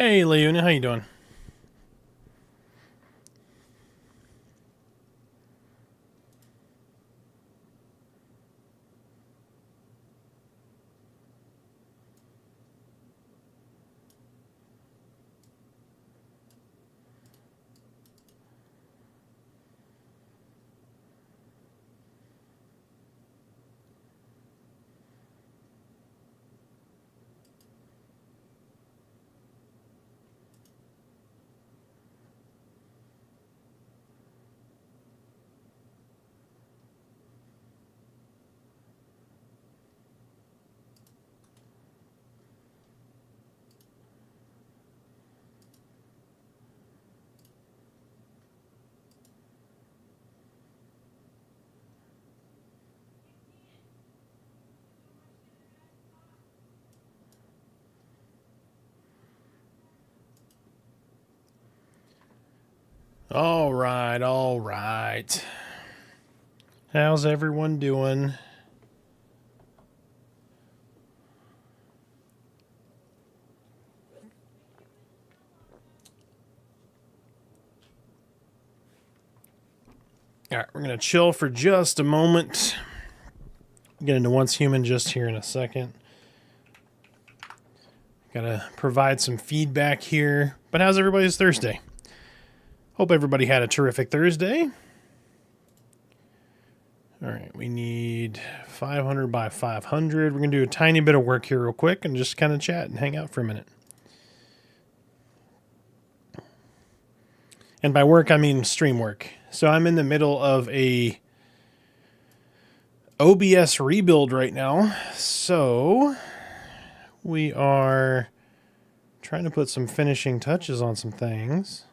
Hey, Leona, how you doing? All right, all right. How's everyone doing? All right, we're going to chill for just a moment. Get into Once Human just here in a second. Got to provide some feedback here. But how's everybody's Thursday? Hope everybody had a terrific Thursday. All right, we need 500 by 500. We're going to do a tiny bit of work here real quick and just kind of chat and hang out for a minute. And by work, I mean stream work. So I'm in the middle of a OBS rebuild right now. So we are trying to put some finishing touches on some things.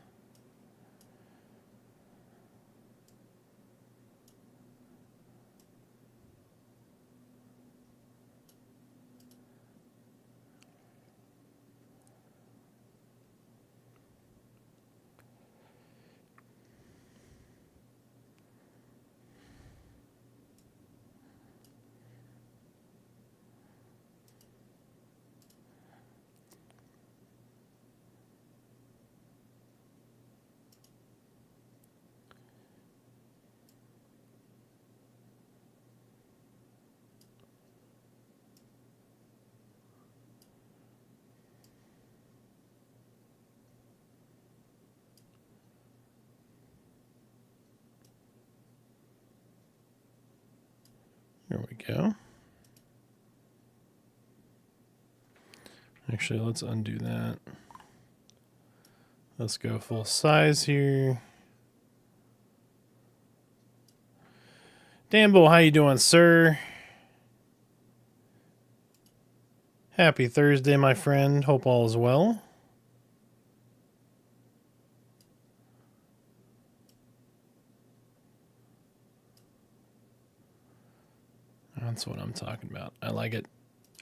There we go. Actually, let's undo that. Let's go full size here. Dambo, how you doing, sir? Happy Thursday, my friend. Hope all is well. That's what I'm talking about. I like it.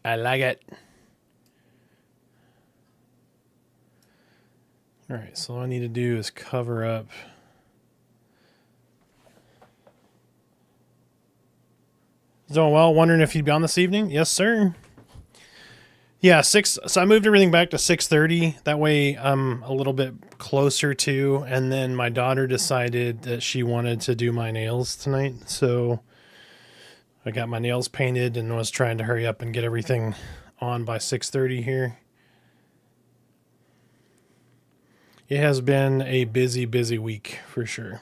I like it. All right, so all I need to do is cover up. Doing well. Wondering if you'd be on this evening? Yes, sir. Yeah, 6. So I moved everything back to 6:30. That way I'm a little bit closer to. And then my daughter decided that she wanted to do my nails tonight, so I got my nails painted and was trying to hurry up and get everything on by 6:30 here. It has been a busy, busy week for sure.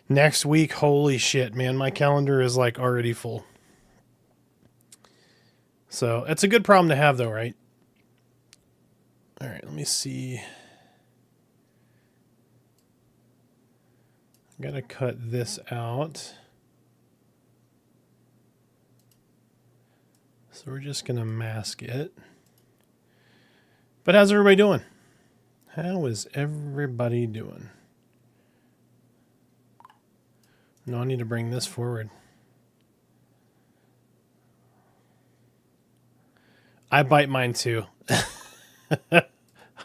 Next week, holy shit, man, my calendar is like already full. So it's a good problem to have though, right? All right, let me see. I gotta cut this out. So we're just gonna mask it. But how's everybody doing? How is everybody doing? No, I need to bring this forward. I bite mine too.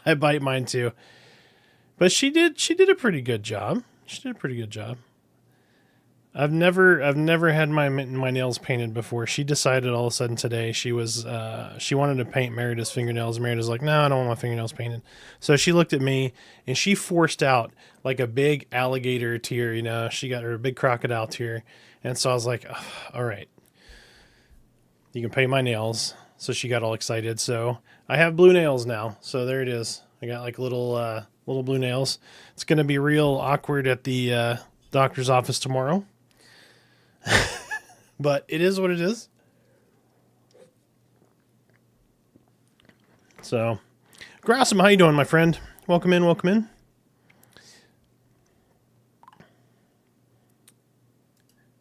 I bite mine too. But she did a pretty good job. She did a pretty good job. I've never had my nails painted before. She decided all of a sudden today she wanted to paint Merida's fingernails. Merida's like, no, I don't want my fingernails painted. So she looked at me and she forced out like a big alligator tear. You know, she got her big crocodile tear, and so I was like, oh, all right, you can paint my nails. So she got all excited. So I have blue nails now. So there it is. I got like little blue nails. It's gonna be real awkward at the doctor's office tomorrow. But it is what it is. So, Grassam, how you doing, my friend? Welcome in, welcome in.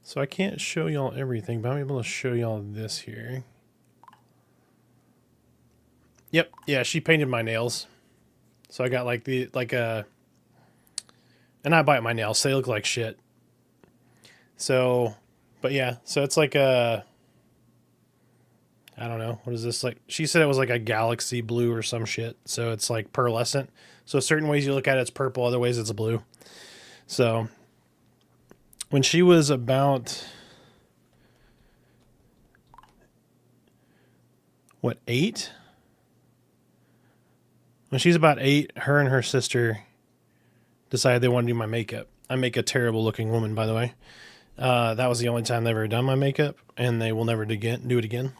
So I can't show y'all everything, but I'm able to show y'all this here. Yep, yeah, she painted my nails. So I got like and I bite my nails, so they look like shit. So, but yeah, so it's like I don't know, what is this like? She said it was like a galaxy blue or some shit. So it's like pearlescent. So certain ways you look at it, it's purple. Other ways it's blue. So when she was about, what, 8? When she's about 8, her and her sister decided they wanted to do my makeup. I make a terrible looking woman, by the way. That was the only time they've ever done my makeup, and they will never do it again.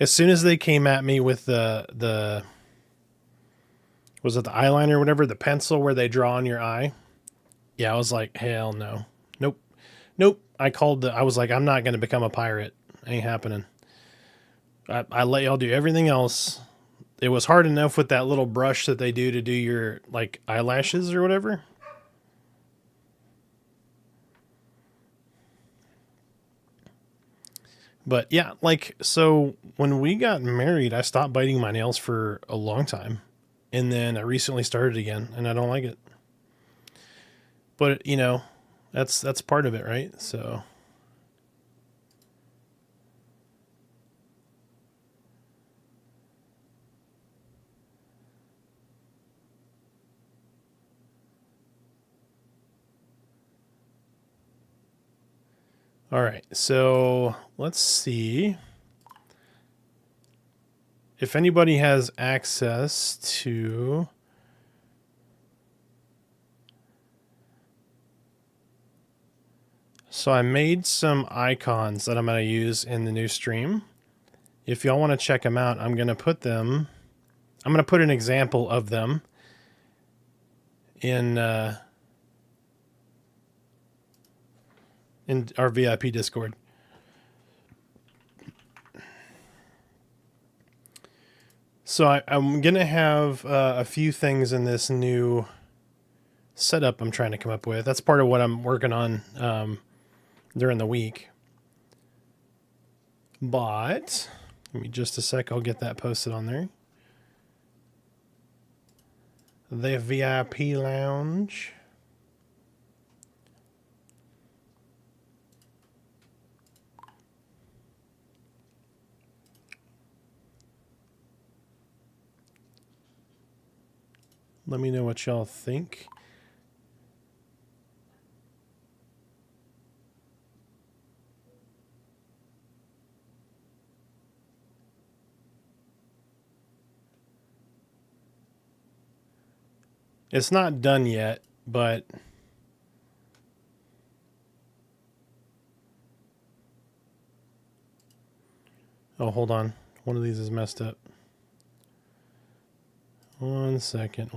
As soon as they came at me with the was it the eyeliner or whatever, the pencil where they draw on your eye? Yeah, I was like, hell no. Nope. I was like, I'm not going to become a pirate. Ain't happening. I let y'all do everything else. It was hard enough with that little brush that they do to do your like eyelashes or whatever. But yeah, like, so when we got married, I stopped biting my nails for a long time. And then I recently started again, and I don't like it. But, you know, that's part of it, right? So. All right, so let's see if anybody has access to so I made some icons that I'm going to use in the new stream. If y'all want to check them out, I'm going to put an example of them in our VIP Discord. So I'm going to have a few things in this new setup I'm trying to come up with. That's part of what I'm working on during the week. But give me just a sec. I'll get that posted on there. The VIP Lounge. Let me know what y'all think. It's not done yet, but oh, hold on. One of these is messed up. One second.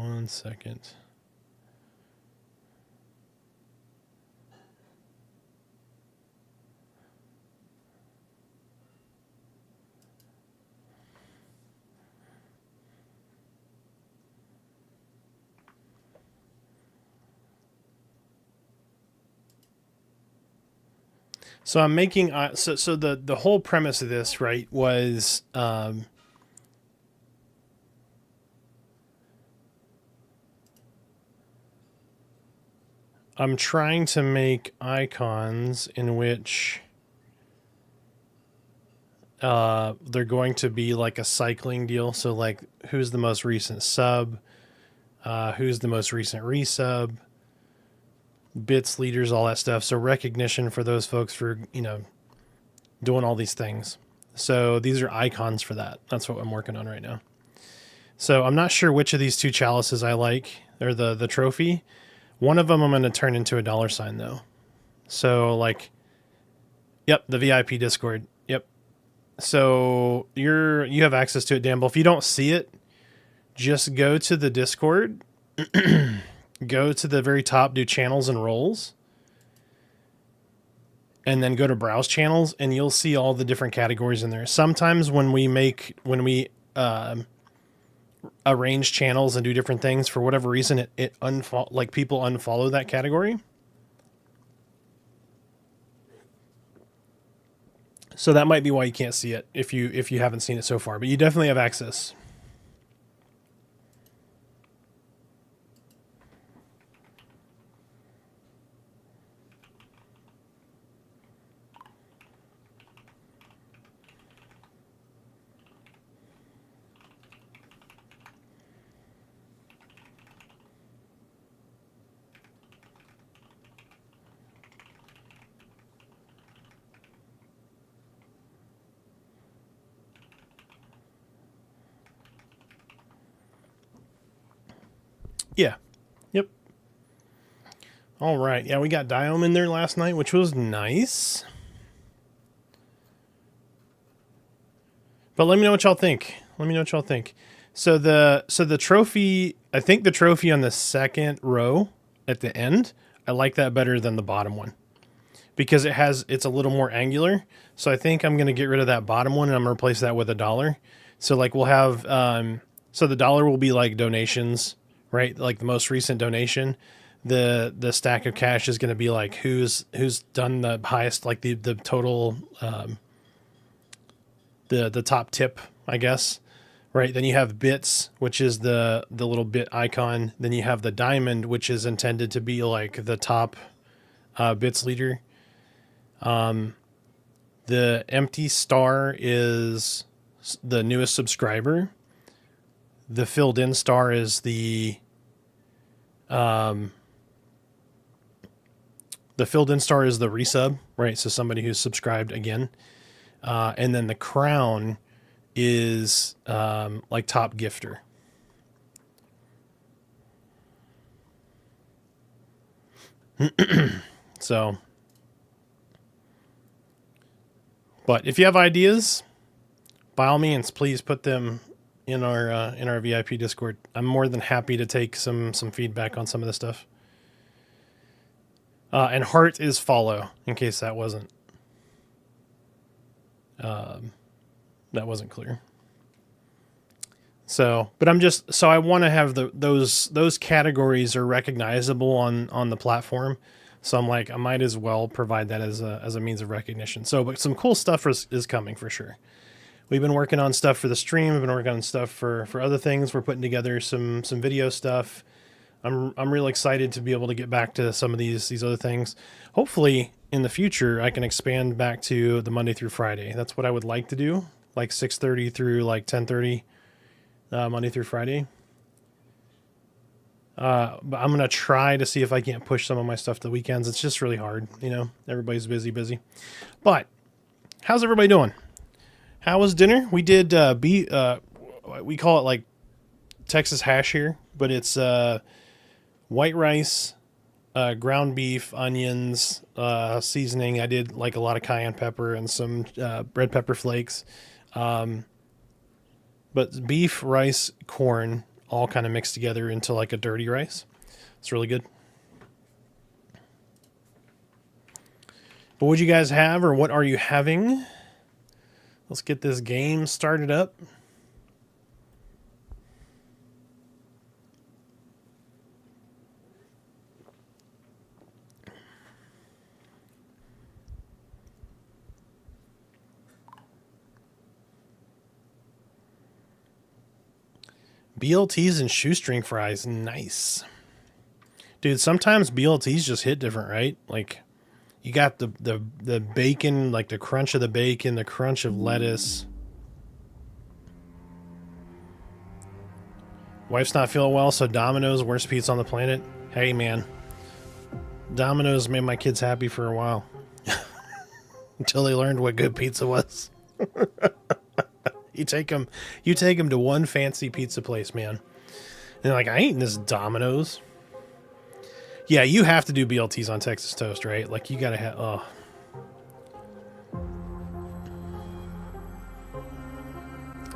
So I'm making so the whole premise of this, right, was I'm trying to make icons in which they're going to be like a cycling deal. So like, who's the most recent sub? Who's the most recent resub? bits, leaders, all that stuff. So recognition for those folks for, doing all these things. So these are icons for that. That's what I'm working on right now. So I'm not sure which of these two chalices I like, or the trophy. One of them I'm going to turn into a $sign though. So like, yep, the VIP Discord. Yep. So you have access to it, Damble. If you don't see it, just go to the Discord, go to the very top, do channels and roles, and then go to browse channels, and you'll see all the different categories in there. Sometimes when we arrange channels and do different things, for whatever reason, people unfollow that category. So that might be why you can't see it if you haven't seen it so far, but you definitely have access. Yeah. Yep. All right. Yeah, we got Diome in there last night, which was nice. But let me know what y'all think. So the trophy, I think the trophy on the second row at the end, I like that better than the bottom one, because it's a little more angular. So I think I'm going to get rid of that bottom one, and I'm going to replace that with $1. So like we'll have, so the $1 will be like donations, right? Like the most recent donation. The stack of cash is going to be like who's done the highest, like the total, the top tip, I guess. Right. Then you have bits, which is the little bit icon. Then you have the diamond, which is intended to be like the top bits leader. The empty star is the newest subscriber. The filled in star is the filled in star is the resub, right? So somebody who's subscribed again. And then the crown is like top gifter. So, but if you have ideas, by all means, please put them in our VIP Discord. I'm more than happy to take some feedback on some of the stuff. And heart is follow, in case that wasn't clear. So, but I want to have those categories are recognizable on the platform. So I'm like, I might as well provide that as a means of recognition. So, but some cool stuff is coming for sure. We've been working on stuff for the stream. We've been working on stuff for other things. We're putting together some video stuff. I'm real excited to be able to get back to some of these other things. Hopefully in the future, I can expand back to the Monday through Friday. That's what I would like to do, like 6:30 through like 10:30, Monday through Friday. But I'm going to try to see if I can't push some of my stuff to the weekends. It's just really hard. Everybody's busy. But how's everybody doing? How was dinner? We did, we call it like Texas hash here, but it's, white rice, ground beef, onions, seasoning. I did like a lot of cayenne pepper and some, red pepper flakes. But beef, rice, corn, all kind of mixed together into like a dirty rice. It's really good. But what'd you guys have, or what are you having? Let's get this game started up. BLTs and shoestring fries. Nice. Dude, sometimes BLTs just hit different, right? Like, you got the bacon, like the crunch of the bacon, the crunch of lettuce. Wife's not feeling well, so Domino's, worst pizza on the planet. Hey, man. Domino's made my kids happy for a while. Until they learned what good pizza was. You take them to one fancy pizza place, man. And they're like, I ain't in this Domino's. Yeah, you have to do BLTs on Texas toast, right? Like, you gotta have... Oh.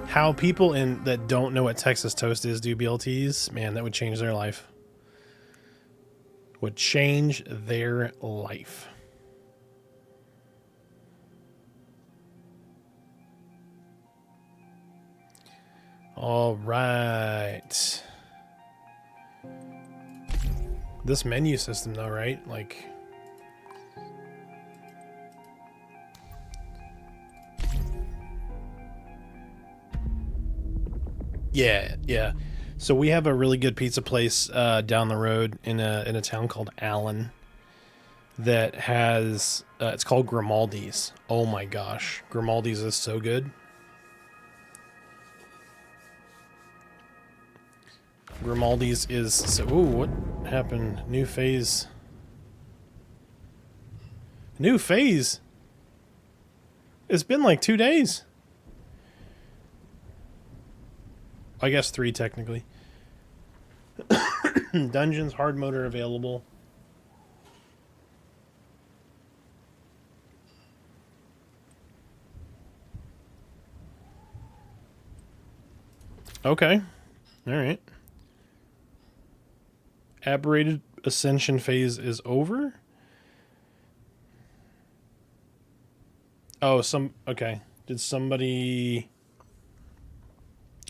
How people that don't know what Texas toast is do BLTs, man, that would change their life. Would change their life. All right. This menu system, though, right? Like... Yeah. So we have a really good pizza place down the road in a town called Allen that has... it's called Grimaldi's. Oh my gosh. Grimaldi's is so good. Grimaldi's is so... Ooh, what happened? New phase. New phase? It's been like 2 days. I guess 3 technically. Dungeons hard mode are available. Okay. All right. Aberrated ascension phase is over. Oh, okay. Did somebody...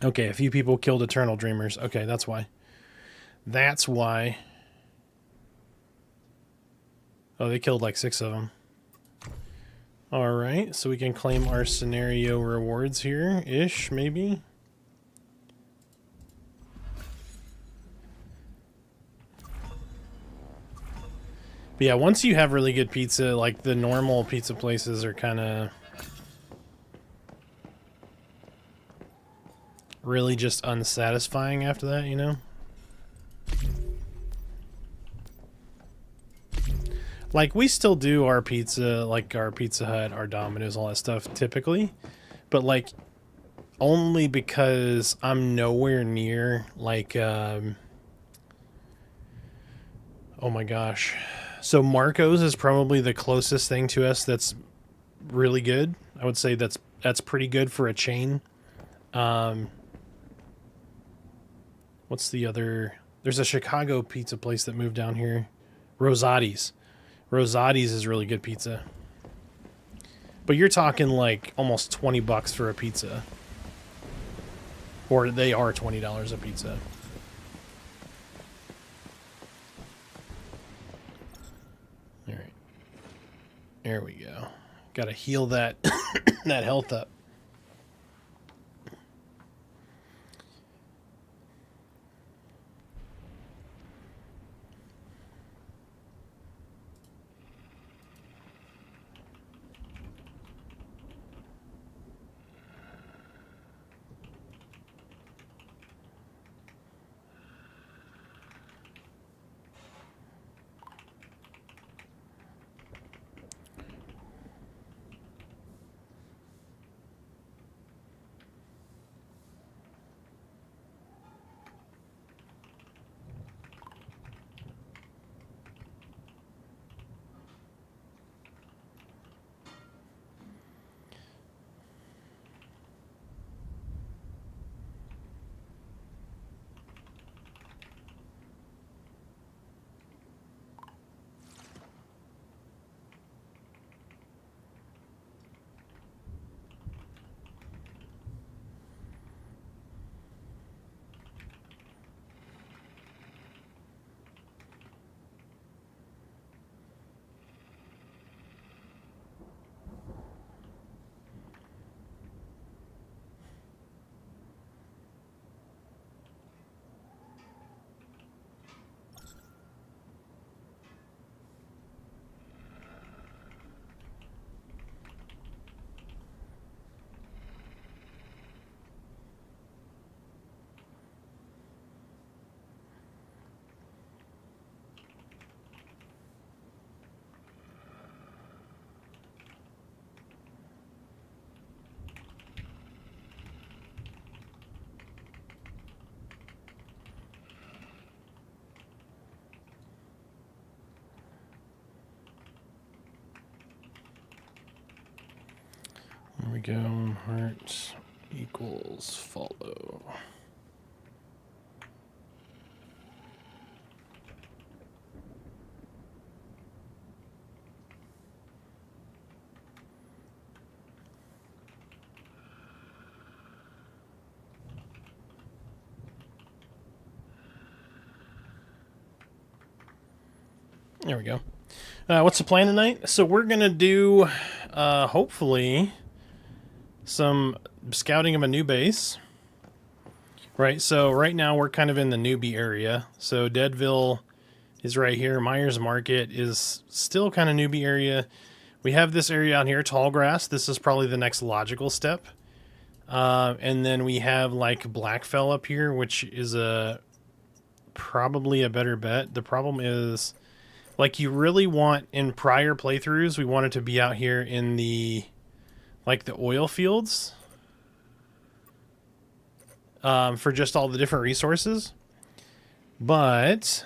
Okay, a few people killed Eternal Dreamers. Okay, that's why. That's why. Oh, they killed like 6 of them. Alright, so we can claim our scenario rewards here. Ish, maybe. But yeah, once you have really good pizza, like the normal pizza places are kind of... really just unsatisfying after that, you know? Like, we still do our pizza, like our Pizza Hut, our Domino's, all that stuff, typically. But, like, only because I'm nowhere near, like, oh my gosh. So Marco's is probably the closest thing to us that's really good. I would say that's pretty good for a chain. What's the other... There's a Chicago pizza place that moved down here. Rosati's. Rosati's is really good pizza. But you're talking like almost $20 for a pizza. Or they are $20 a pizza. Alright. There we go. Gotta heal that, that health up. we go. Heart equals follow. There we go. What's the plan tonight? So we're going to do, hopefully, some scouting of a new base. Right, so right now we're kind of in the newbie area. So Deadville is right here. Myers Market is still kind of newbie area. We have this area out here, Tallgrass. This is probably the next logical step. And then we have like Blackfell up here, which is probably a better bet. The problem is, like, you really want, in prior playthroughs, we wanted to be out here in the, like, the oil fields. For just all the different resources. But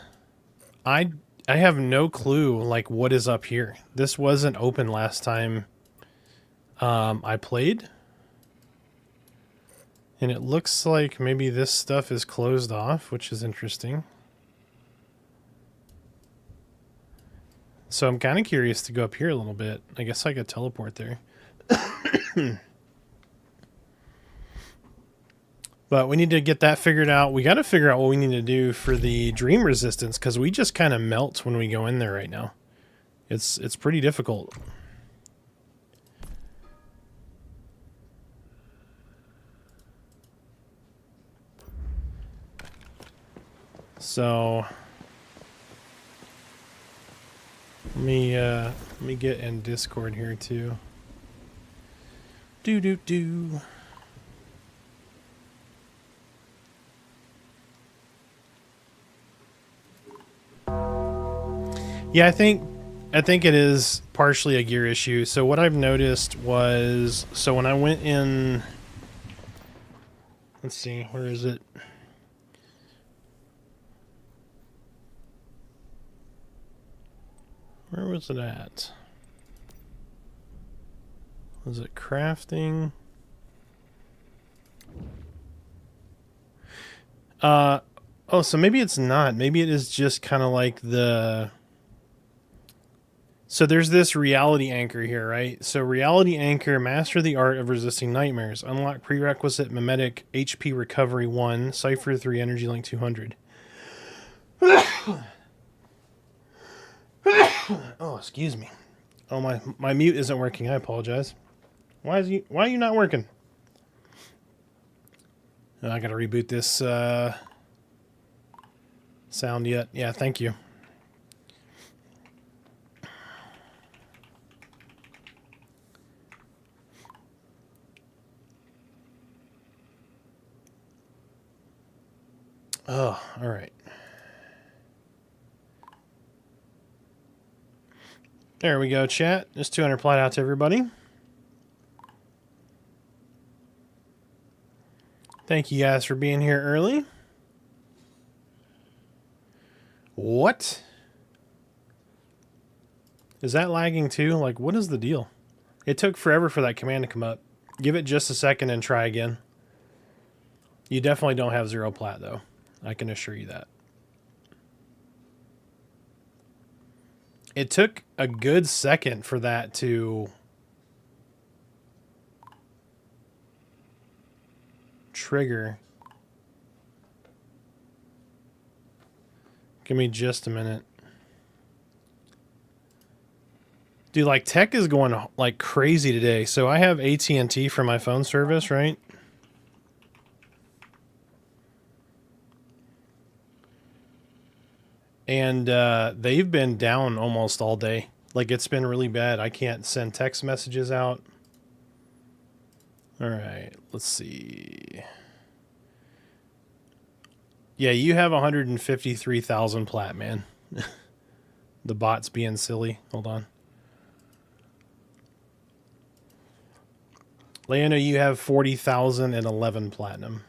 I have no clue, like, what is up here. This wasn't open last time I played. And it looks like maybe this stuff is closed off, which is interesting. So I'm kind of curious to go up here a little bit. I guess I could teleport there. But we need to get that figured out. We got to figure out what we need to do for the dream resistance, because we just kind of melt when we go in there right now. It's pretty difficult. So let me get in Discord here too. Do. Yeah, I think it is partially a gear issue. So what I've noticed was, so when I went in, let's see, where is it? Where was it at? Was it crafting? Oh, so maybe it's not. Maybe it is just kind of like the... So there's this reality anchor here, right? So reality anchor, master the art of resisting nightmares. Unlock prerequisite mimetic HP recovery 1, cipher 3, energy link 200. Oh, excuse me. Oh, my mute isn't working. I apologize. Why are you not working? Oh, I gotta reboot this sound yet. Yeah, thank you. Oh, all right. There we go, chat. Just 200 plat out to everybody. Thank you guys for being here early. What? Is that lagging too? Like, what is the deal? It took forever for that command to come up. Give it just a second and try again. You definitely don't have 0 plat, though. I can assure you that. It took a good second for that to trigger. Give me just a minute. Dude, like, tech is going like crazy today. So I have AT&T for my phone service, right? And they've been down almost all day. Like, it's been really bad. I can't send text messages out. All right, let's see. Yeah, you have 153,000 plat, man. The bot's being silly. Hold on. Leona, you have 40,011 platinum.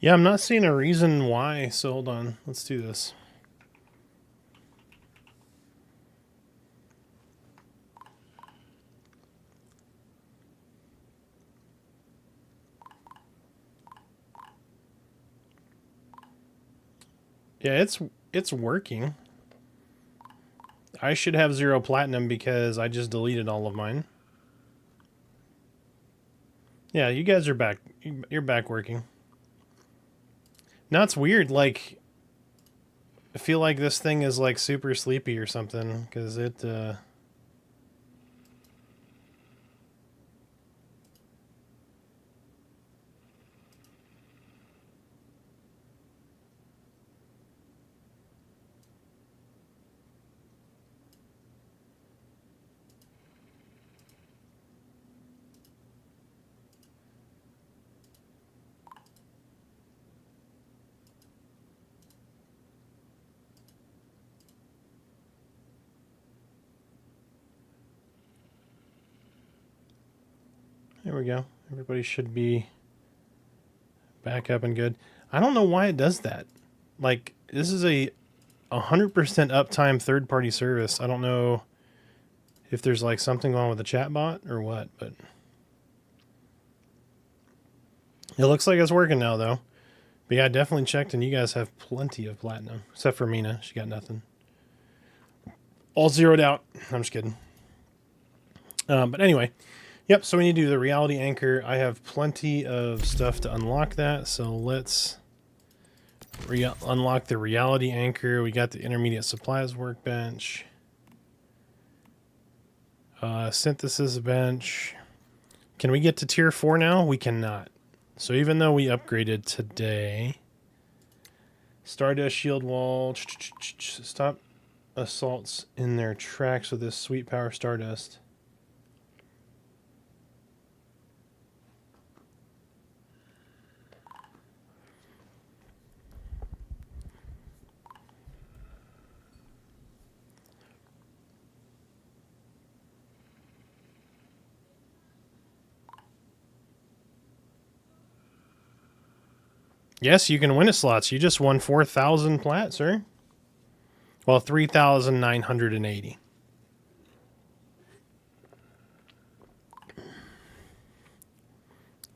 Yeah, I'm not seeing a reason why, so hold on. Let's do this. Yeah, it's working. I should have 0 platinum because I just deleted all of mine. Yeah, you guys are back. You're back working. Now it's weird, like, I feel like this thing is, like, super sleepy or something, because it, there we go. Everybody should be back up and good. I don't know why it does that. Like, this is a 100% uptime third-party service. I don't know if there's, like, something wrong with the chat bot or what, but it looks like it's working now, though. But yeah, I definitely checked, and you guys have plenty of platinum. Except for Mina. She got nothing. All zeroed out. I'm just kidding. But anyway, yep, so we need to do the reality anchor. I have plenty of stuff to unlock that, so let's unlock the reality anchor. We got the intermediate supplies workbench. Synthesis bench. Can we get to tier 4 now? We cannot. So even though we upgraded today, Stardust shield wall, stop assaults in their tracks with this sweet power Stardust. Yes, you can win a slots. You just won 4,000 plat, sir. Well, 3,980.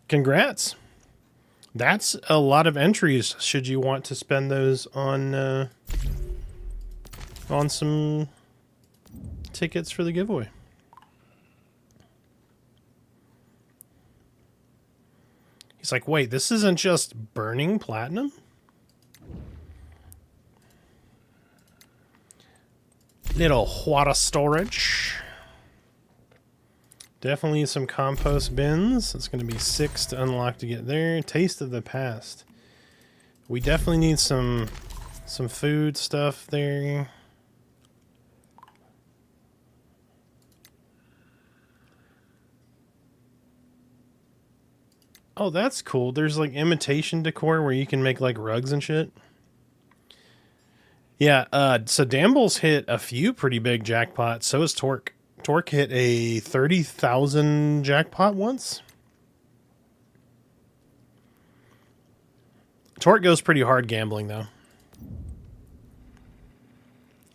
Congrats. That's a lot of entries. Should you want to spend those on some tickets for the giveaway? He's like, wait, this isn't just burning platinum? Little water storage. Definitely some compost bins. It's going to be 6 to unlock to get there. Taste of the past. We definitely need some food stuff there. Oh, that's cool. There's like imitation decor where you can make like rugs and shit. Yeah, so Dambles hit a few pretty big jackpots. So is Torque. Torque hit a 30,000 jackpot once. Torque goes pretty hard gambling, though.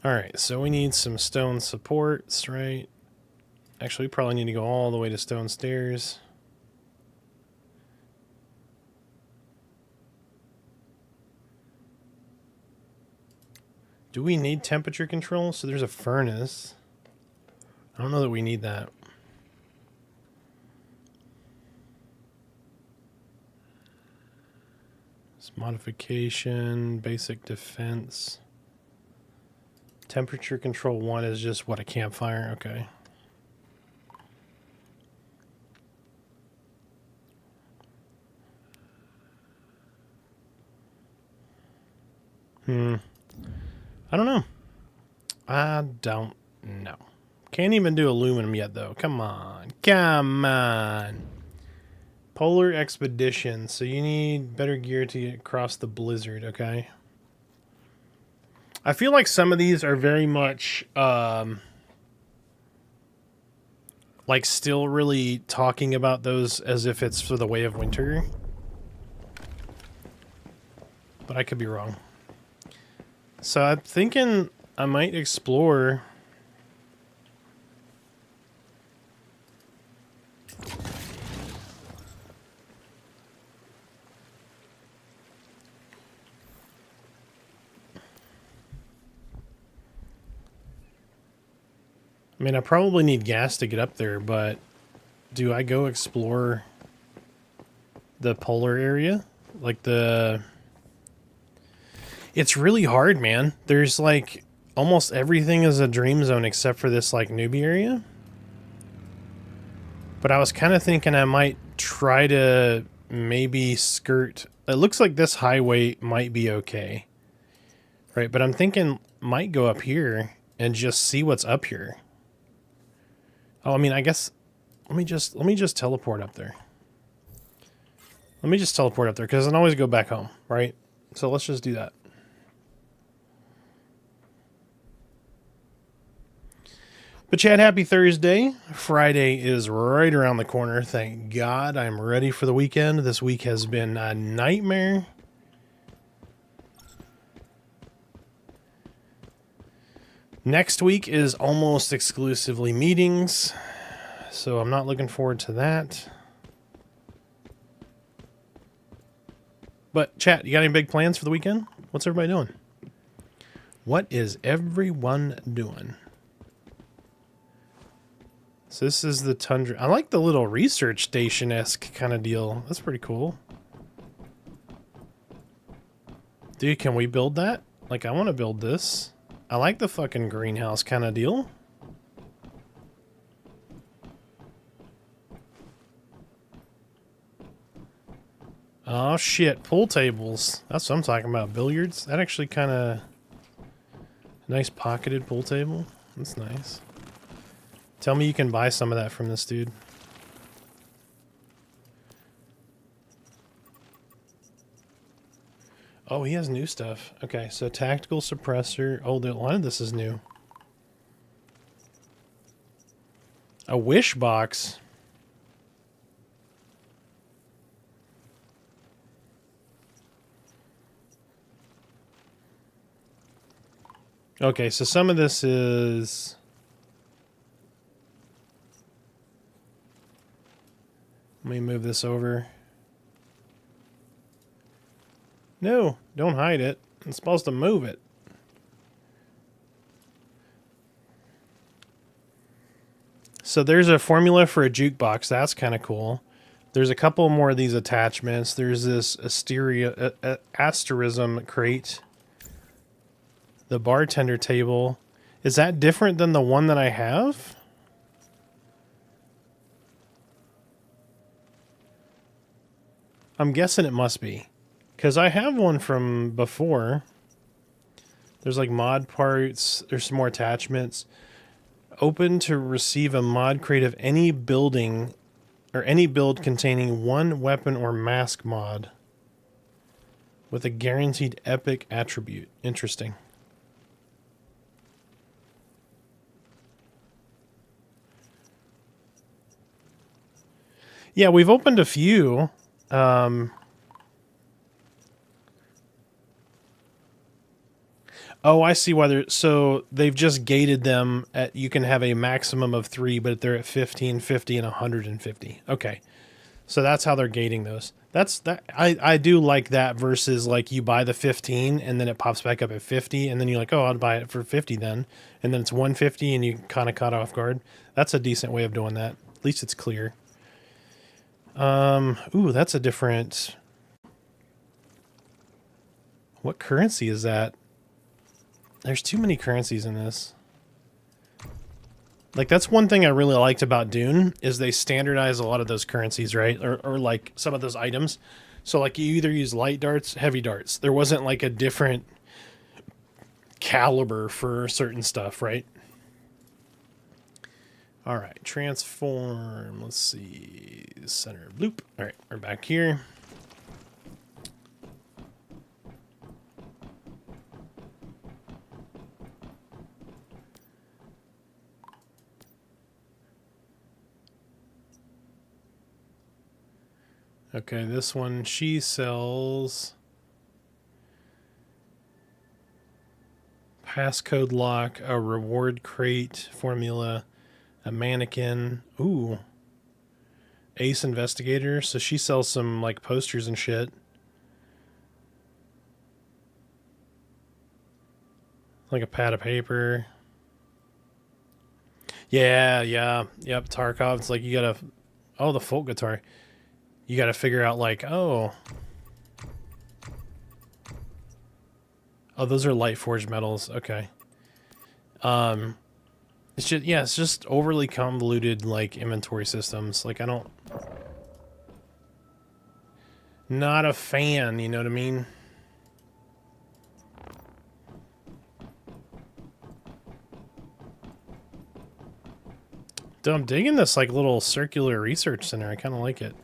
Alright, so we need some stone supports, right? Actually, we probably need to go all the way to stone stairs. Do we need temperature control? So there's a furnace. I don't know that we need that. This modification, basic defense. Temperature control 1 is just, what, a campfire? Okay. I don't know. I don't know. Can't even do aluminum yet, though. Come on. Come on. Polar Expedition. So you need better gear to get across the blizzard, okay? I feel like some of these are very much, like, still really talking about those as if it's for the Way of Winter. but I could be wrong. So I'm thinking I might explore. I mean, I probably need gas to get up there, but do I go explore the polar area? Like the... It's really hard, man. There's like almost everything is a dream zone except for this like newbie area. But I was kind of thinking I might try to maybe skirt... It looks like this highway might be okay. Right, but I'm thinking might go up here and just see what's up here. Oh, I mean, I guess let me just teleport up there. Let me just teleport up there because I can always go back home, right? So let's just do that. But Chad, happy Thursday. Friday is right around the corner. Thank God I'm ready for the weekend. This week has been a nightmare. Next week is almost exclusively meetings, so I'm not looking forward to that. But chat, you got any big plans for the weekend? What's everybody doing? What is everyone doing? So this is the Tundra. I like the little research station-esque kind of deal. That's pretty cool. Dude, can we build that? Like, I want to build this. I like the fucking greenhouse kind of deal. Oh shit, pool tables. That's what I'm talking about. Billiards. That actually kind of nice pocketed pool table. That's nice. Tell me you can buy some of that from this dude. Oh, he has new stuff. Okay, so tactical suppressor. Oh, a lot of this is new. A wish box. Okay, so some of this is... Let me move this over. No, don't hide it. I'm supposed to move it. So there's a formula for a jukebox. That's kind of cool. There's a couple more of these attachments. There's this asterism crate. The bartender table. Is that different than the one that I have? I'm guessing it must be. Because I have one from before. There's like mod parts. There's some more attachments. Open to receive a mod crate of any building or any build containing one weapon or mask mod with a guaranteed epic attribute. Interesting. Yeah, we've opened a few. Oh, I see why they're... So they've just gated them at... You can have a maximum of 3, but they're at 15, 50, and 150. Okay. So that's how they're gating those. I do like that versus like you buy the 15 and then it pops back up at 50 and then you're like, oh, I'll buy it for 50 then. And then it's 150 and you kind of caught off guard. That's a decent way of doing that. At least it's clear. Ooh, that's a different... What currency is that? There's too many currencies in this. Like, that's one thing I really liked about Dune, is they standardize a lot of those currencies, right? Or like, some of those items. So, like, you either use light darts, heavy darts. There wasn't, like, a different caliber for certain stuff, right? All right, transform. Let's see. Center loop. All right, we're back here. Okay, this one, she sells passcode lock, a reward crate formula, a mannequin. Ooh. Ace Investigator. So she sells some like posters and shit. Like a pad of paper. Yeah, yeah. Yep, Tarkov. It's like you gotta... Oh, the folk guitar. You gotta figure out like, oh... Oh, those are light forged metals. Okay. It's just, yeah, it's just overly convoluted, like, inventory systems. Like, I don't... Not a fan, you know what I mean? Dude, I'm digging this, like, little circular research center. I kind of like it.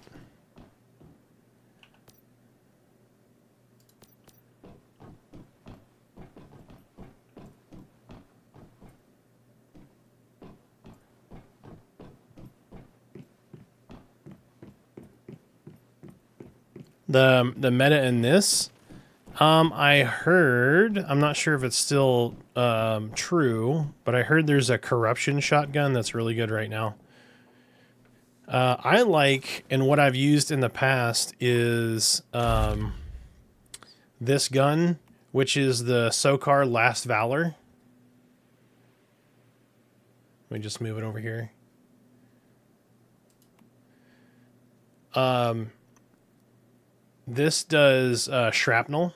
The meta in this, I heard, I'm not sure if it's still true, but I heard there's a corruption shotgun that's really good right now. I like, and what I've used in the past is this gun, which is the Sokar Last Valor. Let me just move it over here. This does shrapnel.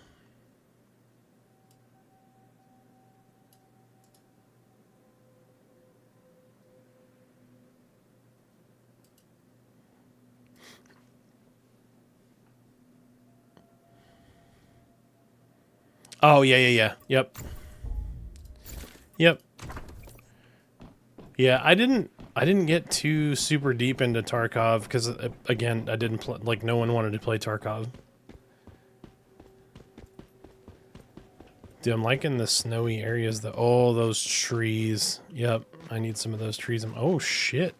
Oh, yeah. Yep. Yeah, I didn't get too super deep into Tarkov because again, I didn't play, like no one wanted to play Tarkov. Dude, I'm liking the snowy areas. Oh, those trees. Yep, I need some of those trees. Oh shit.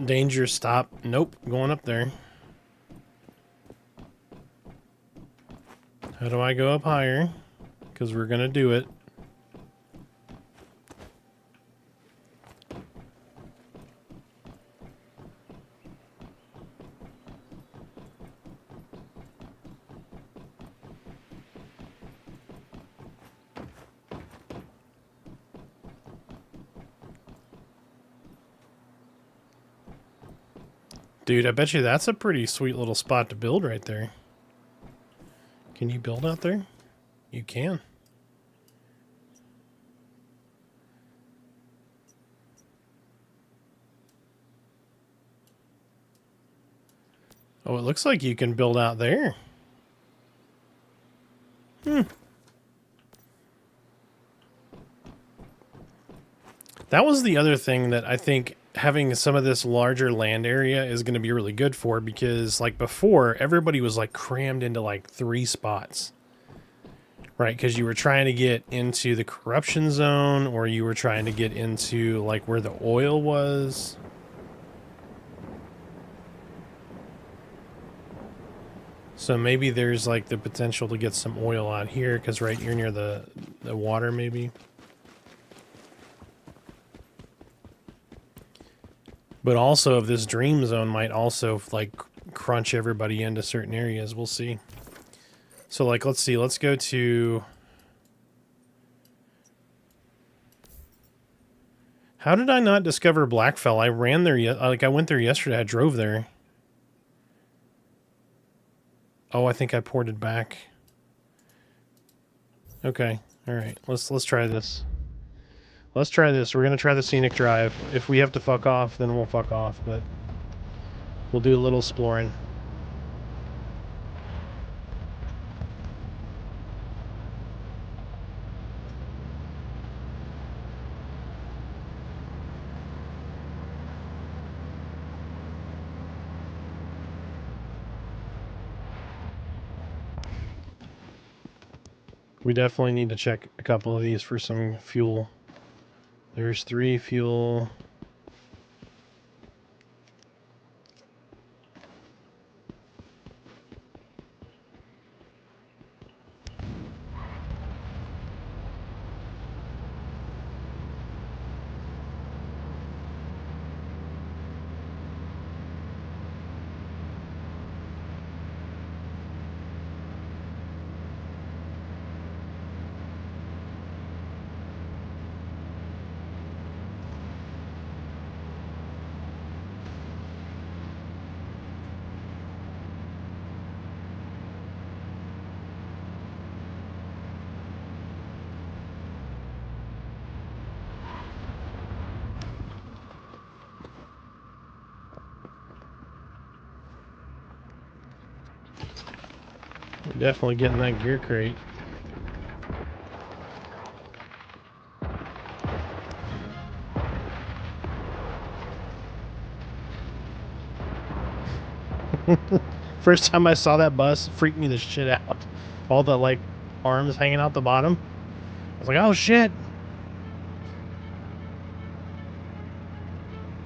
Danger, stop. Nope, going up there. How do I go up higher? Because we're gonna do it. Dude, I bet you that's a pretty sweet little spot to build right there. Can you build out there? You can. Oh, it looks like you can build out there. That was the other thing that I think having some of this larger land area is going to be really good for, because like before, everybody was like crammed into like 3 spots. Right, because you were trying to get into the corruption zone, or you were trying to get into like where the oil was. So maybe there's like the potential to get some oil out here, because right, you're near the water maybe. But also, if this dream zone might also like crunch everybody into certain areas, we'll see. So like, let's see, let's go to... How did I not discover Blackfell? I ran there, like I went there yesterday, I drove there. Oh, I think I ported back. Okay, alright, let's try this. Let's try this. We're gonna try the scenic drive. If we have to fuck off, then we'll fuck off, but we'll do a little exploring. We definitely need to check a couple of these for some fuel. There's 3 fuel. We're definitely getting that gear crate. First time I saw that bus, freaked me the shit out. All the like arms hanging out the bottom. I was like, oh shit.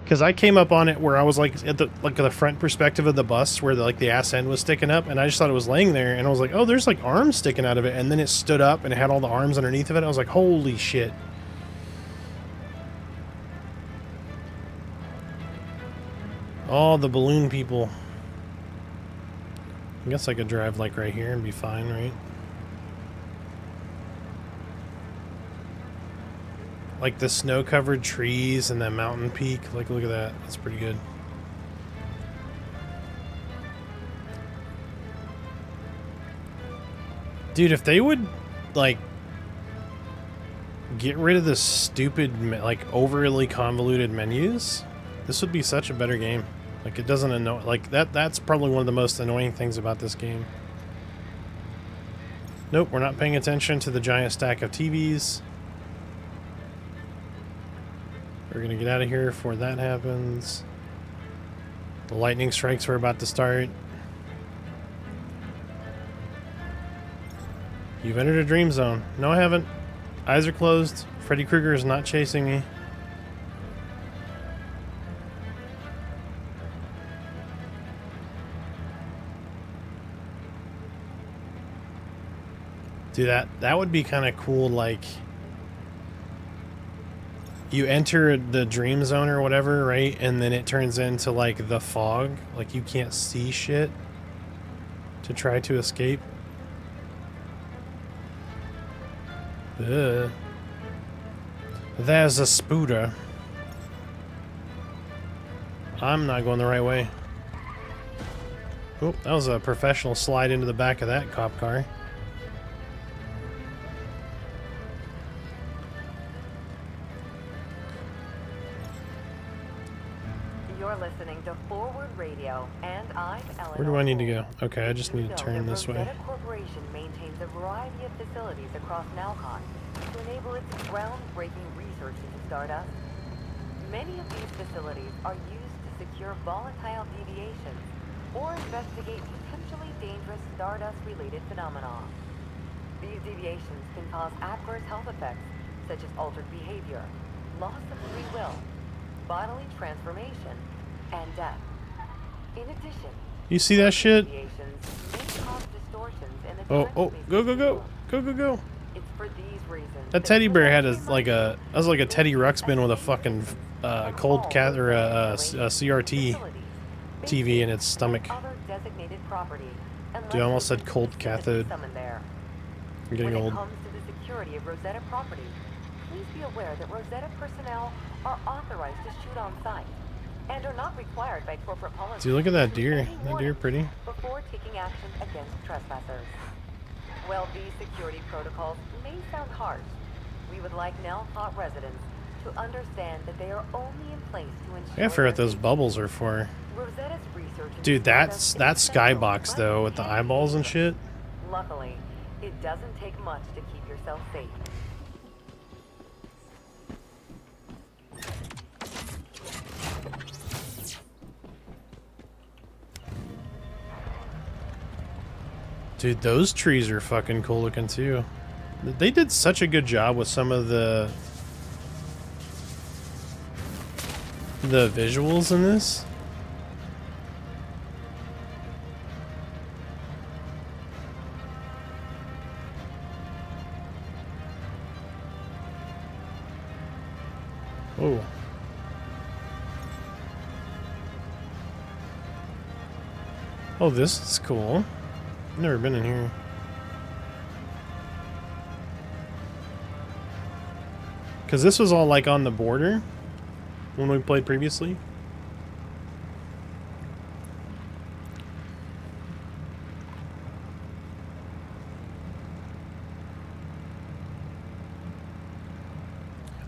Because I came up on it where I was like at the front perspective of the bus where the ass end was sticking up, and I just thought it was laying there, and I was like, oh, there's like arms sticking out of it, and then it stood up and it had all the arms underneath of it. I was like, holy shit. All the balloon people. I guess I could drive like right here and be fine, right? Like the snow-covered trees and that mountain peak. Like, look at that. That's pretty good. Dude, if they would, like, get rid of the stupid, like, overly convoluted menus, this would be such a better game. Like, it doesn't annoy... Like, that's probably one of the most annoying things about this game. Nope, we're not paying attention to the giant stack of TVs. We're gonna get out of here before that happens. The lightning strikes are about to start. You've entered a dream zone. No, I haven't. Eyes are closed. Freddy Krueger is not chasing me. Dude, that would be kind of cool, like... You enter the dream zone or whatever, right? And then it turns into, like, the fog. Like, you can't see shit to try to escape. Ugh. There's a spooter. I'm not going the right way. Oh, that was a professional slide into the back of that cop car. You're listening to Forward Radio, and I'm Eleanor. Where do I need to go? Okay, I just need to turn this way. Rosetta Corporation maintains a variety of facilities across Nalcon to enable its groundbreaking research into Stardust. Many of these facilities are used to secure volatile deviations or investigate potentially dangerous Stardust-related phenomena. These deviations can cause adverse health effects, such as altered behavior, loss of free will, bodily transformation, and death. In addition, You see that shit? deviations may cause distortions in the Oh, transmission go, go, go. system. Go, go, go. It's for these reasons That teddy bear had that was like a Teddy Ruxpin with a fucking cold cat or a CRT TV in its stomach. Dude, I almost said cold cathode. I'm getting old. When it comes to the security of Rosetta property, please be aware that Rosetta personnel are authorized to shoot on site and are not required by corporate policy. Dude, look at that deer. Any That deer warning pretty. before taking action against trespassers. While these security protocols may sound harsh, we would like Nalcott residents to understand that they are only in place to ensure. I forgot what those bubbles are for. Rosetta's research into Dude, that Stardust is skybox essential, though with the but eyeballs and shit. luckily, it doesn't take much to keep yourself safe. Dude, those trees are fucking cool looking too. They did such a good job with some of the visuals in this. Oh. Oh, this is cool. I've never been in here. Because this was all like on the border when we played previously.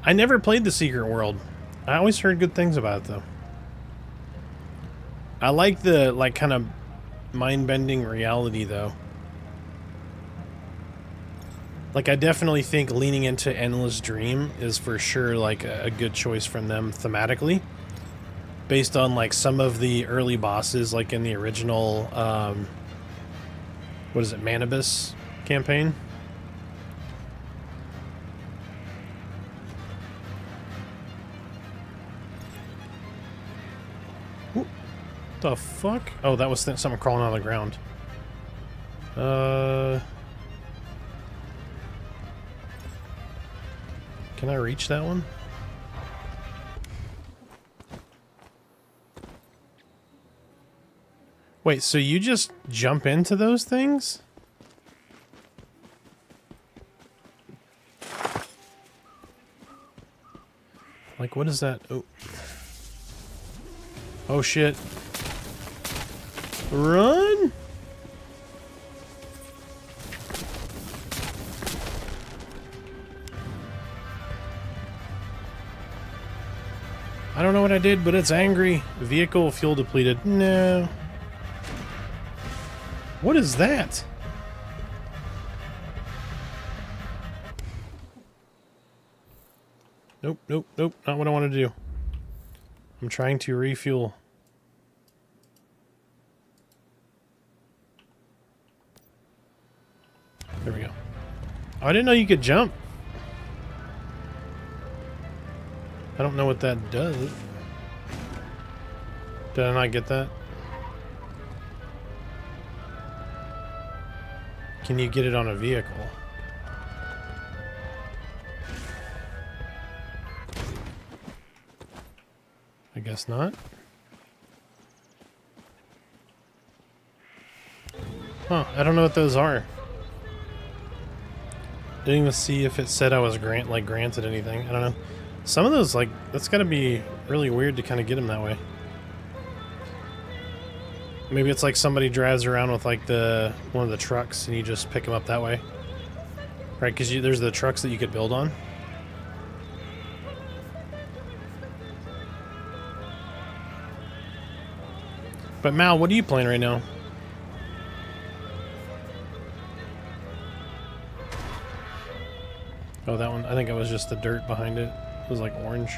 I never played the Secret World. I always heard good things about it though. I like the like kind of mind-bending reality though. Like, I definitely think leaning into Endless Dream is for sure, like, a good choice from them thematically. Based on, like, some of the early bosses, like in the original, what is it, Manibus campaign? What the fuck? Oh, that was something crawling on the ground. Can I reach that one? Wait, so you just jump into those things? Like, what is that? Oh. Oh, shit. Run! I don't know what I did, but it's angry. Vehicle fuel depleted. No. What is that? Nope, nope, nope. Not what I want to do. I'm trying to refuel. There we go. Oh, I didn't know you could jump. I don't know what that does. Did I not get that? Can you get it on a vehicle? I guess not. Huh, I don't know what those are. Didn't even see if it said I was granted anything. I don't know. Some of those, like, that's gotta be really weird to kind of get them that way. Maybe it's like somebody drives around with like one of the trucks and you just pick them up that way. Right, because there's the trucks that you could build on. But Mal, what are you playing right now? Oh, that one. I think it was just the dirt behind it. It was like orange.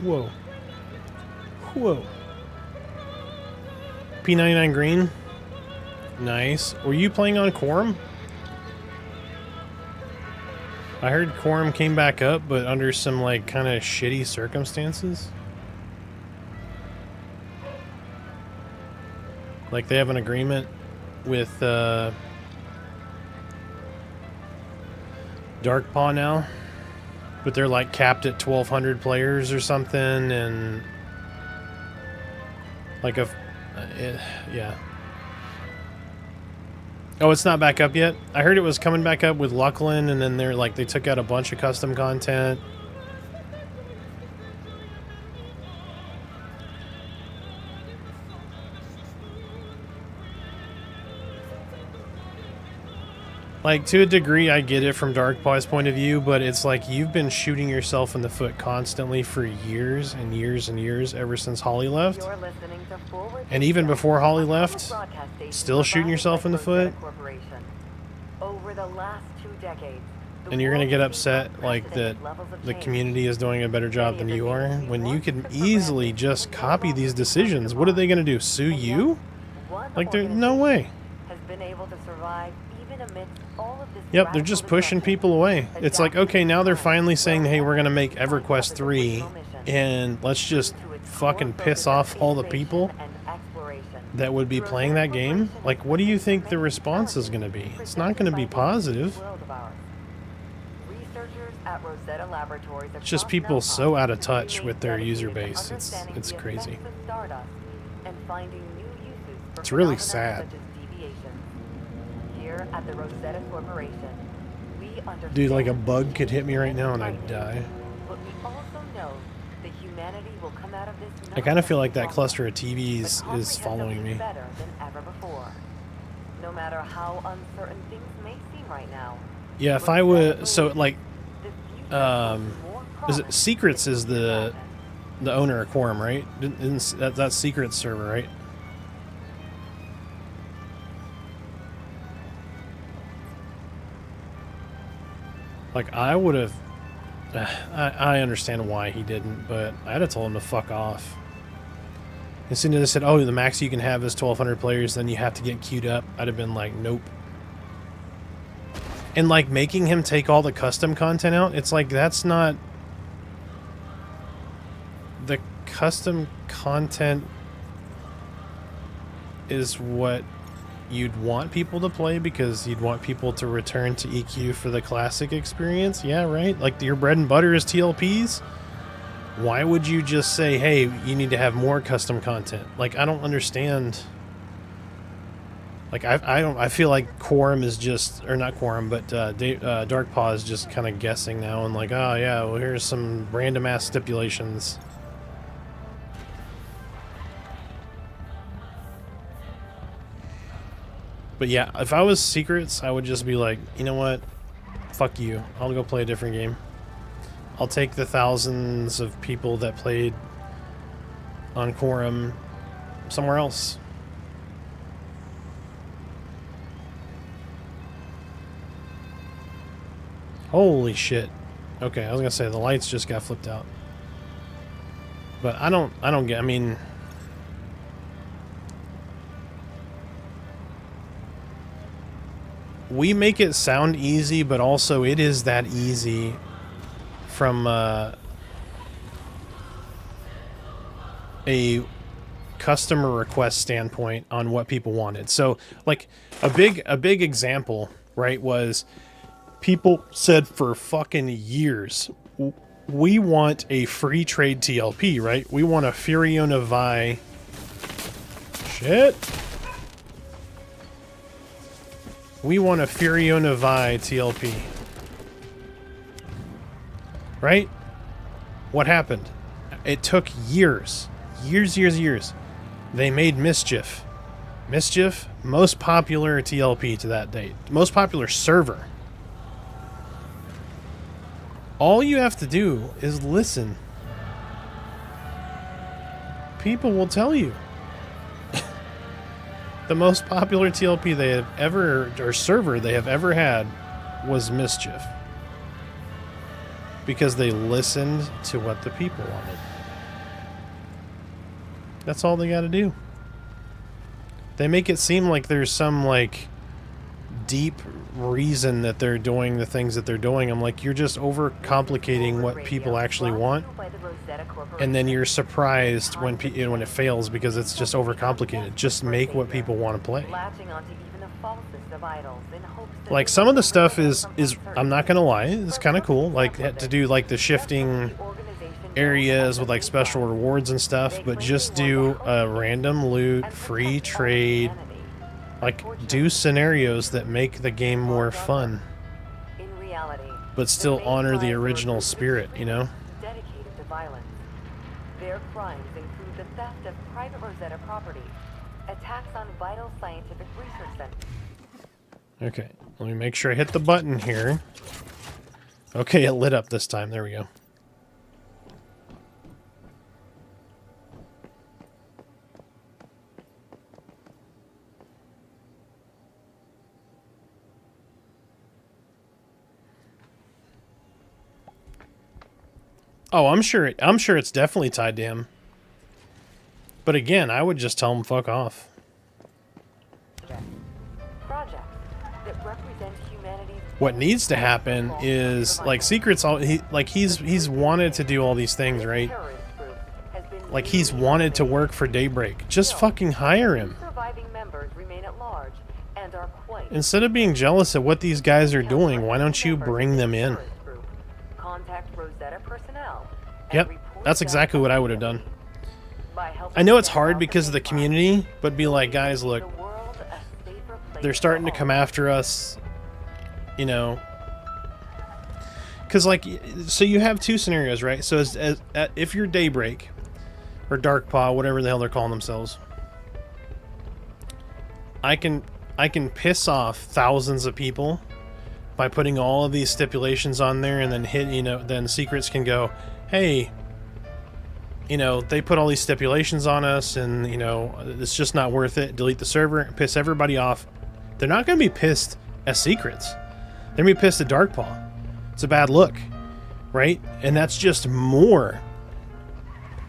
Whoa. Whoa. P99 green. Nice. Were you playing on Quorum? I heard Quorum came back up, but under some like kind of shitty circumstances. Like they have an agreement with Darkpaw now, but they're like capped at 1,200 players or something, and like yeah. Oh, it's not back up yet? I heard it was coming back up with Lucklin, and then they took out a bunch of custom content. Like, to a degree, I get it from Darkpaw's point of view, but it's like you've been shooting yourself in the foot constantly for years and years and years ever since Holly left. And even before Holly left, still shooting yourself in the foot. Over the last 2 decades, and you're going to get upset like that unprecedented levels of the change. community is doing a better job than you are when you can Once easily took for just granted, copy we these no longer decisions. focus What are they upon. going to do? Sue And yet, you? one Like, there's no organization way. has been able to survive even amidst all of this Yep, they're radical just pushing disruption, people away. It's like, adapting okay, to now they're times finally where saying, hey, we're going to make nothing kept up EverQuest its 3, original mission. and let's just Due to its fucking core piss focus on off all the innovation people and exploration, that would be the playing Rosetta that game. Corporation Like, has what do you remained think the many response is going to challenges be? It's not going to be presented by this positive. world of ours. Researchers at Rosetta Laboratories It's just across people Nelcon so out of have touch remained with their user dedicated to base. understanding It's the crazy. effects of Stardust and finding new uses for It's really phenomena sad. such as deviations. Here at the Rosetta Corporation, we understand Dude, like a bug could hit me right now and many I'd die. but we also know that humanity will come out of this I not kind of just feel like that stronger, cluster of but TVs is following comprehensively me. better than ever before. No matter how uncertain things may seem right now. Yeah, if I would, Rosetta so believes like, the future holds more is it promise Secrets than is we can the imagine. owner of Quorum, right? That's Secrets server, right? Like, I would have, I understand why he didn't, but I'd have told him to fuck off. As soon as they said, oh, the max you can have is 1,200 players, then you have to get queued up, I'd have been like, nope. And like making him take all the custom content out, it's like, that's not, the custom content is what you'd want people to play because you'd want people to return to EQ for the classic experience. Yeah, right? Like your bread and butter is TLPs. Why would you just say, hey, you need to have more custom content? Like, I don't understand. Like, I feel like Quorum is just, or not Quorum, but Dark Paw is just kind of guessing now and like, oh yeah, well here's some random ass stipulations. But yeah, if I was Secrets, I would just be like, you know what? Fuck you. I'll go play a different game. I'll take the thousands of people that played on Quorum somewhere else. Holy shit. Okay, I was gonna say the lights just got flipped out. But I don't get, I mean, we make it sound easy, but also it is that easy from a customer request standpoint on what people wanted. So like a big example, right, was people said for fucking years, we want a free trade TLP, right? We want a Furiona Vi. Shit. We want a Furiona Vi TLP. Right? What happened? It took years. Years. They made Mischief. Mischief, most popular TLP to that date. Most popular server. All you have to do is listen. People will tell you. The most popular TLP they have ever, or server they have ever had, was Mischief. Because they listened to what the people wanted. That's all they gotta do. They make it seem like there's some, like, deep reason that they're doing the things that they're doing. I'm like, you're just overcomplicating what people actually want. And then you're surprised when when it fails because it's just overcomplicated. Just make what people want to play. Like some of the stuff is I'm not gonna lie, it's kind of cool. Like to do like the shifting areas with like special rewards and stuff, but just do a random loot, free trade. Like do scenarios that make the game more fun, but still honor the original spirit, you know. Dedicated to violence. Their crimes include the theft of private Rosetta property, attacks on vital scientific research centers. Okay, let me make sure I hit the button here. Okay, it lit up this time. There we go. Oh, I'm sure it's definitely tied to him. But again, I would just tell him fuck off. Projects that represent humanity's What needs to happen is like Secret's all he's wanted to do all these things, right? terrorist group has been Like he's wanted to work for Daybreak. Just fucking hire him. surviving members remain at large and are quite Instead of being jealous at what these guys are doing, why don't you bring them in? Contact Rosetta personnel. and Yep, report that's back exactly what I would have done. by helping I know it's stand hard out because of the community, but be like, guys, look, the world a safer place they're starting to for come all. after us, you know. Because, like, so you have two scenarios, right? So if you're Daybreak or Darkpaw, whatever the hell they're calling themselves, I can piss off thousands of people by putting all of these stipulations on there, and then then Secrets can go, hey, you know, they put all these stipulations on us, and you know, it's just not worth it. Delete the server, piss everybody off. They're not going to be pissed at Secrets. They're going to be pissed at Darkpaw. It's a bad look, right? And that's just more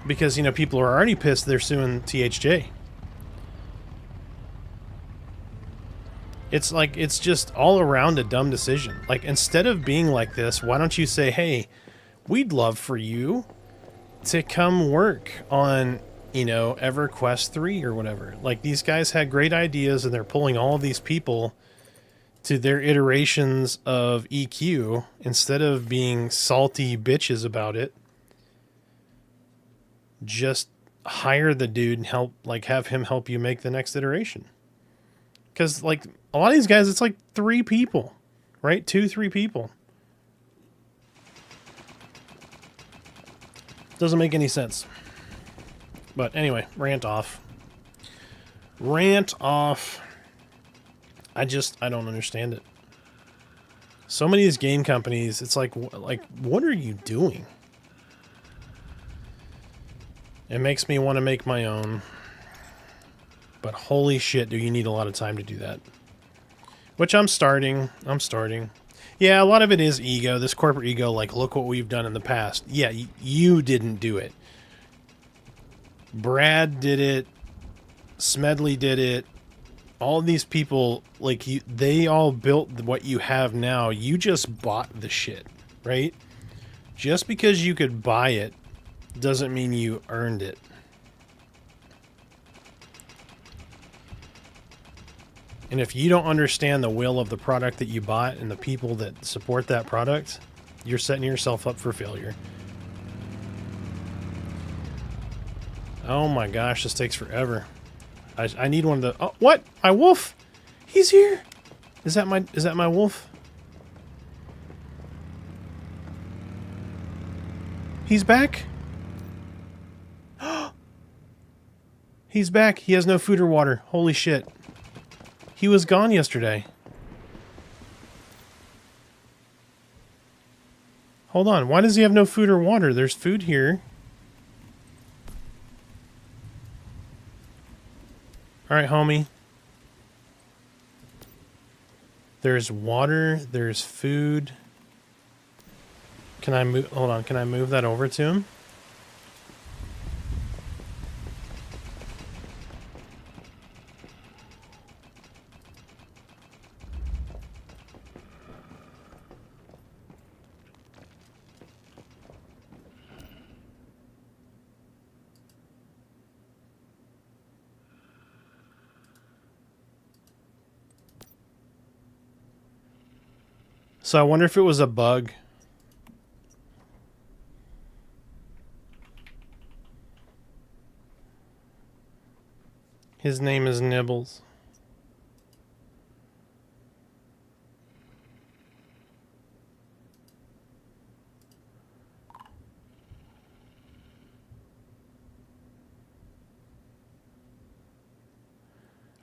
because, you know, people are already pissed they're suing THJ. It's like, it's just all around a dumb decision. Like, instead of being like this, why don't you say, hey, we'd love for you to come work on, you know, EverQuest 3 or whatever. Like, these guys had great ideas and they're pulling all of these people to their iterations of EQ instead of being salty bitches about it. Just hire the dude and have him help you make the next iteration. Because, like, a lot of these guys, it's like 3 people, right? 2-3 people. Doesn't make any sense. But anyway, rant off. Rant off. I don't understand it. So many of these game companies, it's like, what are you doing? It makes me want to make my own. But holy shit, do you need a lot of time to do that. Which I'm starting. Yeah, a lot of it is ego. This corporate ego, like, look what we've done in the past. Yeah, you didn't do it. Brad did it. Smedley did it. All these people, like, they all built what you have now. You just bought the shit, right? Just because you could buy it doesn't mean you earned it. And if you don't understand the will of the product that you bought and the people that support that product, you're setting yourself up for failure. Oh my gosh, this takes forever. I need one of the... Oh, what? My wolf! He's here! Is that my wolf? He's back? He's back. He has no food or water. Holy shit. He was gone yesterday. Hold on. Why does he have no food or water? There's food here. Alright, homie. There's water. There's food. Can I move? Hold on. Can I move that over to him? So I wonder if it was a bug. His name is Nibbles.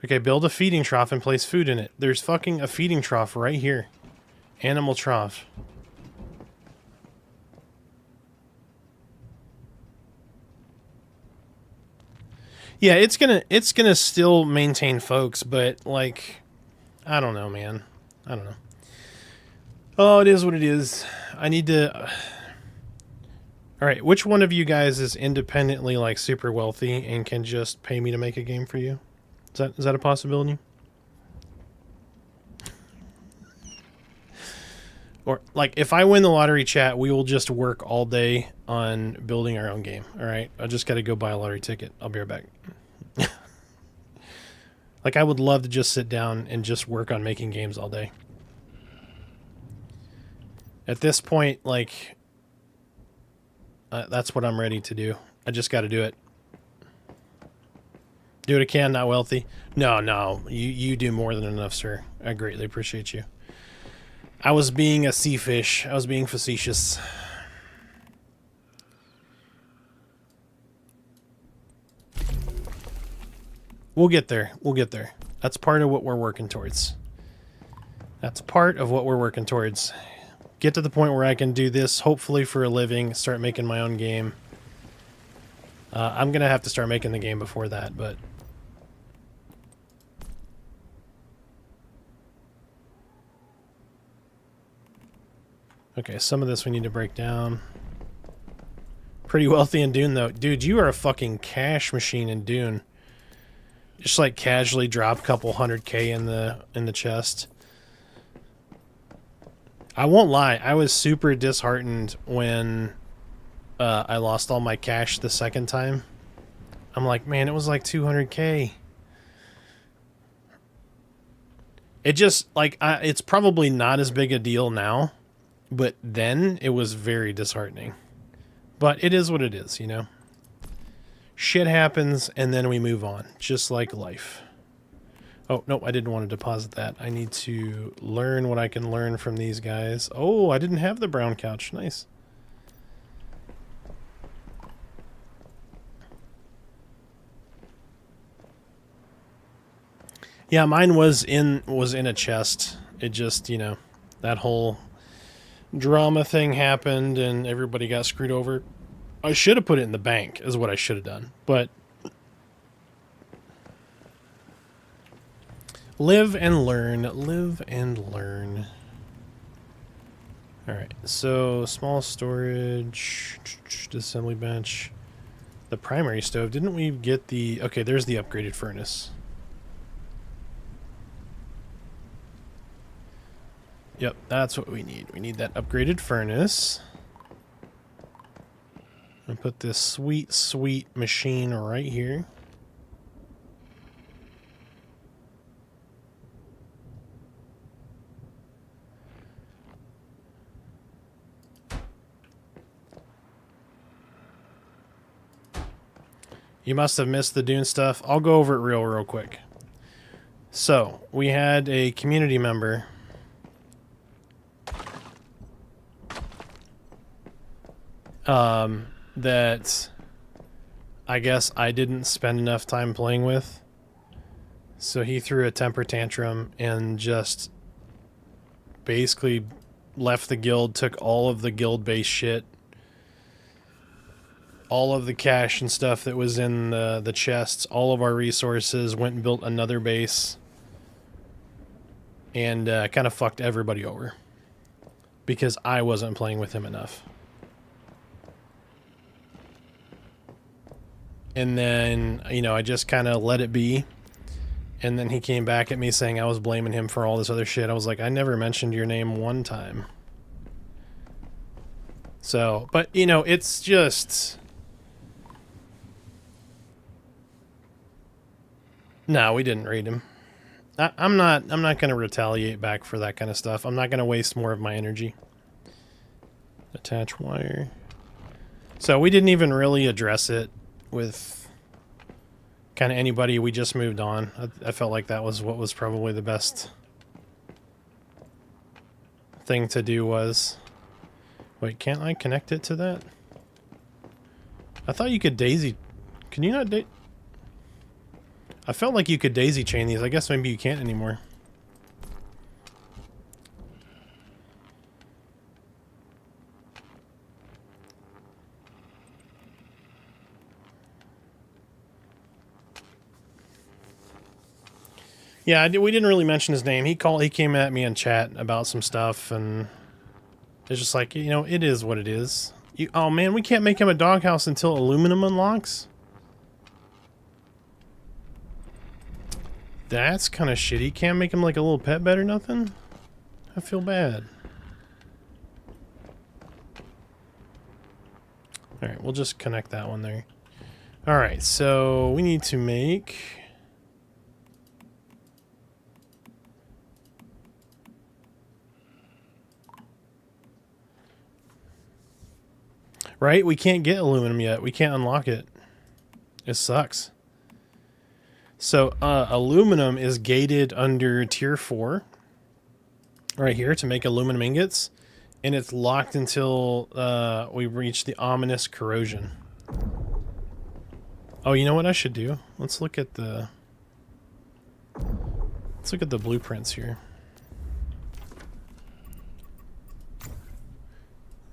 Okay, build a feeding trough and place food in it. There's fucking a feeding trough right here. Animal trough. Yeah, it's gonna still maintain folks, but like, I don't know, man. I don't know. Oh, it is what it is. I need to. All right, which one of you guys is independently like super wealthy and can just pay me to make a game for you? Is that a possibility? Or like if I win the lottery, chat, we will just work all day on building our own game. All right, I just got to go buy a lottery ticket. I'll be right back. Like I would love to just sit down and just work on making games all day. At this point, like that's what I'm ready to do. I just got to do it. Do what I can, not wealthy. No, you do more than enough, sir. I greatly appreciate you. I was being a sea fish. I was being facetious. We'll get there. We'll get there. That's part of what we're working towards. That's part of what we're working towards. Get to the point where I can do this, hopefully for a living, start making my own game. I'm going to have to start making the game before that, but... Okay, some of this we need to break down. Pretty wealthy in Dune, though. Dude, you are a fucking cash machine in Dune. Just like casually drop a couple $100K in the chest. I won't lie, I was super disheartened when I lost all my cash the second time. I'm like, man, it was like 200K. It just, like, it's probably not as big a deal now, but then it was very disheartening. But it is what it is, you know? Shit happens, and then we move on, just like life. Oh, no, I didn't want to deposit that. I need to learn what I can learn from these guys. Oh, I didn't have the brown couch. Nice. Yeah, mine was in a chest. It just, you know, that whole drama thing happened and everybody got screwed over. I should have put it in the bank, is what I should have done. But live and learn. Live and learn. Alright, so small storage, assembly bench. The primary stove. Didn't we get the... Okay, there's the upgraded furnace. Yep, that's what we need. We need that upgraded furnace. And put this sweet, sweet machine right here. You must have missed the Dune stuff. I'll go over it real quick. So, we had a community member that I guess I didn't spend enough time playing with. So he threw a temper tantrum and just basically left the guild, took all of the guild-based shit, all of the cash and stuff that was in the chests, all of our resources, went and built another base, and kind of fucked everybody over because I wasn't playing with him enough. And then, you know, I just kind of let it be. And then he came back at me saying I was blaming him for all this other shit. I was like, I never mentioned your name one time. So, but, you know, it's just... No, we didn't raid him. I'm not going to retaliate back for that kind of stuff. I'm not going to waste more of my energy. Attach wire. So we didn't even really address it with kind of anybody. We just moved on. I felt like that was what was probably the best thing to do was... Wait, can't I connect it to that? I thought you could daisy... Can you not I felt like you could daisy chain these. I guess maybe you can't anymore. Yeah, we didn't really mention his name. He came at me in chat about some stuff, and it's just like, you know, it is what it is. Oh man, we can't make him a doghouse until aluminum unlocks? That's kind of shitty. Can't make him like a little pet bed or nothing? I feel bad. Alright, we'll just connect that one there. Alright, so we need to make... Right? We can't get aluminum yet. We can't unlock it. It sucks. So, aluminum is gated under tier 4. Right here to make aluminum ingots. And it's locked until we reach the ominous corrosion. Oh, you know what I should do? Let's look at the blueprints here.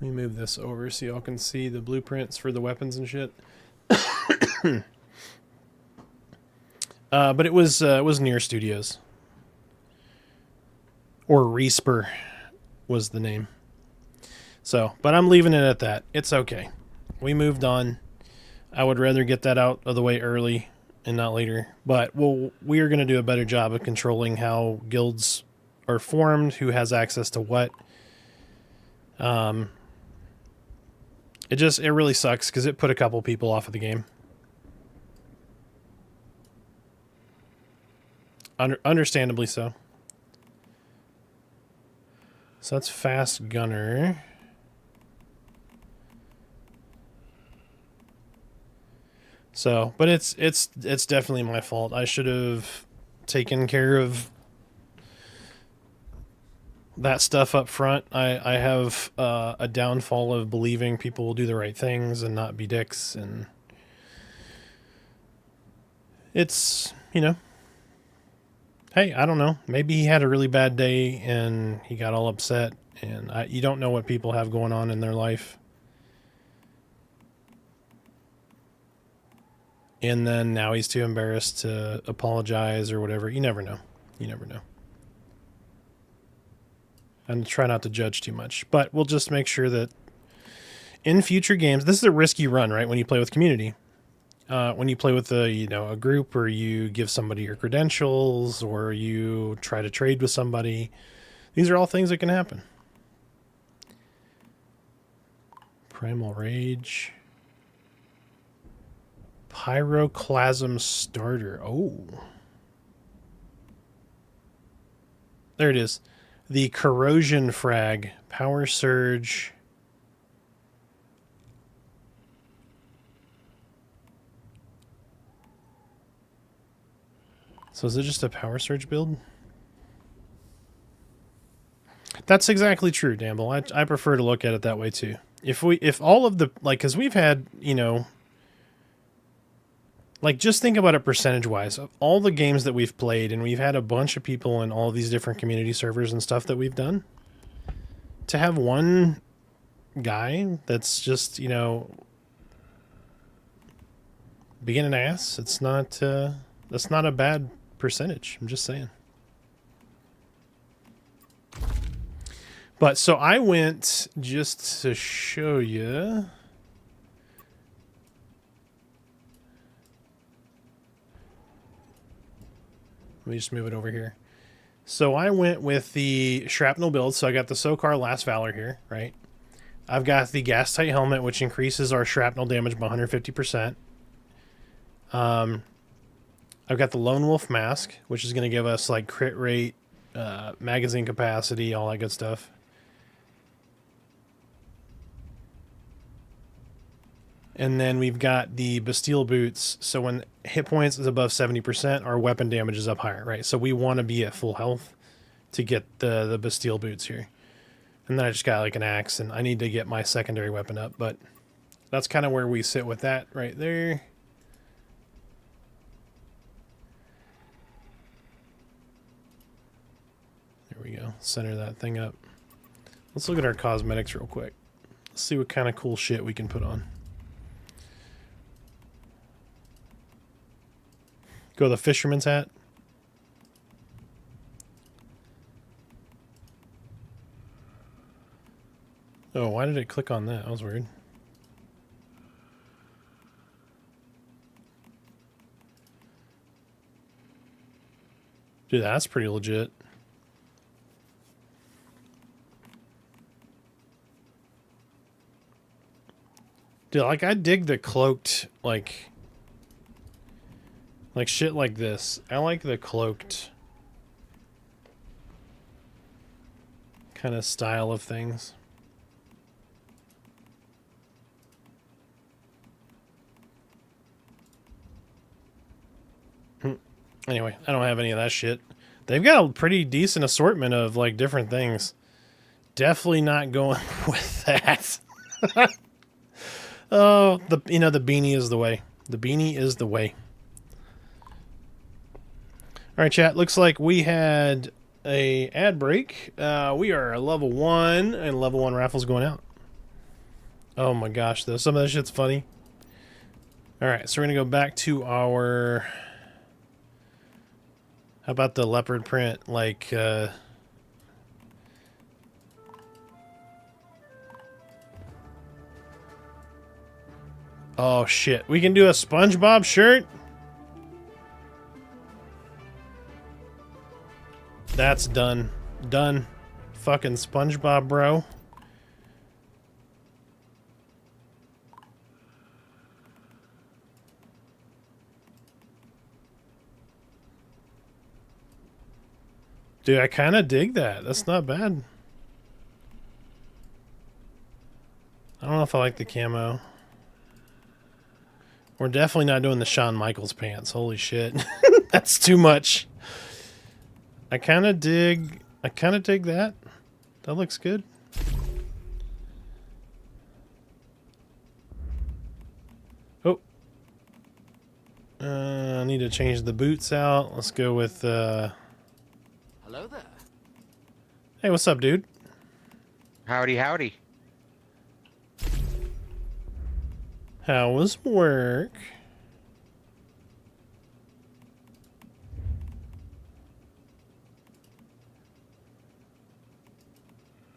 Let me move this over so y'all can see the blueprints for the weapons and shit. But it was Near Studios. Or Resper was the name. So, but I'm leaving it at that. It's okay. We moved on. I would rather get that out of the way early and not later. But we are going to do a better job of controlling how guilds are formed, who has access to what. It really sucks because it put a couple people off of the game. Understandably so. So that's Fast Gunner. So, but it's definitely my fault. I should have taken care of that stuff up front. I have a downfall of believing people will do the right things and not be dicks, and it's, you know, hey, I don't know. Maybe he had a really bad day and he got all upset, and you don't know what people have going on in their life. And then now he's too embarrassed to apologize or whatever. You never know. You never know. And try not to judge too much. But we'll just make sure that in future games, this is a risky run, right? When you play with community. When you play with a group, or you give somebody your credentials, or you try to trade with somebody. These are all things that can happen. Primal Rage. Pyroclasm Starter. Oh. There it is. The Corrosion Frag. Power Surge. So is it just a Power Surge build? That's exactly true, Damble. I prefer to look at it that way too. If all of the, like, because we've had, like, just think about it percentage-wise. Of all the games that we've played, and we've had a bunch of people in all these different community servers and stuff that we've done, to have one guy that's just, being an ass, that's not a bad percentage. I'm just saying. But, so I went, just to show you... Let me just move it over here. So I went with the shrapnel build. So I got the Sokar Last Valor here, right? I've got the gas tight helmet, which increases our shrapnel damage by 150%. I've got the Lone Wolf mask, which is going to give us like crit rate, magazine capacity, all that good stuff. And then we've got the Bastille boots. So when hit points is above 70%, our weapon damage is up higher, right? So we want to be at full health to get the Bastille boots here. And then I just got like an axe, and I need to get my secondary weapon up. But that's kind of where we sit with that right there. There we go. Center that thing up. Let's look at our cosmetics real quick. Let's see what kind of cool shit we can put on. Go the fisherman's hat. Oh, why did it click on that? That was weird. Dude, that's pretty legit. Dude, like, I dig the cloaked, like shit like this. I like the cloaked kind of style of things. Anyway, I don't have any of that shit. They've got a pretty decent assortment of, like, different things. Definitely not going with that. Oh, the beanie is the way. The beanie is the way. All right, chat. Looks like we had a ad break. We are level 1, and level 1 raffles going out. Oh my gosh, though. Some of that shit's funny. All right, so we're going to go back to our... How about the leopard print, like... Oh, shit. We can do a SpongeBob shirt? That's done. Done. Fucking SpongeBob, bro. Dude, I kind of dig that. That's not bad. I don't know if I like the camo. We're definitely not doing the Shawn Michaels pants. Holy shit. That's too much. I kind of dig that. That looks good. Oh. I need to change the boots out. Let's go with, Hello there. Hey, what's up, dude? Howdy, howdy. How was work?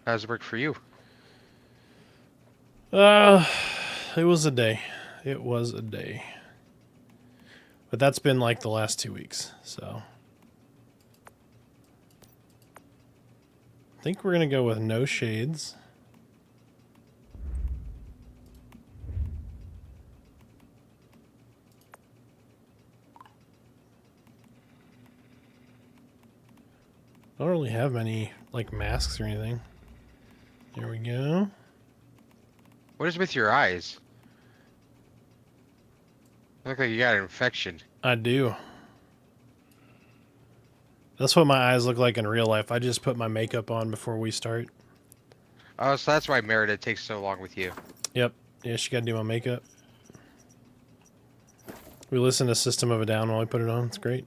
How's it work for you? It was a day. It was a day. But that's been like the last 2 weeks, so. I think we're going to go with no shades. I don't really have many, like, masks or anything. There we go. What is with your eyes? Look like you got an infection. I do. That's what my eyes look like in real life. I just put my makeup on before we start. Oh, so that's why Merida takes so long with you. Yep. Yeah, she got to do my makeup. We listen to System of a Down while we put it on. It's great.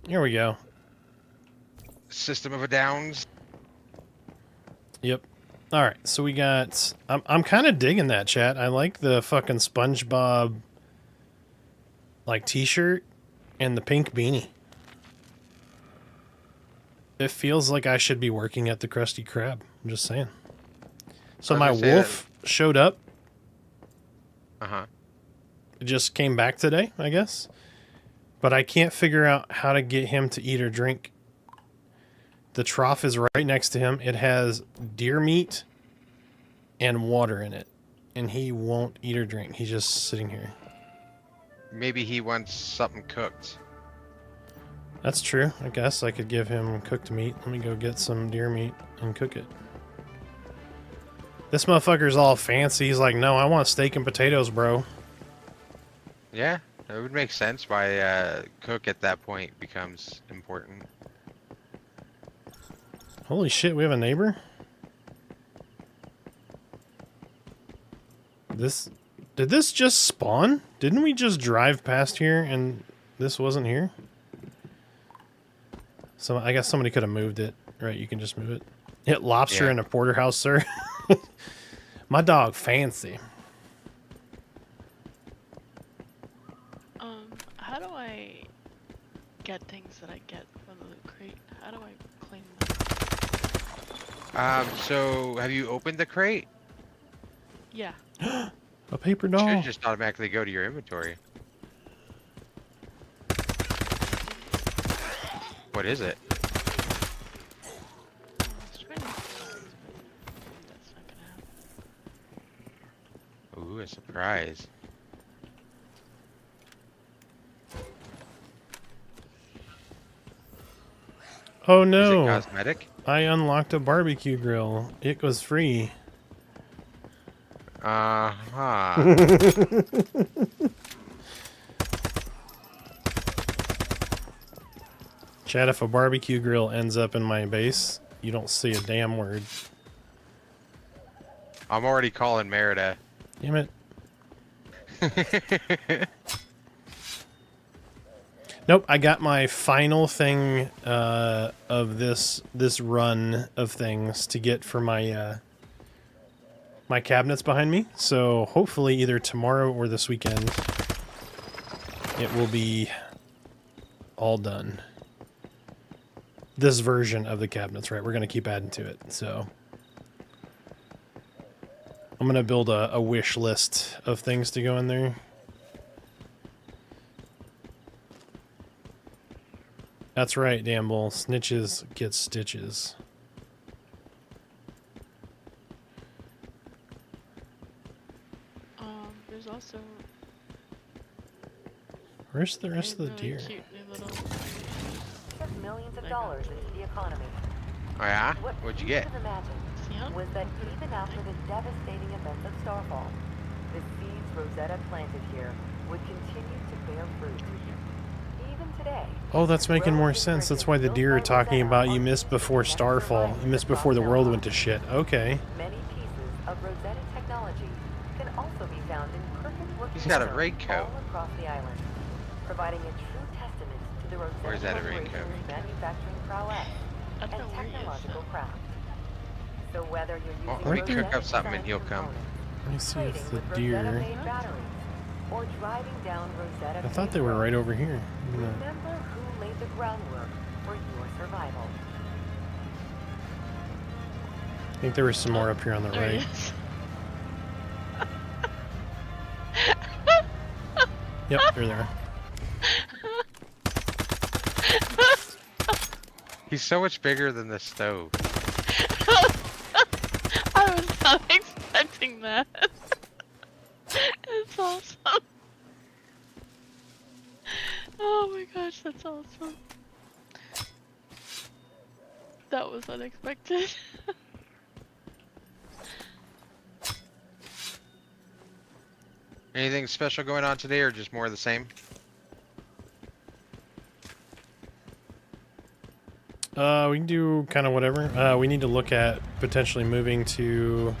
Here we go. System of a Downs. Yep. All right. So we got... I'm kind of digging that, chat. I like the fucking SpongeBob like t-shirt and the pink beanie. It feels like I should be working at the Krusty Krab. I'm just saying. So my wolf showed up. Uh-huh. It just came back today, I guess. But I can't figure out how to get him to eat or drink. The trough is right next to him. It has deer meat and water in it. And he won't eat or drink. He's just sitting here. Maybe he wants something cooked. That's true. I guess I could give him cooked meat. Let me go get some deer meat and cook it. This motherfucker's all fancy. He's like, no, I want steak and potatoes, bro. Yeah, it would make sense why cook at that point becomes important. Holy shit, we have a neighbor? Did this just spawn? Didn't we just drive past here and this wasn't here? So I guess somebody could have moved it. Right, you can just move it. Hit lobster in a porterhouse, sir. My dog fancy. How do I get things that I get from the loot crate? How do I claim them? So have you opened the crate? Yeah. A paper It doll. should just automatically go to your inventory. What is it? I was trying to that's not gonna happen. Ooh, a surprise. Oh Is it no! cosmetic? I unlocked a barbecue grill. It was free. Uh-huh. Chad, if a barbecue grill ends up in my base, you don't say a damn word. I'm already calling Merida. Damn it. Nope, I got my final thing of this run of things to get for my my cabinets behind me. So hopefully either tomorrow or this weekend it will be all done. This version of the cabinets, right? We're going to keep adding to it. So I'm going to build a wish list of things to go in there. That's right, damn bull. Snitches get stitches. There's also Where's the rest of the really deer? cute new little Took millions of dollars into the economy. Oh yeah? What What'd you few get? could have imagined Sian? was that even after the devastating events of Starfall, the seeds Rosetta planted here would continue to bear fruit. Even today, Oh, that's making more sense. That's why the deer are talking about you missed before Starfall. You missed before the world went to shit. Okay. many pieces of Rosetta technology can also be found in perfect working He's got a order raincoat. all across the island, providing a true testament to the Rosetta Where's that a Corporation's raincoat? manufacturing prowess I and don't know where he is. technological craft. So whether you're using Well, let me cook Rosetta up something and designed he'll come. components, Let me see trading if the with deer... Rosetta-made batteries, or driving down Rosetta I thought they were right over here. Remember who laid the groundwork for your survival. I think there was some more up here on the There he right. is. Yep, they're there. He's so much bigger than the stove. I was not expecting that. It's awesome. Oh my gosh, that's awesome. That was unexpected. Anything special going on today or just more of the same? We can do kind of whatever. We need to look at potentially moving to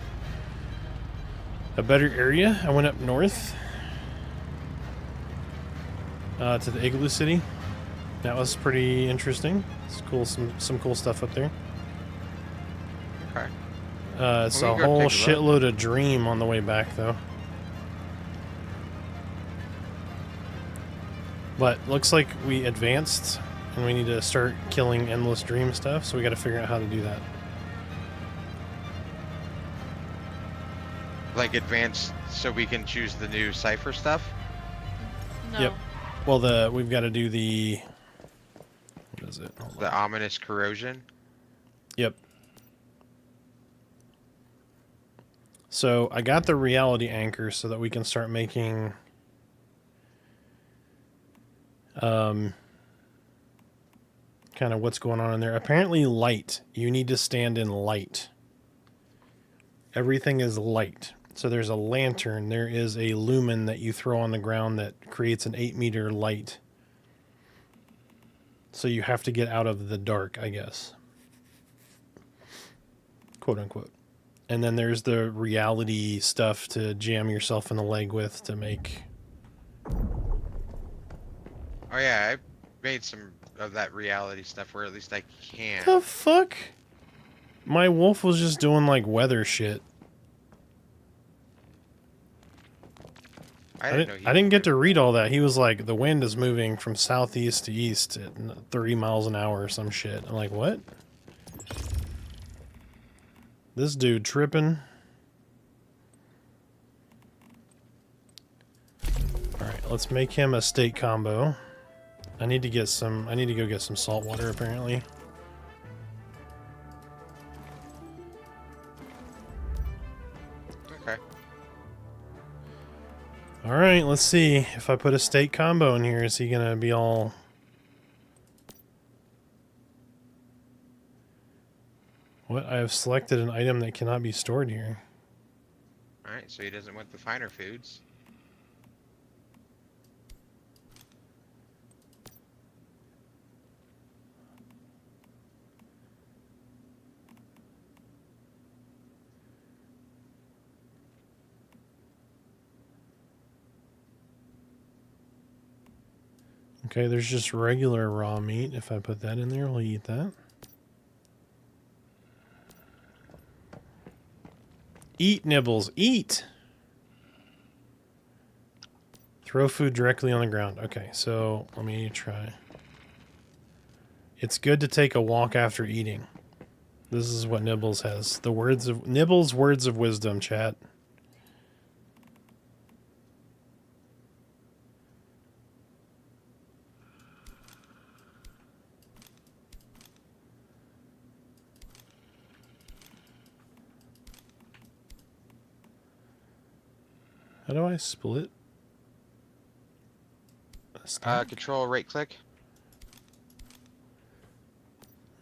a better area. I went up north to the Igloo City. That was pretty interesting. It's cool, some cool stuff up there. Okay. It's We a can go whole take a look. shitload of dream on the way back, though. But looks like we advanced, and we need to start killing endless dream stuff. So we got to figure out how to do that. Like advanced so we can choose the new cipher stuff? No. Yep. Well, we've got to do the... What is it? Hold on. The ominous corrosion? Yep. So I got the reality anchor so that we can start making kind of what's going on in there. Apparently light. You need to stand in light. Everything is light. So there's a lantern. There is a lumen that you throw on the ground that creates an 8-meter light. So you have to get out of the dark, I guess. Quote unquote. And then there's the reality stuff to jam yourself in the leg with to make... Oh yeah, I made some of that reality stuff where at least I can. The fuck? My wolf was just doing like weather shit. I I didn't know he didn't get to read all that. He was like, the wind is moving from southeast to east at 30 miles an hour or some shit. I'm like, what? This dude tripping. Alright, let's make him a steak combo. I need to get some. I need to go get some salt water. Apparently. Okay. All right. Let's see if I put a steak combo in here. Is he gonna be all? What? I have selected an item that cannot be stored here. Alright, so he doesn't want the finer foods. Okay, there's just regular raw meat. If I put that in there, we'll eat that. Eat, Nibbles, eat! Throw food directly on the ground. Okay, so let me try. It's good to take a walk after eating. This is what Nibbles has. The words of Nibbles' words of wisdom, chat. How do I split? Control right click.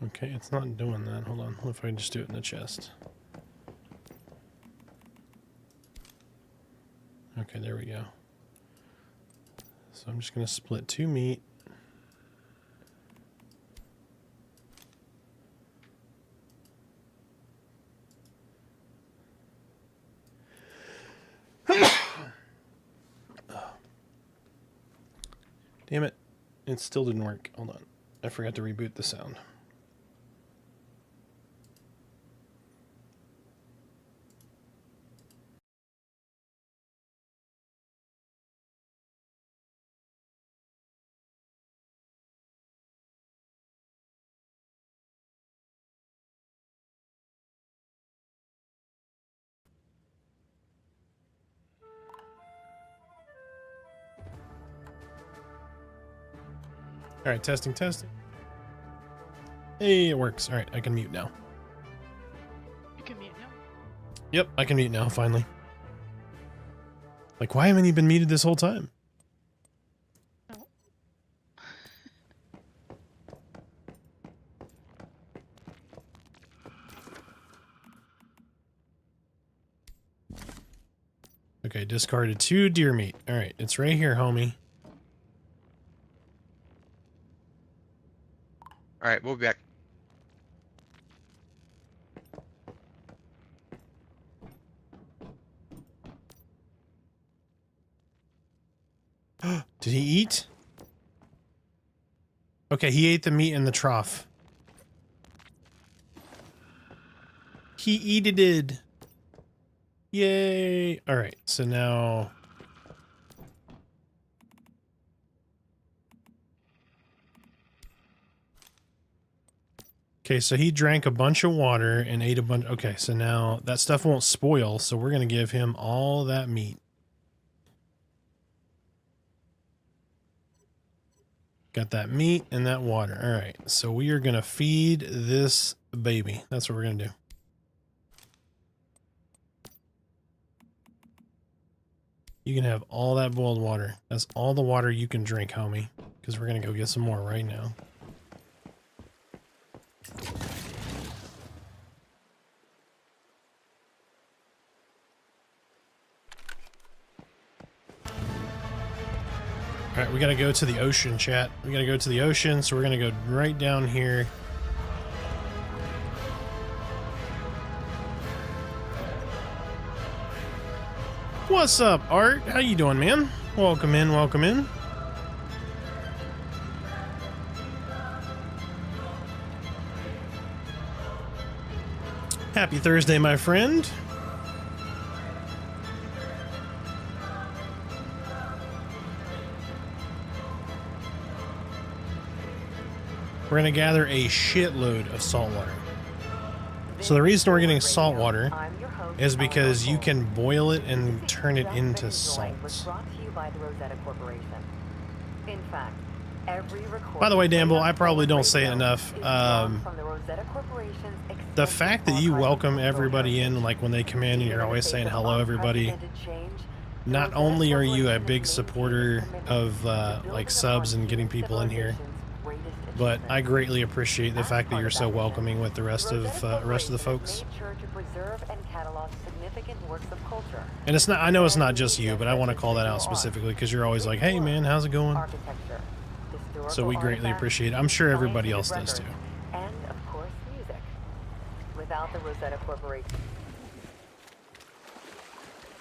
Okay, it's not doing that. Hold on. What if I just do it in the chest? Okay, there we go. So I'm just going to split 2 meat. Damn it. It still didn't work. Hold on. I forgot to reboot the sound. All right, testing. Hey, it works. All right, I can mute now. You can mute now. Yep, I can mute now, finally. Like, why haven't you been muted this whole time? No. Okay, discarded 2 deer meat. All right, it's right here, homie. Alright, we'll be back. Did he eat? Okay, he ate the meat in the trough. He did. Yay. All right, so now... Okay, so he drank a bunch of water and ate a bunch... Okay, so now that stuff won't spoil, so we're going to give him all that meat. Got that meat and that water. All right, so we are going to feed this baby. That's what we're going to do. You can have all that boiled water. That's all the water you can drink, homie. Because we're going to go get some more right now. All right, we got to go to the ocean, chat. We got to go to the ocean, so we're going to go right down here. What's up, Art? How you doing, man? Welcome in, welcome in. Happy Thursday, my friend. We're going to gather a shitload of salt water. So the reason we're getting salt water is because you can boil it and turn it into salt. Was brought to you by the Rosetta Corporation. In fact, Every By the way, recording Damble, played on I probably don't say it radio enough. is drawn from the Rosetta Corporation's The extensive fact that you archive welcome of cultural everybody in, heritage. like when they come in and Even you're in the always face saying of hello, everybody. unprecedented change, the Not Rosetta only are you a Corporation big is supporter maintaining its of commitment to like building subs upon and getting human people in here, civilization's greatest but I achievements. greatly appreciate the As fact that part you're of so that mission, welcoming with the the rest of Rosetta rest of the Corporation folks. has made sure to preserve and catalog significant works of culture. And it's not, I know it's not just you, Media but I want to such as call that out visual art, specifically because you're always like, hey written man, word, how's it going? architecture, So historical we greatly artifacts, appreciate it. I'm sure everybody else scientific does too. records, and of course music. Without the Rosetta Corporation,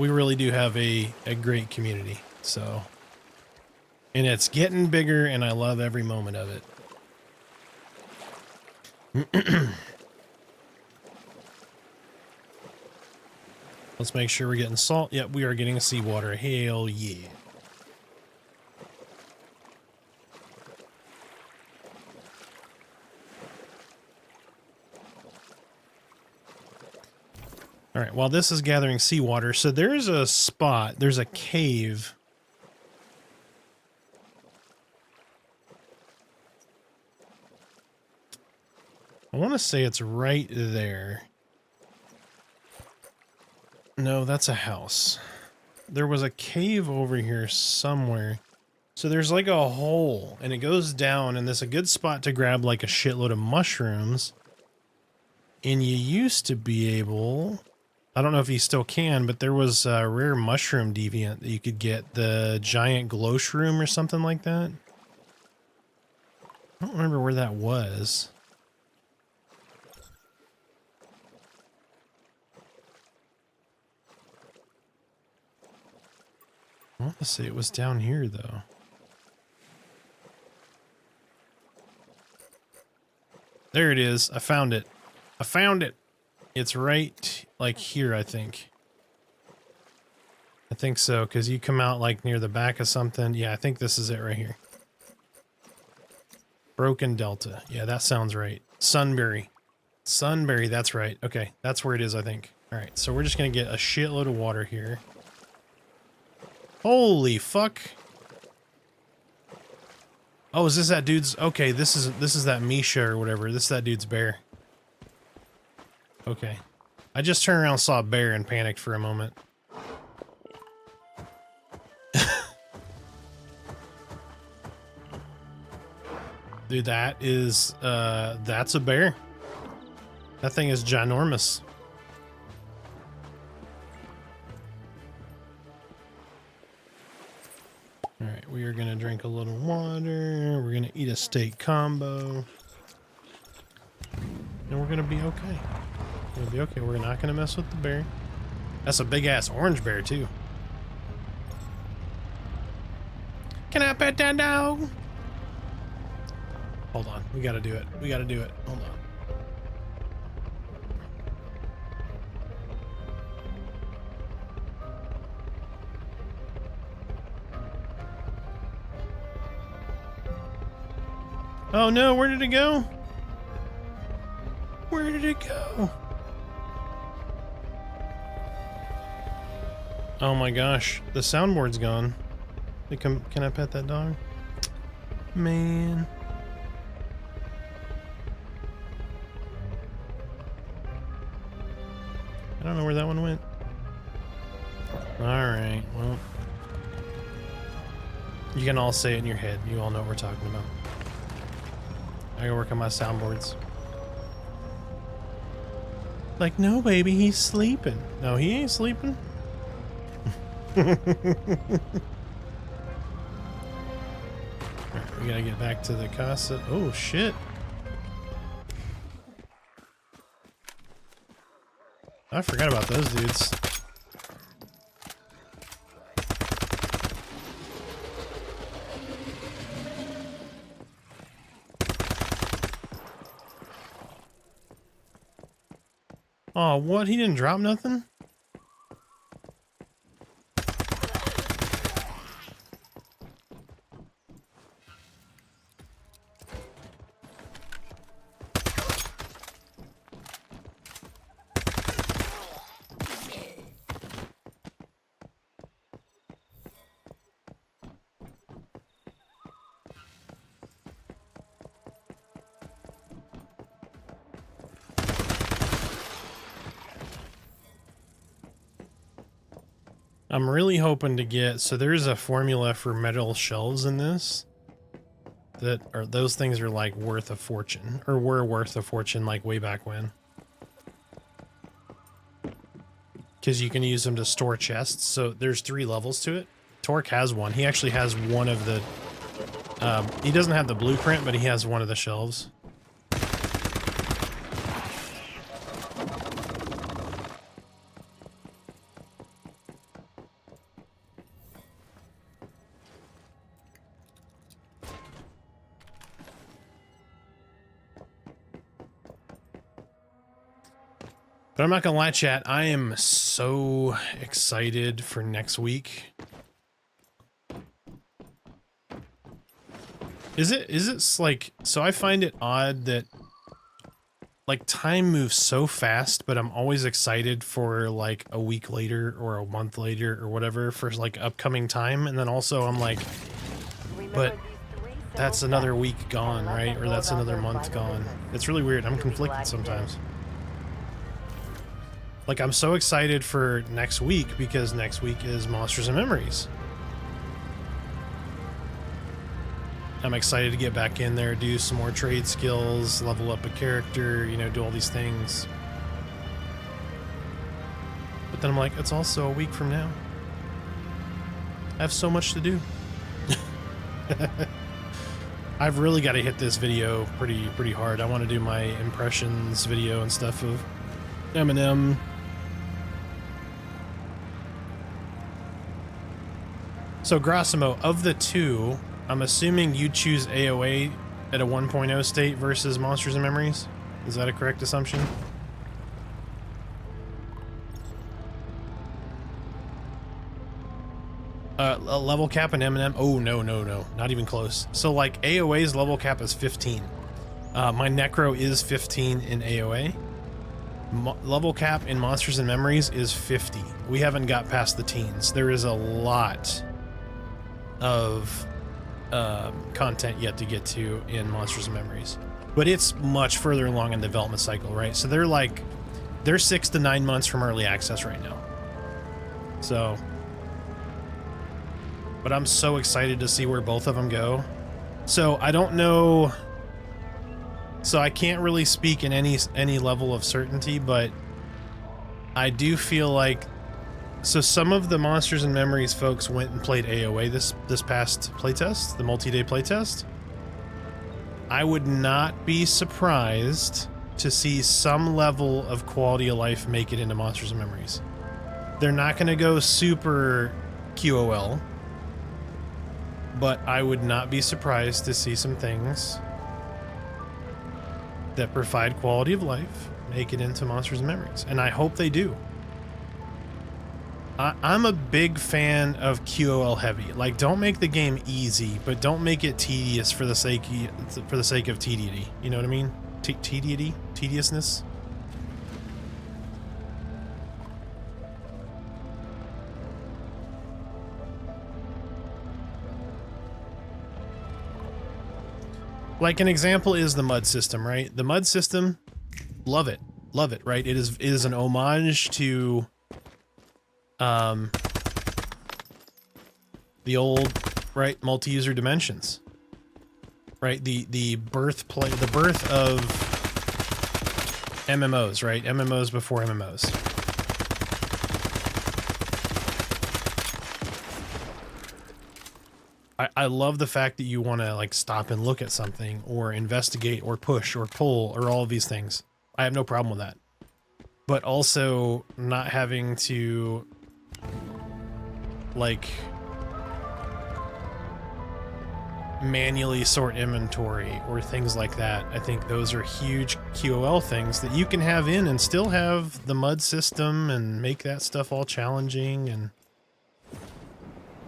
We really do have a great community. So, and it's getting bigger and I love every moment of it. Let's make sure we're getting salt. Yep, we are getting seawater. Hell yeah. All right, while this is gathering seawater, so there's a spot, there's a cave. I want to say it's right there. No, that's a house. There was a cave over here somewhere. So there's like a hole and it goes down and there's a good spot to grab like a shitload of mushrooms. And you used to be able, I don't know if you still can, but there was a rare mushroom deviant that you could get, the giant glow shroom or something like that. I don't remember where that was. I want to say it was down here, though. There it is. I found it. I found it. It's right, like, here, I think. I think so, because you come out, like, near the back of something. Yeah, I think this is it right here. Broken Delta. Yeah, that sounds right. Sunbury. Sunbury, that's right. Okay, that's where it is, I think. All right, so we're just going to get a shitload of water here. Holy fuck. Oh, is this that dude's? Okay, this is that Misha or whatever. This is that dude's bear. Okay. I just turned around and saw a bear and panicked for a moment. Dude, that's a bear. That thing is ginormous. Alright, we are gonna drink a little water. We're gonna eat a steak combo. And we're gonna be okay. We're gonna be okay. We're not gonna mess with the bear. That's a big ass orange bear too. Can I pet that dog? Hold on. We gotta do it. We gotta do it. Hold on. Oh no, where did it go? Where did it go? Oh my gosh, the soundboard's gone. Can I pet that dog? Man. I don't know where that one went. Alright, well. You can all say it in your head. You all know what we're talking about. I gotta work on my soundboards. Like, no, baby, he's sleeping. No, he ain't sleeping. Alright, we gotta get back to the casa. Oh, shit. I forgot about those dudes. Oh, what? He didn't drop nothing? I'm really hoping to get, so there's a formula for metal shelves in this that are, those things are like worth a fortune, or were worth a fortune like way back when. Because you can use them to store chests. So there's 3 levels to it. Torque has one. He actually has one of the, he doesn't have the blueprint, but he has one of the shelves. But I'm not gonna lie, chat, I am so excited for next week. Is it like, so I find it odd that like time moves so fast, but I'm always excited for like a week later or a month later or whatever for like upcoming time, and then also I'm like, but that's another week gone, right? Or that's another month gone. It's really weird. I'm conflicted sometimes. Like, I'm so excited for next week because next week is Monsters and Memories. I'm excited to get back in there, do some more trade skills, level up a character, you know, do all these things. But then I'm like, it's also a week from now. I have so much to do. I've really got to hit this video pretty hard. I want to do my impressions video and stuff of Eminem. So Grossimo, of the two, I'm assuming you choose AOA at a 1.0 state versus Monsters and Memories? Is that a correct assumption? Level cap in Eminem? Oh, no. Not even close. So, like, AOA's level cap is 15. My Necro is 15 in AOA. Level cap in Monsters and Memories is 50. We haven't got past the teens. There is a lot of content yet to get to in Monsters and Memories, but it's much further along in the development cycle, right? So they're 6 to 9 months from early access right now. So, but I'm so excited to see where both of them go. So I don't know. So I can't really speak in any level of certainty, but I do feel like, so some of the Monsters and Memories folks went and played AOA this past playtest, the multi-day playtest. I would not be surprised to see some level of quality of life make it into Monsters and Memories. They're not going to go super QOL, but I would not be surprised to see some things that provide quality of life make it into Monsters and Memories, and I hope they do. I'm a big fan of QOL heavy. Like, don't make the game easy, but don't make it tedious for the sake of tediety. You know what I mean? Tediousness. Like, an example is the mud system, right? The mud system, love it, right? It is an homage to the old, right, multi-user Dimensions, right? The birth of MMOs, right? MMOs before MMOs. I love the fact that you want to, like, stop and look at something or investigate or push or pull or all of these things. I have no problem with that. But also not having to, like, manually sort inventory or things like that. I think those are huge QOL things that you can have in and still have the mud system and make that stuff all challenging, and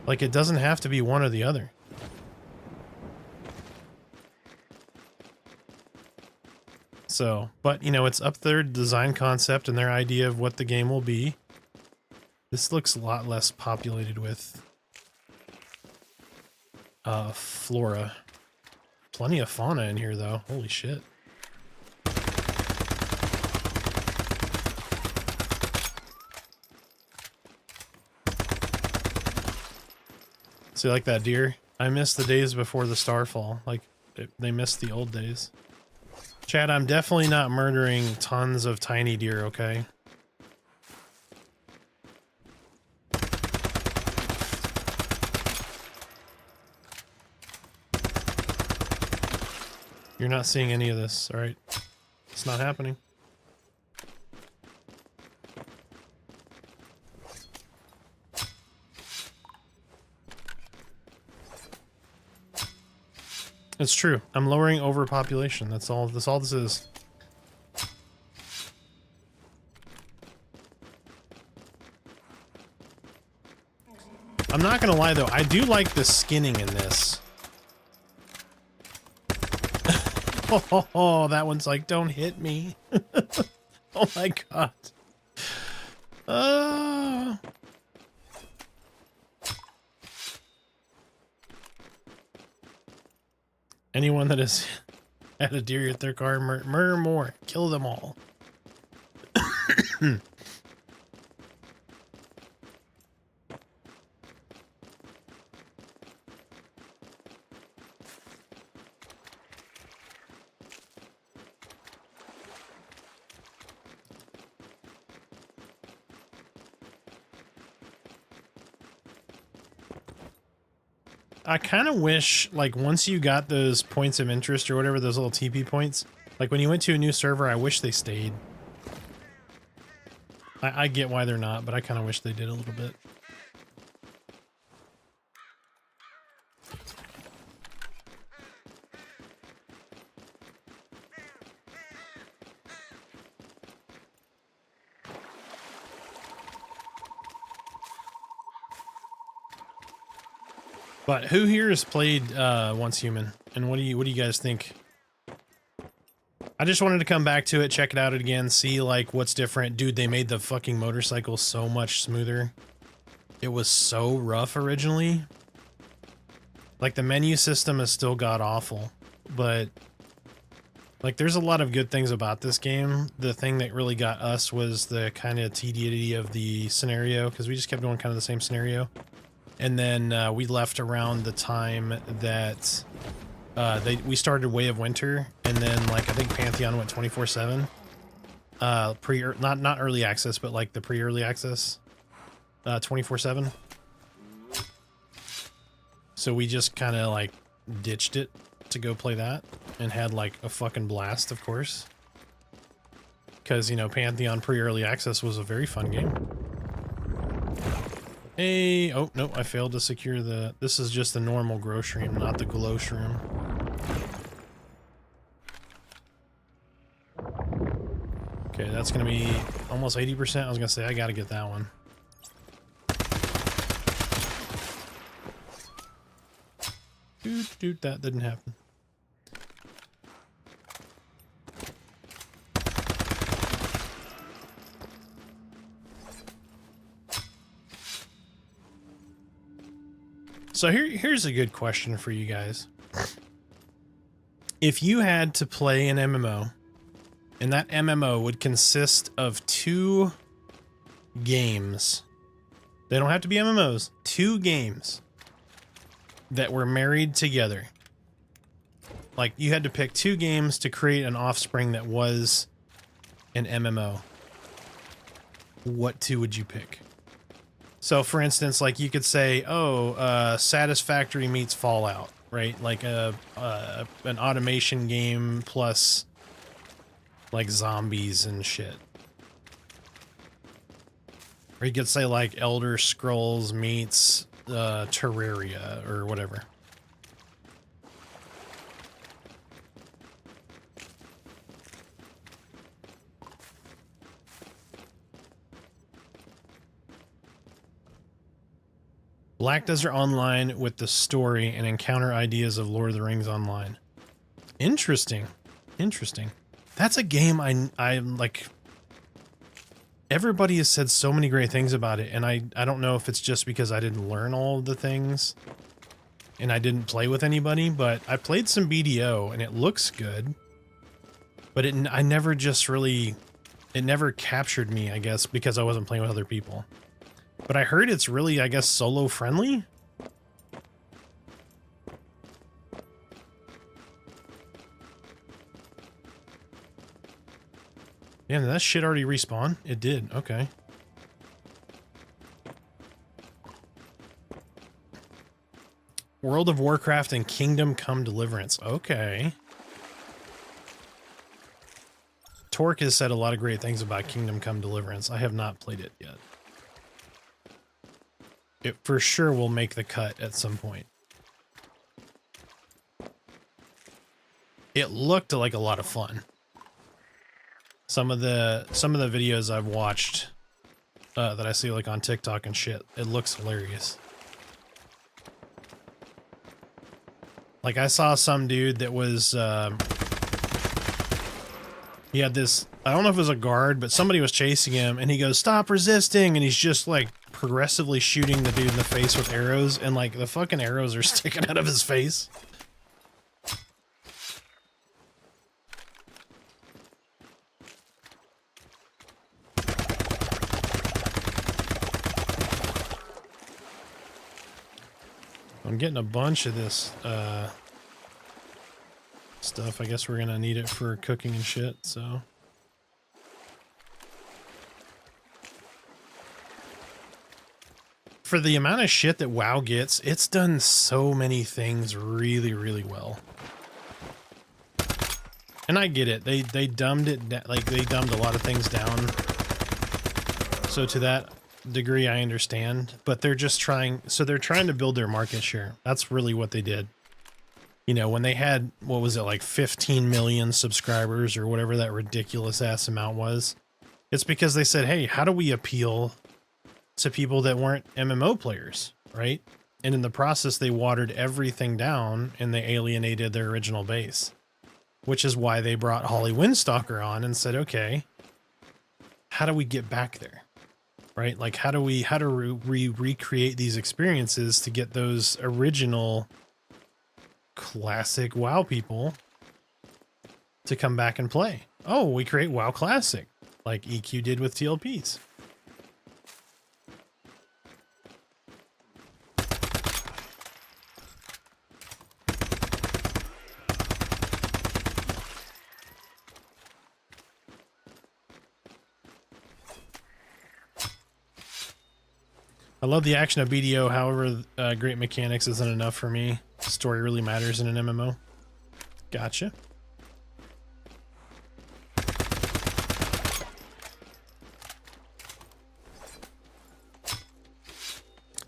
like, it doesn't have to be one or the other. So, but you know, it's up their design concept and their idea of what the game will be. This looks a lot less populated with flora. Plenty of fauna in here though. Holy shit. See, like that deer? I miss the days before the starfall. Like, they missed the old days. Chad, I'm definitely not murdering tons of tiny deer, okay? You're not seeing any of this, alright? It's not happening. It's true. I'm lowering overpopulation. That's all this is. I'm not gonna lie though, I do like the skinning in this. Oh, that one's like, don't hit me. Oh my god. Anyone that has had a deer at their car, murder more. Kill them all. I kind of wish, like, once you got those points of interest or whatever, those little TP points, like, when you went to a new server, I wish they stayed. I get why they're not, but I kind of wish they did a little bit. But who here has played Once Human, and what do you guys think? I just wanted to come back to it, check it out again, see like what's different. Dude, they made the fucking motorcycle so much smoother. It was so rough originally. Like the menu system is still god awful, but like there's a lot of good things about this game. The thing that really got us was the kind of tediety of the scenario, because we just kept doing kind of the same scenario. And then we left around the time that we started Way of Winter, and then like I think Pantheon went 24/7. Not early access, but like the pre-early access, 24/7. So we just kind of like ditched it to go play that, and had like a fucking blast, of course. Because you know Pantheon pre-early access was a very fun game. Hey, oh, no, I failed to secure the... This is just the normal grow shroom, not the glow shroom. Okay, that's going to be almost 80%. I was going to say, I got to get that one. Dude, that didn't happen. So here's a good question for you guys. If you had to play an MMO, and that MMO would consist of 2 games, they don't have to be MMOs, 2 games that were married together. Like you had to pick 2 games to create an offspring that was an MMO. What 2 would you pick? So, for instance, like you could say, oh, Satisfactory meets Fallout, right? Like an automation game plus like zombies and shit. Or you could say like Elder Scrolls meets Terraria or whatever. Black Desert Online with the story and encounter ideas of Lord of the Rings Online. Interesting. Interesting. That's a game I'm like... Everybody has said so many great things about it, and I don't know if it's just because I didn't learn all of the things and I didn't play with anybody, but I played some BDO and it looks good. But I never just really... It never captured me, I guess, because I wasn't playing with other people. But I heard it's really, I guess, solo friendly. Yeah, did that shit already respawn? It did. Okay. World of Warcraft and Kingdom Come Deliverance. Okay. Torque has said a lot of great things about Kingdom Come Deliverance. I have not played it yet. It for sure will make the cut at some point. It looked like a lot of fun. Some of the videos I've watched that I see like on TikTok and shit, it looks hilarious. Like I saw some dude that was he had this, I don't know if it was a guard, but somebody was chasing him and he goes, "Stop resisting," and he's just like progressively shooting the dude in the face with arrows, and like the fucking arrows are sticking out of his face. I'm getting a bunch of this stuff. I guess we're gonna need it for cooking and shit, so. For the amount of shit that WoW gets, it's done so many things really, really well. And I get it. They dumbed it, like they dumbed a lot of things down. So to that degree, I understand, but they're just trying, so they're trying to build their market share. That's really what they did. You know, when they had, what was it, like 15 million subscribers or whatever that ridiculous ass amount was, it's because they said, hey, how do we appeal to people that weren't MMO players, right? And in the process, they watered everything down and they alienated their original base, which is why they brought Holly Windstalker on and said, okay, how do we get back there? Right? Like, how do we recreate these experiences to get those original classic WoW people to come back and play? Oh, we create WoW Classic, like EQ did with TLPs. I love the action of BDO, however, great mechanics isn't enough for me. Story really matters in an MMO. Gotcha.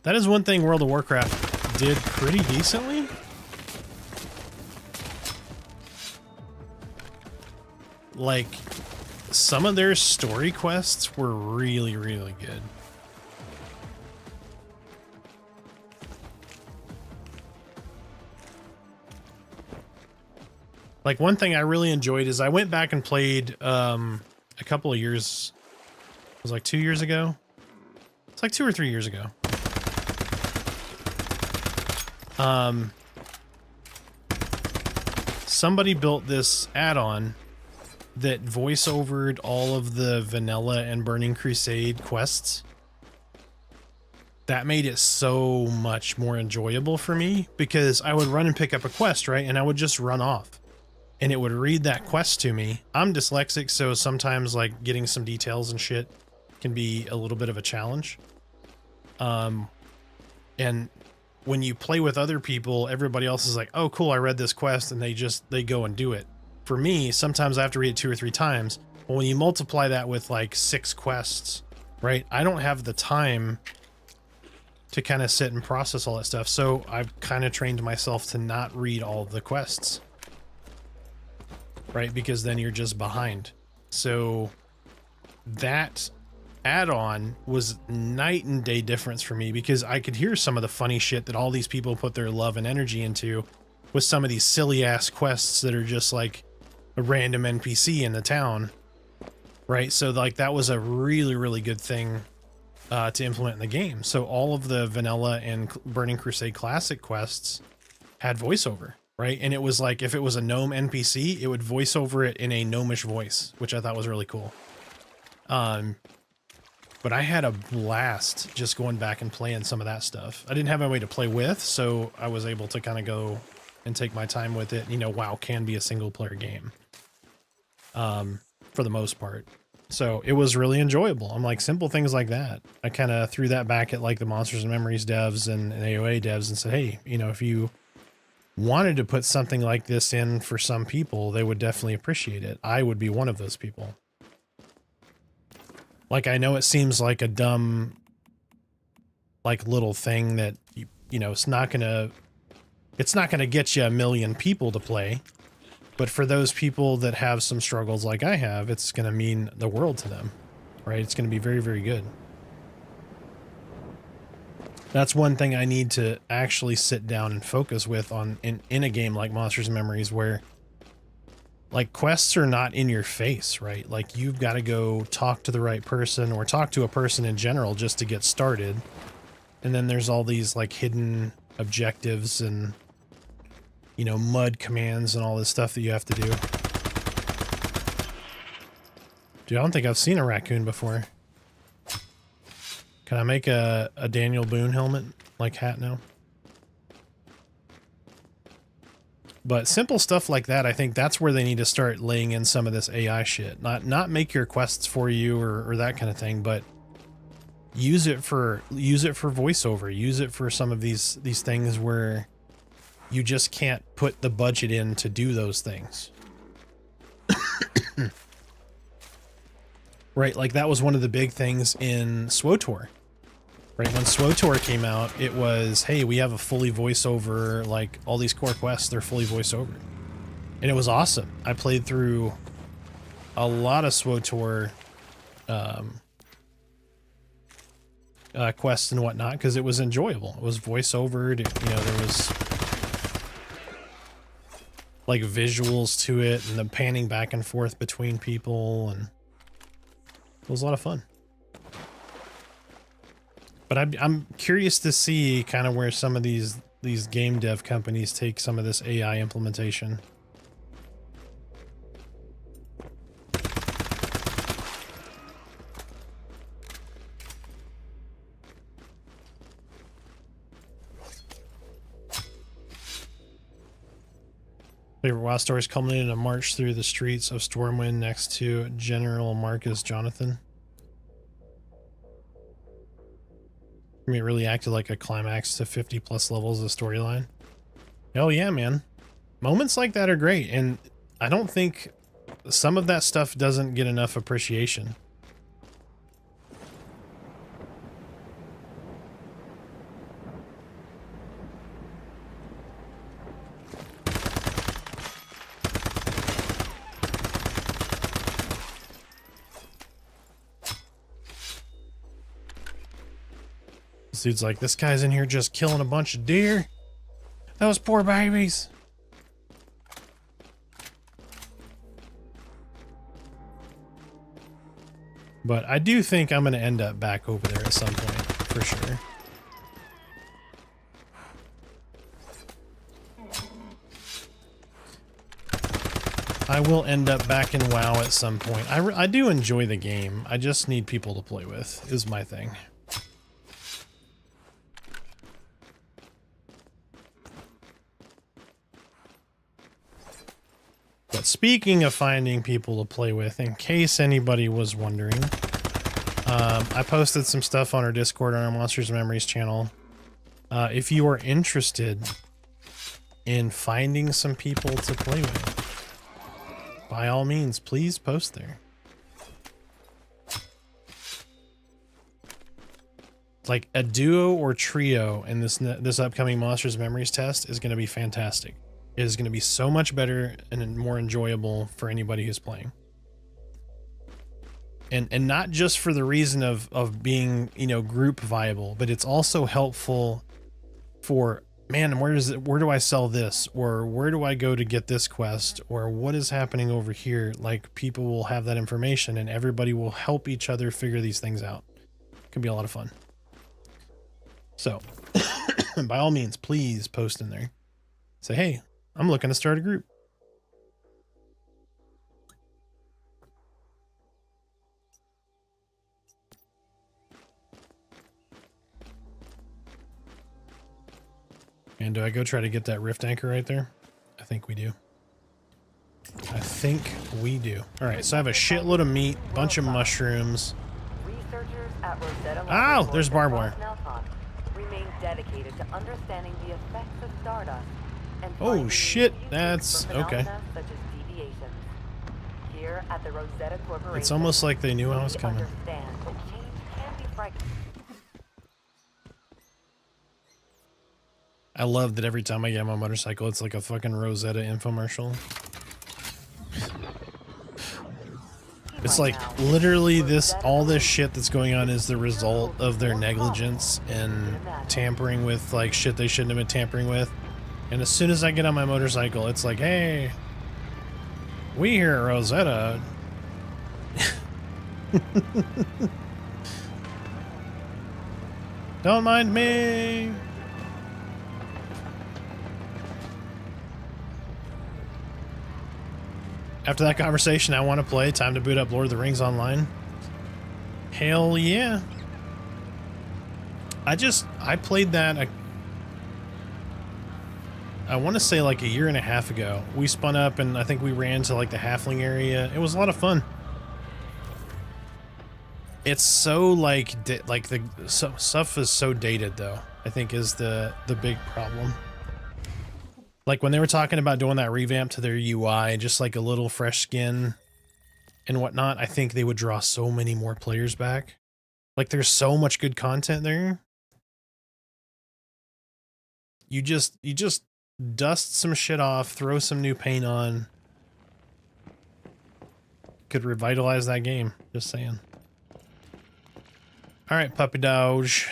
That is one thing World of Warcraft did pretty decently. Like, some of their story quests were really, really good. Like, one thing I really enjoyed is I went back and played a couple of years, it was like 2 years ago. It's like 2 or 3 years ago. Somebody built this add-on that voice-overed all of the vanilla and Burning Crusade quests. That made it so much more enjoyable for me because I would run and pick up a quest, right? And I would just run off. And it would read that quest to me. I'm dyslexic, so sometimes like getting some details and shit can be a little bit of a challenge. And when you play with other people, everybody else is like, oh, cool, I read this quest, and they go and do it. For me, sometimes I have to read it 2 or 3 times. But when you multiply that with like 6 quests, right? I don't have the time to kind of sit and process all that stuff. So I've kind of trained myself to not read all of the quests. Right, because then you're just behind. So that add-on was night and day difference for me because I could hear some of the funny shit that all these people put their love and energy into with some of these silly ass quests that are just like a random NPC in the town. Right, so like that was a really, really good thing to implement in the game. So all of the vanilla and Burning Crusade Classic quests had voiceover. Right, and it was like if it was a gnome NPC, it would voice over it in a gnomish voice, which I thought was really cool. But I had a blast just going back and playing some of that stuff. I didn't have anybody to play with, so I was able to kind of go and take my time with it. You know, WoW can be a single player game, for the most part. So it was really enjoyable. I'm like, simple things like that. I kind of threw that back at like the Monsters and Memories devs and AOA devs and said, hey, you know, if you wanted to put something like this in for some people, they would definitely appreciate it. I would be one of those people. Like, I know it seems like a dumb, like, little thing that, you know, it's not gonna get you a million people to play. But for those people that have some struggles like I have, it's gonna mean the world to them, right? It's gonna be very, very good. That's one thing I need to actually sit down and focus with on in a game like Monsters and Memories, where like quests are not in your face, right? Like you've got to go talk to the right person or talk to a person in general just to get started. And then there's all these like hidden objectives and, you know, mud commands and all this stuff that you have to do. Dude, I don't think I've seen a raccoon before. Can I make a Daniel Boone helmet, like hat now? But simple stuff like that, I think that's where they need to start laying in some of this AI shit. Not make your quests for you or that kind of thing, but use it for voiceover. Use it for some of these things where you just can't put the budget in to do those things. Right, like that was one of the big things in SWOTOR. Right, when SWOTOR came out, it was, hey, we have a fully voiceover, like all these core quests, they're fully voiceover. And it was awesome. I played through a lot of SWOTOR quests and whatnot because it was enjoyable. It was voiceovered, you know, there was like visuals to it and the panning back and forth between people, and it was a lot of fun. But I'm curious to see kind of where some of these game dev companies take some of this AI implementation. Favorite WoW stories culminated in a march through the streets of Stormwind next to General Marcus Jonathan. I mean, it really acted like a climax to 50 plus levels of storyline. Oh yeah, man. Moments like that are great, and I don't think some of that stuff doesn't get enough appreciation. Dude's like, this guy's in here just killing a bunch of deer. Those poor babies. But I do think I'm going to end up back over there at some point, for sure. I will end up back in WoW at some point. I do enjoy the game. I just need people to play with, is my thing. But speaking of finding people to play with, in case anybody was wondering, I posted some stuff on our Discord on our Monsters and Memories channel. If you are interested in finding some people to play with, by all means, please post there. Like a duo or trio in this upcoming Monsters and Memories test is going to be fantastic. It is going to be so much better and more enjoyable for anybody who's playing. And not just for the reason of being, you know, group viable, but it's also helpful for, man, where do I sell this? Or where do I go to get this quest? Or what is happening over here? Like, people will have that information and everybody will help each other figure these things out. It can be a lot of fun. So, by all means, please post in there. Say, hey, I'm looking to start a group. And do I go try to get that rift anchor right there? I think we do. I think we do. All right, so I have a shitload of meat, bunch of mushrooms. Researchers at Rosetta Ow, Laboratories there's barbed wire. across Nalcon remain dedicated to understanding the effects of stardust and Oh, finding shit, new uses that's- for okay. phenomena such as deviations. Here at the Rosetta Corporation, It's almost like they knew I was we coming. understand that change can be frightening. I love that every time I get on my motorcycle, it's like a fucking Rosetta infomercial. It's like literally all this shit that's going on is the result of their negligence and tampering with like shit they shouldn't have been tampering with. And as soon as I get on my motorcycle, it's like, hey, we here at Rosetta. Don't mind me. After that conversation, I want to play. Time to boot up Lord of the Rings Online. Hell yeah. I played that, I want to say like a year and a half ago. We spun up and I think we ran to like the halfling area. It was a lot of fun. It's so like, stuff is so dated though, I think is the big problem. Like when they were talking about doing that revamp to their UI, just like a little fresh skin and whatnot, I think they would draw so many more players back. Like there's so much good content there. You just dust some shit off, throw some new paint on. Could revitalize that game, just saying. All right, puppy doge.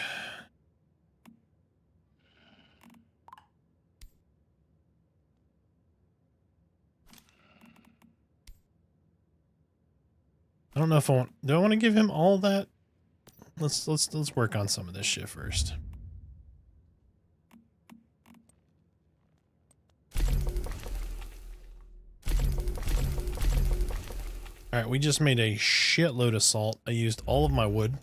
I don't know if I want, do I want to give him all that? Let's work on some of this shit first. All right, we just made a shitload of salt. I used all of my wood.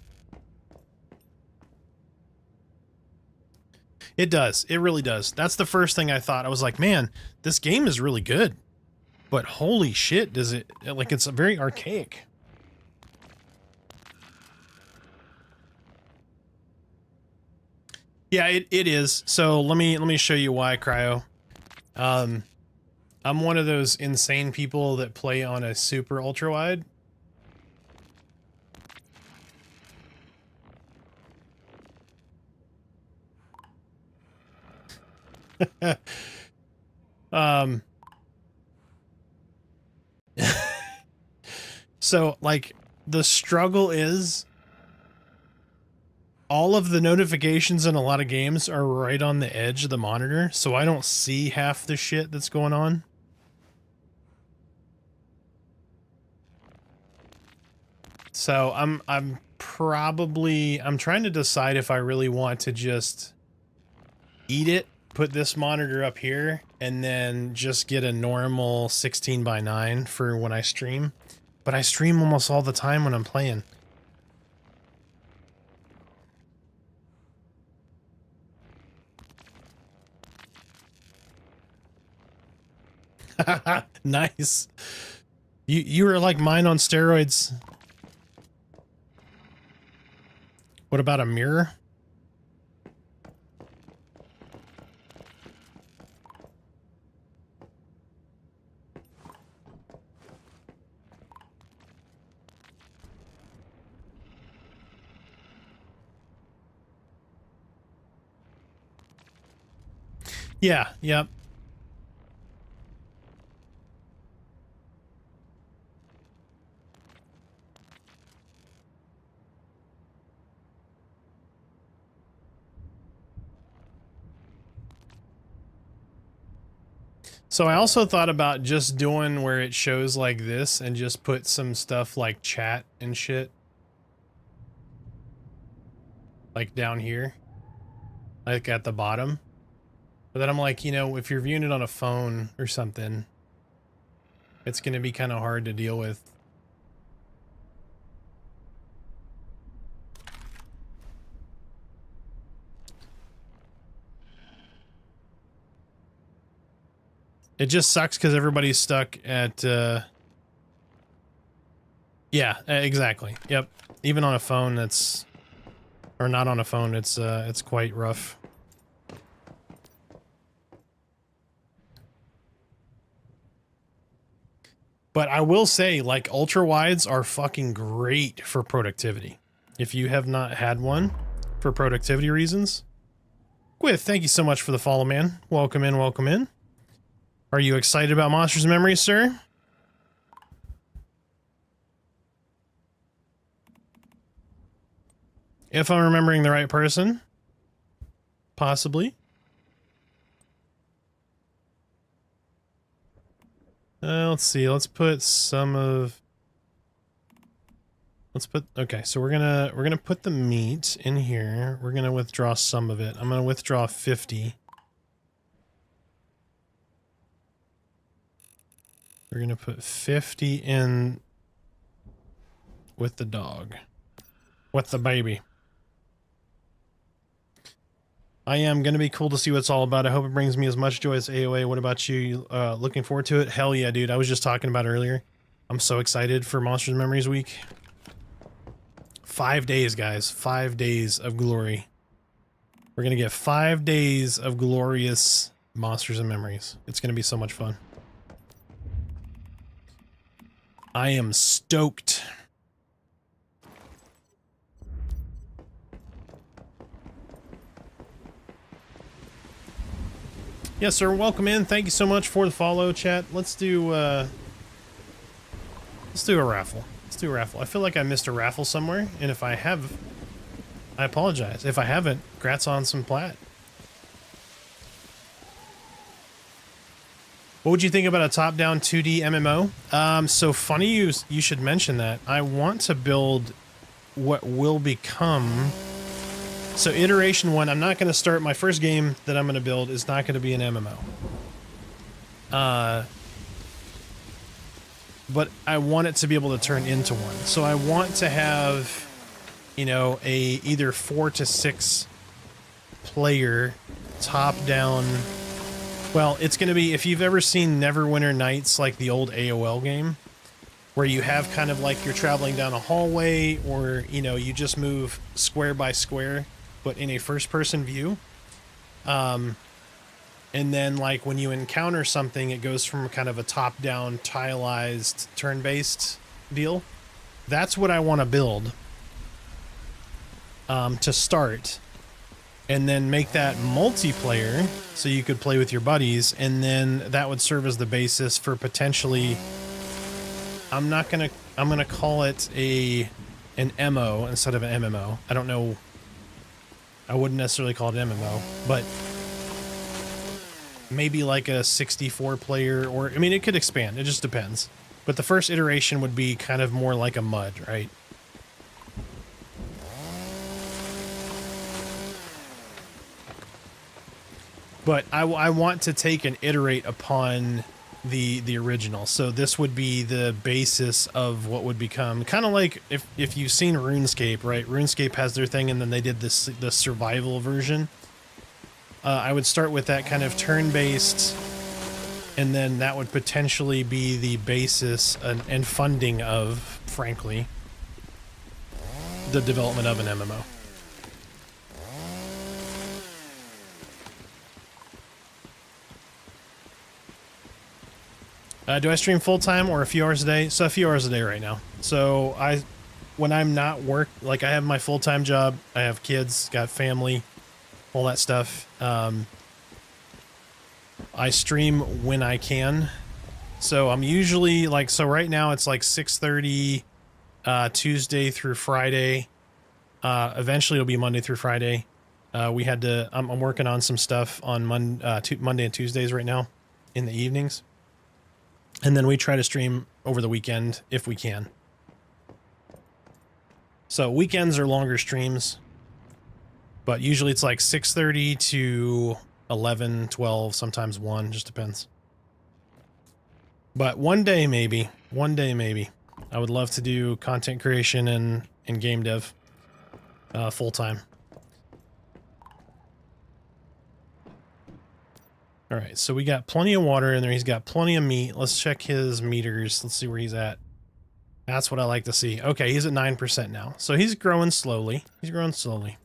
It does. It really does. That's the first thing I thought. I was like, man, this game is really good. But holy shit, does it, like, it's very archaic. Yeah, it is. So let me show you why, Cryo. I'm one of those insane people that play on a super ultra wide. So like the struggle is all of the notifications in a lot of games are right on the edge of the monitor, so I don't see half the shit that's going on. So I'm trying to decide if I really want to just eat it, put this monitor up here, and then just get a normal 16:9 for when I stream. But I stream almost all the time when I'm playing. Nice. You were like mine on steroids. What about a mirror? Yeah, yep. So I also thought about just doing where it shows like this and just put some stuff like chat and shit. Like down here. Like at the bottom. But then I'm like, you know, if you're viewing it on a phone or something, it's going to be kind of hard to deal with. It just sucks because everybody's stuck at, yeah, exactly. Yep. Even on a phone that's, or not on a phone, it's quite rough. But I will say, like, ultra wides are fucking great for productivity. If you have not had one for productivity reasons. Gwith, thank you so much for the follow, man. Welcome in, welcome in. Are you excited about Monsters and Memories, sir? If I'm remembering the right person. Possibly. Let's see. Let's put some of... Let's put... Okay, so we're gonna put the meat in here. We're gonna withdraw some of it. I'm gonna withdraw 50. We're gonna put 50 in with the dog. With the baby. I am going to be cool to see what it's all about. I hope it brings me as much joy as AOA. What about you? Looking forward to it? Hell yeah, dude. I was just talking about it earlier. I'm so excited for Monsters and Memories Week. 5 days, guys. 5 days of glory. We're going to get 5 days of glorious Monsters and Memories. It's going to be so much fun. I am stoked. Yes, sir. Welcome in. Thank you so much for the follow, chat. Let's do a raffle. Let's do a raffle. I feel like I missed a raffle somewhere, and if I have, I apologize. If I haven't, congrats on some plat. What would you think about a top-down 2D MMO? So funny you should mention that. I want to build what will become... So iteration 1, I'm not going to start, my first game that I'm going to build is not going to be an MMO. But I want it to be able to turn into one. So I want to have, you know, a either 4 to 6 player top-down... Well, it's going to be, if you've ever seen Neverwinter Nights, like the old AOL game, where you have kind of like you're traveling down a hallway, or, you know, you just move square by square, but in a first-person view. And then, like, when you encounter something, it goes from kind of a top-down, tilized, turn-based deal. That's what I want to build to start. And then make that multiplayer so you could play with your buddies, and then that would serve as the basis for potentially... I'm gonna call it an MO instead of an MMO. I don't know... I wouldn't necessarily call it MMO, but maybe like a 64 player, or I mean, it could expand. It just depends. But the first iteration would be kind of more like a MUD, right? But I want to take and iterate upon the original. So this would be the basis of what would become kind of like if you've seen RuneScape, right? RuneScape has their thing, and then they did the survival version. I would start with that kind of turn-based, and then that would potentially be the basis and funding of, frankly, the development of an MMO. Do I stream full-time or a few hours a day? So a few hours a day right now. So when I'm not I have my full-time job, I have kids, got family, all that stuff. I stream when I can. So I'm usually so right now it's like 6:30 Tuesday through Friday. Eventually it'll be Monday through Friday. I'm working on some stuff on Monday and Tuesdays right now in the evenings. And then we try to stream over the weekend if we can. So weekends are longer streams, but usually it's like 6:30 to 11, 12, sometimes 1, just depends. But one day maybe, I would love to do content creation and game dev full time. All right, so we got plenty of water in there. He's got plenty of meat. Let's check his meters. Let's see where he's at. That's what I like to see. Okay, he's at 9% now. So he's growing slowly. He's growing slowly.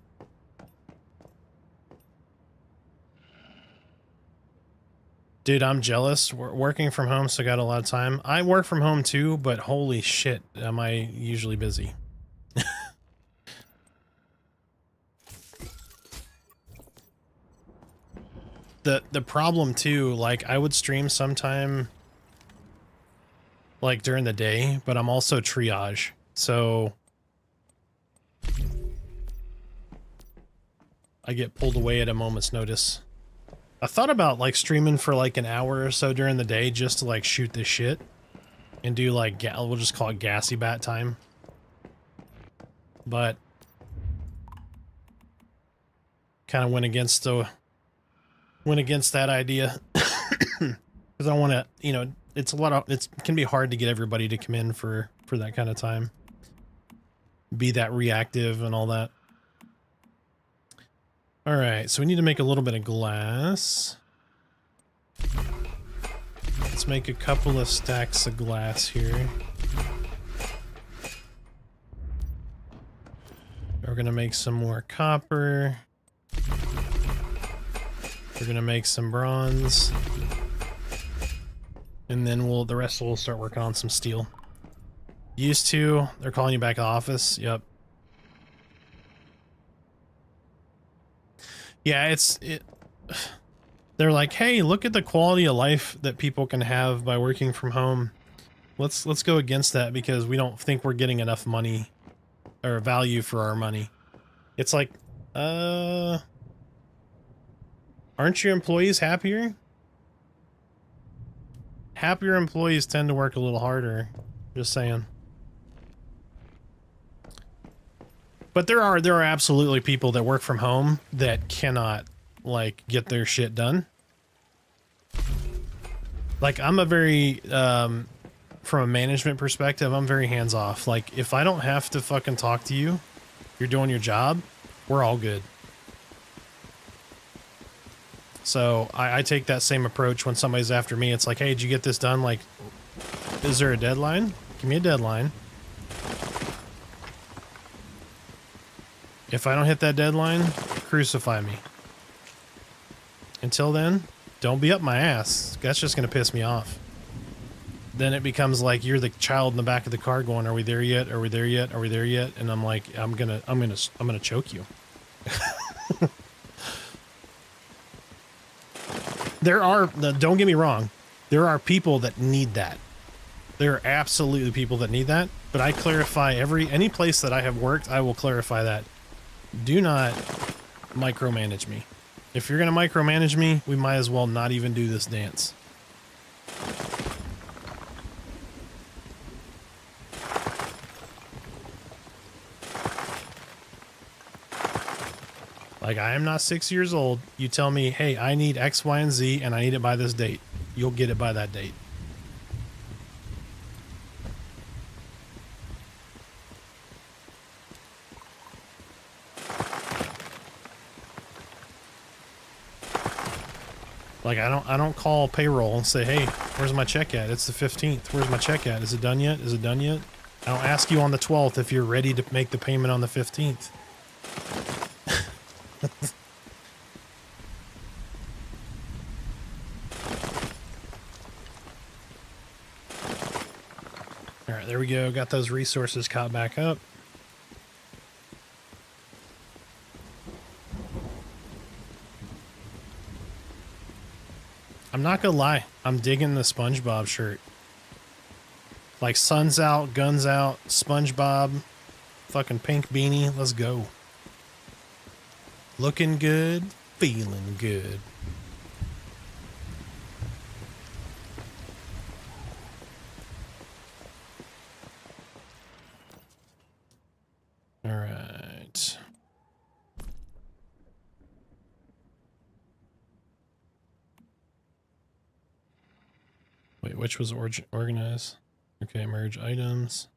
Dude, I'm jealous. We're working from home, so I got a lot of time. I work from home too, but holy shit, am I usually busy. The problem too, like I would stream sometime like during the day, but I'm also triage. So I get pulled away at a moment's notice. I thought about like streaming for like an hour or so during the day just to like shoot this shit and do like, we'll just call it gassy bat time. But kind of went against that idea because I want to, you know, it's a lot of, it can be hard to get everybody to come in for that kind of time, be that reactive and all that. All right, so we need to make a little bit of glass. Let's make a couple of stacks of glass here. We're gonna make some more copper. We're gonna make some bronze. And then the rest we'll start working on some steel. Used to, they're calling you back to the office. Yep. Yeah, they're like, hey, look at the quality of life that people can have by working from home. Let's go against that because we don't think we're getting enough money or value for our money. It's like, aren't your employees happier? Happier employees tend to work a little harder. Just saying. But there are absolutely people that work from home that cannot like get their shit done. Like I'm a very from a management perspective, I'm very hands off. Like if I don't have to fucking talk to you, you're doing your job, we're all good. So I take that same approach when somebody's after me. It's like, hey, did you get this done? Like, is there a deadline? Give me a deadline. If I don't hit that deadline, crucify me. Until then, don't be up my ass. That's just gonna piss me off. Then it becomes like you're the child in the back of the car going, "Are we there yet? Are we there yet? Are we there yet?" And I'm like, I'm gonna choke you. Don't get me wrong, there are people that need that. There are absolutely people that need that. But I clarify any place that I have worked, I will clarify that. Do not micromanage me. If you're going to micromanage me, we might as well not even do this dance. Like, I am not 6 years old. You tell me, hey, I need X, Y, and Z, and I need it by this date. You'll get it by that date. Like I don't call payroll and say, hey, where's my check at? It's the 15th. Where's my check at? Is it done yet? Is it done yet? I don't ask you on the 12th if you're ready to make the payment on the 15th. All right, there we go. Got those resources caught back up. I'm not gonna lie, I'm digging the SpongeBob shirt. Like sun's out, guns out, SpongeBob, fucking pink beanie, let's go. Looking good, feeling good. All right. Wait, which was organized? Okay, merge items.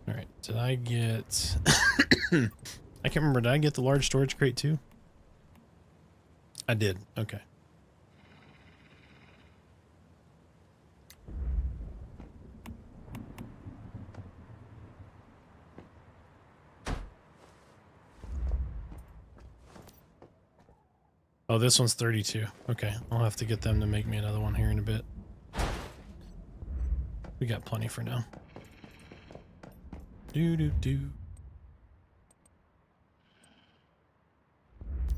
All right, Did I get... I can't remember. Did I get the large storage crate too? I did. Okay. Oh, this one's 32. Okay, I'll have to get them to make me another one here in a bit. We got plenty for now. Do.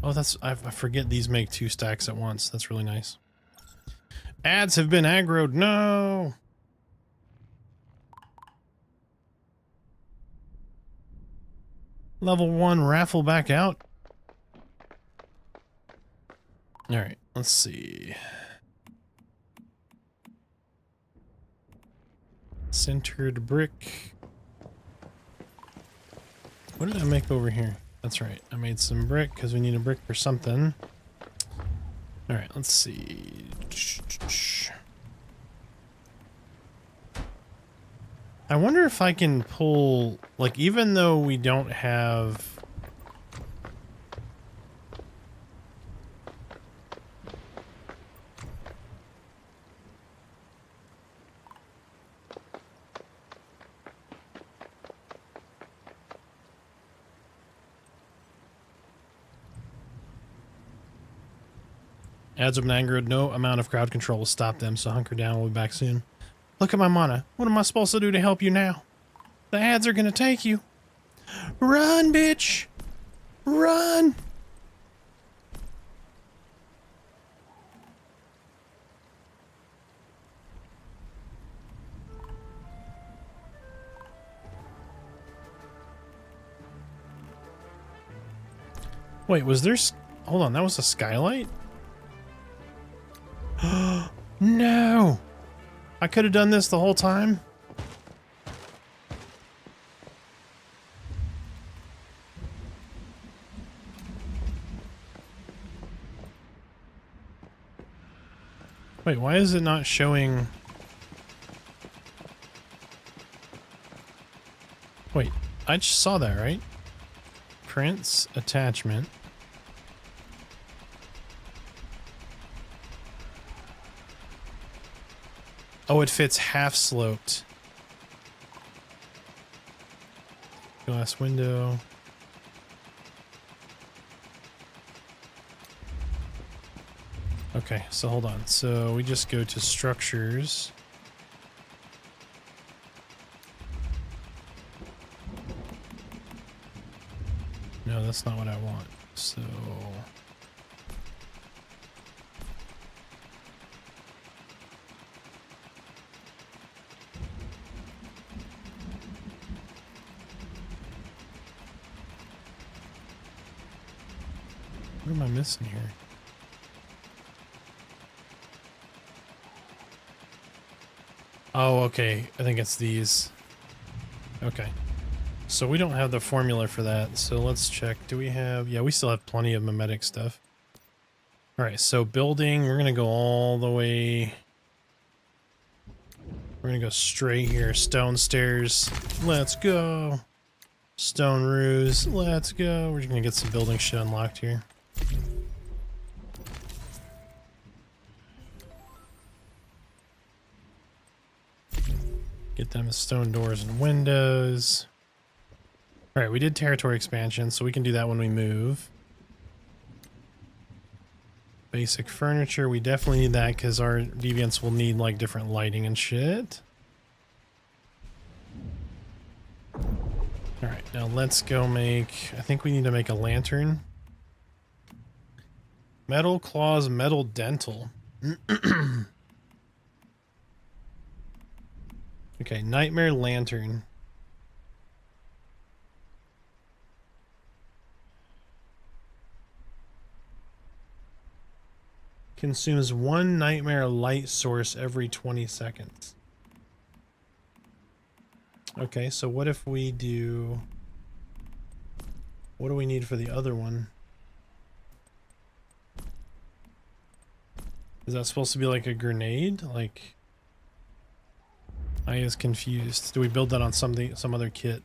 Oh, I forget these make 2 stacks at once. That's really nice. Ads have been aggroed. No! Level 1 raffle back out. Alright, let's see. Centered brick. What did I make over here? That's right. I made some brick because we need a brick for something. Alright, let's see. I wonder if I can pull, like, even though we don't have... Ads have been angered. No amount of crowd control will stop them, so hunker down. We'll be back soon. Look at my mana. What am I supposed to do to help you now? The ads are gonna take you. Run, bitch! Run! Wait, was there... Hold on, that was a skylight? No! I could have done this the whole time. Wait, why is it not showing... Wait, I just saw that, right? Prints, attachment. Oh, it fits half sloped. Glass window. Okay, so hold on. So we just go to structures. No, that's not what I want. So... What am I missing here? Oh, okay. I think it's these. Okay. So we don't have the formula for that. So let's check. Do we have... Yeah, we still have plenty of mimetic stuff. Alright, so building. We're going to go all the way... We're going to go straight here. Stone stairs. Let's go. Stone roofs. Let's go. We're just going to get some building shit unlocked here. Get them stone doors and windows. Alright, we did territory expansion, so we can do that when we move. Basic furniture, we definitely need that because our deviants will need like different lighting and shit. Alright, now let's go make... I think we need to make a lantern. Metal claws, metal dental. Okay, nightmare lantern. Consumes 1 nightmare light source every 20 seconds. Okay, so what if we do... What do we need for the other one? Is that supposed to be like a grenade? Like... I is confused. Do we build that on something, some other kit?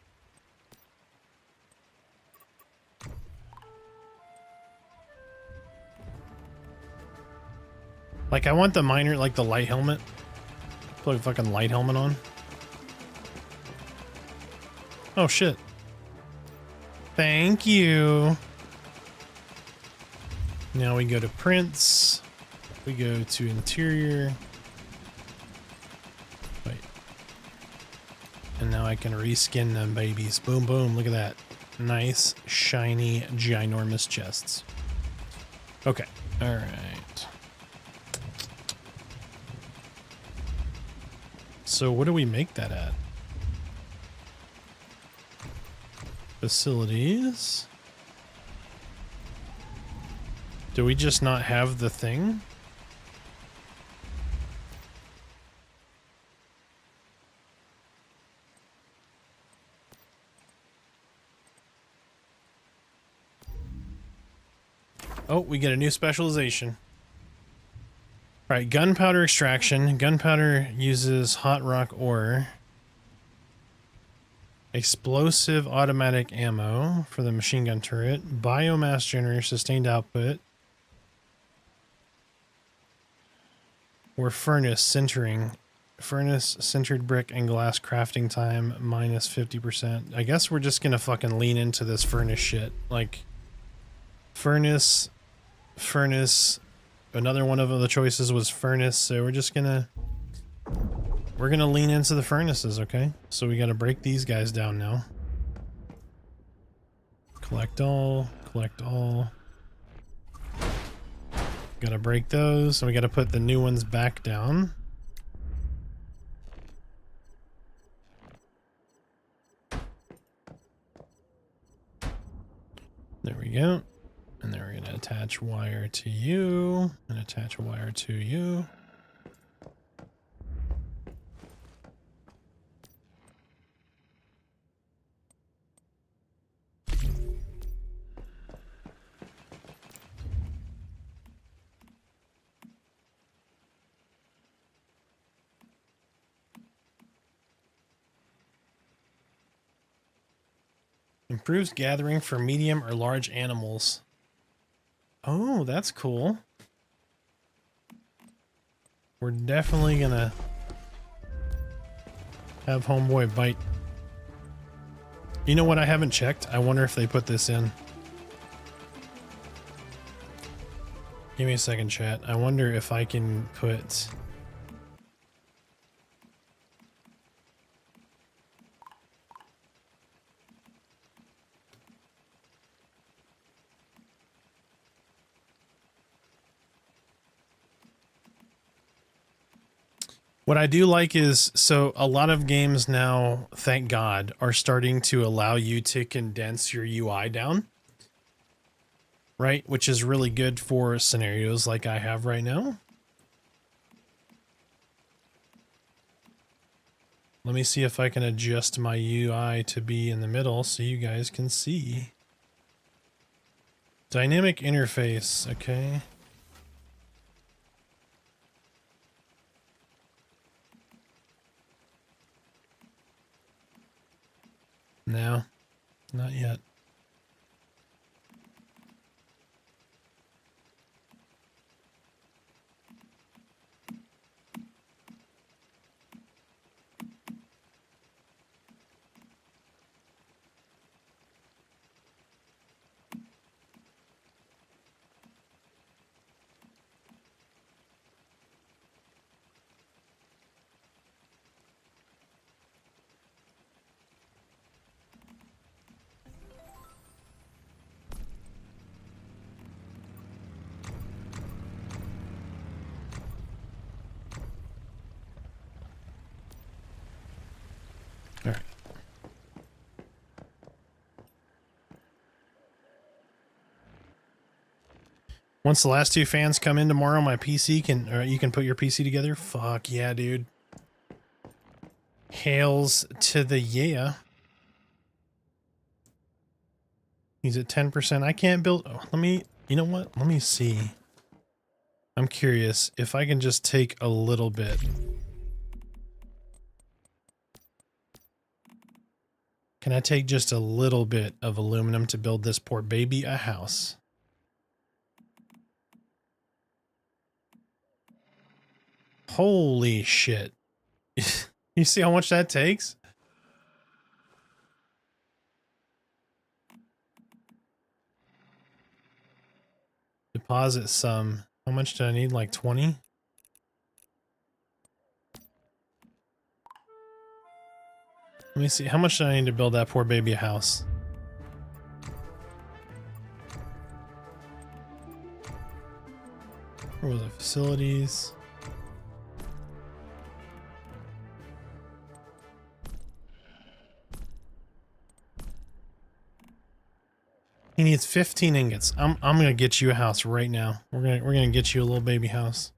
Like, I want the miner, like the light helmet. Put a fucking light helmet on. Oh, shit. Thank you. Now we go to prints. We go to interior. Wait. And now I can reskin them babies. Boom, boom. Look at that. Nice, shiny, ginormous chests. Okay. All right. So what do we make that at? Facilities. Do we just not have the thing? Oh, we get a new specialization. All right, gunpowder extraction. Gunpowder uses hot rock ore. Explosive automatic ammo for the machine gun turret. Biomass generator, sustained output. Or furnace sintering. Furnace sintered brick and glass crafting time minus 50%. I guess we're just gonna fucking lean into this furnace shit. Like, furnace. Another one of the choices was furnace, so we're just gonna... We're gonna lean into the furnaces, okay? So we gotta break these guys down now. Collect all, collect all. Gotta break those, and we gotta put the new ones back down. There we go. And then we're gonna attach wire to you, and attach a wire to you. Improves gathering for medium or large animals. Oh, that's cool. We're definitely gonna have homeboy bite. You know what I haven't checked? I wonder if they put this in. Give me a second, chat. I wonder if I can put... What I do like is, so a lot of games now, thank God, are starting to allow you to condense your UI down. Right? Which is really good for scenarios like I have right now. Let me see if I can adjust my UI to be in the middle so you guys can see. Dynamic interface, okay. No, not yet. All right. Once the last two fans come in tomorrow, my PC can, or you can put your PC together. Fuck yeah, dude. Hails to the yeah. He's at 10%. I can't build. Oh, let me, you know what? Let me see. I'm curious if I can just take a little bit. Can I take just a little bit of aluminum to build this poor baby a house? Holy shit. You see how much that takes? Deposit sum. How much do I need? Like 20? Let me see. How much do I need to build that poor baby a house? Where was the facilities? He needs 15 ingots. I'm gonna get you a house right now. We're gonna get you a little baby house.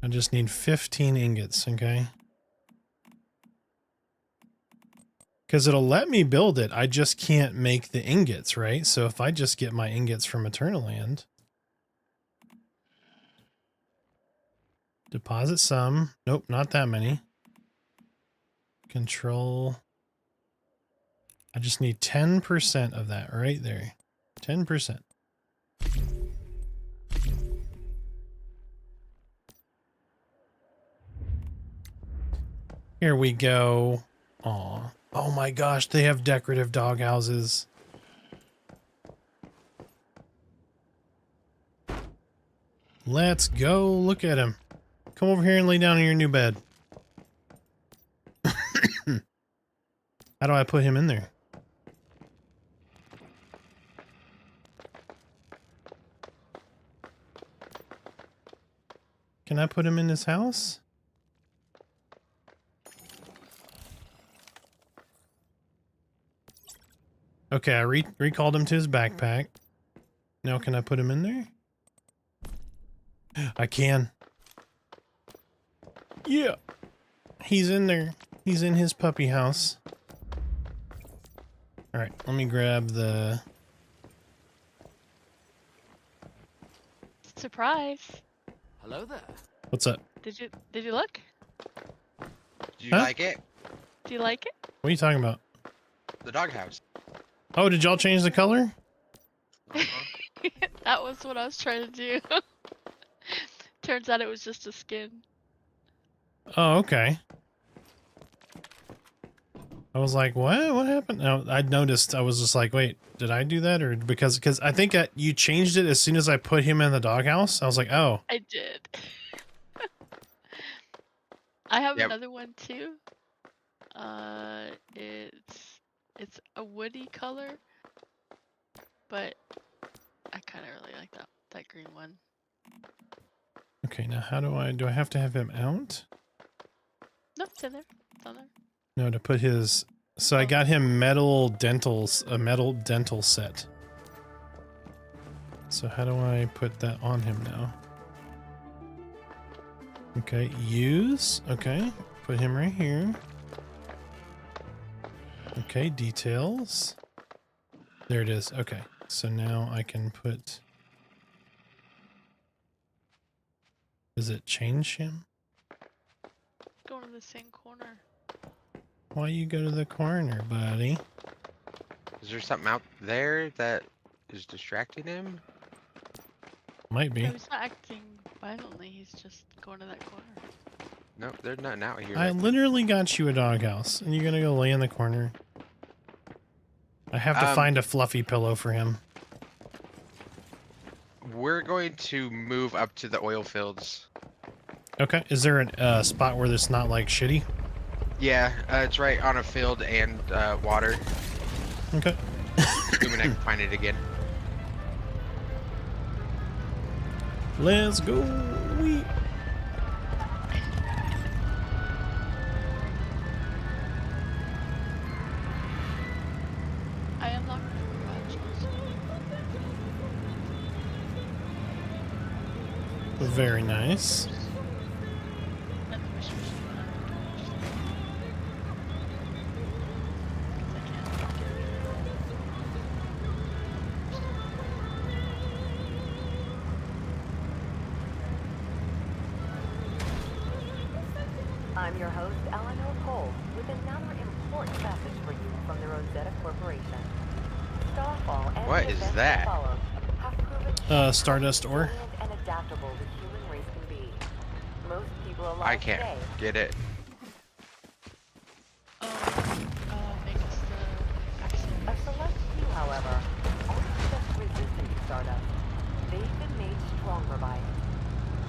I just need 15 ingots, okay? Because it'll let me build it. I just can't make the ingots, right? So if I just get my ingots from Eternal Land. Deposit sum. Nope, not that many. Control. I just need 10% of that right there. 10%. Here we go. Aw. Oh my gosh, they have decorative dog houses. Let's go. Look at him. Come over here and lay down in your new bed. How do I put him in there? Can I put him in his house? Okay, I recalled him to his backpack. Now can I put him in there? I can. Yeah. He's in there. He's in his puppy house. Alright, let me grab the... Surprise. Hello there. What's up? Did you look? Do you Huh? like it? Do you like it? What are you talking about? The doghouse. Oh, did y'all change the color? Uh-huh. That was what I was trying to do. Turns out it was just a skin. Oh, okay. I was like, what? What happened? No, I noticed. I was just like, wait, did I do that? Or because I think that you changed it as soon as I put him in the doghouse. I was like, oh. I did. I have Yep. another one too. It's a woody color, but I kind of really like that green one. Okay, now how do I have to have him out? No, it's in there. It's on there. No, to put his... So I got him a metal dental set. So how do I put that on him now? Okay, use. Okay, put him right here. Okay, details. There it is. Okay, so now I can put... Does it change him? Going to the same corner. Why you go to the corner, buddy? Is there something out there that is distracting him? Might be. No, he's not acting violently. He's just going to that corner. Nope, there's nothing out here. I literally got you a doghouse, and you're gonna go lay in the corner. I have to find a fluffy pillow for him. We're going to move up to the oil fields. Okay, is there a spot where it's not like shitty? Yeah, it's right on a field and water. Okay. Assuming I can find it again. Let's go. Wee. I unlocked the garage also. Very nice. And the wishing machine. I'm your host, Eleanor Cole, with another important message for you from the Rosetta Corporation. Starfall and What the is events that? follow have proven Stardust ore. resilient and adaptable the human race can were alive I can't today. get it. Make us the accident. A select few, however, aren't just resistant to Stardust. They've been made stronger by it.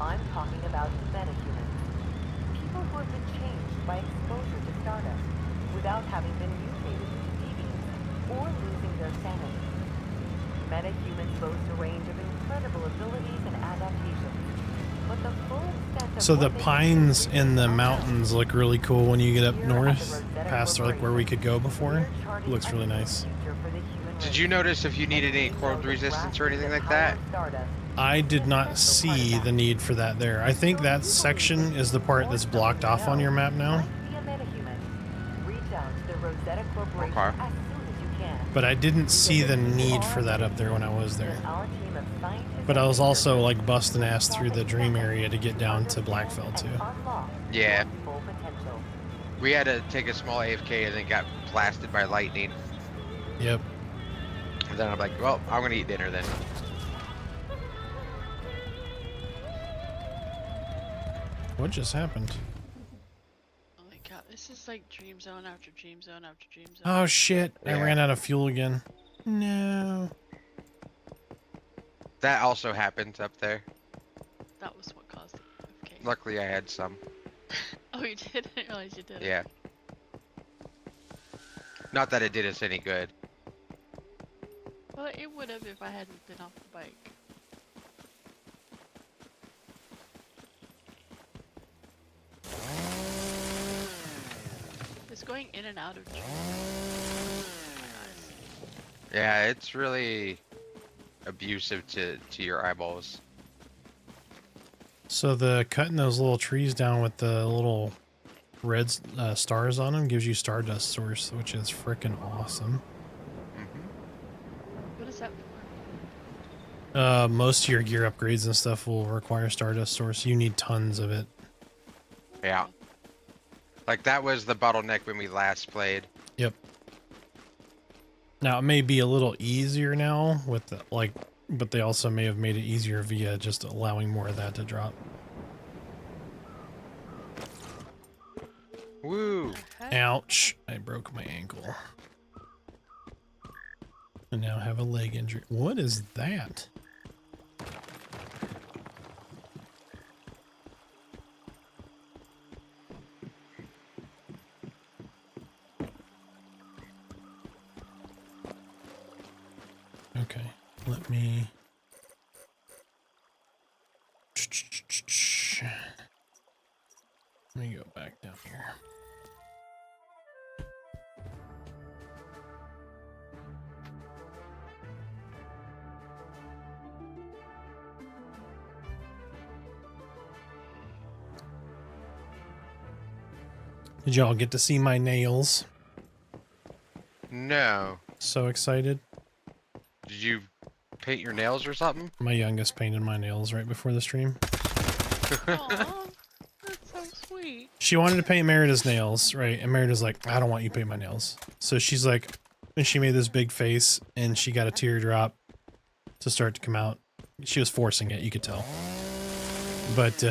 I'm talking about metahumans. People who have been changed by exposure to Stardust without having been mutated into deviants or losing their sanity. Metahumans boast a range of incredible abilities and adaptations. But the full extent of So the what they pines can do in the is unknown. mountains look really cool when you get up Here at the north, Rosetta past like where we could go before. Corporation, we're charting Looks really a new nice. future for the human Did race. you notice if you needed any And we cold know that resistance or grasping anything the like power that? of Stardust I did is an not essential part of see that. the need for that there. I think that section is the part that's blocked off on your map now. Might be a metahuman. Reach out to the Rosetta Corporation Okay. as soon as you can. But I didn't see the Because if you need are for that up there when I was there. then our team of scientists But I and was also researchers like busting ass will through the solve dream exactly area to get down to understand Blackfell and too. unlock Yeah. your full potential. We had to take a small AFK and then got blasted by lightning. Yep. And then I'm like, well, I'm gonna eat dinner then. What just happened? Oh my god, this is like dream zone after dream zone after dream zone. Oh shit, I Yeah. ran out of fuel again. No. That also happened up there. That was what caused it. Okay. Luckily, I had some. Oh, you did? I didn't realize you did. Yeah. Not that it did us any good. Well, it would have if I hadn't been off the bike. It's going in and out of dream. Yeah, it's really abusive to your eyeballs. So the cutting those little trees down with the little red stars on them gives you Stardust source, which is freaking awesome. What is that for? Most of your gear upgrades and stuff will require Stardust source. You need tons of it. Yeah. Like that was the bottleneck when we last played. Yep. Now it may be a little easier now with the, like, but they also may have made it easier via just allowing more of that to drop. Woo! Ouch! I broke my ankle. And now have a leg injury. What is that? Okay, let me... Let me go back down here. Did y'all get to see my nails? No. So excited. Did you paint your nails or something? My youngest painted my nails right before the stream. Aw, that's so sweet. She wanted to paint Merida's nails, right? And Merida's like, I don't want you to paint my nails. So she's like, and she made this big face and she got a teardrop to start to come out. She was forcing it, you could tell. But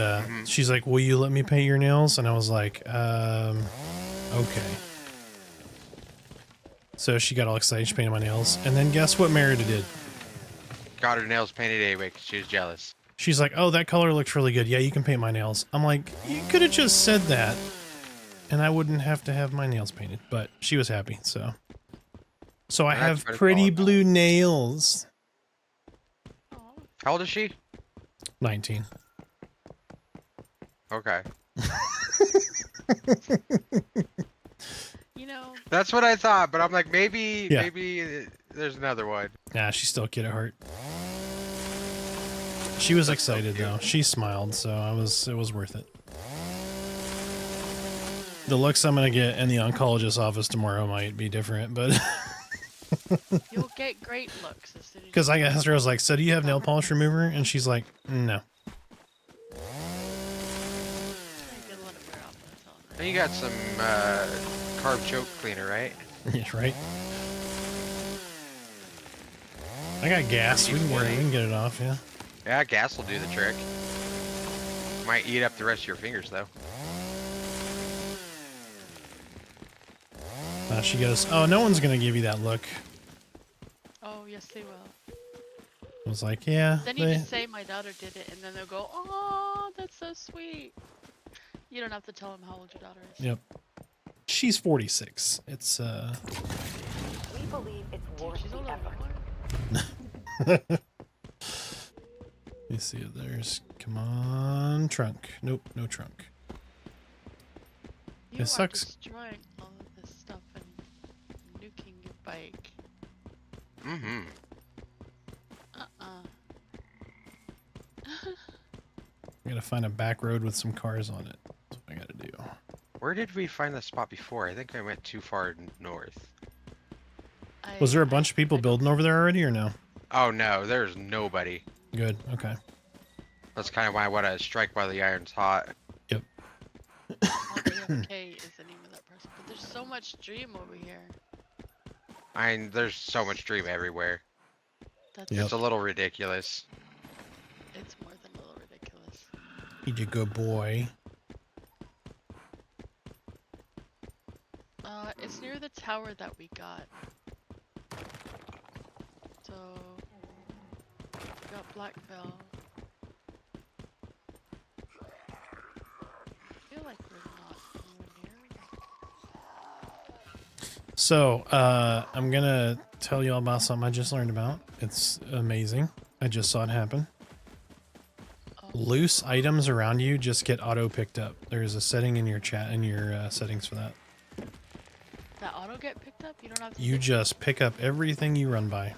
she's like, will you let me paint your nails? And I was like, okay. So she got all excited, she painted my nails. And then guess what Merida did? Got her nails painted anyway because she was jealous. She's like, oh, that color looks really good. Yeah, you can paint my nails. I'm like, you could have just said that. And I wouldn't have to have my nails painted. But she was happy, so. So I That's have what it's pretty all about. blue nails. Aw. How old is she? 19. Okay. You know, That's what I thought, but I'm like, maybe Yeah. there's another one. Nah, she's still a kid at heart. She was excited though. She smiled, so it was worth it. The looks I'm gonna get in the oncologist's office tomorrow might be different, but you'll get great looks as soon as because you I asked her, I was like, so do you have nail polish remover? And she's like, no. get a lot of wear off when it's on, right? And you got some carb choke cleaner, right? Yeah, right. I got gas. We can get it off, yeah. Yeah, gas will do the trick. Might eat up the rest of your fingers, though. She goes, oh, no one's going to give you that look. Oh, yes, they will. I was like, yeah. Then you just say my daughter did it, and then they'll go, oh, that's so sweet. You don't have to tell them how old your daughter is. Yep. She's 46. It's, We believe it's Dude, worth she's the older effort. than Let me see if there's, come on, trunk. Nope, no trunk. You It sucks. are destroying all of this stuff and nuking your bike. Mm-hmm. I gotta find a back road with some cars on it. That's what I gotta do. Where did we find the spot before? I think I went too far north. Was there a bunch of people building over there already or no? Oh no, there's nobody. Good, okay. That's kind of why I want to strike while the iron's hot. Yep. AFK is the name of that person. But there's so much dream over here. There's so much dream everywhere. That's Yep. It's a little ridiculous. It's more than a little ridiculous. He's a good boy. It's near the tower that we got. So we got Blackville. I feel like we're not anywhere near. So, I'm gonna tell you all about something I just learned about. It's amazing. I just saw it happen. Loose items around you just get auto picked up. There's a setting in your chat, in your settings for that. That auto get picked up? You don't have to. You just pick up everything you run by.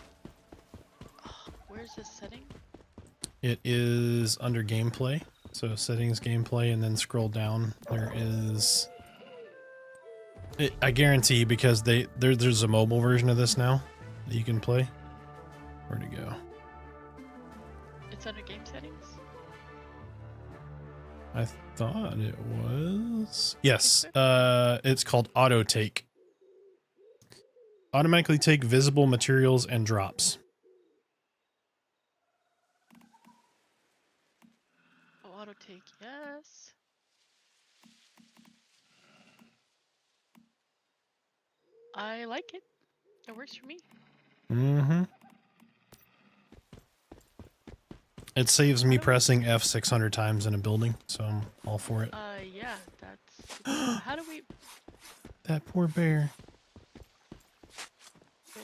Where's this setting? It is under gameplay. So settings, gameplay, and then scroll down. There is... I guarantee, because there's a mobile version of this now that you can play. Where'd it go? It's under game settings? I thought it was... Yes. It's called Auto Take. Automatically take visible materials and drops. Oh, auto take, yes. I like it. It works for me. Mm-hmm. It saves me pressing F 600 times in a building, so I'm all for it. Yeah, that's... How do we... That poor bear. Bear?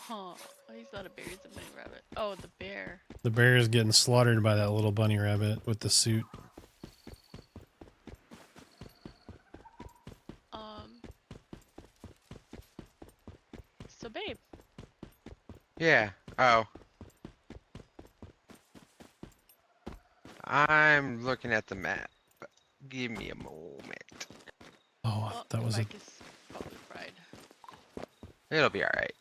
Oh, he's not a bear, he's a bunny rabbit. Oh, the bear. The bear is getting slaughtered by that little bunny rabbit with the suit. So babe. Yeah. Oh. I'm looking at the map. Give me a moment. Oh, that was a... Mike is probably fried. It'll be alright.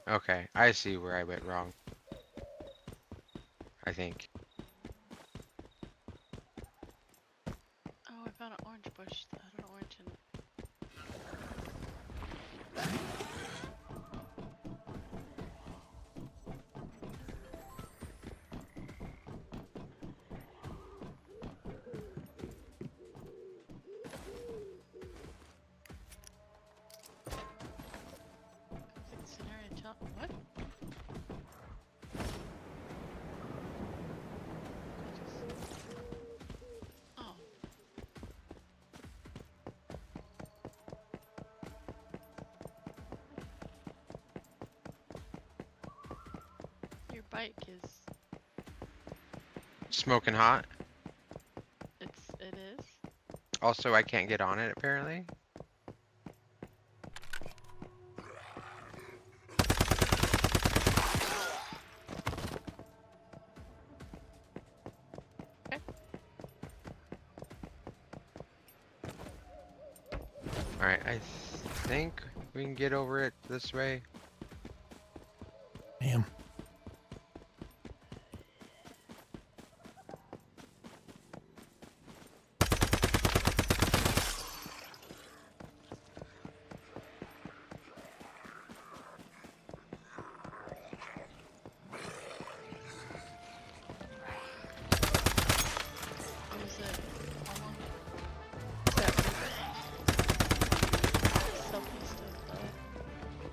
Okay, I see where I went wrong. I think. Oh, I found an orange bush that had an orange in it. What? Oh. Your bike is... Smoking hot. It is? Also, I can't get on it apparently. Alright, I think we can get over it this way. Damn.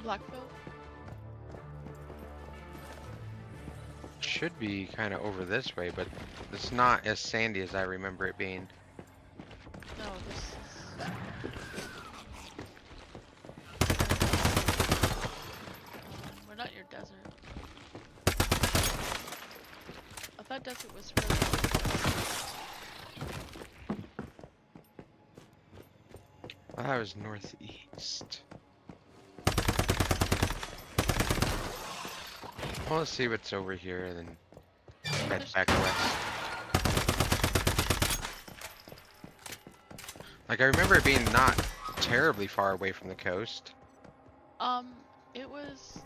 Blackville? Should be kind of over this way, but it's not as sandy as I remember it being. No, this is. We're not near desert. I thought desert was further. I thought it was northeast. Well, let's see what's over here and then head There's- back west. Like, I remember it being not terribly far away from the coast. It was.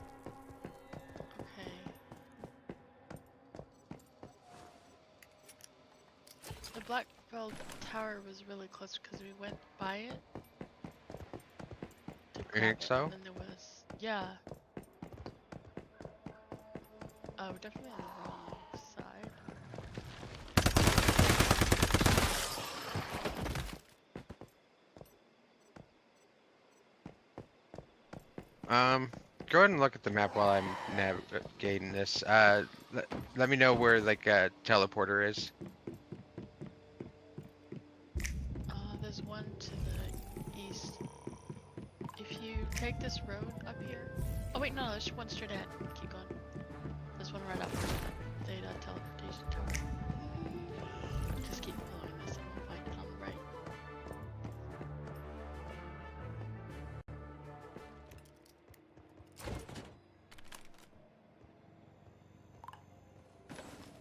Okay. The Blackville Tower was really close because we went by it. To grab think it, so? And then there was. Yeah. We're definitely on the wrong side. Go ahead and look at the map while I'm navigating this. Let me know where, like, teleporter is. There's one to the east. If you take this road up here. Oh wait, no, there's one straight ahead. Keep going. There's one right up the teleportation tower. Just keep following this and we'll find it on the right.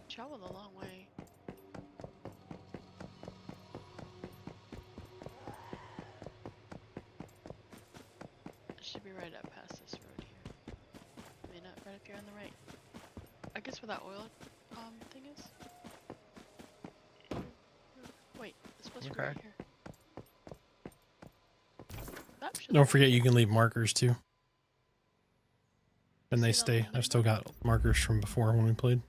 Traveled a long way. It should be right up past this road here. I mean, not right up here on the right. I guess where that oil thing is. Wait, it's supposed to be Okay. right here. Map should Don't be forget right you can leave markers too. And they See it on stay. the I've still got markers from before when we played.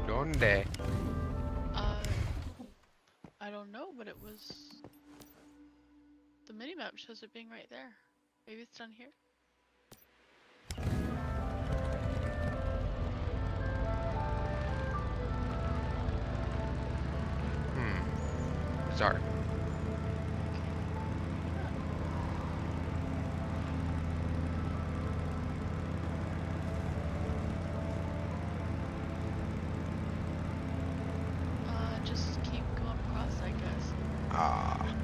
Donde? there. I don't know, but it was. The minimap shows it being right there. Maybe it's down here. Bizarre. Just keep going across, I guess. Ah.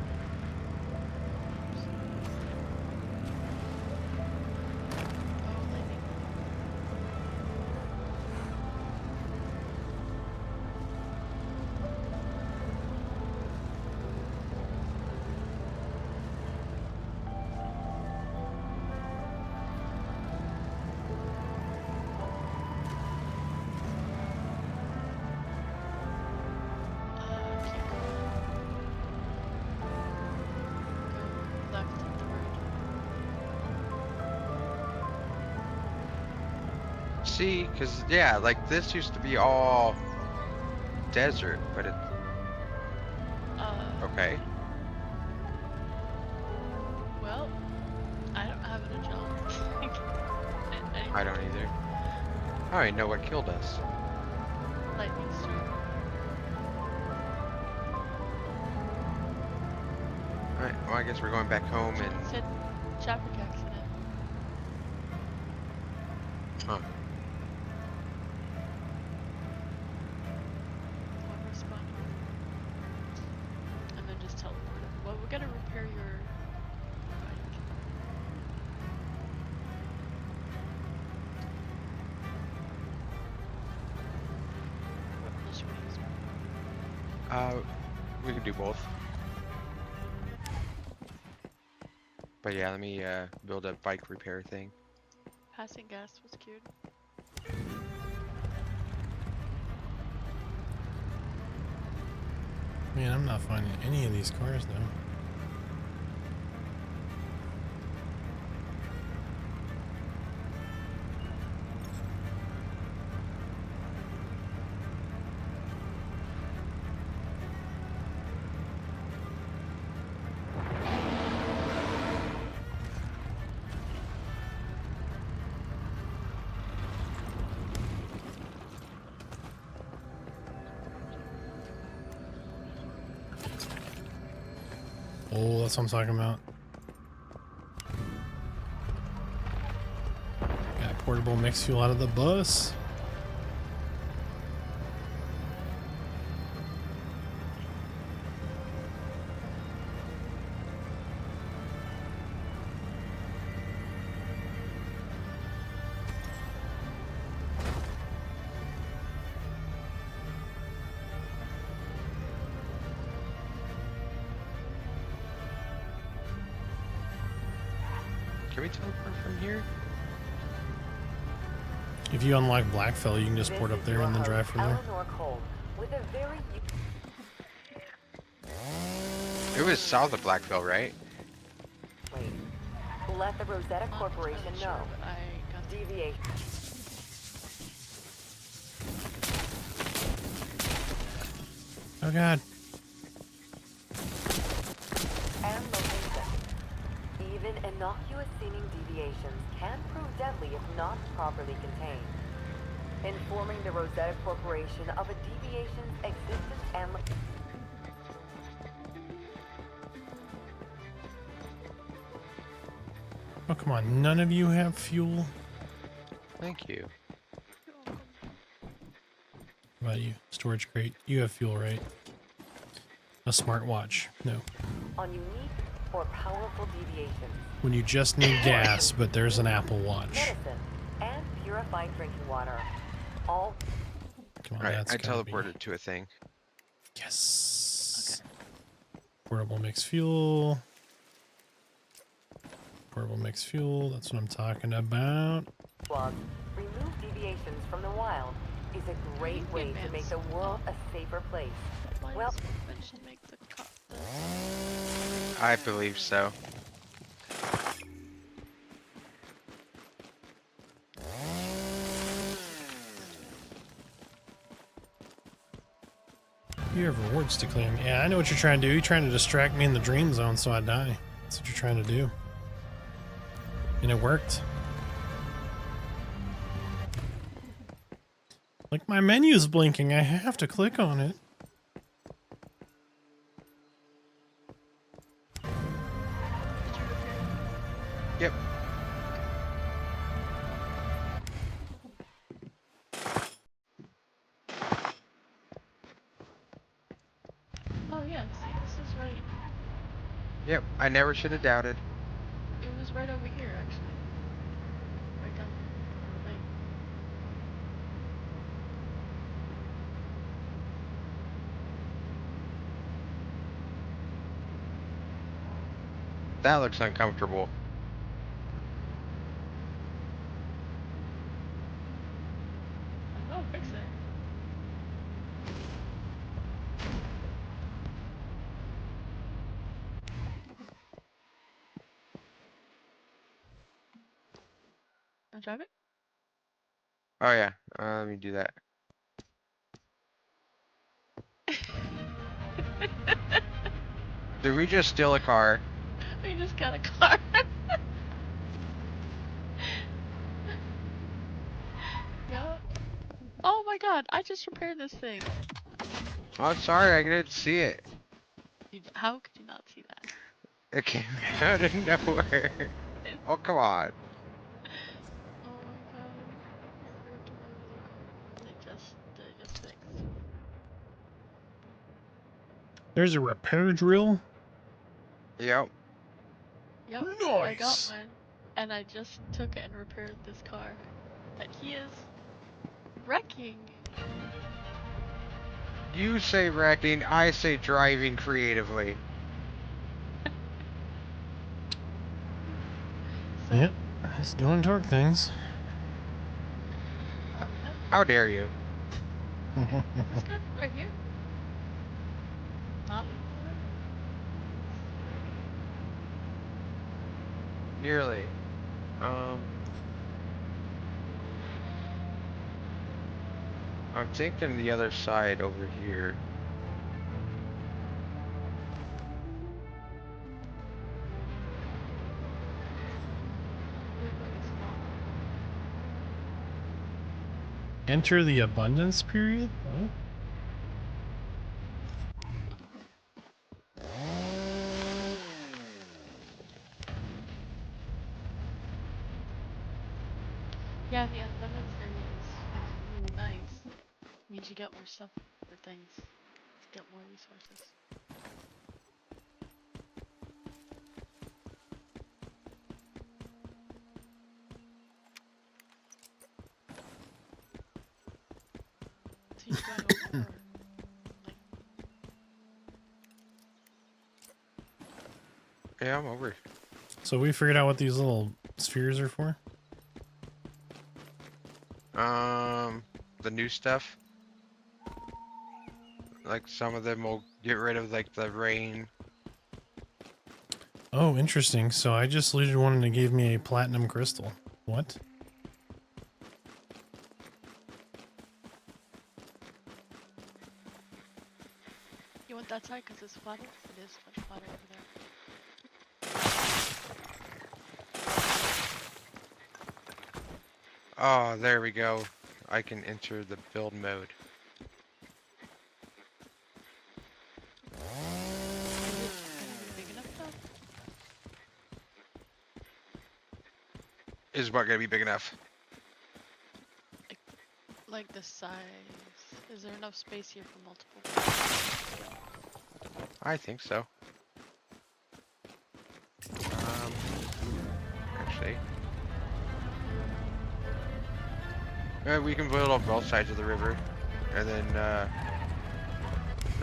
Oh, lightning. Keep going. Go left up the road. See, because, yeah, like, this used to be all desert, but it. Okay. Well, I don't have it a jump. I don't either. I don't even know what killed us. Lightning storm. Alright, well, I guess we're going back home It and. said traffic accident. Huh. One responder. And then just teleport it. Well, we gotta repair your bike. Unless you wanna use mine. We can do both. But yeah, let me build a bike repair thing. Passing gas was cured. Man, I'm not finding any of these cars though. Oh, that's what I'm talking about. Got portable mixed fuel out of the bus. Can we teleport from here? If you unlock Blackfell, you can just port This up is there your and then host, drive from there. Eleanor Cole, with a very It was south of Blackville, right? wait. Let the Rosetta Not Corporation entirely sure, know. but I got the Deviation Oh god. and location. Even innocuous seeming deviations can prove deadly if not properly contained. Informing the Rosetta Corporation of a deviation's existence and Oh, come on. None of you have fuel? Thank you. How about you? Storage crate. You have fuel, right? A smartwatch. No. on unique or powerful deviations, When you just need gas, but there's an Apple Watch. medicine, and purified drinking water. All Come on, Alright, that's I gotta be- teleported to a thing. Yes. Portable mixed fuel. Portable mixed fuel. That's what I'm talking about. blogs remove deviations from the wild is a great You way get to make mans. the world a safer place. Why Well- does mention make the cut? I believe so. You have rewards to claim. Yeah, I know what you're trying to do. You're trying to distract me in the dream zone so I die. That's what you're trying to do. And it worked. Like my menu's blinking. I have to click on it. Did you repair? Yep. Oh yeah, see, this is right. Yep, I never should have doubted. It was right over here, actually. Right down the lane. That looks uncomfortable. I know, fix it. I'll drive it. Oh yeah, let me do that. Did we just steal a car? We just got a car. Yeah. Oh my god, I just repaired this thing. Oh, sorry, I didn't see it. How could you not see that? It came out of nowhere. Oh, come on. Oh my god. They just fixed. There's a repair drill. Yep. Yep, I got Nice. one. And I just took it and repaired this car. That he is wrecking. You say wrecking, I say driving creatively. So, Yep. It's doing torque things. yep, How dare you? this guy right here. Not Nearly. I'm thinking the other side over here. Enter the abundance period? Oh. Yeah, the unlimited area is nice. Means you get more stuff for things. Get more resources. So you going over or like Yeah, I'm over. So we figured out what these little spheres are for. The new stuff. Like some of them will get rid of like the rain. Oh, interesting. So I just looted one and it gave me a platinum crystal. What? you want that side because it's flatter? It is much flatter over there. Oh, there we go. I can enter the build mode. Is it big enough though? Is what gonna be big enough? Like the size. Is there enough space here for multiple? I think so. Actually. We can build on both sides of the river, and then, that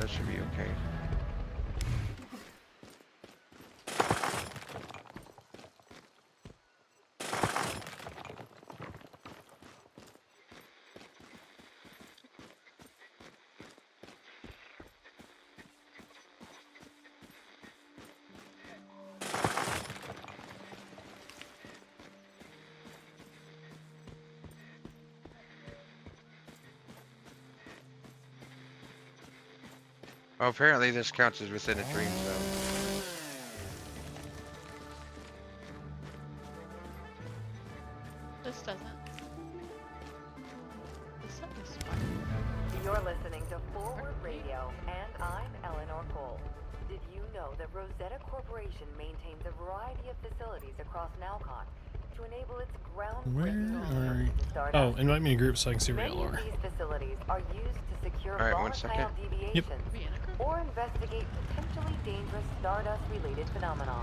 should be okay. Well, apparently this counts as within a dream zone. This doesn't. This stuff is fine. You're listening to Forward Radio, and I'm Eleanor Cole. Did you know that Rosetta Corporation maintains a variety of facilities across Nalcon to enable its groundbreaking Where are you? research into Stardust? Oh, invite me to group so I can see where Many y'all of are. these facilities are used to secure Alright, one volatile second. deviations Are we in a group? or investigate potentially dangerous Stardust-related phenomena.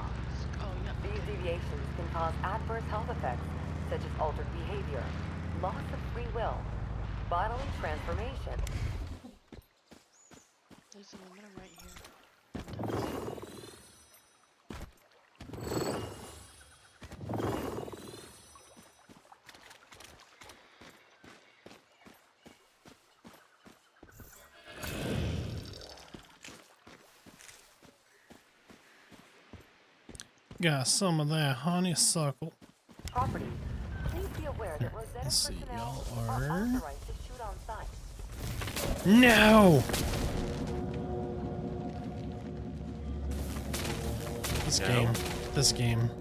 Oh yeah. These deviations can cause adverse health effects, such as altered behavior, loss of free will, bodily transformation. There's a momentum right here. Got some of that honeysuckle. Property. Please be aware that Rosetta Let's see, personnel y'all are are- authorized to shoot on sight. No! This No. game. This game.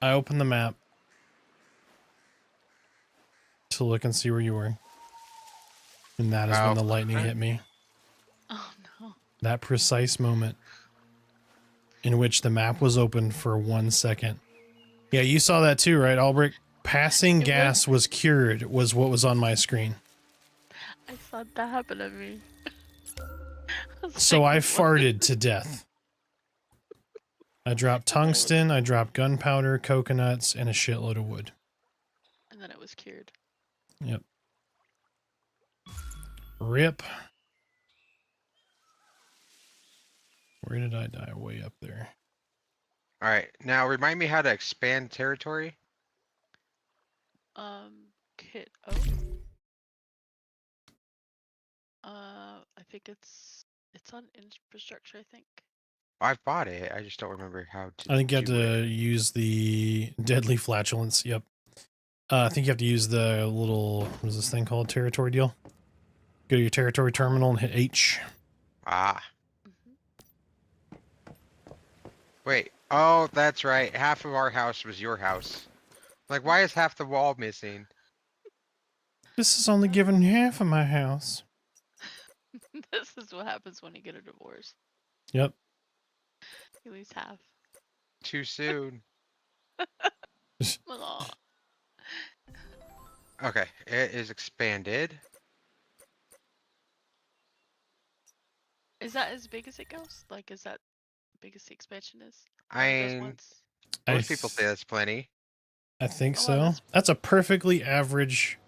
I opened the map to look and see where you were. And that is when the lightning hit me. Oh no. That precise moment in which the map was open for 1 second. Yeah, you saw that too, right, Albrecht? Passing gas was cured was what was on my screen. I saw that happen to me. So I farted to death. I dropped tungsten, I dropped gunpowder, coconuts, and a shitload of wood. And then it was cured. Yep. Rip. Where did I die? Way up there. Alright, now remind me how to expand territory. Kit O. I think it's on infrastructure, I think. Uh, I've bought it, I just don't remember how to I think you have do it. to use the deadly flatulence. Yep. I think you have to use the little, what is this thing called? Territory deal. Go to your territory terminal and hit H. Ah, Mm-hmm. wait. Oh, that's right. Half of our house was your house. Like, why is half the wall missing? This is only giving half of my house. This is what happens when you get a divorce. Yep. You lose half. Too soon. Aw. Okay, it is expanded. Is that as big as it goes? Like, is that big as the expansion is? I Only goes mean, once. I, most people say that's plenty. I think Oh, wow, so. that's That's a perfectly average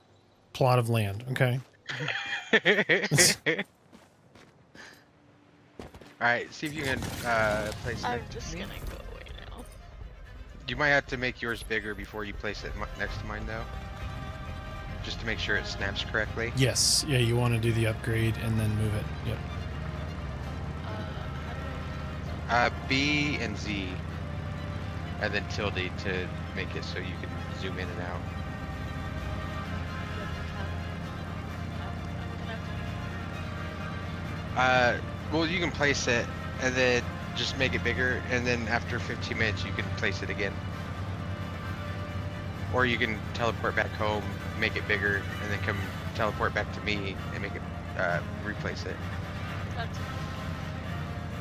plot of land. Okay. Alright, see if you can place it I'm next to just me. gonna go away now. You might have to make yours bigger before you place it next to mine, though. Just to make sure it snaps correctly. Yes. Yeah, you want to do the upgrade and then move it. Yep. How do B and Z, and then tilde to make it so you can zoom in and out. Well, you can place it and then just make it bigger, and then after 15 minutes you can place it again. Or you can teleport back home, make it bigger, and then come teleport back to me and make it, replace it. That's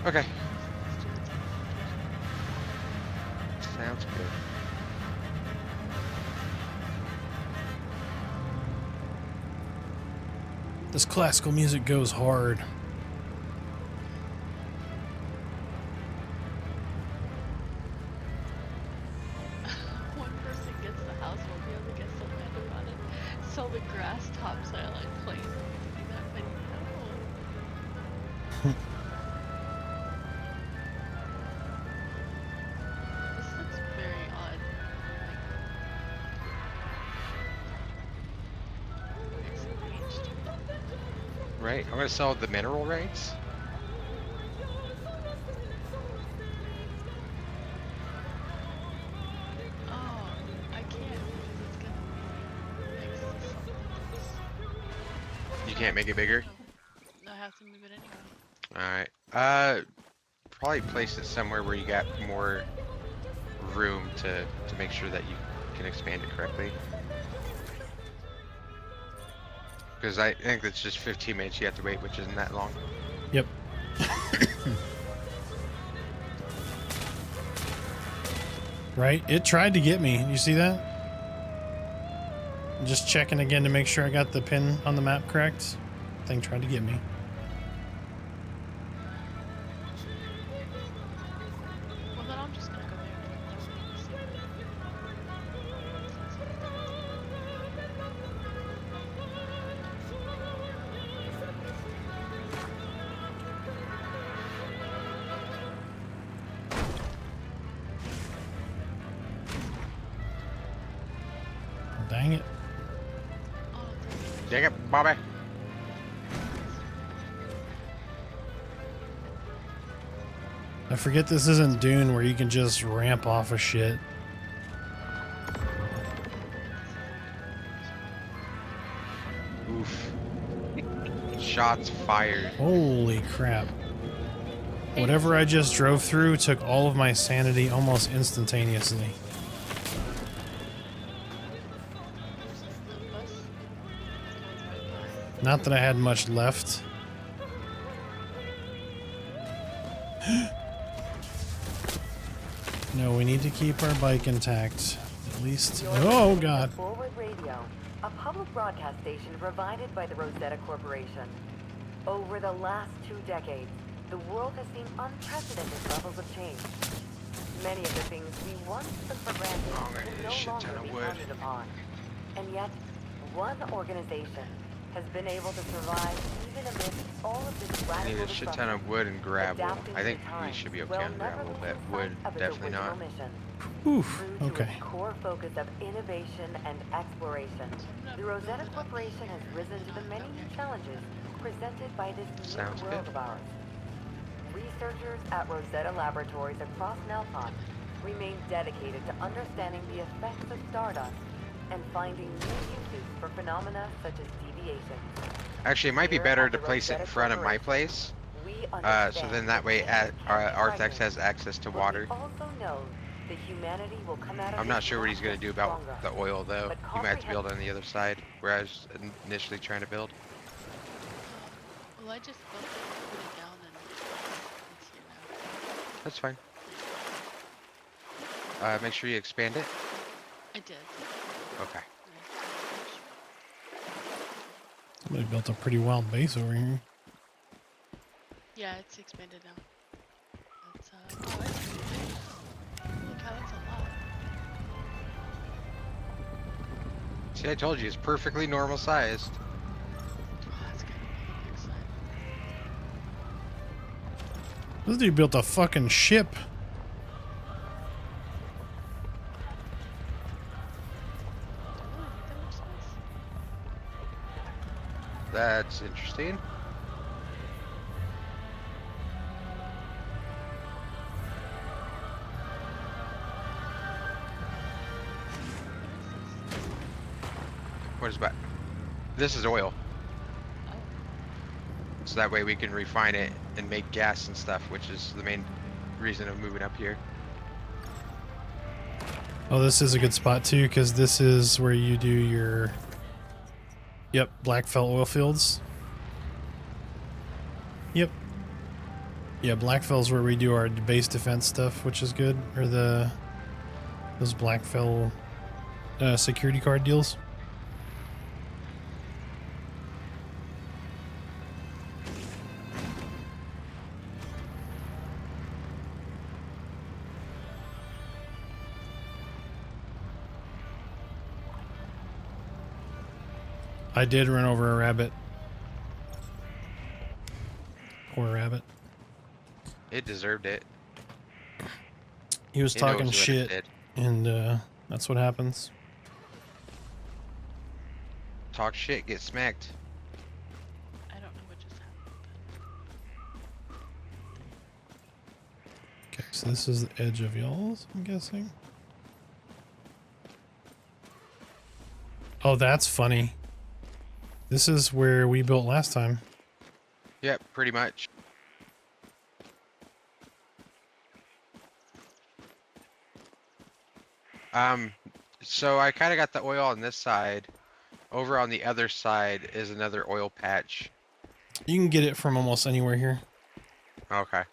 Okay, let's do the teleportation. sounds good. This classical music goes hard. One person gets the house, we'll be able to get some land around it. Sell the grass topsoil and plain. Do that, but no. This looks very odd. Like, exchanged. Right, I'm gonna sell the mineral rights. Oh, I can't because it's gonna be next to something else. You can't make it bigger? No, I have to move it anyway. Alright, probably place it somewhere where you got more room to make sure that you can expand it correctly. Because I think it's just 15 minutes you have to wait, which isn't that long. Yep. Right? It tried to get me. You see that? Just checking again to make sure I got the pin on the map correct. Thing tried to get me. Well, then I'm just gonna go there and see. Dang it. Oh, there's Dang it, Bobby! I forget this isn't Dune where you can just ramp off of shit. Oof. Shots fired. Holy crap. Whatever I just drove through took all of my sanity almost instantaneously. the bus. It's going right by. Not that I had much left. No, we need to keep our bike intact. At least. You're Oh, listening to God. Forward Radio, a public broadcast station provided by the Rosetta Corporation. Over the last 2 decades, the world has seen unprecedented levels of change. Many of the things we once took for granted Oh, man, can a shit no ton longer of be wood. counted upon. And yet, one organization has been able to survive even amidst all of this I radical need a shit ton disruption, of wood and gravel. adapting I to think the we times should be okay while on never gravel, but losing wood, sight of its definitely original not. mission. Oof. True to Okay. its core focus of innovation and exploration, the Rosetta Corporation has risen to the many new challenges presented by this Sounds new world good. of ours. Researchers at Rosetta Laboratories across Nelcon remain dedicated to understanding the effects of stardust and finding new uses for phenomena such as deviations. Actually, it might be Here better at to the place it in Rosetta front of my Corporation, place. We So understand then that way change can be Arthex frightening, has access to but we water. also know that humanity will come out of I'm not this sure what he's gonna not do just about stronger, the oil though. but He might have to build on the other side where I was initially trying to build. Well, I just built it, put it down, and it's here now. That's fine. Make sure you expand it. I did. Okay. Yeah. Somebody built a pretty wild base over here. Yeah, it's expanded now. It's, oh, it's pretty big. Look how it's a lot. See, I told you, it's perfectly normal sized. Oh, that's kind of on the big side. This dude built a fucking ship. Oh, you think that much space? That's interesting. What is that? This is oil. Oh, So that way we can refine it and make gas and stuff, which is the main reason of moving up here. Oh, this is a good spot too, because this is where you do your, yep, Blackfell oil fields. Yep. Yeah, Blackfell's where we do our base defense stuff, which is good. Or those Blackfell security card deals. I did run over a rabbit. Poor rabbit. It deserved it. He was It talking knows what it shit, did. and that's what happens. Talk shit, get smacked. I don't know what just happened. Okay, so this is the edge of y'all's, I'm guessing. Oh, that's funny. This is where we built last time. Yep, pretty much. So I kind of got the oil on this side. Over on the other side is another oil patch. You can get it from almost anywhere here. Okay.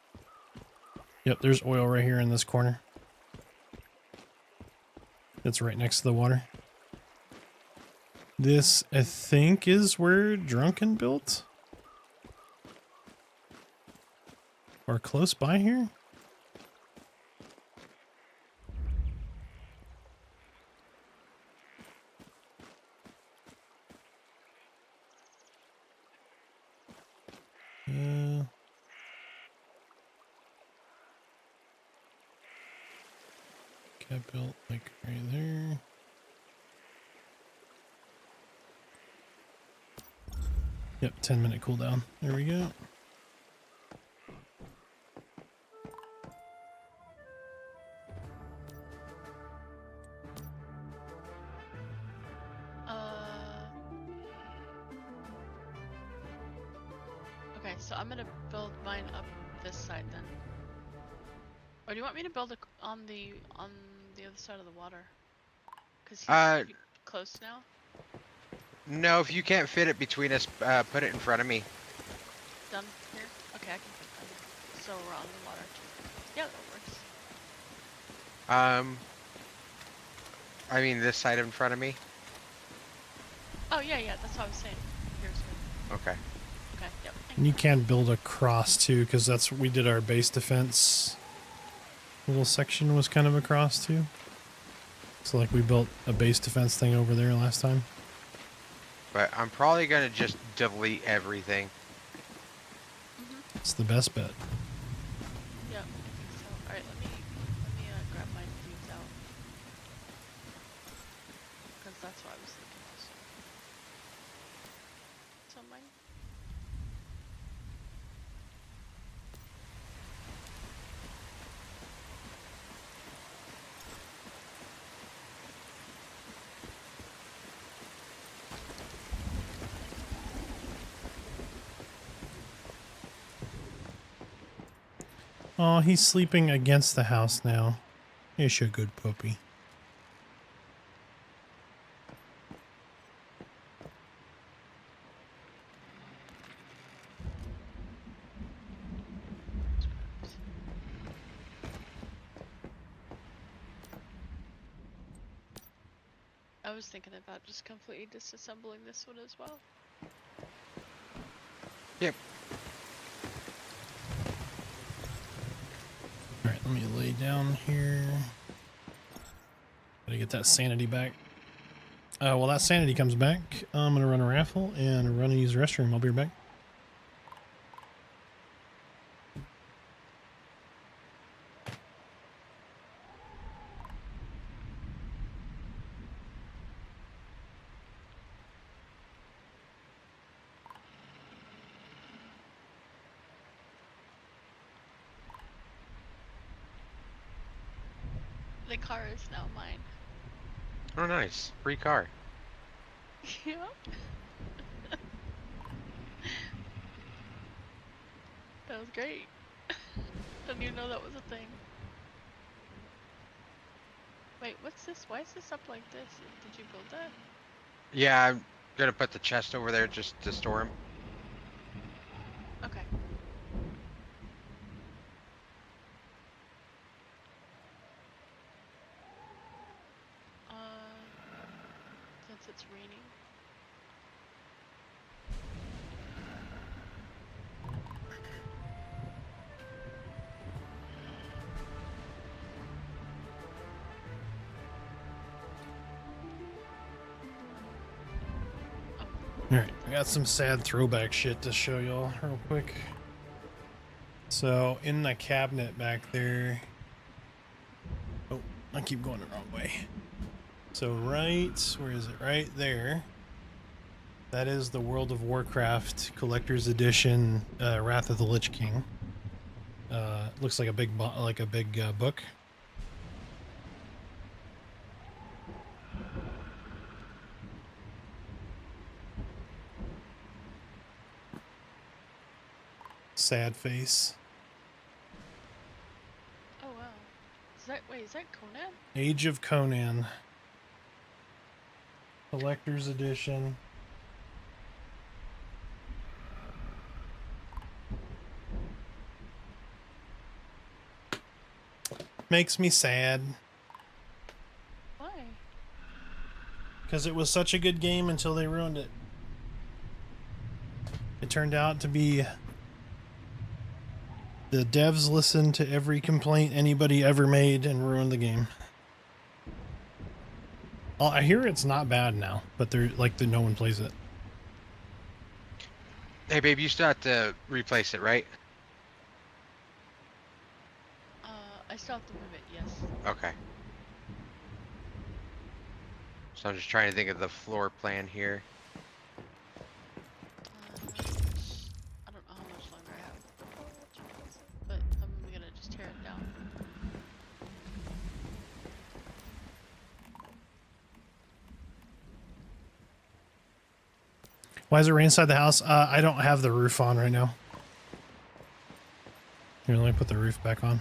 Yep, there's oil right here in this corner. It's right next to the water. This, I think, is where Drunken built. Or close by here. Got built like right there. Yep, 10-minute cooldown. There we go. Okay, so I'm gonna build mine up this side then. Or do you want me to build it on the other side of the water? Cause he's pretty close now. No, if you can't fit it between us, put it in front of me. Done here. Okay, I can put them. So we're on the water too. Yeah, that works. I mean this side in front of me. Oh yeah, yeah. That's what I was saying. Here's good. Okay. Okay. Yep. And you can build across too, because that's what we did our base defense. Little section was kind of across too. So like we built a base defense thing over there last time. But I'm probably gonna just delete everything. It's the best bet. Yep. I think so. All right. Let me grab my dudes out. Cause that's what I was thinking also. So mine. Oh, he's sleeping against the house now. You're a good puppy. I was thinking about just completely disassembling this one as well. Yep. All right, let me lay down here. Gotta get that sanity back. Well, that sanity comes back. I'm gonna run a raffle and run and use the restroom. I'll be right back. The car is now mine. Oh, nice. Free car. Yeah. That was great. Didn't even know that was a thing. Wait, what's this? Why is this up like this? Did you build that? Yeah, I'm gonna put the chest over there just to store him. Okay. Since it's raining. Alright, I got some sad throwback shit to show y'all real quick. So, in the cabinet back there... Oh, I keep going the wrong way. So right, where is it? Right there. That is the World of Warcraft Collector's Edition, Wrath of the Lich King. Looks like a big, book. Sad face. Oh wow. Is that Conan? Age of Conan. Collector's Edition. Makes me sad. Why? Because it was such a good game until they ruined it. It turned out to be... The devs listened to every complaint anybody ever made and ruined the game. Oh, I hear it's not bad now, but no one plays it. Hey, babe, you still have to replace it, right? I still have to move it, yes. Okay. So I'm just trying to think of the floor plan here. I don't know how much longer I have. But I'm gonna just tear it down. Why is it rain inside the house? I don't have the roof on right now. Here, let me put the roof back on.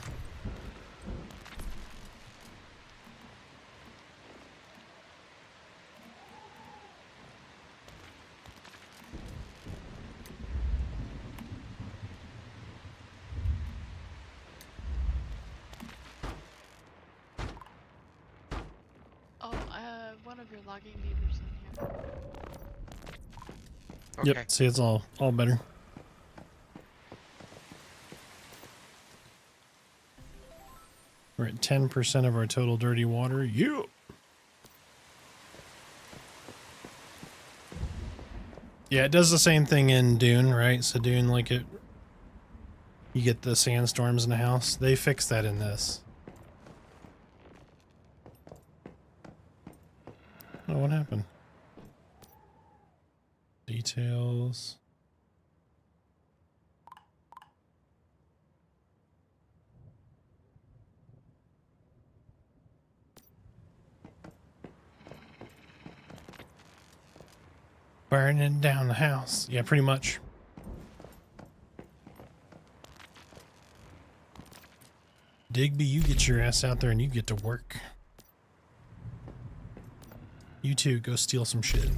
Oh, I have one of your logging beavers in here. Okay. Yep, see, it's all better. We're at 10% of our total dirty water. You. Yeah, it does the same thing in Dune, right? So Dune, you get the sandstorms in the house. They fixed that in this. Oh, what happened? Details. Burning down the house. Yeah, pretty much. Digby, you get your ass out there and you get to work. You two go steal some shit.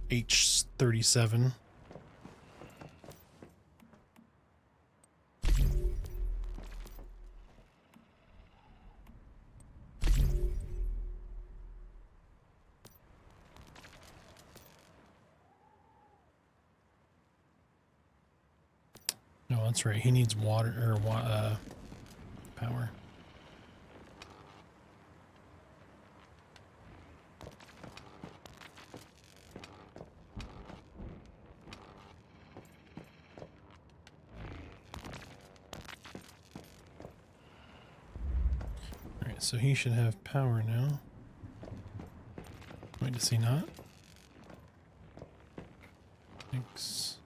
H37. No, that's right. He needs water or power. All right, so he should have power now. Wait, does he not? Thanks.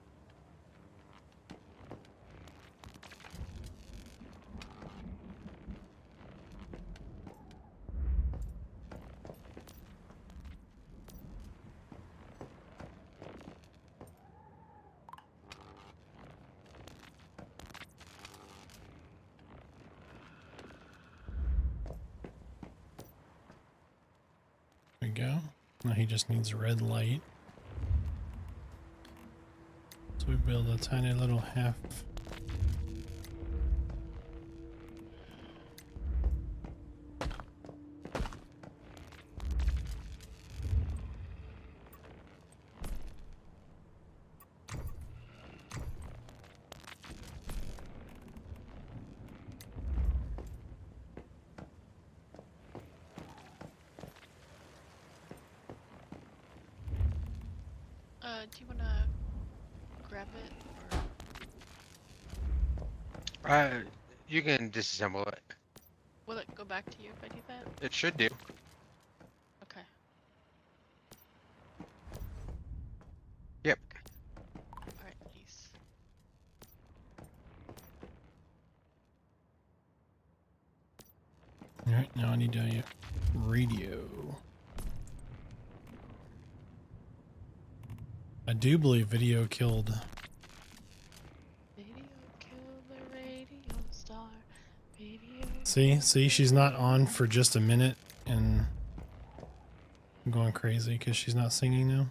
There we go. Now he just needs a red light. So we build a tiny little half. Do you wanna grab it or You can disassemble it. will it go back to you if I do that? It should do. Okay. Yep. Alright, peace. All right, now I need a radio. I do believe video killed. Video kill the radio star. Radio. See, she's not on for just a minute, and I'm going crazy because she's not singing now.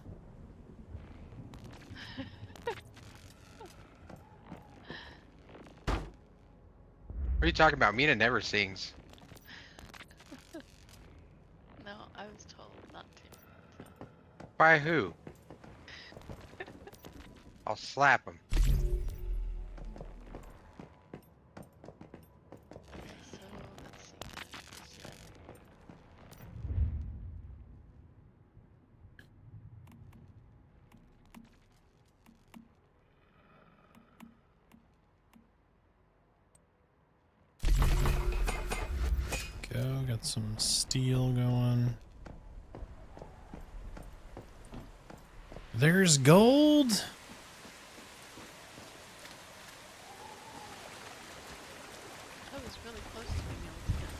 What are you talking about? Mina never sings. No, I was told not to. So. By who? I'll slap him. Okay, so let's see. Go, got some steel going. There's gold. I was really close to being able to get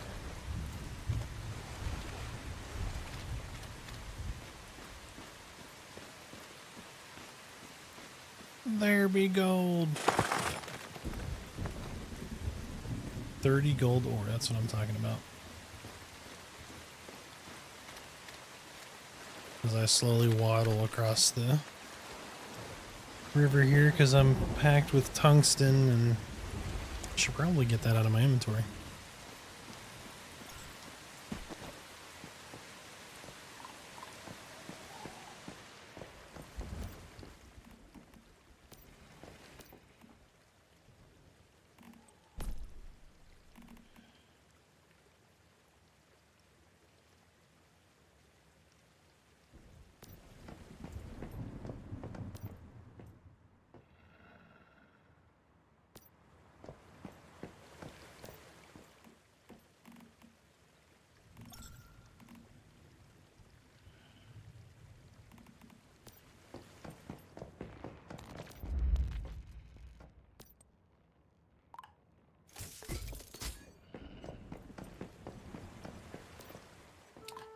that. There be gold. 30 gold ore, that's what I'm talking about. As I slowly waddle across the river here because I'm packed with tungsten and should probably get that out of my inventory.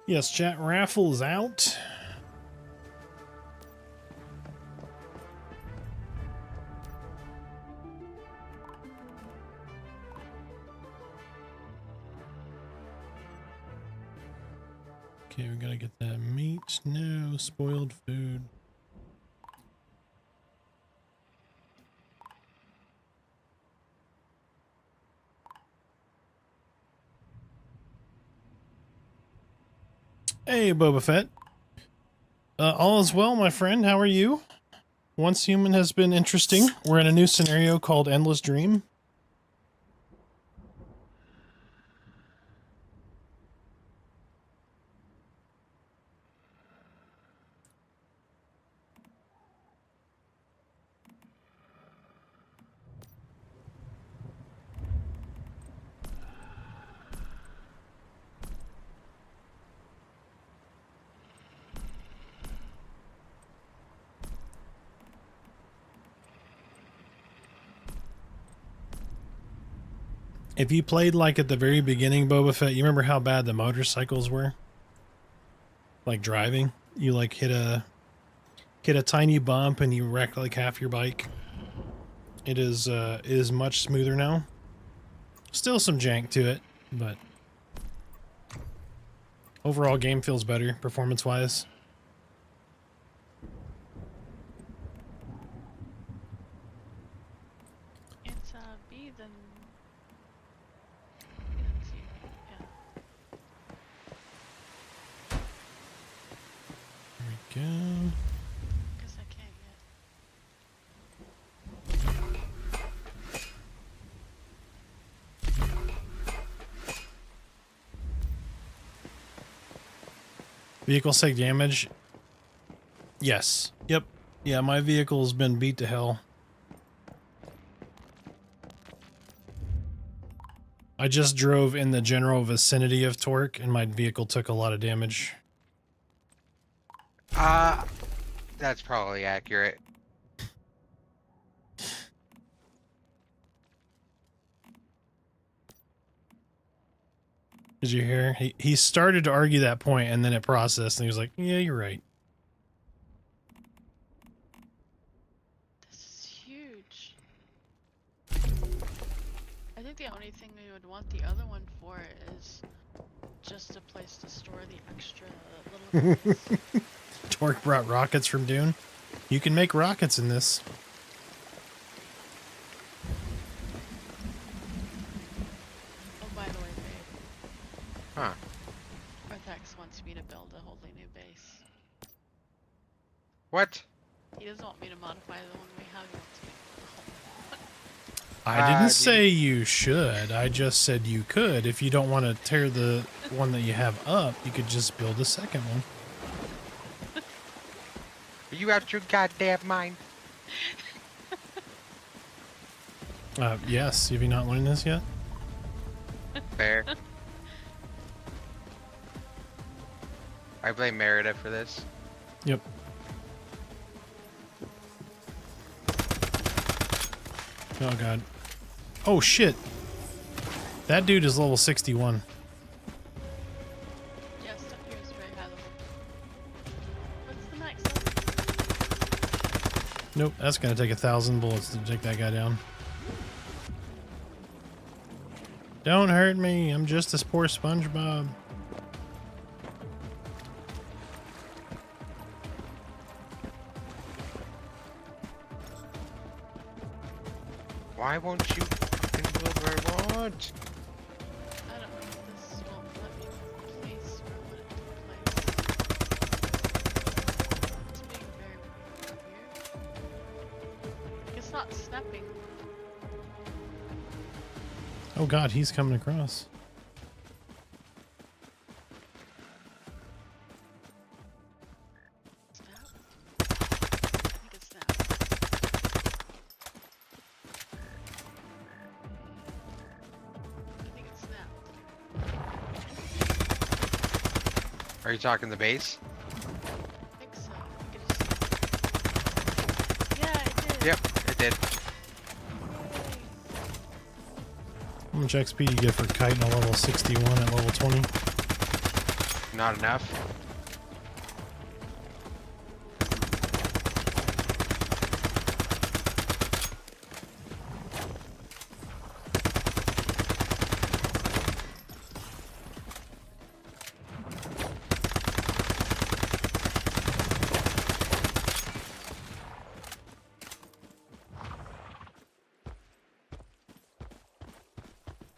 Yes, chat, raffle's out. Okay, we gotta get that meat. No, spoiled food. Hey, Boba Fett. All is well, my friend. How are you? Once Human has been interesting. We're in a new scenario called Endless Dream. If you played like at the very beginning Boba Fett, you remember how bad the motorcycles were? Like driving? You like hit a tiny bump and you wreck like half your bike. It is much smoother now. Still some jank to it, but overall game feels better performance-wise. It's B then. B than C. Yeah. There we go. Guess I can't yet. Vehicles take damage. Yes. Yep. Yeah, my vehicle's been beat to hell. I just drove in the general vicinity of Torque, and my vehicle took a lot of damage. That's probably accurate. Did you hear? He started to argue that point, and then it processed, and he was like, yeah, you're right. This is huge. I think the only thing we would want the other one for is just a place to store the extra little guns. Torque brought rockets from Dune. You can make rockets in this. Oh, by the way, babe. Huh. Arthax wants me to build a wholly new base. What? He doesn't want me to modify the one we have. He wants me to build a whole I didn't do say you should. I just said you could. If you don't want to tear the one that you have up, you could just build a second one. Are you out your goddamn mind? Yes. Have you not learned this yet? Fair. I blame Merida for this. Yep. Oh god. Oh shit. That dude is level 61. Yeah, stuff here is very high level. What's the max level? Nope, that's gonna take 1,000 bullets to take that guy down. Don't hurt me, I'm just this poor SpongeBob. Why won't you fucking build where I want? I don't know if this won't let me place where I want it to place. It's being very weird. It's not snapping. Oh god, he's coming across. Snap? I think it snapped. I think it snapped. Are you talking the base? I think so. I think it just... Yeah, it did. Yep, it did. How much XP do you get for kiting a level 61 at level 20? Not enough.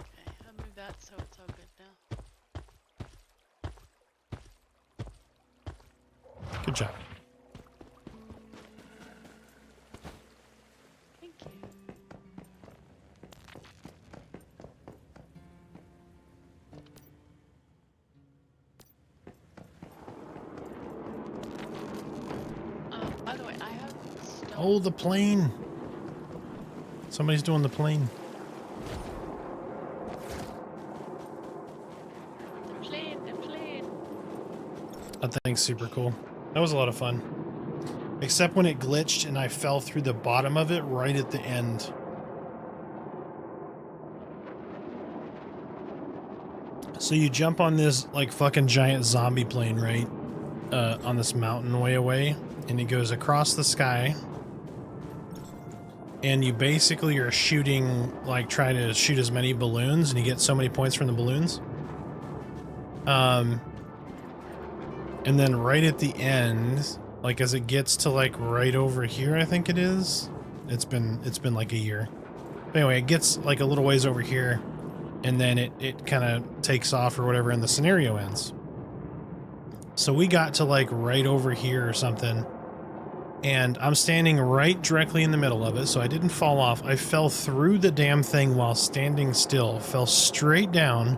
Okay, I'll move that so it's all good now. Good job. Oh, the plane. Somebody's doing the plane. The plane. That thing's super cool. That was a lot of fun. Except when it glitched and I fell through the bottom of it right at the end. So you jump on this like fucking giant zombie plane, right? On this mountain way away, and it goes across the sky. And you basically are shooting, like trying to shoot as many balloons, and you get so many points from the balloons. And then right at the end, like as it gets to like right over here, I think it is. It's been like a year. But anyway, it gets like a little ways over here, and then it kind of takes off or whatever, and the scenario ends. So we got to like right over here or something, and I'm standing right directly in the middle of it, so I didn't fall off. I fell through the damn thing while standing still, fell straight down,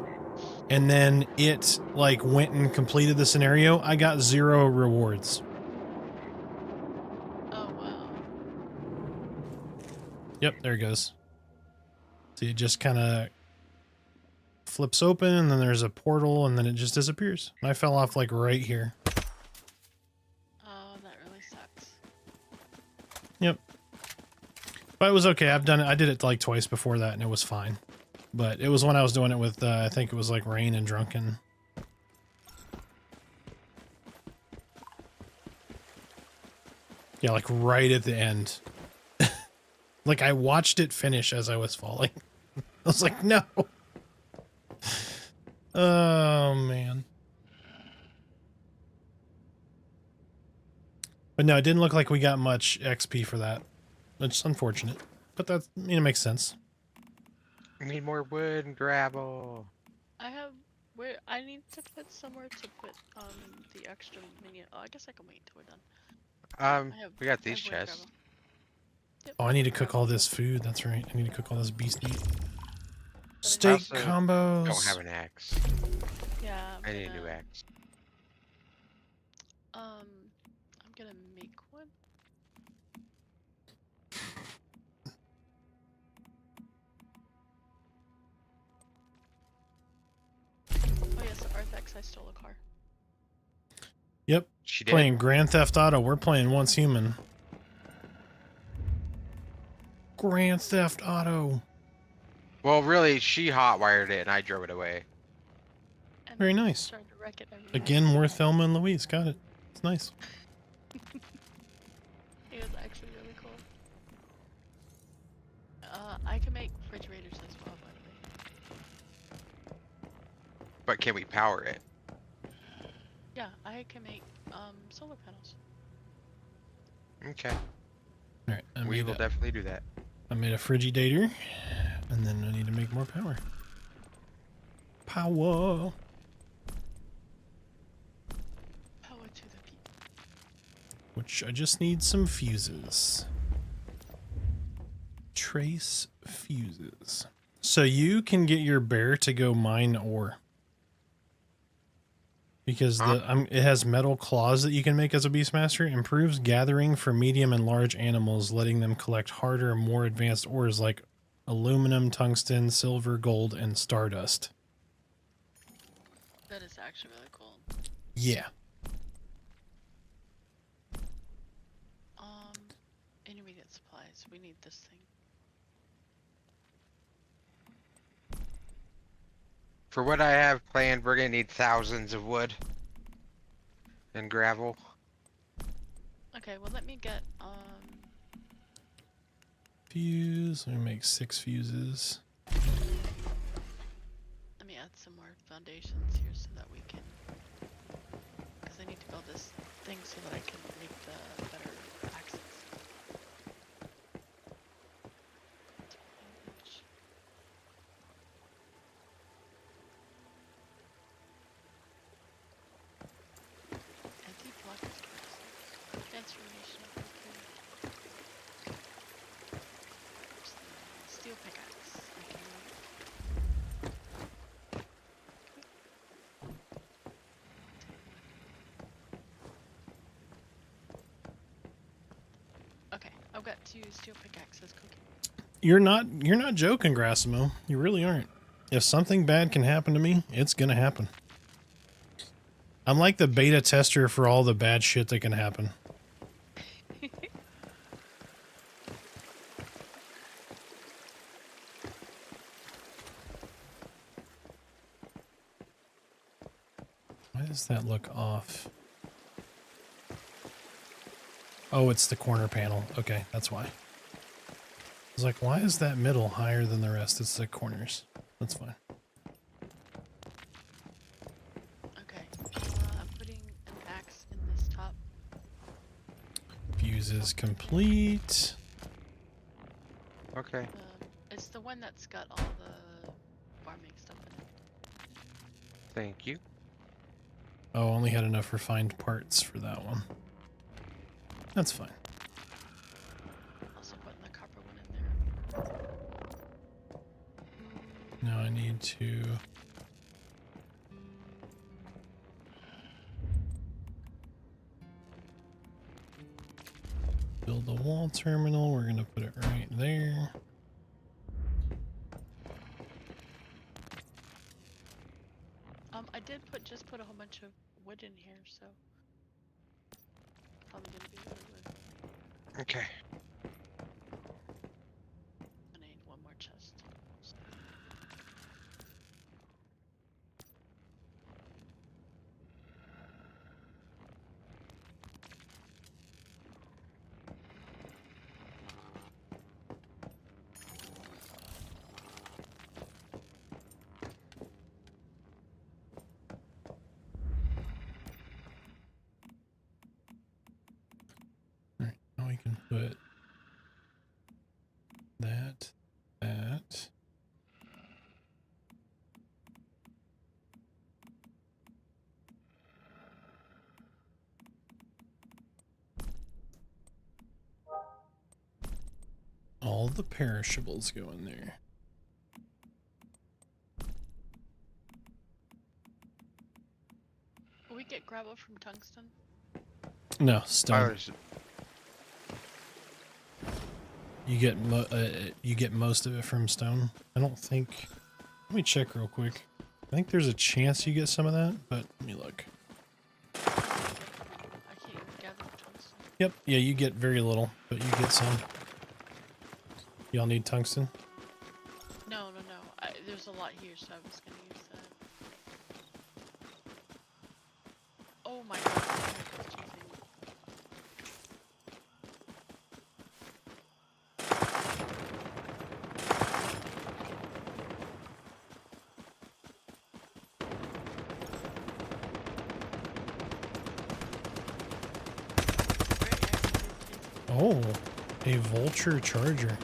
and then it like went and completed the scenario. I got 0 rewards. Oh wow. Yep, there it goes. See, it just kind of flips open, and then there's a portal, and then it just disappears. And I fell off like right here. Oh, that really sucks. Yep. But it was okay. I've done it. I did it like twice before that, and it was fine. But it was when I was doing it with, I think it was like Rain and Drunken. Yeah, like right at the end. Like I watched it finish as I was falling. I was like, no. Oh, man. But no, it didn't look like we got much XP for that. It's unfortunate. But that, it makes sense. We need more wood and gravel. I have where I need to put somewhere to put the extra minion. Oh, I guess I can wait until we're done. We got I these have wood chests. gravel. Yep, Oh, I need to cook gravel. all this food. That's right. I need to cook all this beast meat. But I Steak also combos. Don't have an axe. Yeah. I need a new axe. I'm gonna make one. Oh yes, Arthex, I stole a car. Yep. She did. Playing Grand Theft Auto. We're playing Once Human. Grand Theft Auto. Well, really, she hotwired it and I drove it away. And Very then nice. started to wreck it every Again, night. more Thelma and Louise. Got it. It's nice. It was actually really cool. I can make refrigerators as well, by the way. But can we power it? Yeah, I can make solar panels. Okay. All right. We will definitely do that. I made a Frigidator, and then I need to make more power. Power. Power to the people. Which I just need some fuses. Trace fuses. So you can get your bear to go mine ore. Because it has metal claws that you can make as a Beastmaster. Improves gathering for medium and large animals, letting them collect harder, more advanced ores like aluminum, tungsten, silver, gold, and stardust. That is actually really cool. Yeah. Intermediate supplies. We need this thing. For what I have planned, we're gonna need thousands of wood and gravel. Okay, well let me get Fuse. Let me make 6 fuses. let me add some more foundations here so that we can, because I need to build this thing so that I can make the better axes. Anti-block transformation of steel pickaxe. I can Okay, got 2 steel pickaxes cooking. You're not joking, Grassimo. You really aren't. If something bad can happen to me, it's gonna happen. I'm like the beta tester for all the bad shit that can happen. Why does that look off? Oh, it's the corner panel. Okay, that's why. I was like, why is that middle higher than the rest? It's the corners. That's fine. Okay. I'm putting an axe in this top. Fuse is complete. Okay. It's the one that's got all the farming stuff in it. Thank you. Oh, only had enough refined parts for that one. That's fine. Also putting the copper one in there. Now I need to... build the wall terminal. We're gonna put it right there. I did just put a whole bunch of wood in here, so probably gonna be really wood. Okay. And I need one more chest. Alright, now we can put that. All the perishables go in there. Will we get gravel from tungsten? No, stone. Ours. You get most of it from stone. I don't think. Let me check real quick. I think there's a chance you get some of that, but let me look. I can't even gather tungsten. Yep, yeah, you get very little, but you get some. Y'all need tungsten? No. There's a lot here, so I was gonna use that. Oh my god, that's cheesing. Oh, a vulture charger.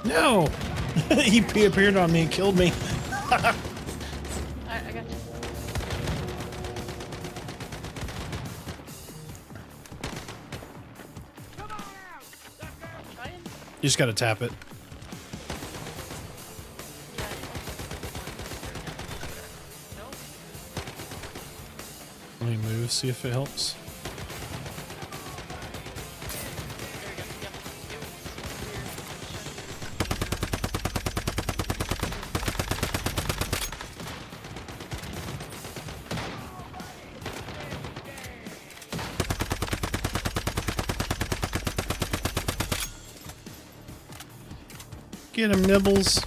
No! He appeared on me and killed me. I got you. Trying? You just gotta tap it. Yeah. Nope. Let me move, see if it helps. There we go. Yep. It was weird. Get him, Nibbles.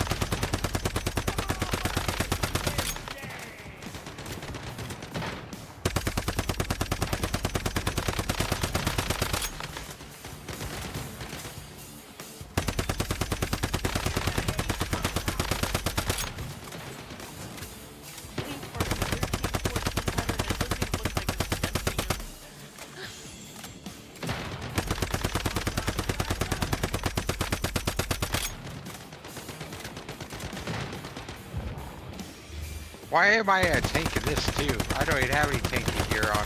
Why am I a tank in this too? I don't even have any tanking gear on.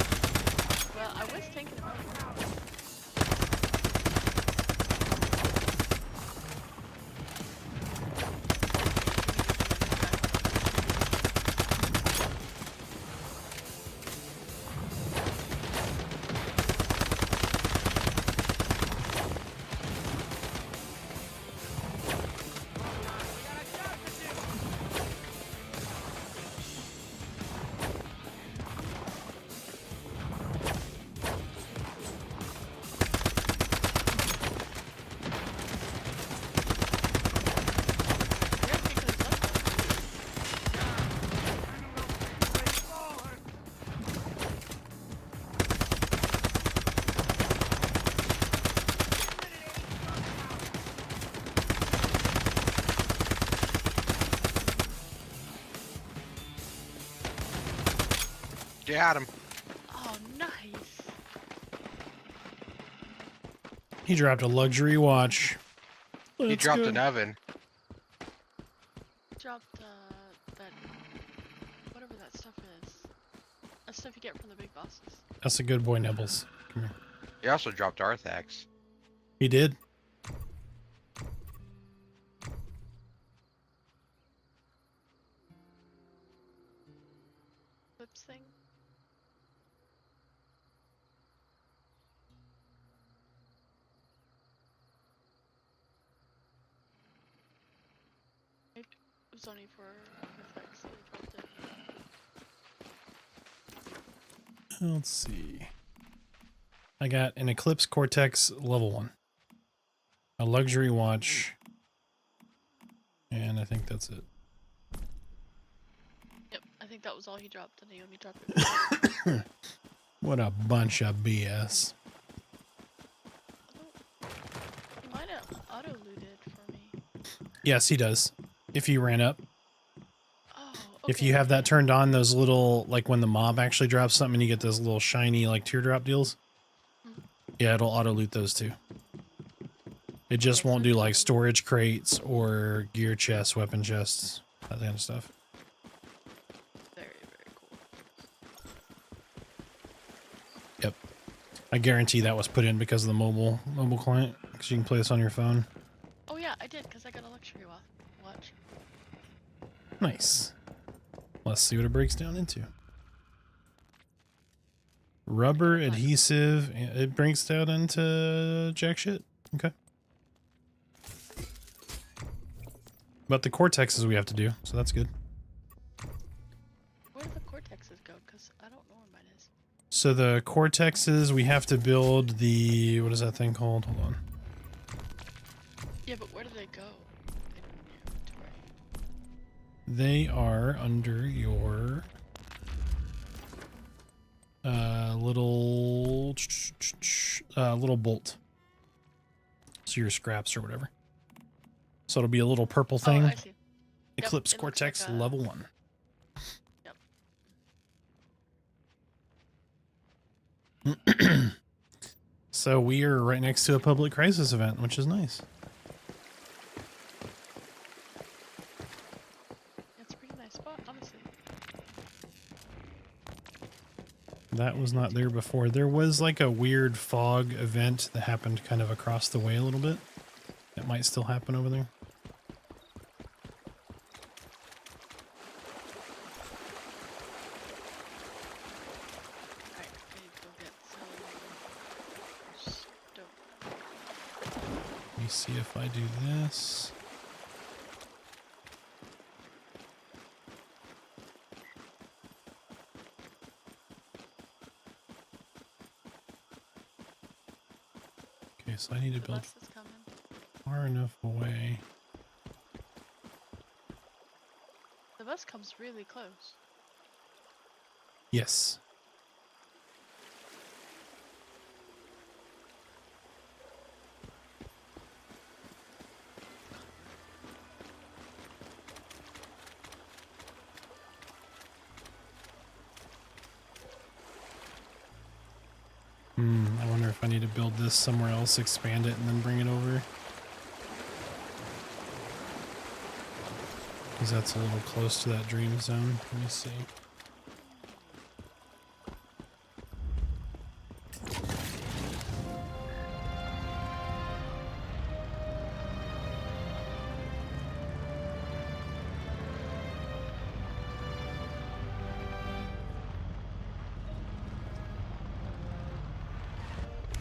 Well, I was tanking him earlier. Got him. Oh, nice. He dropped a luxury watch. He Let's dropped go. an oven. Dropped that whatever that stuff is. That stuff you get from the big bosses. That's a good boy, Nibbles. Come here. He also dropped Arthax. He did. Clips thing. It was only for effects, so they dropped it. Let's see. I got an Eclipse Cortex level 1. A luxury watch. And I think that's it. Yep, I think that was all he dropped, and he only dropped it. What a bunch of BS. He might have auto-looted for me. Yes, he does. If you ran up. Oh, okay. If you have that turned on, those little, like when the mob actually drops something, you get those little shiny, like teardrop deals. Yeah, it'll auto loot those too. It just Okay, won't so do it's like not- storage crates or gear chests, weapon chests, that kind of stuff. Very, very cool. Yep. I guarantee that was put in because of the mobile client, because you can play this on your phone. Oh yeah, I did, because I got a luxury watch. Nice. Let's see what it breaks down into. Rubber adhesive. It breaks down into jack shit. Okay. But the cortexes we have to do, so that's good. Where do the cortexes go? Because I don't know where mine is. So the cortexes, we have to build the, what is that thing called? Hold on. Yeah, but where do they go? In your inventory. They are under your little bolt. So your scraps or whatever. So it'll be a little purple thing. Oh, I see. Eclipse it looks Cortex like a- level 1. Yep. So we are right next to a public crisis event, which is nice. It's a pretty nice spot, honestly. That was not there before. There was like a weird fog event that happened kind of across the way a little bit. It might still happen over there. Alright, I need to go get some stone. Let me see if I do this. Okay, so I need to The build bus is coming. far enough away. The bus comes really close. Yes. I wonder if I need to build this somewhere else, expand it, and then bring it over. Because that's a little close to that dream zone. Let me see.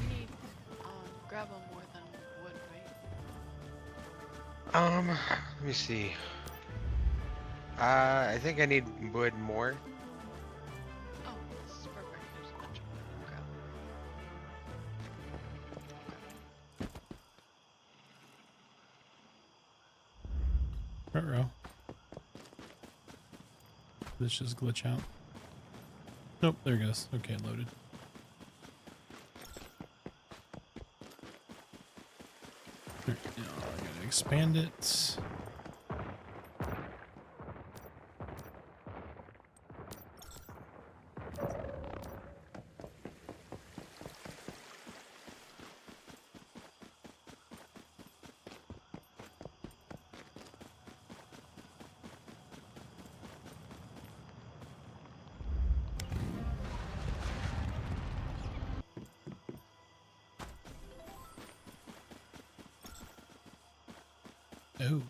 You need gravel more than wood, right? Let me see. I think I need wood more. Oh, this is perfect. There's a bunch of wood and gravel. Ruh-roh. This just glitch out. Nope, there it goes. Okay, loaded. There, now I gotta expand it. Oh.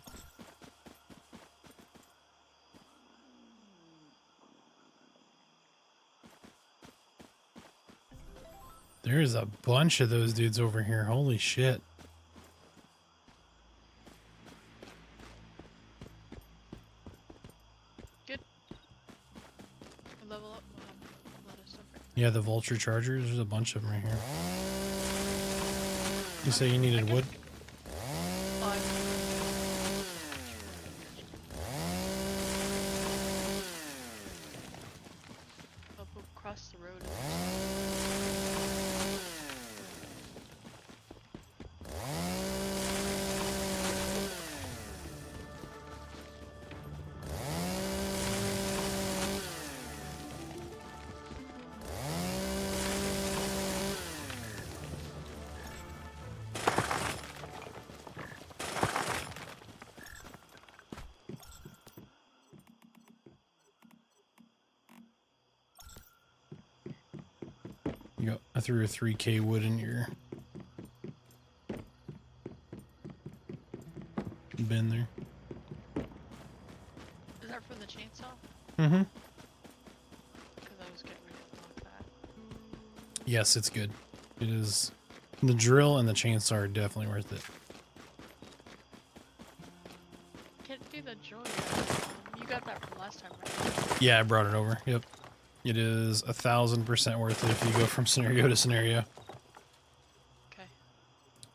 There's a bunch of those dudes over here. Holy shit. Good. Level up. We'll have a lot of stuff right Yeah, the vulture chargers. There's a bunch of them right here. You say you needed wood? Oh, I'll go across the road. You go. I threw a 3K wood in your bin there. Is that for the chainsaw? Mm-hmm. Because I was getting ready to block that. Yes, it's good. It is. The drill and the chainsaw are definitely worth it. Can't do the joy. You got that from last time, right? Yeah, I brought it over. Yep. It is 1000% worth it if you go from scenario to scenario. Okay.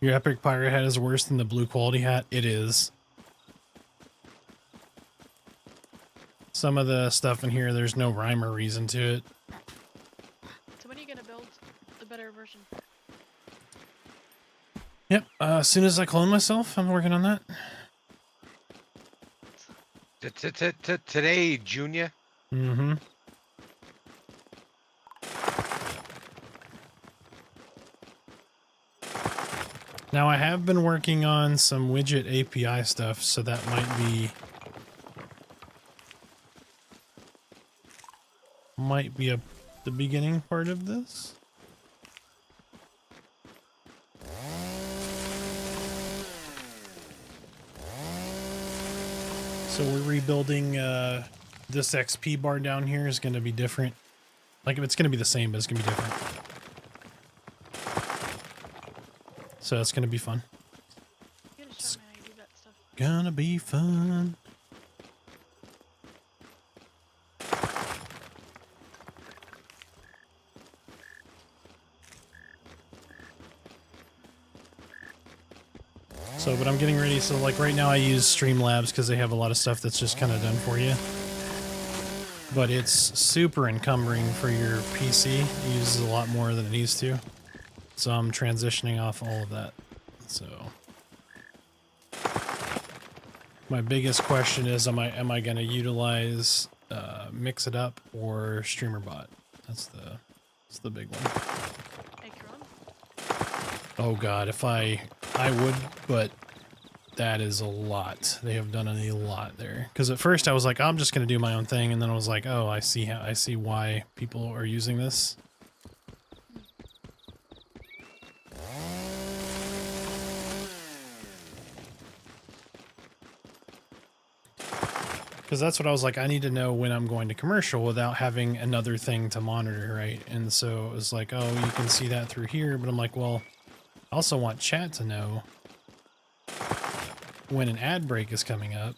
Your epic pirate hat is worse than the blue quality hat. It is. Some of the stuff in here, there's no rhyme or reason to it. So when are you gonna build the better version? Yep. As soon as I clone myself, I'm working on that. Today, Junior. Mm-hmm. Now I have been working on some widget API stuff, so that might be the beginning part of this. So we're rebuilding this XP bar down here is going to be different. Like it's going to be the same, but it's going to be different. So that's going to be fun. You gotta show me how you do that stuff. Gonna be fun. So, but I'm getting ready. So like right now I use Streamlabs because they have a lot of stuff that's just kind of done for you. but it's super encumbering for your PC. It uses a lot more than it needs to. So I'm transitioning off all of that. So my biggest question is, am I going to utilize Mix It Up or StreamerBot? That's the big one. Hey, Kron? Oh god, if I would, but that is a lot. They have done a lot there. Because at first I was like, I'm just gonna do my own thing, and then I was like, oh, I see why people are using this. Because that's what I was like, I need to know when I'm going to commercial without having another thing to monitor, right? And so it was like, oh, you can see that through here, but I'm like, well, I also want chat to know when an ad break is coming up.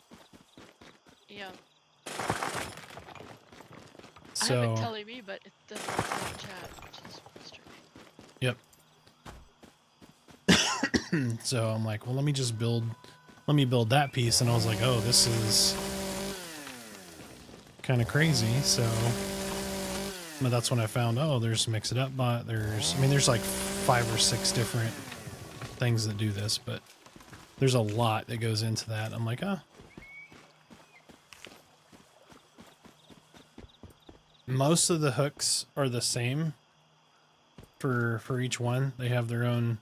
Yeah. I have So it telling me, but it doesn't tell the chat, which is frustrating. yep. So I'm like, well, let me build that piece. And I was like, oh, this is kind of crazy. So, but that's when I found, oh, there's Mix It Up bot. There's like 5 or 6 different things that do this, but there's a lot that goes into that. I'm like, most of the hooks are the same for each one. They have their own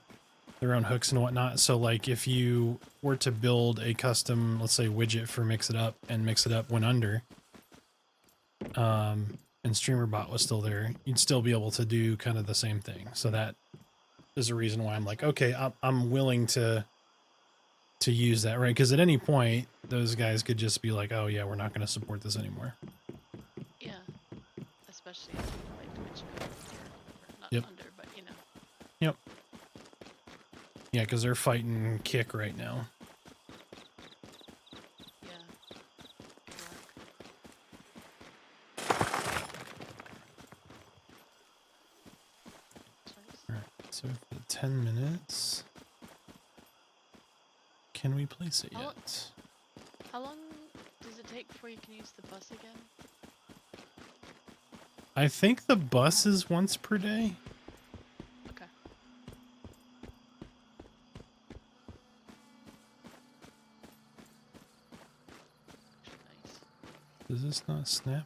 hooks and whatnot. So like if you were to build a custom, let's say, widget for Mix It Up, and Mix It Up went under, and StreamerBot was still there, you'd still be able to do kind of the same thing. So that is a reason why I'm like, okay, I'm willing to use that, right? Because at any point, those guys could just be like, oh yeah, we're not going to support this anymore. Yeah. Especially if you like Twitch go under, or not Yep. under, but you know. Yep. Yeah, because they're fighting Kick right now. Yeah. Good luck. All right, so for the 10 minutes, can we place it yet? How long does it take before you can use the bus again? I think the bus is once per day. Okay. Nice. Does this not snap?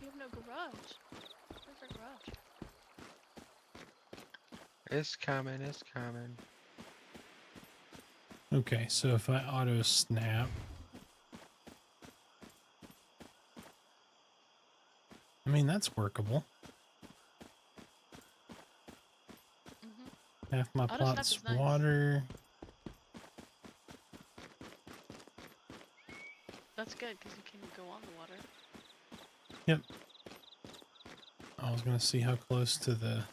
You have no garage. Where's our garage? It's coming, it's coming. Okay, so if I auto snap, I mean, that's workable. Mm-hmm. Half my Auto snap plot's is nice. water. That's good because you can go on the water. Yep. I was gonna see how close to the...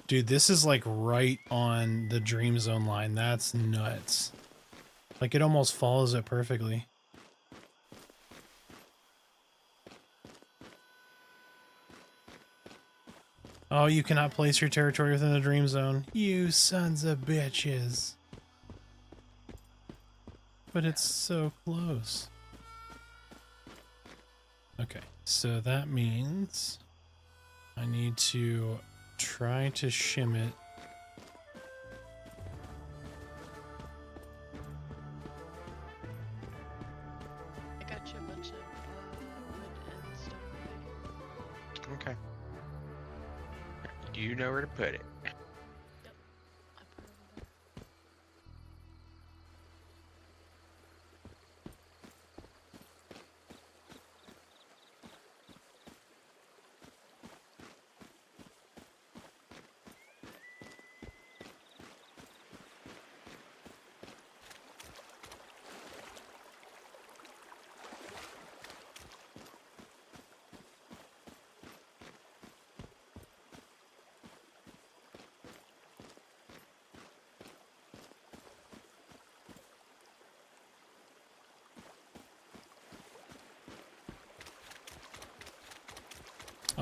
Dude, this is like right on the Dream Zone line. That's nuts. Like it almost follows it perfectly. Oh, you cannot place your territory within the Dream Zone. You sons of bitches. But it's so close. Okay, so that means I need to try to shim it. I got you a bunch of wood and stone ready. Okay. Do you know where to put it? I put it over there.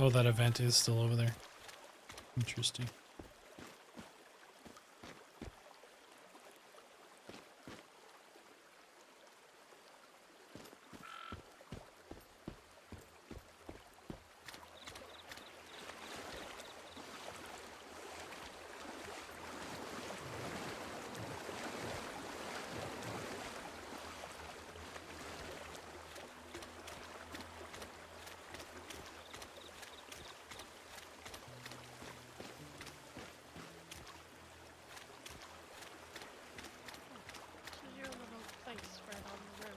Oh, that event is still over there. Interesting. This is your little place right on the road.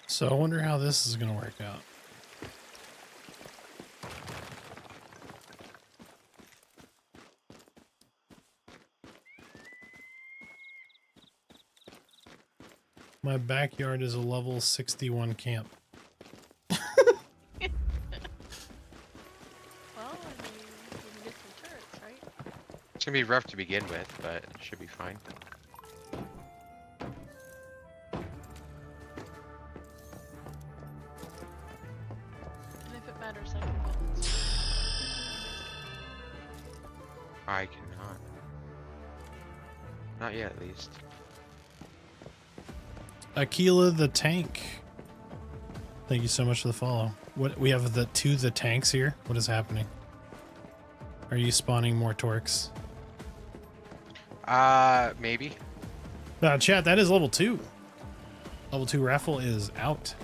So I wonder how this is going to work out. My backyard is a level 61 camp. Well, I mean, you can get some turrets, right? It's gonna be rough to begin with, but it should be fine. And if it matters, I can build it. I cannot. Not yet, at least. Aquila the tank. Thank you so much for the follow. What we have the tanks here. What is happening? Are you spawning more torques? Maybe. Chat, that is level 2. Level 2 raffle is out.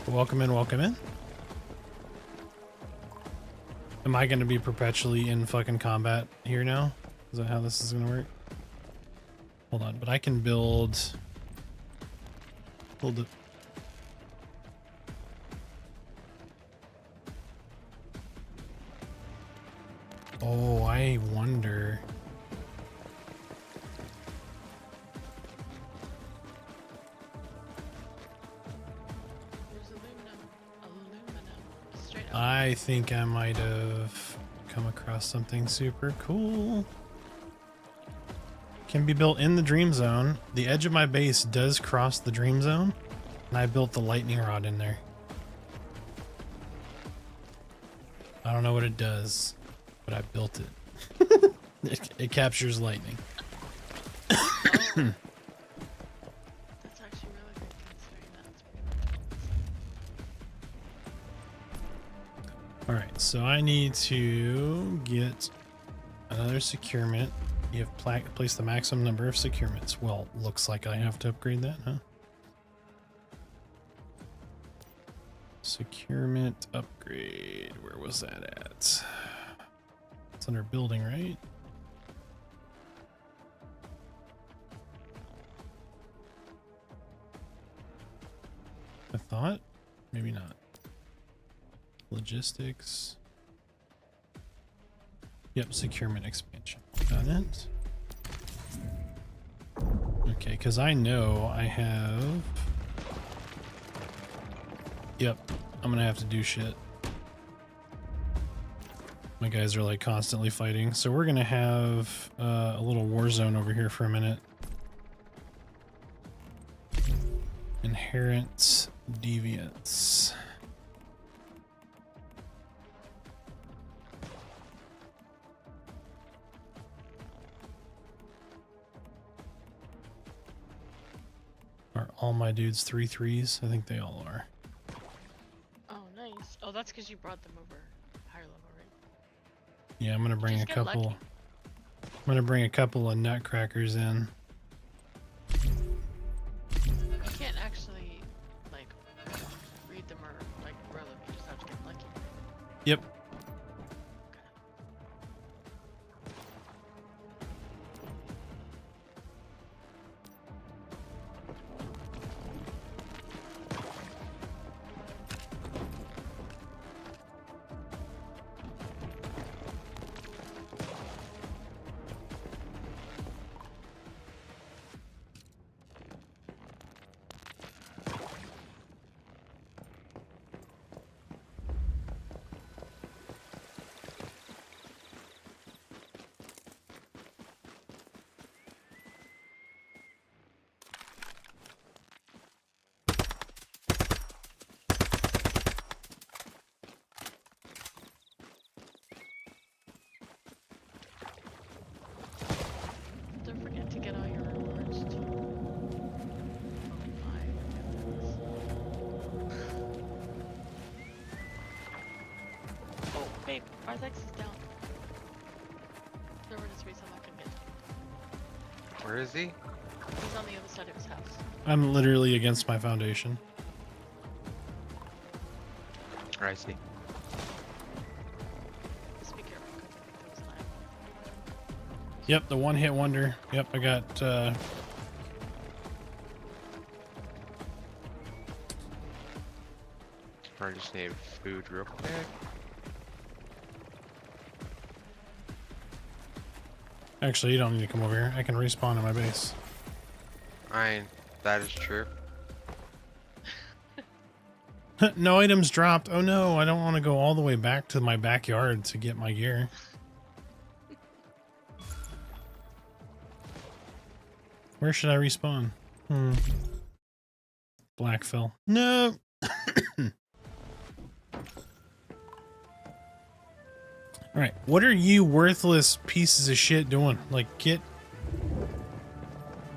Welcome in, welcome in. Am I going to be perpetually in fucking combat here now? Is that how this is going to work? Hold on, but I can build it. Oh, I wonder. There's aluminum. Straight up. I think I might have come across something super cool. Can be built in the dream zone. The edge of my base does cross the dream zone, and I built the lightning rod in there. I don't know what it does, but I built it. It captures lightning. That's actually really good considering that's All right, so I need to get another securement. You have placed the maximum number of securements. Well, looks like I have to upgrade that, huh? Securement upgrade. Where was that at? It's under building, right? I thought. Maybe not. Logistics. Yep, securement expansion. Got it. Okay, because I know I have... Yep, I'm gonna have to do shit. My guys are like constantly fighting, so we're gonna have a little war zone over here for a minute. Inherent deviance. Are all my dudes 3-3s? I think they all are. Oh, nice. Oh, that's because you brought them over higher level, right? Yeah, I'm gonna bring Just a get couple. lucky. I'm gonna bring a couple of nutcrackers in. You can't actually, like, read them or, like, roll them. You just have to get lucky. Yep. Arthex is down. There were just reason I couldn't get. Where is he? He's on the other side of his house. I'm literally against my foundation. Or I see. Just be careful, 'cause I think there was an eye. Yep, the one hit wonder. Yep, I got Or just need food real quick. actually you don't need to come over here. I can respawn in my base. That is true. No items dropped. Oh no, I don't want to go all the way back to my backyard to get my gear. Where should I respawn? Blackfill. No. Alright, what are you worthless pieces of shit doing? Like, get...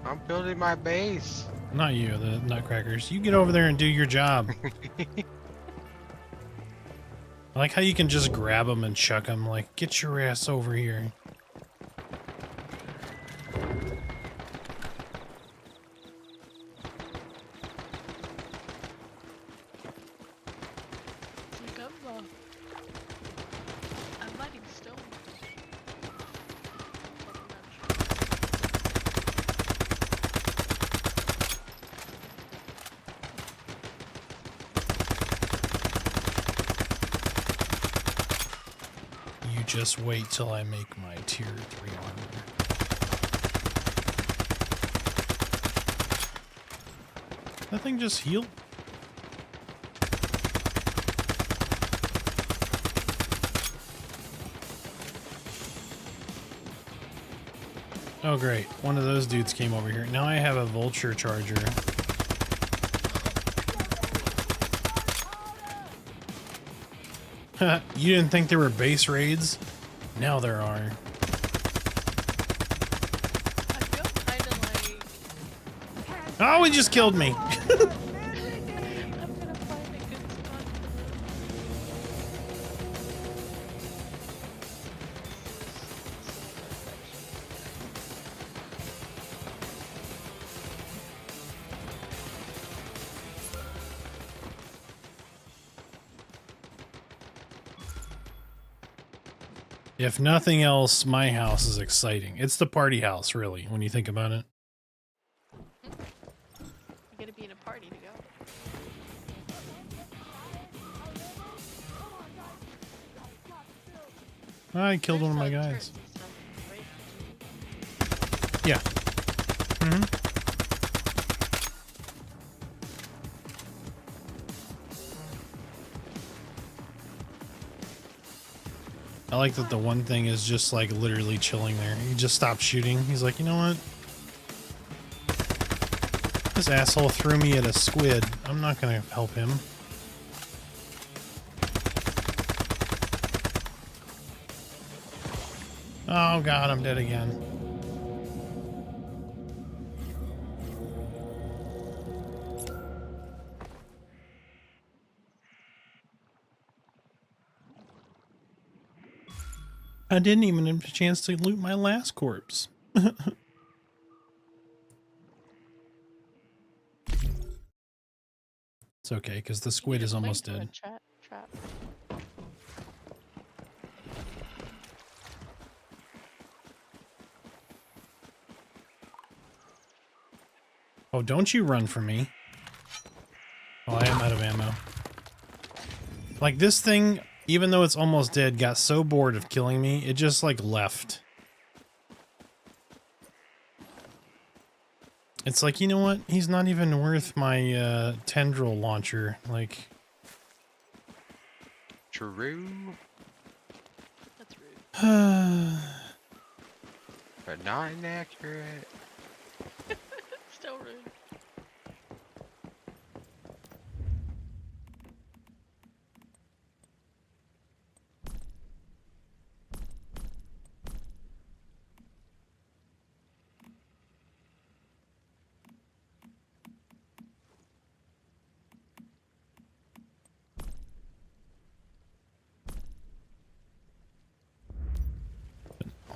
I'm building my base. Not you, the nutcrackers. You get over there and do your job. I like how you can just grab them and chuck them. Like, get your ass over here. Like I'm lighting stone. You just wait till I make my tier 3 armor. That thing just healed? Oh great, one of those dudes came over here. Now I have a vulture charger. You didn't think there were base raids? Now there are. I feel kinda like Oh, he just killed me! I'm gonna find a good spot. If nothing else, my house is exciting. It's the party house, really, when you think about it. You gotta be in a party to go. I killed one of my There's guys. turrets and stuff, right? Yeah. Mm-hmm. I like that the one thing is just like literally chilling there. He just stopped shooting. He's like, you know what? This asshole threw me at a squid. I'm not gonna help him. Oh god, I'm dead again. I didn't even have a chance to loot my last corpse. It's okay, because the squid is almost Link to a dead. Trap. Oh, don't you run from me. Oh, I am out of ammo. Like, this thing, even though it's almost dead, got so bored of killing me, it just, like, left. It's like, you know what? He's not even worth my, tendril launcher. Like... True, That's rude. but not inaccurate. Still rude.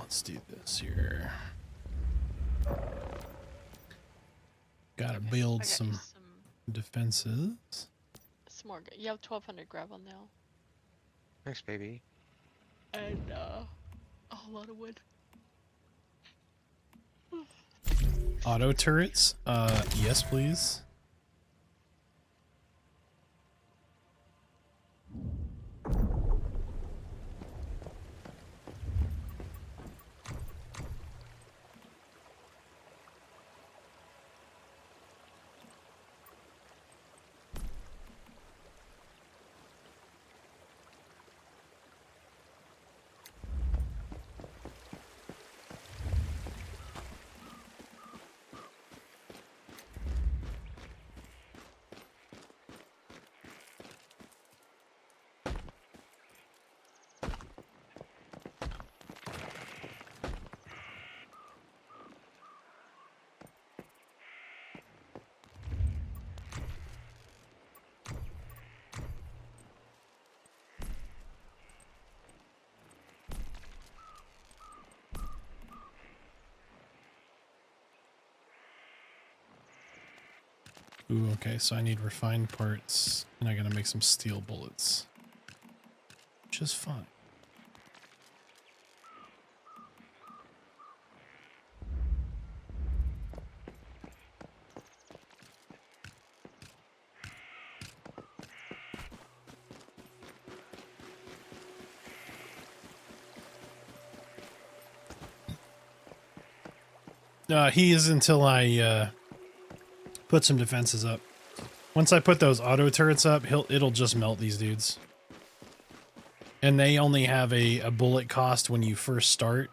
Let's do this here. Gotta build I got you some defenses. some more. You have 1,200 gravel now, Thanks, baby. and a whole lot of wood. Auto turrets? Yes, please. Ooh, okay, so I need refined parts, and I gotta make some steel bullets. Which is fun. He is until I put some defenses up. Once I put those auto turrets up, it'll just melt these dudes. And they only have a bullet cost when you first start.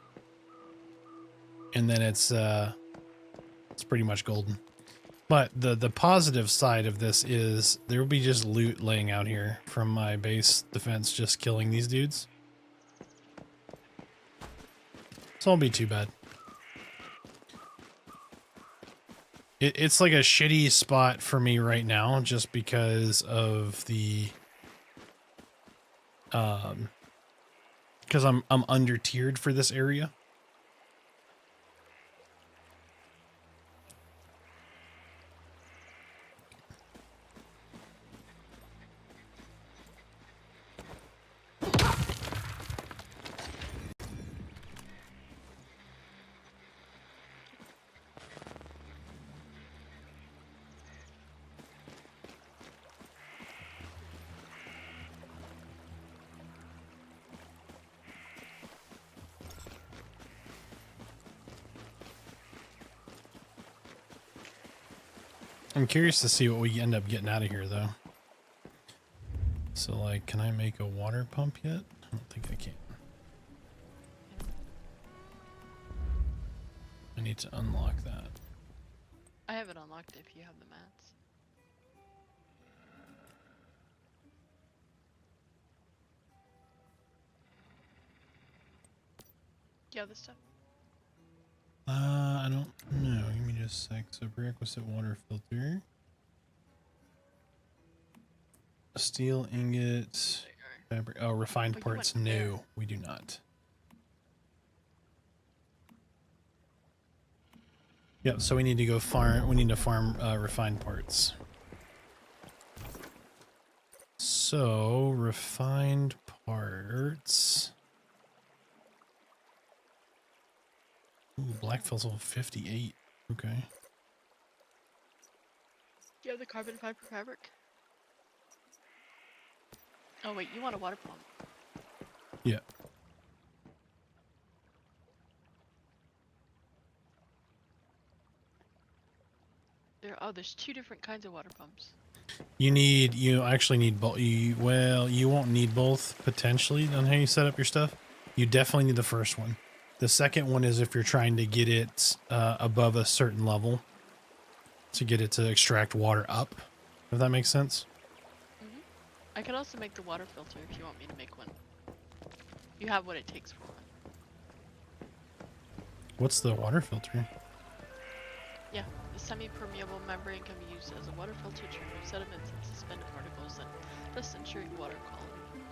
And then it's pretty much golden. But the positive side of this is there will be just loot laying out here from my base defense just killing these dudes. So it won't be too bad. It's like a shitty spot for me right now just because of the because I'm under tiered for this area. I'm curious to see what we end up getting out of here, though. So, like, can I make a water pump yet? I don't think I can. I need to unlock that. I have it unlocked if you have the mats. Do you have the stuff? I don't know. Give me just a sec. So, prerequisite water filter. Steel ingot. Fabric. Oh, refined Oh, you parts. went there. No, we do not. Yep, so we need to go farm. We need to farm refined parts. So, refined parts. Ooh, black fell's level 58. Okay. Do you have the carbon fiber fabric? Oh wait, you want a water pump. Yeah. There's two different kinds of water pumps. You actually need both. Well, you won't need both potentially on how you set up your stuff. You definitely need the first one. The second one is if you're trying to get it above a certain level to get it to extract water up, if that makes sense. I can also make the water filter if you want me to make one. You have what it takes for one. What's the water filter? Yeah, the semi-permeable membrane can be used as a water filter to remove sediments and suspended particles and thus ensure water quality.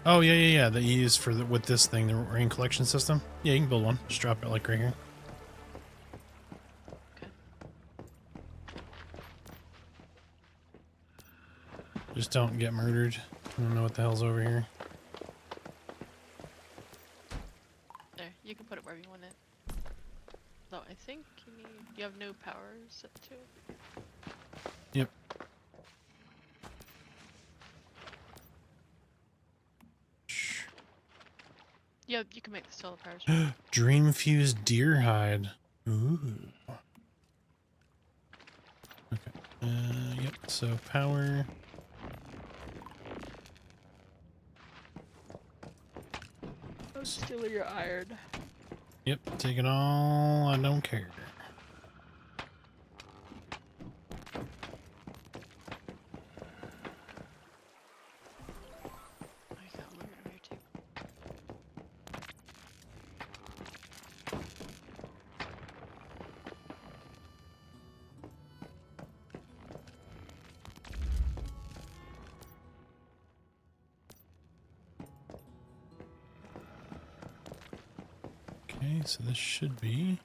Oh, yeah, yeah, yeah. That you use for with this thing, the rain collection system. Yeah, you can build one. Just drop it like right here. Okay. Just don't get murdered. I don't know what the hell's over here. There, you can put it wherever you want it. Though I think you have no power set to it. Yep. Shh. Yeah, you can make the solar power. Dream fused deer hide. Ooh. Okay. Yep. So power. I'm stealing your iron. Yep. Take it all. I don't care. I got aluminum here too. Okay. So this should be.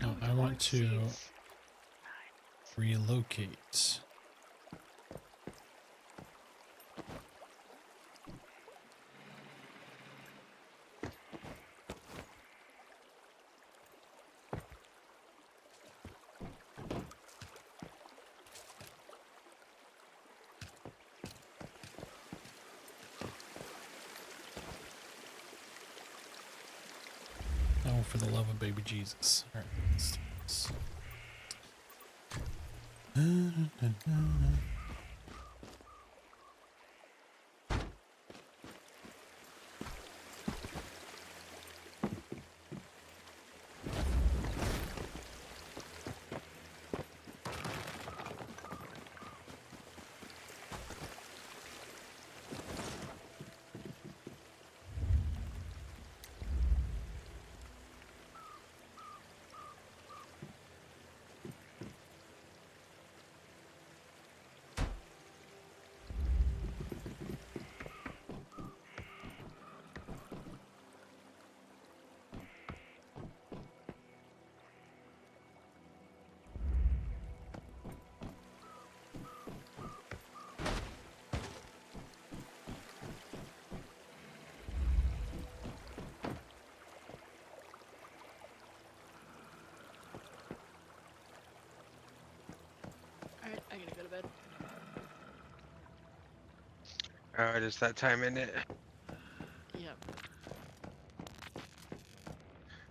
No, I want to Seeds. relocate. Oh, for the love of baby Jesus. All right, let's do this. Alright, I gotta go to bed. Alright, it's that time, isn't it? Yep.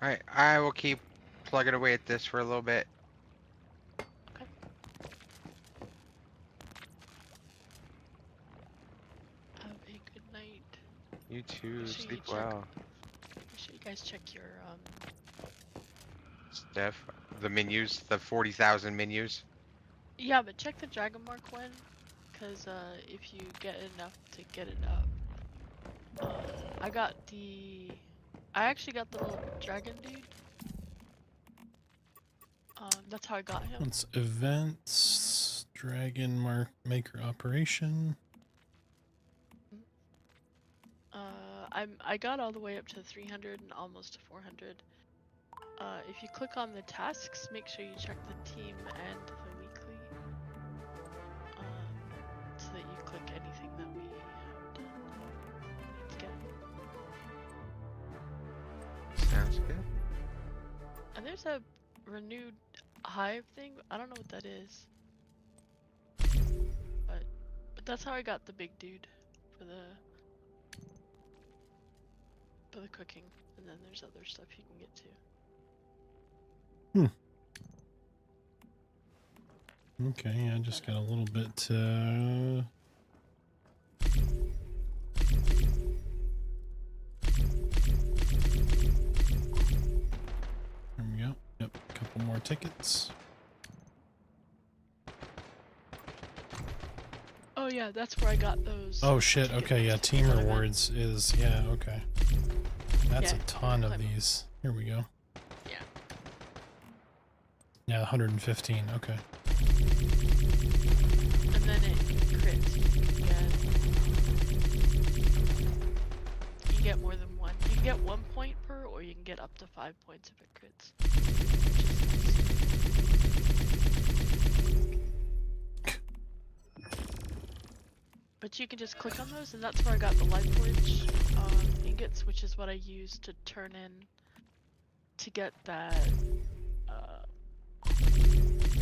Alright, I will keep plugging away at this for a little bit. Okay. Have a good night. You too, Make sure you sleep check- well. Make sure you guys check your Steph, the menus, the 40,000 menus. Yeah, but check the Dragon Mark one, cause if you get enough to get it up, I actually got the little dragon dude. That's how I got him. It's events, dragon mark maker operation. I got all the way up to 300 and almost to 400. If you click on the tasks, make sure you check the team and the weekly. So that you click anything that we have done. Need to get. Sounds good. And there's a renewed hive thing. I don't know what that is. But that's how I got the big dude for the cooking. And then there's other stuff you can get to. Okay, I just got a little bit tickets. Oh yeah, that's where I got those. Oh shit, okay, yeah, team What I meant. rewards is, yeah, okay. That's Yeah, a ton of climb up. these. Here we go. Yeah. Yeah, 115, okay. And then it crits. You get more than one. You can get 1 point per, or you can get up to 5 points if it crits. But you can just click on those, and that's where I got the Light Forge ingots, which is what I used to turn in to get that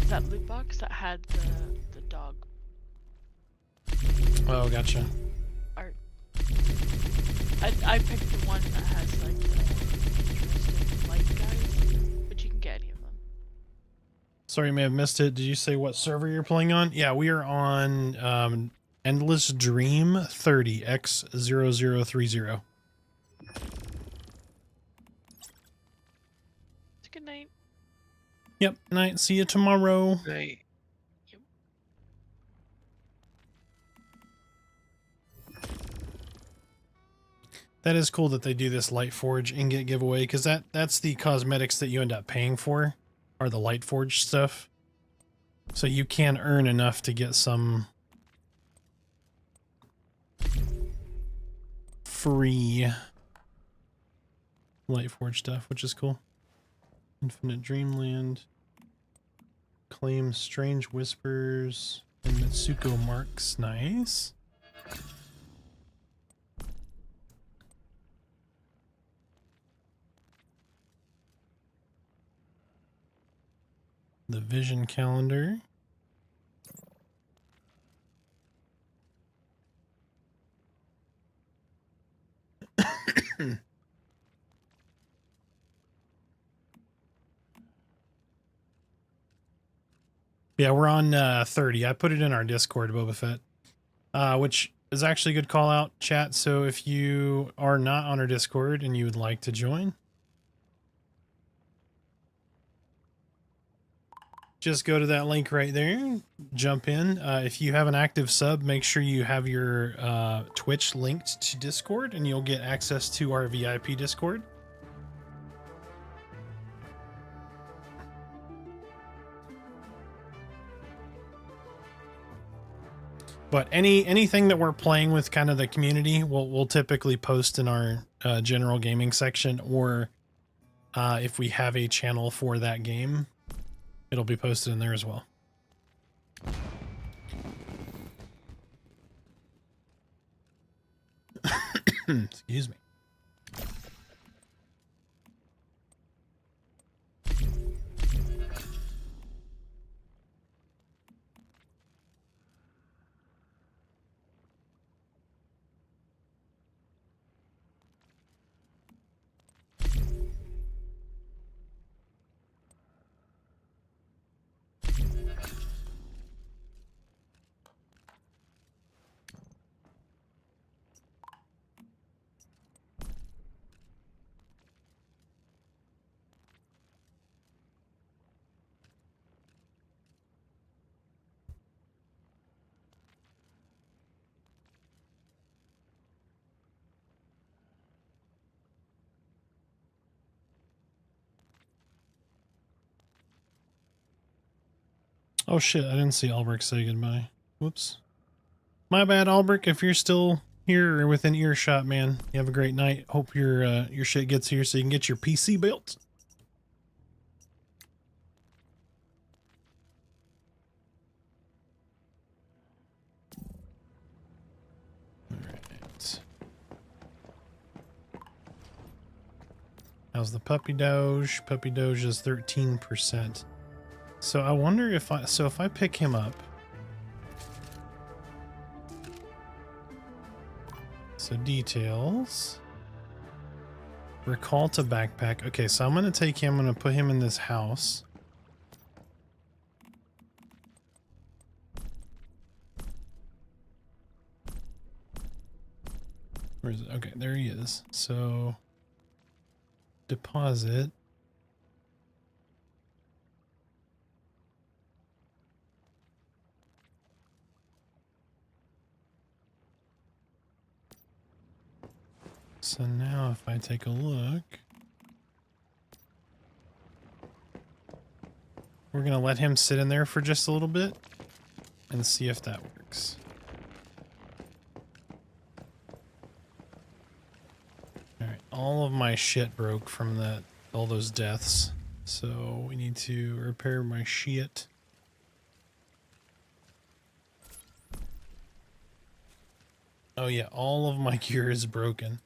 that loot box that had the dog Oh, gotcha. art. I picked the one that has like the interesting light guys, but you can get any of them. Sorry, you may have missed it. Did you say what server you're playing on? Yeah, we are on Endless Dream 30X0030. Good night. Yep, night. See you tomorrow. Right. That is cool that they do this Light Forge ingot giveaway, because that's the cosmetics that you end up paying for, are the Light Forge stuff. So you can earn enough to get some free Light Forge stuff, which is cool. Infinite Dreamland. Claim Strange Whispers and Mitsuko Marks. Nice. The Vision Calendar. Yeah, we're on 30. I put it in our Discord, Boba Fett, which is actually a good call out, chat. So if you are not on our Discord and you would like to join, just go to that link right there, jump in. If you have an active sub, make sure you have your Twitch linked to Discord, and you'll get access to our VIP Discord. But anything that we're playing with kind of the community, we'll typically post in our general gaming section, or if we have a channel for that game, it'll be posted in there as well. Excuse me. Oh shit, I didn't see Albrecht say goodbye. Whoops. My bad, Albrecht, if you're still here or within earshot, man. You have a great night. Hope your shit gets here so you can get your PC built. Alright. How's the Puppy Doge? Puppy Doge is 13%. So I wonder if I pick him up. So details. Recall to backpack. Okay, so I'm going to take him. I'm going to put him in this house. Where is it? Okay, there he is. So deposit. So now if I take a look, we're going to let him sit in there for just a little bit and see if that works. Alright, all of my shit broke from that, all those deaths. So we need to repair my shit. Oh yeah, all of my gear is broken.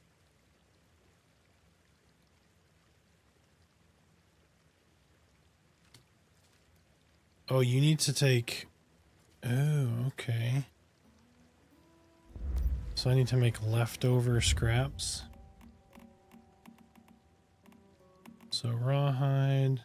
Oh, you need to take... Oh, okay. So I need to make leftover scraps. So rawhide.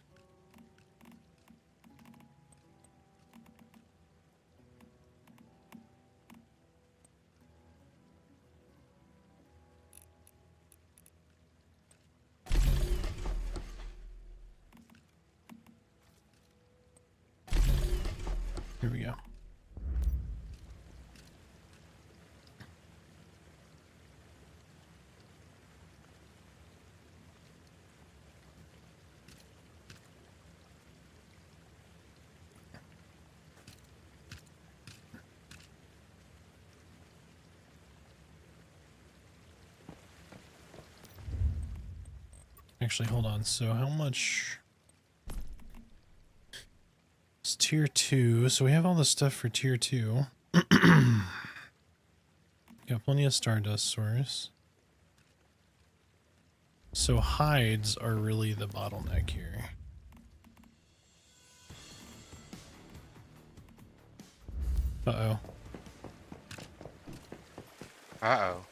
Here we go. Actually, hold on. So how much... It's tier 2, so we have all the stuff for tier 2. Got plenty of Stardust source. So hides are really the bottleneck here. Uh-oh. Uh-oh.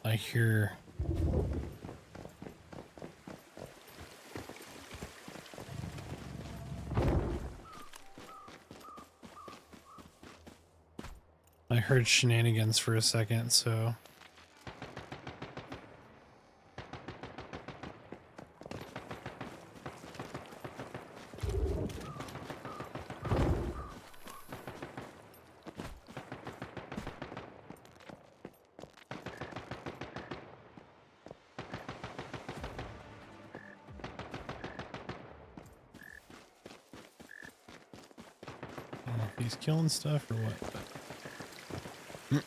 I hear... I heard shenanigans for a second, so... I don't know if he's killing stuff or what, but... It's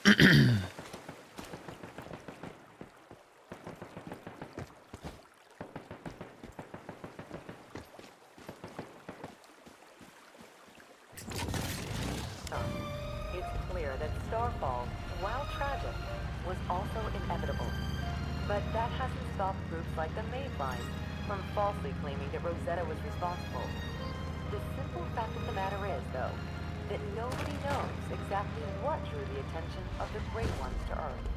clear that Starfall, while tragic, was also inevitable. But that hasn't stopped groups like the Mayflies from falsely claiming that Rosetta was responsible. The simple fact of the matter is, though, that nobody knows exactly what drew the attention of the Great Ones to Earth.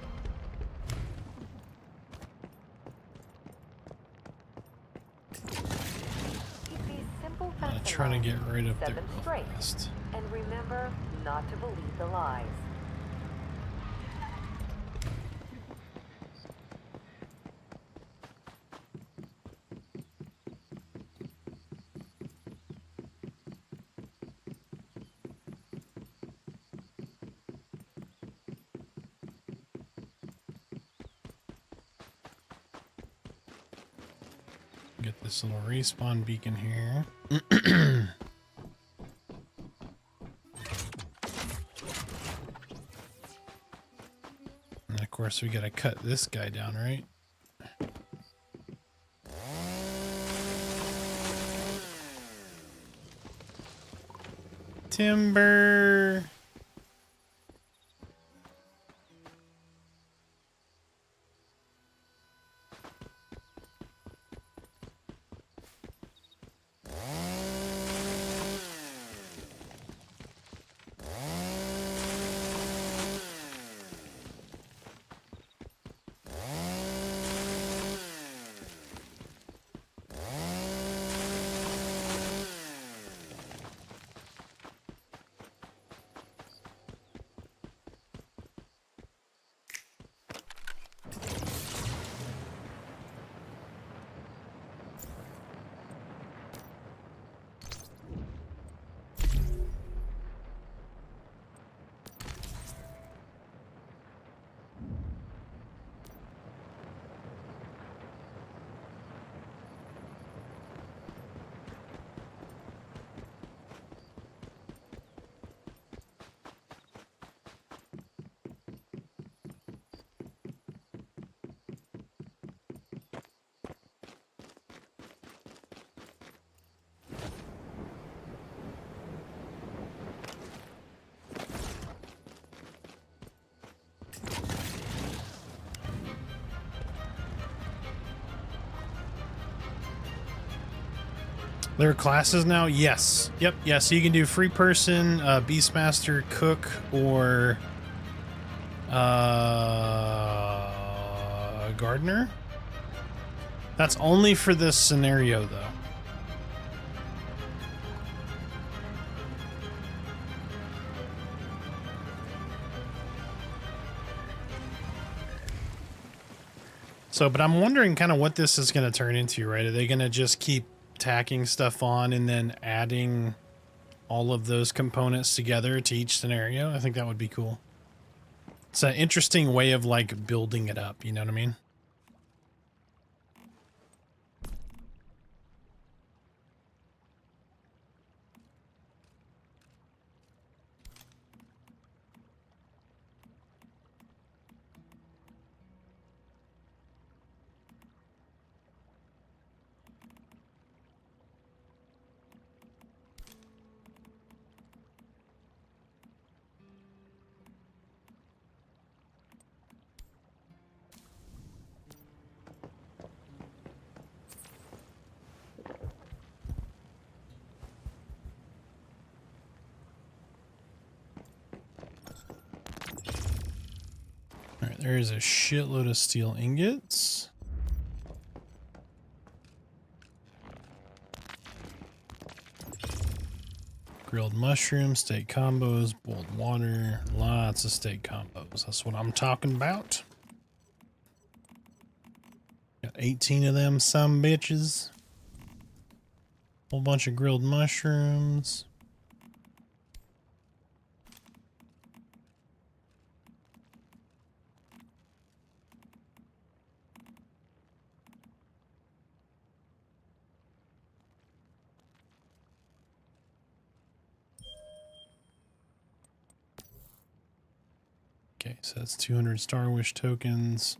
Keep these simple I'm facts in trying to mind, get right up set there them real straight, fast. and remember not to believe the lies. Get this little respawn beacon here. And of course we gotta cut this guy down, right? Timber! There are classes now? Yes. Yep. Yeah, so you can do free person, Beastmaster, cook, or gardener. That's only for this scenario, though. So, but I'm wondering kind of what this is going to turn into, right? Are they going to just keep tacking stuff on and then adding all of those components together to each scenario? I think that would be cool. It's an interesting way of like building it up, you know what I mean? Alright, there is a shitload of steel ingots. Grilled mushrooms, steak combos, boiled water, lots of steak combos. That's what I'm talking about. Got 18 of them, some bitches. Whole bunch of grilled mushrooms. Okay, so that's 200 Star Wish tokens.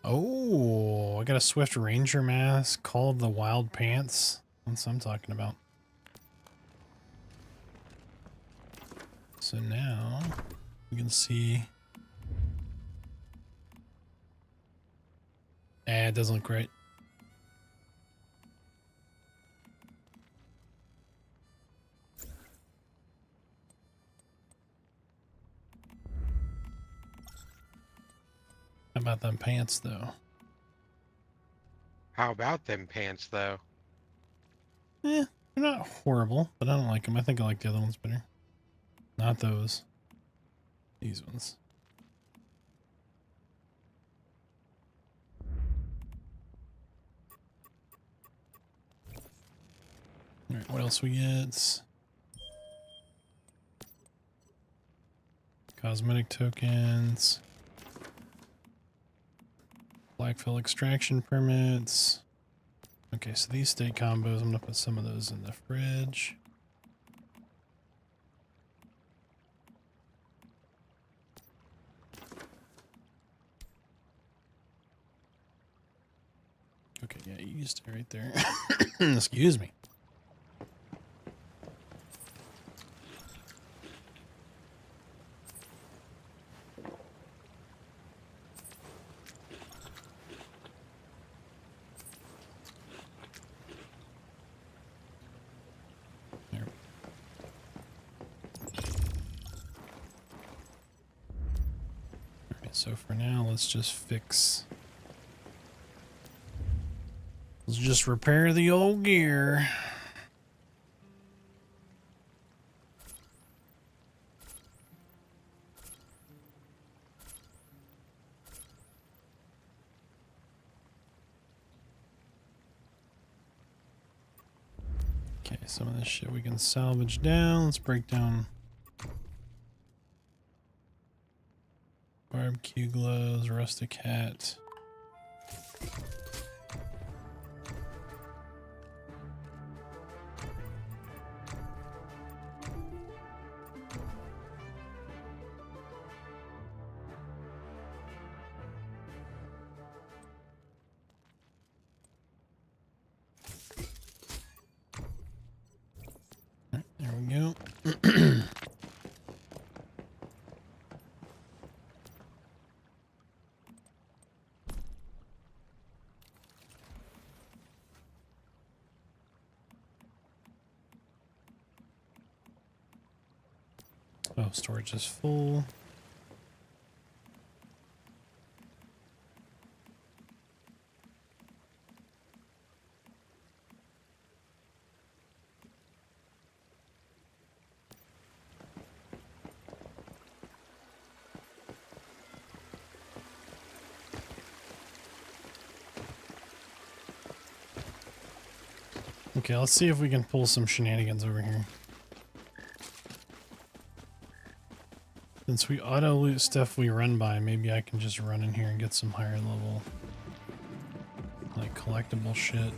Oh, I got a Swift Ranger mask, Call of the Wild Pants. That's what I'm talking about. So now you can see. It doesn't look great. How about them pants, though? How about them pants, though? They're not horrible, but I don't like them. I think I like the other ones better. Not those. These ones. Alright, what else we get? Cosmetic tokens. Blackfill extraction permits. Okay, so these steak combos, I'm gonna put some of those in the fridge. Okay, yeah, you used it right there. Excuse me. There. Alright, so for now, let's just fix. Let's just repair the old gear. Okay, some of this shit we can salvage down. Let's break down barbecue gloves, rustic hat. There we go. Oh, storage is full. Okay, let's see if we can pull some shenanigans over here. Since we auto loot stuff we run by, maybe I can just run in here and get some higher level, like, collectible shit.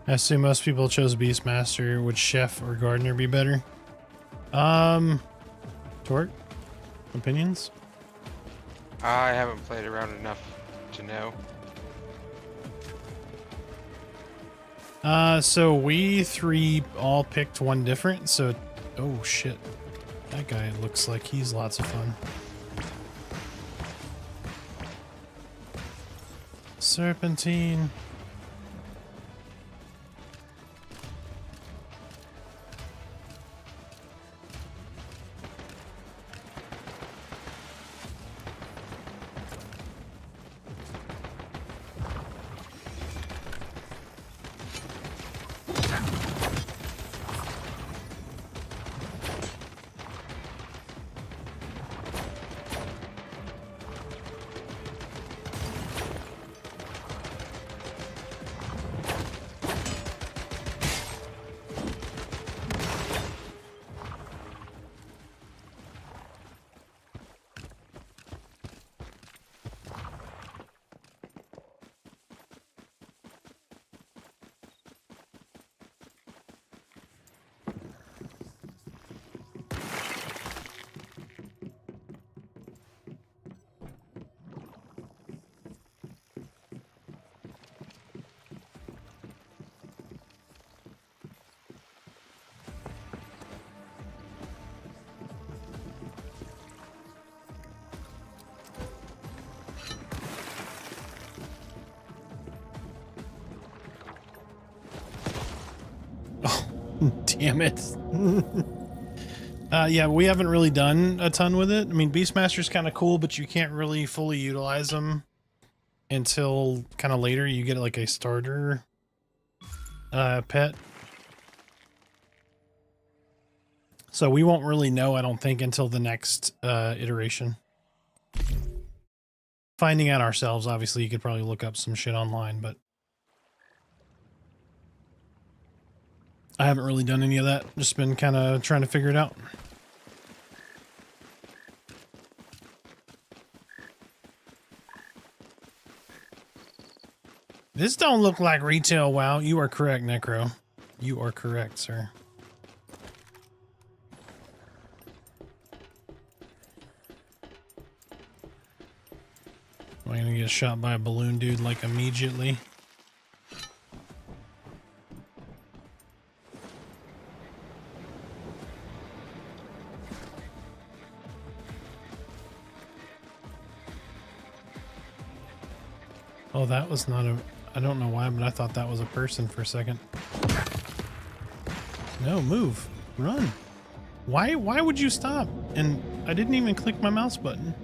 I assume most people chose Beastmaster. Would Chef or Gardener be better? Torque? Opinions? I haven't played around enough to know. So we three all picked one different, so... Oh, shit. That guy looks like he's lots of fun. Serpentine. Damn it. Yeah, we haven't really done a ton with it. I mean, Beastmaster's kind of cool, but you can't really fully utilize them until kind of later. You get like a starter pet. So we won't really know, I don't think, until the next iteration. Finding out ourselves, obviously, you could probably look up some shit online, but I haven't really done any of that. Just been kind of trying to figure it out. This don't look like retail WoW. You are correct, Necro. You are correct, sir. Am I gonna get shot by a balloon dude like immediately? Oh, that was not a... I don't know why, but I thought that was a person for a second. No, move. Run. Why would you stop? And I didn't even click my mouse button.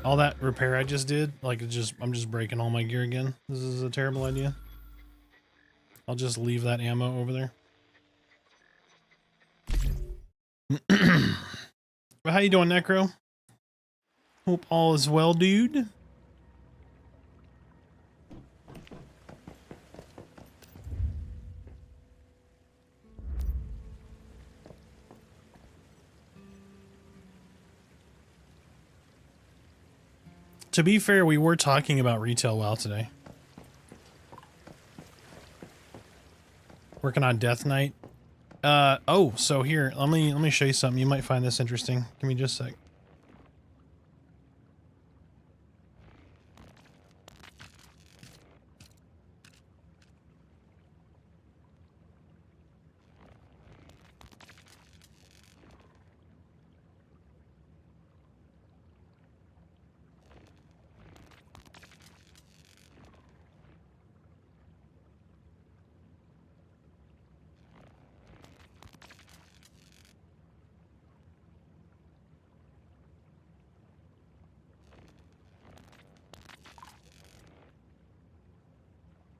All that repair I just did, like I'm just breaking all my gear again. This is a terrible idea. I'll just leave that ammo over there. How you doing, Necro? Hope all is well, dude. to be fair, we were talking about retail WoW today. Working on Death Knight. Oh, so here, let me show you something. You might find this interesting. Give me just a sec.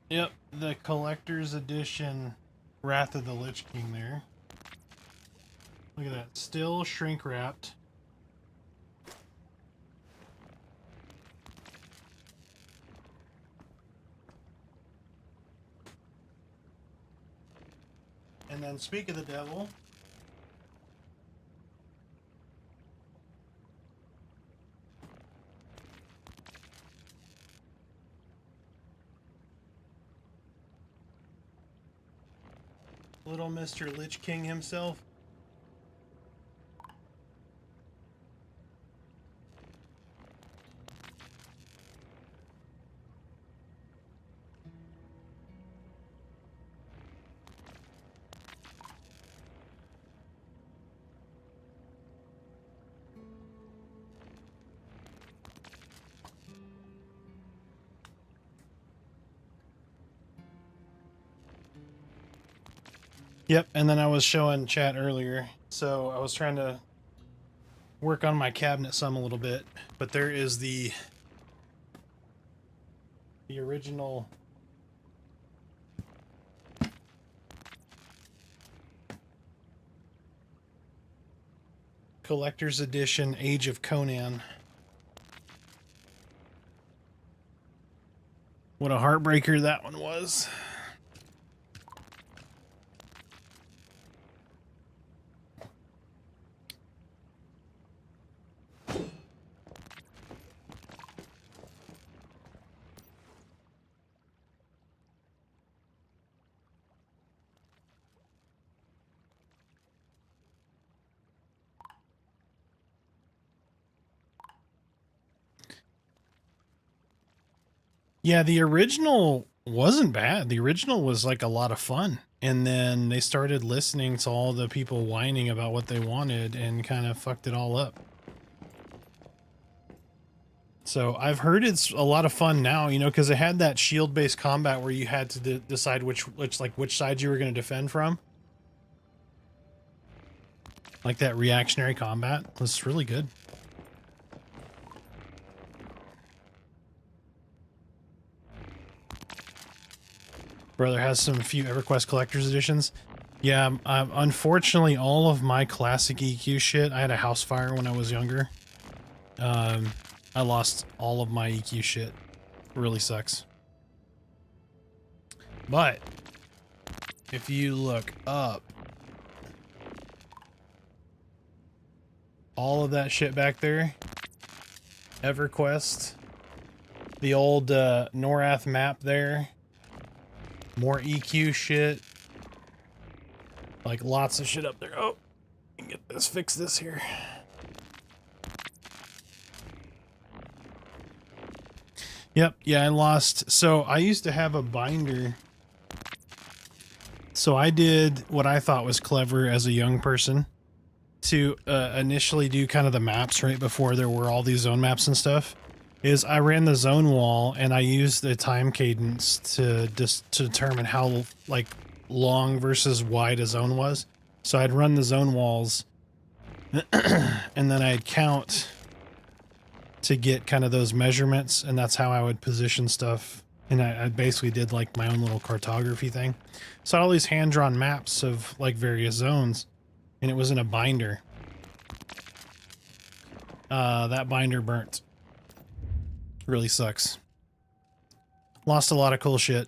Yep, the collector's edition Wrath of the Lich King there. Look at that, still shrink wrapped. And then speak of the devil. Little Mr. Lich King himself. Yep, and then I was showing chat earlier, so I was trying to work on my cabinet some a little bit, but there is the original collector's edition Age of Conan. What a heartbreaker that one was. Yeah, the original wasn't bad. The original was like a lot of fun. And then they started listening to all the people whining about what they wanted and kind of fucked it all up. So I've heard it's a lot of fun now, you know, because it had that shield-based combat where you had to decide which side you were going to defend from. Like that reactionary combat was really good. Brother has some few EverQuest Collector's Editions. Yeah, unfortunately, all of my classic EQ shit, I had a house fire when I was younger. I lost all of my EQ shit. It really sucks. But if you look up, all of that shit back there, EverQuest, the old Norath map there, more EQ shit. Like lots of shit up there. Oh, get this, fix this here. Yep, yeah, I lost. So I used to have a binder. So I did what I thought was clever as a young person to initially do kind of the maps right before there were all these zone maps and stuff. Is I ran the zone wall and I used the time cadence to determine how like long versus wide a zone was. So I'd run the zone walls and then I'd count to get kind of those measurements, and that's how I would position stuff. And I basically did like my own little cartography thing. So I had all these hand-drawn maps of like various zones, and it was in a binder. That binder burnt. Really sucks. Lost a lot of cool shit.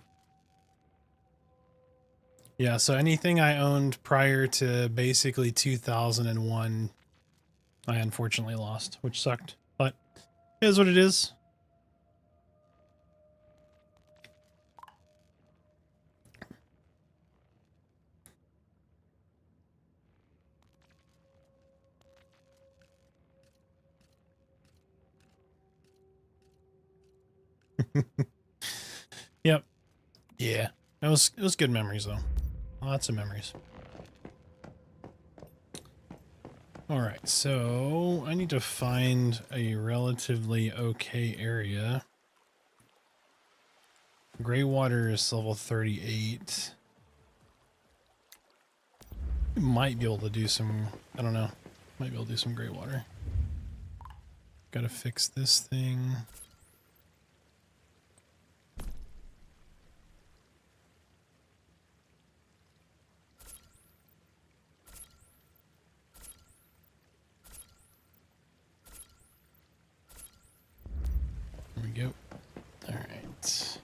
Yeah, so anything I owned prior to basically 2001, I unfortunately lost, which sucked. But it is what it is. Yep. Yeah. It was good memories though. Lots of memories. Alright, so I need to find a relatively okay area. Greywater is level 38. We might be able to do some, I don't know. Might be able to do some Greywater. Gotta fix this thing. There we go. All right.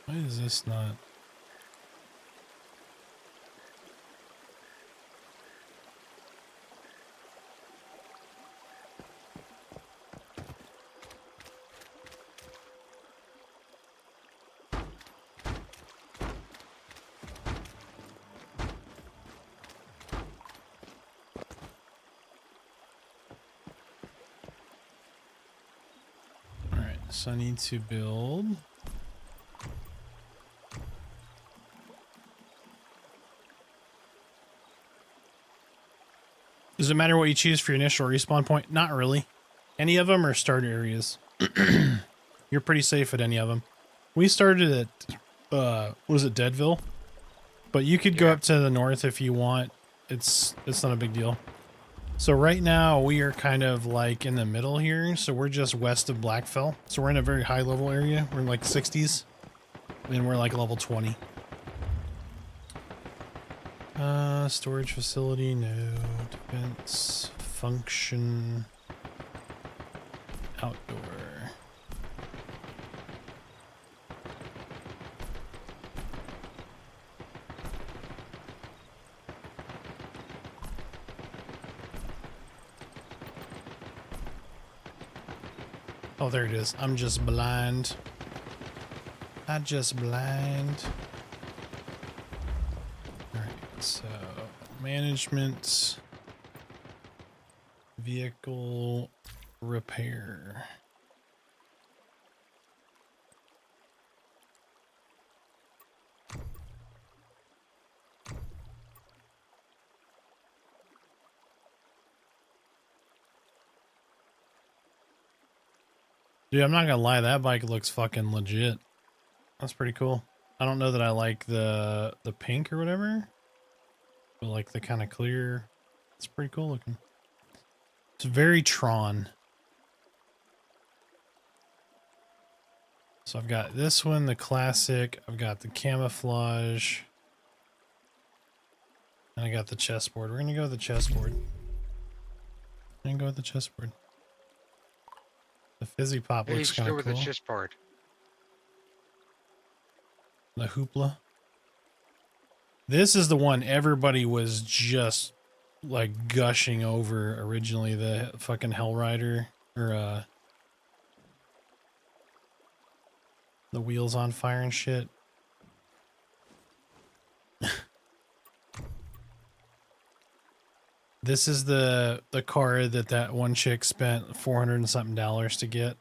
Why is this not? All right, so I need to build. Does it matter what you choose for your initial respawn point? Not really. Any of them are start areas. You're pretty safe at any of them. We started at, what was it, Deadville? But you could go Yeah. up to the north if you want. It's not a big deal. So right now we are kind of like in the middle here. So we're just west of Blackfell. So we're in a very high level area. We're in like 60s. And we're like level 20. Storage facility, no. Defense, function, outdoor. Oh, there it is. I'm just blind. I'm just blind. So, management, vehicle repair. Dude, I'm not gonna lie, that bike looks fucking legit. That's pretty cool. I don't know that I like the pink or whatever. But like the kind of clear, it's pretty cool looking. It's very Tron. So I've got this one, the classic. I've got the camouflage. And I got the chessboard. We're going to go with the chessboard. We're going to go with the chessboard. The fizzy pop Hey, looks let's kind go of with cool. the chessboard. The hoopla. This is the one everybody was just like gushing over originally, the fucking Hellrider or the wheels on fire and shit. This is the car that one chick spent $400 and something to get.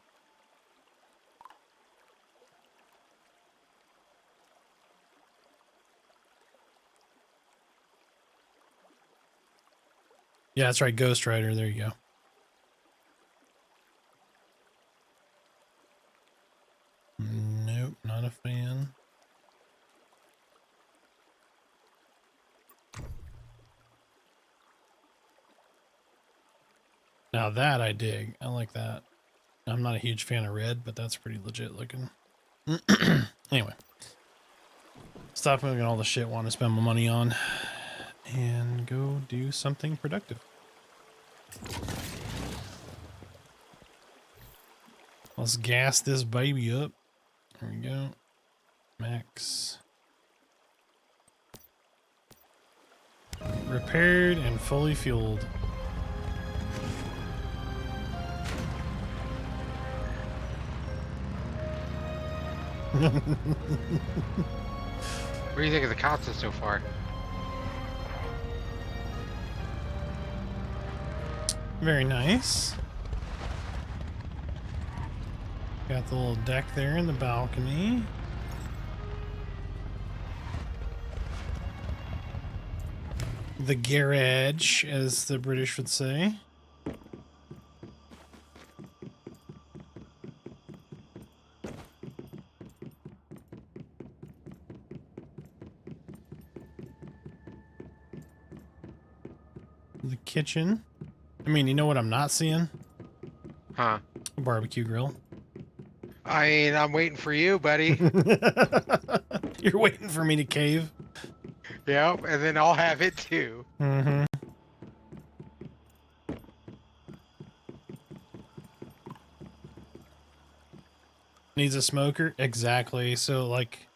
Yeah, that's right, Ghost Rider. There you go. Nope, not a fan. Now that I dig. I like that. I'm not a huge fan of red, but that's pretty legit looking. Anyway. Stop moving all the shit I want to spend my money on. And go do something productive. Let's gas this baby up. There we go. Max. Repaired and fully fueled. What do you think of the console so far? Very nice. Got the little deck there in the balcony. The garage, as the British would say. The kitchen. I mean, you know what I'm not seeing? Huh? A barbecue grill. I mean, I'm waiting for you, buddy. You're waiting for me to cave. Yep, and then I'll have it too. Mm-hmm. Needs a smoker? Exactly. So, like,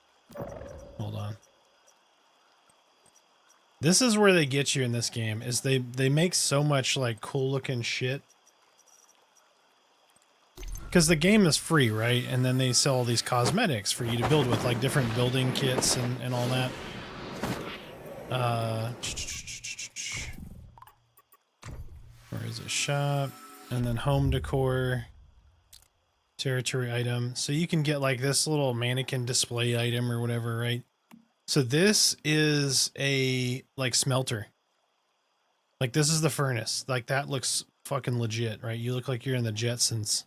hold on. This is where they get you in this game, is they make so much, like, cool-looking shit. Because the game is free, right? And then they sell all these cosmetics for you to build with, like, different building kits and all that. Where is it? Shop. And then home decor. Territory item. So you can get like this little mannequin display item or whatever, right? So this is a like smelter. Like this is the furnace. Like that looks fucking legit, right? You look like you're in the Jetsons.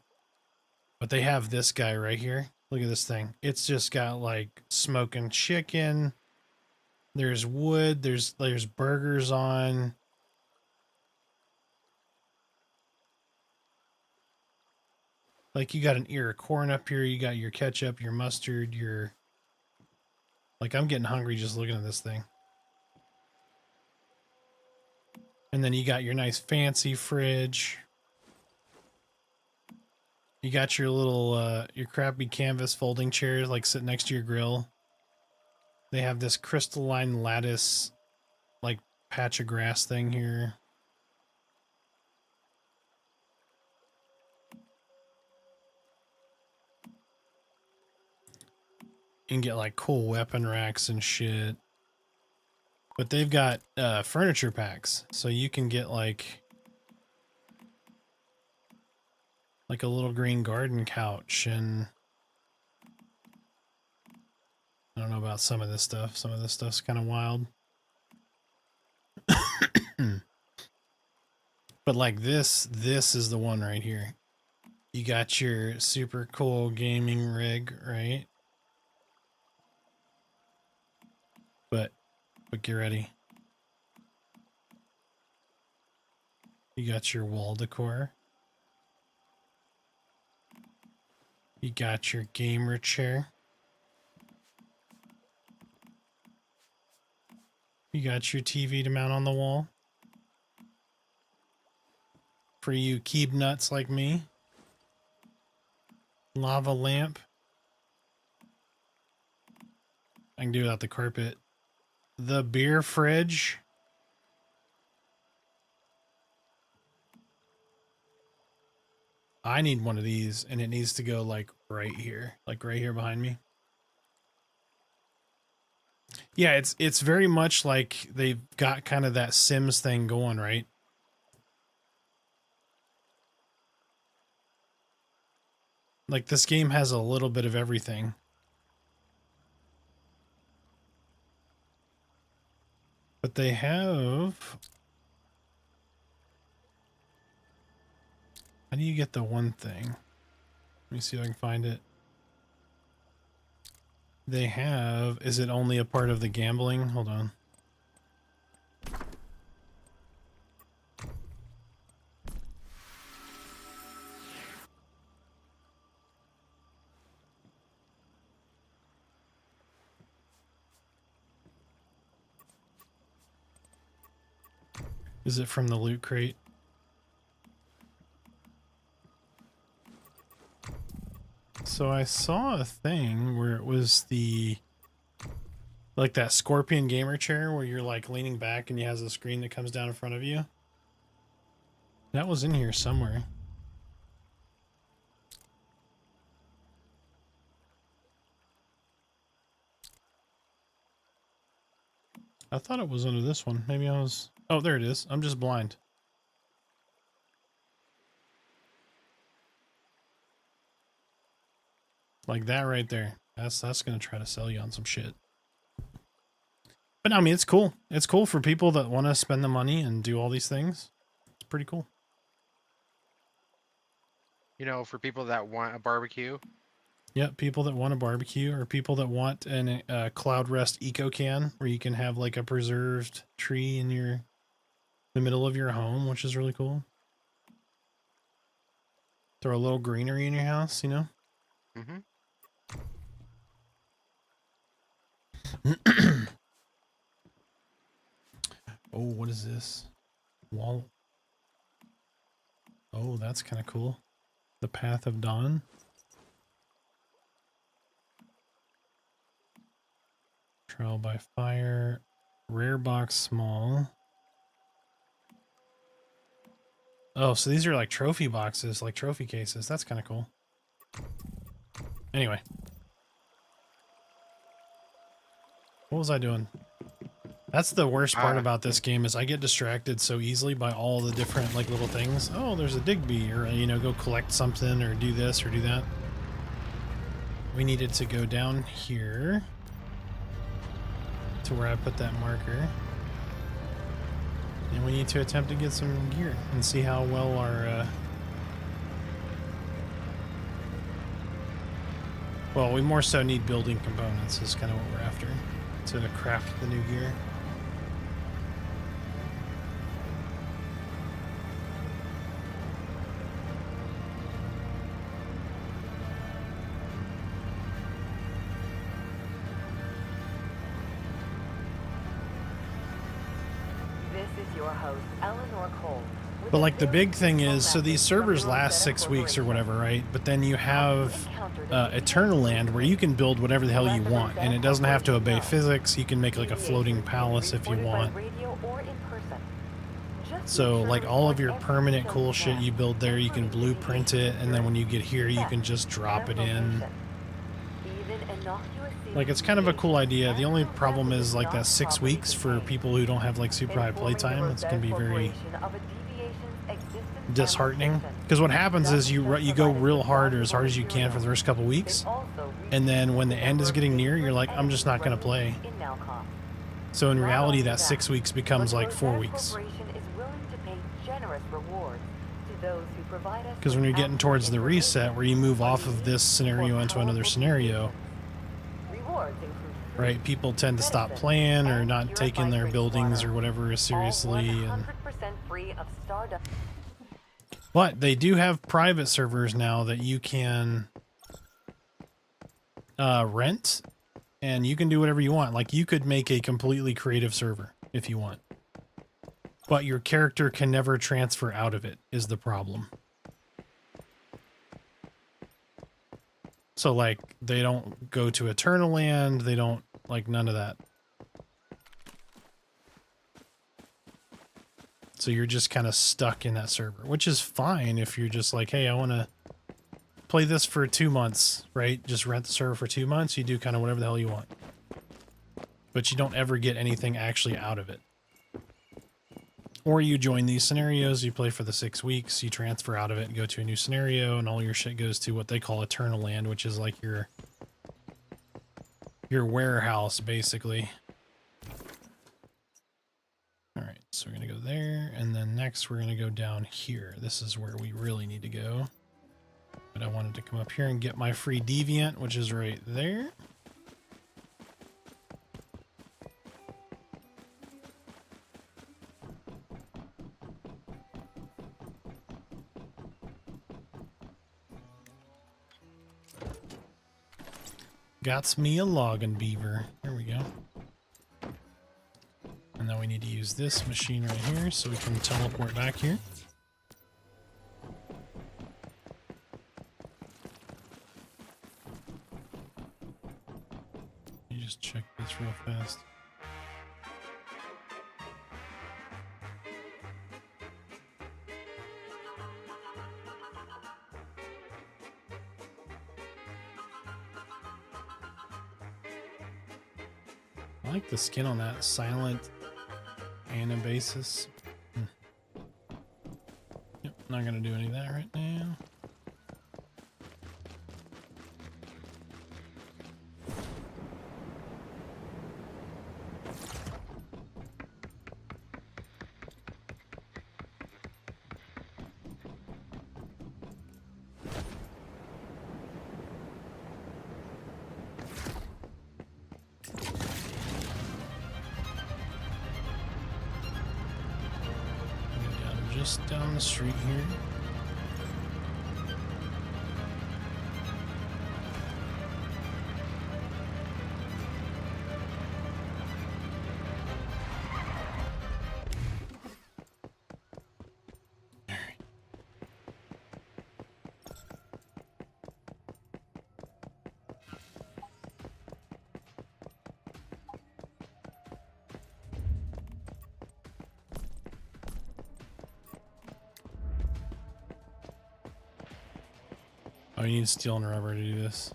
But they have this guy right here. Look at this thing. It's just got like smoking chicken. There's wood. There's burgers on. Like you got an ear of corn up here. You got your ketchup, your mustard, your... Like I'm getting hungry just looking at this thing. And then you got your nice fancy fridge. You got your little, your crappy canvas folding chairs like sitting next to your grill. They have this crystalline lattice, like patch of grass thing here. You can get like cool weapon racks and shit. But they've got furniture packs. So you can get like a little green garden couch, and I don't know about some of this stuff. Some of this stuff's kind of wild. But like this is the one right here. You got your super cool gaming rig, right? But get ready. You got your wall decor. You got your gamer chair. You got your TV to mount on the wall. For you keeb nuts like me. Lava lamp. I can do without the carpet. The beer fridge. I need one of these, and it needs to go like right here behind me. Yeah, it's very much like they've got kind of that Sims thing going, right? Like this game has a little bit of everything. But they have... How do you get the one thing? Let me see if I can find it. They have... Is it only a part of the gambling? Hold on. Is it from the loot crate? So I saw a thing where it was like that Scorpion gamer chair where you're like leaning back and you has a screen that comes down in front of you. That was in here somewhere. I thought it was under this one. Maybe I was... Oh, there it is. I'm just blind. Like that right there. That's going to try to sell you on some shit. But I mean, it's cool. It's cool for people that want to spend the money and do all these things. It's pretty cool. You know, for people that want a barbecue. Yep, people that want a barbecue or people that want an Cloud Rest Eco Can where you can have like a preserved tree in the middle of your home, which is really cool. Throw a little greenery in your house, you know? Mm-hmm. Oh, what is this? Wall. Oh, that's kind of cool. The Path of Dawn. Trial by fire. Rare box small. Oh, so these are like trophy boxes, like trophy cases. That's kind of cool. Anyway. What was I doing? That's the worst part about this game is I get distracted so easily by all the different like little things. Oh, there's a Digby, or you know, go collect something or do this or do that. We needed to go down here to where I put that marker. And we need to attempt to get some gear and see how well our well, we more so need building components is kind of what we're after to craft the new gear. Your host, Eleanor Cole. But like the big thing is, so these servers last 6 weeks or whatever, right? But then you have Eternal Land where you can build whatever the hell you want, and it doesn't have to obey physics. You can make like a floating palace if you want. So like all of your permanent cool shit you build there, you can blueprint it, and then when you get here, you can just drop it in. Like, it's kind of a cool idea. The only problem is, like, that 6 weeks for people who don't have, like, super high playtime. It's going to be very disheartening. Because what happens is you go real hard or as hard as you can for the first couple weeks. And then when the end is getting near, you're like, I'm just not going to play. So in reality, that 6 weeks becomes, like, 4 weeks. Because when you're getting towards the reset, where you move off of this scenario into another scenario, right, people tend to stop playing or not taking their buildings or whatever as seriously. And but they do have private servers now that you can rent, and you can do whatever you want. Like, you could make a completely creative server if you want, but your character can never transfer out of it is the problem. So, like, they don't go to Eternal Land, they don't, like, none of that. So you're just kind of stuck in that server, which is fine if you're just like, hey, I want to play this for 2 months, right? Just rent the server for 2 months, you do kind of whatever the hell you want. But you don't ever get anything actually out of it. Or you join these scenarios, you play for the 6 weeks, you transfer out of it and go to a new scenario, and all your shit goes to what they call Eternal Land, which is like your warehouse, basically. Alright, so we're going to go there, and then next we're going to go down here. This is where we really need to go. But I wanted to come up here and get my free Deviant, which is right there. Got me a logging beaver. There we go. And then we need to use this machine right here so we can teleport back here. Let me just check this real fast. I like the skin on that silent Anabasis. Yep, not gonna do any of that right now. Just down the street here. Oh, you need steel and rubber to do this.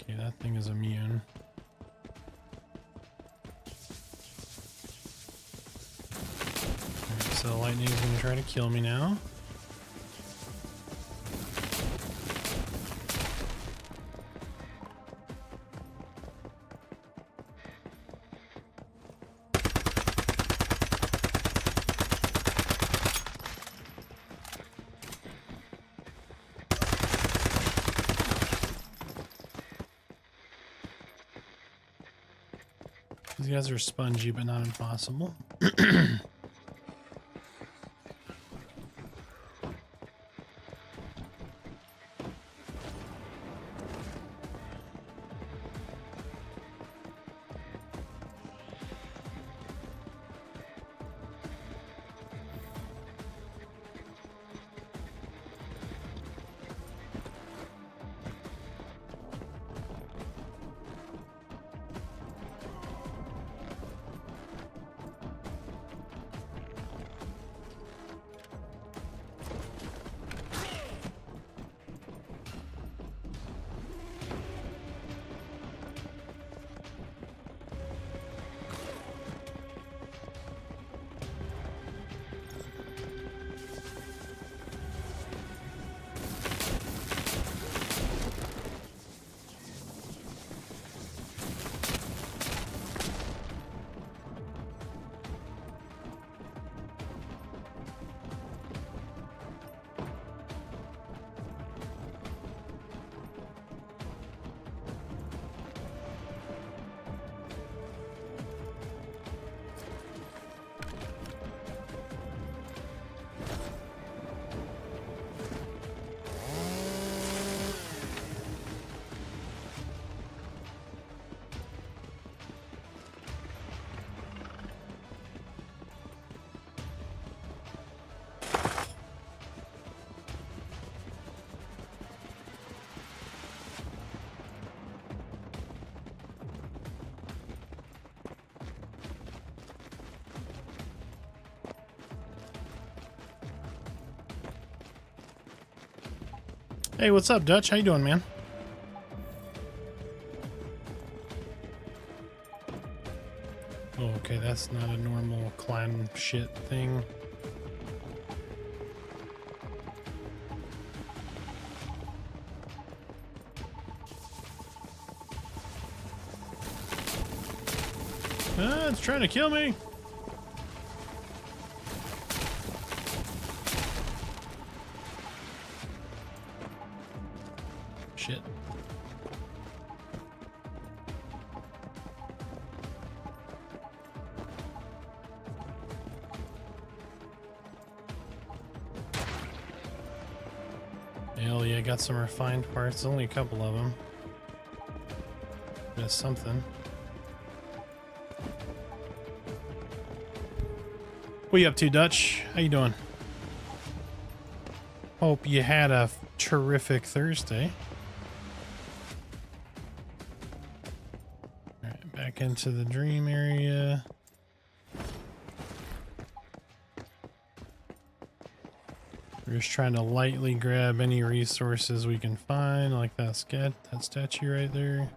Okay, that thing is immune. Alright, so the lightning is gonna try to kill me now. These guys are spongy, but not impossible. Hey, what's up, Dutch? How you doing, man? Oh, okay, that's not a normal clan shit thing. Ah, it's trying to kill me. Shit. Hell yeah, got some refined parts. Only a couple of them. That's something. What you up to, Dutch? How you doing? Hope you had a terrific Thursday. Alright, back into the dream area. We're just trying to lightly grab any resources we can find, like that statue right there.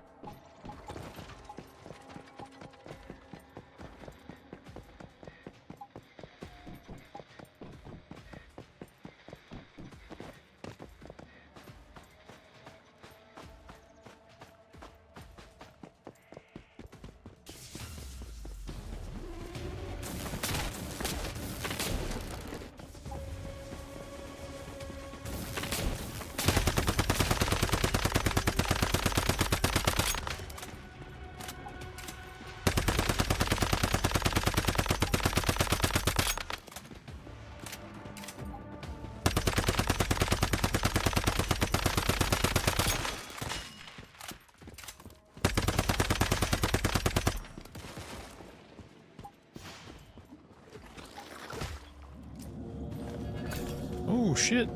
Oh shit.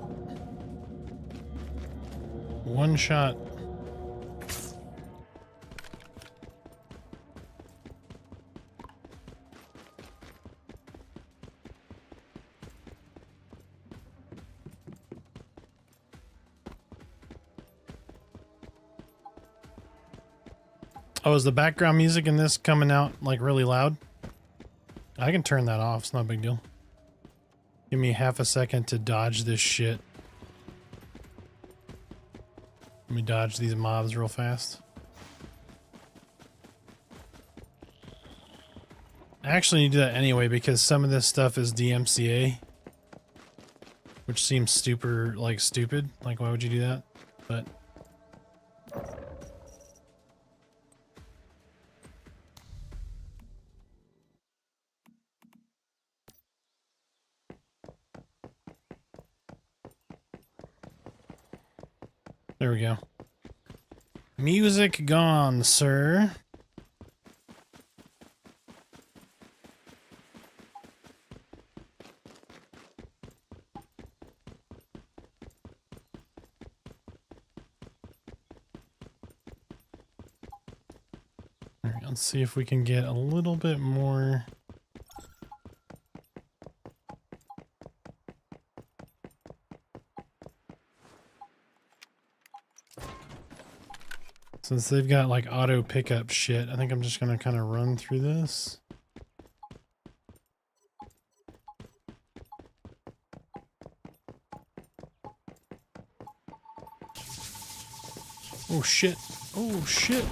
One shot. Oh, is the background music in this coming out like really loud? I can turn that off, it's not a big deal. Give me half a second to dodge this shit. Let me dodge these mobs real fast. I actually need to do that anyway because some of this stuff is DMCA. Which seems stupid. Like, why would you do that? But... there we go. Music gone, sir. All right, let's see if we can get a little bit more. Since they've got like auto pickup shit, I think I'm just gonna kind of run through this. Oh shit. Oh shit.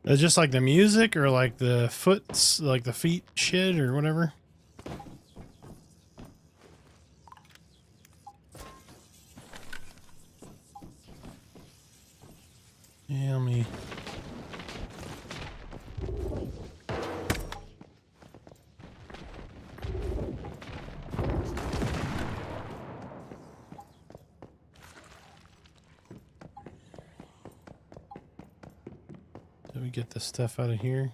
It's just like the music or like the like the feet shit or whatever. Yeah, let me... Did we get this stuff out of here?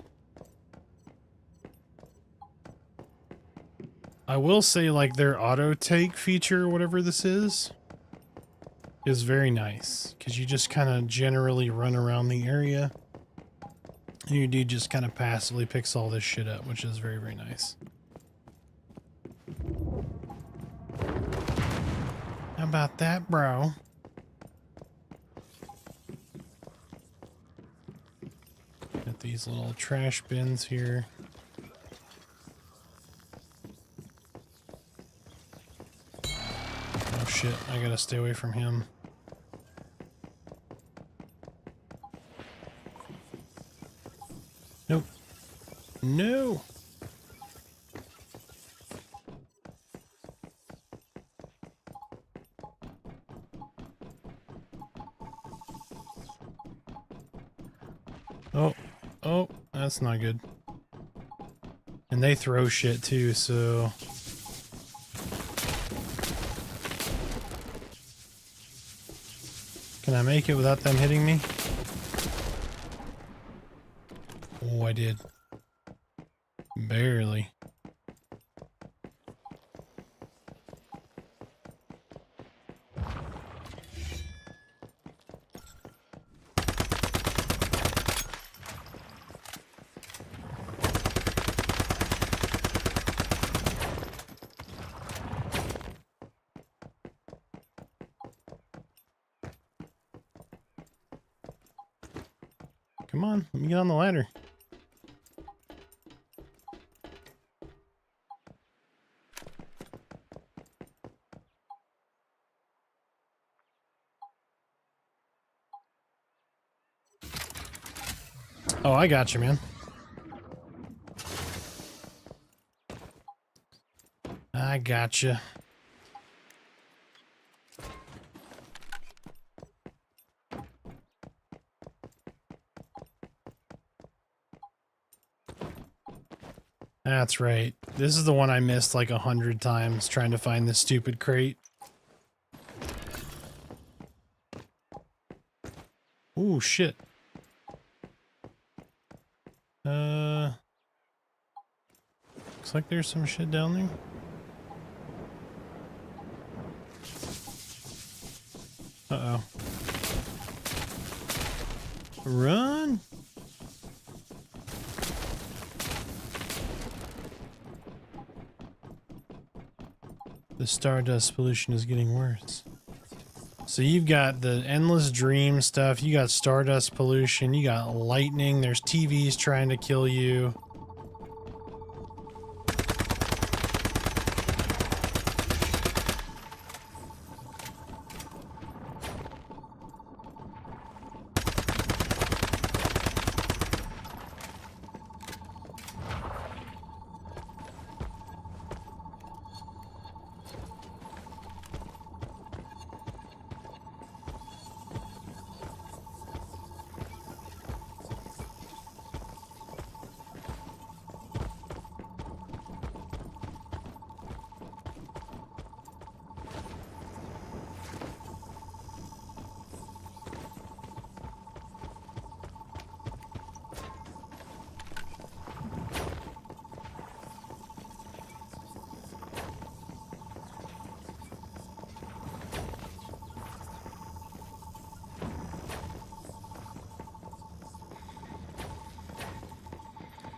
I will say, like, their auto take feature, whatever this is very nice. Because you just kind of generally run around the area. And your dude just kind of passively picks all this shit up, which is very, very nice. How about that, bro? Got these little trash bins here. shit, I gotta stay away from him. Nope. No! Oh, oh, that's not good. And they throw shit too, so... Can I make it without them hitting me? Oh, I did. Barely. Come on, let me get on the ladder. Oh, I got you, man. I got you. That's right. This is the one I missed like 100 times trying to find this stupid crate. Ooh, shit. Looks like there's some shit down there. Uh-oh. Run! The stardust pollution is getting worse. So you've got the endless dream stuff, you got stardust pollution, you got lightning, there's TVs trying to kill you.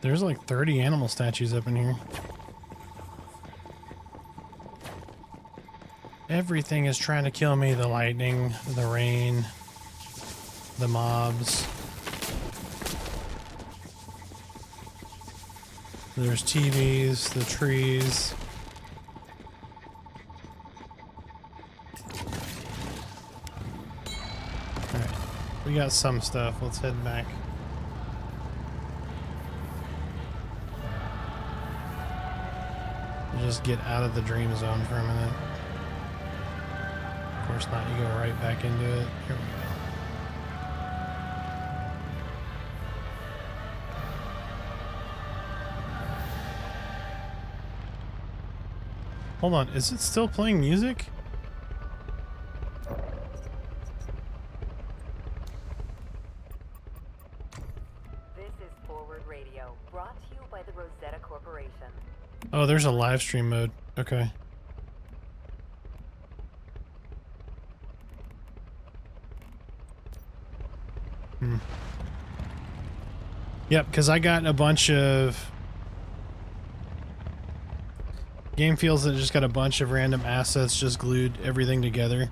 There's like 30 animal statues up in here. Everything is trying to kill me. The lightning, the rain, the mobs. There's TVs, the trees. Alright, we got some stuff. Let's head back. Just get out of the dream zone for a minute. Of course not, you go right back into it. Here we go. Hold on, is it still playing music? This is Forward Radio, brought to you by the Rosetta Corporation. Oh, there's a live stream mode. Okay. Yep, because I got a bunch of... Game feels that it just got a bunch of random assets, just glued everything together.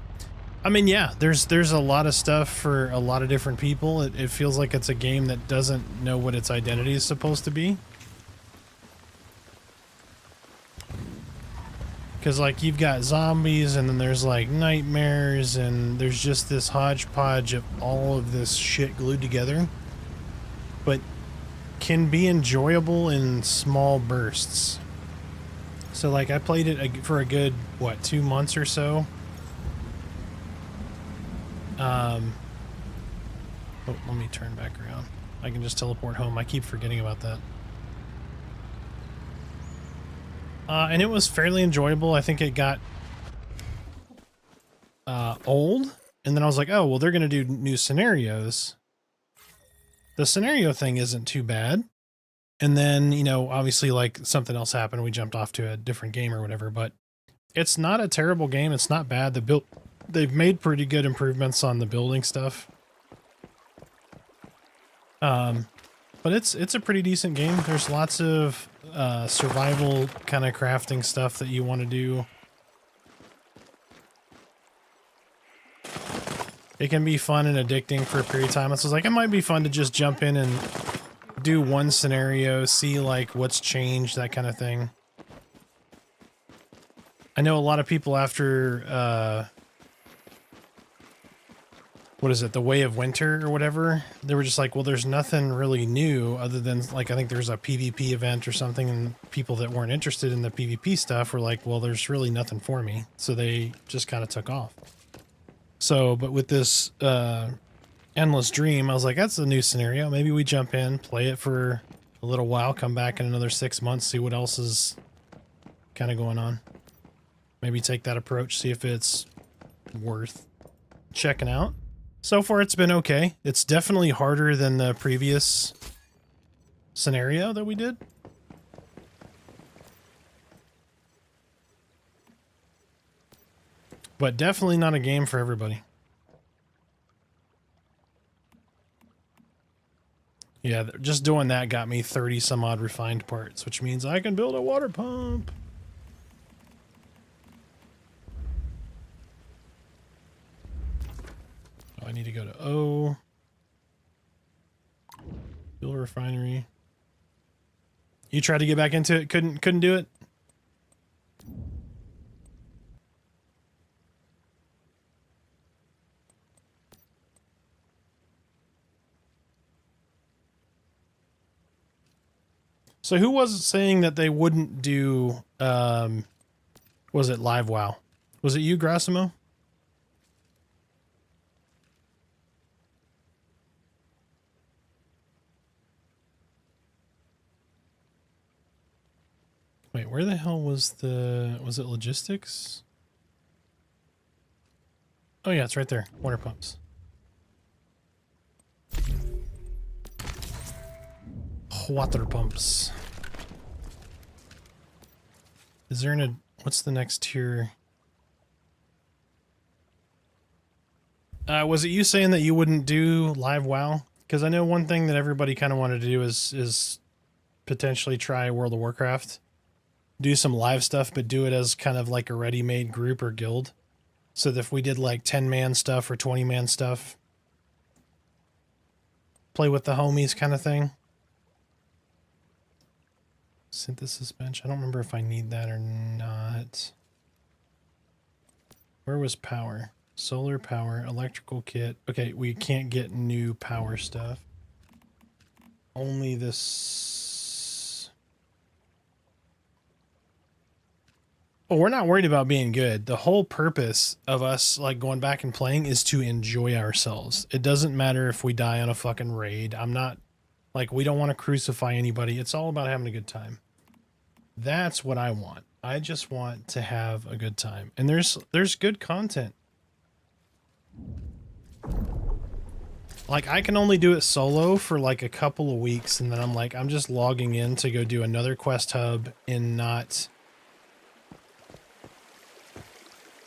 I mean, yeah, there's a lot of stuff for a lot of different people. It feels like it's a game that doesn't know what its identity is supposed to be. Because, like, you've got zombies, and then there's, like, nightmares, and there's just this hodgepodge of all of this shit glued together. But can be enjoyable in small bursts. So, like, I played it for a good, what, 2 months or so? Oh, let me turn back around. I can just teleport home. I keep forgetting about that. And it was fairly enjoyable. I think it got old. And then I was like, oh, well, they're going to do new scenarios. The scenario thing isn't too bad. And then, you know, obviously, like, something else happened. We jumped off to a different game or whatever. But it's not a terrible game. It's not bad. They've made pretty good improvements on the building stuff. But it's a pretty decent game. There's lots of survival kind of crafting stuff that you want to do. It can be fun and addicting for a period of time. So it's like, it might be fun to just jump in and do one scenario, see like what's changed, that kind of thing. I know a lot of people after what is it, The Way of Winter or whatever, they were just like, well, there's nothing really new other than, like, I think there's a PvP event or something, and people that weren't interested in the PvP stuff were like, well, there's really nothing for me. So they just kind of took off. So, but with this Endless Dream, I was like, that's a new scenario. Maybe we jump in, play it for a little while, come back in another 6 months, see what else is kind of going on. Maybe take that approach, see if it's worth checking out. So far, it's been okay. It's definitely harder than the previous scenario that we did. But definitely not a game for everybody. Yeah, just doing that got me 30 some odd refined parts, which means I can build a water pump. I need to go to O. Fuel refinery. You tried to get back into it, couldn't do it? So who was saying that they wouldn't do was it Live WoW? Was it you, Grassimo? Wait, where the hell was was it logistics? Oh yeah, it's right there. Water pumps. Water pumps. Is there what's the next tier? Was it you saying that you wouldn't do Live WoW? Because I know one thing that everybody kind of wanted to do is potentially try World of Warcraft. Do some live stuff, but do it as kind of like a ready-made group or guild. So that if we did like 10-man stuff or 20-man stuff, play with the homies kind of thing. Synthesis bench. I don't remember if I need that or not. Where was power? Solar power, electrical kit. Okay, we can't get new power stuff. Only this. Oh, we're not worried about being good. The whole purpose of us like going back and playing is to enjoy ourselves. It doesn't matter if we die on a fucking raid. I'm not like, we don't want to crucify anybody. It's all about having a good time. That's what I want. I just want to have a good time. And there's good content. Like, I can only do it solo for like a couple of weeks, and then I'm like, I'm just logging in to go do another quest hub and not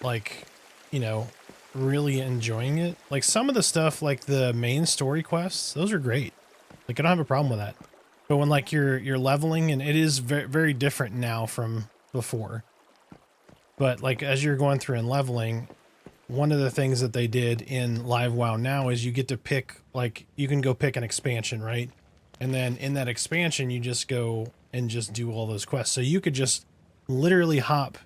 like, you know, really enjoying it. Like some of the stuff, like the main story quests, those are great. Like I don't have a problem with that. But when like you're leveling, and it is very, very different now from before. But like as you're going through and leveling, one of the things that they did in Live WoW now is you get to pick, like, you can go pick an expansion, right? And then in that expansion, you just go and just do all those quests. So you could just literally hop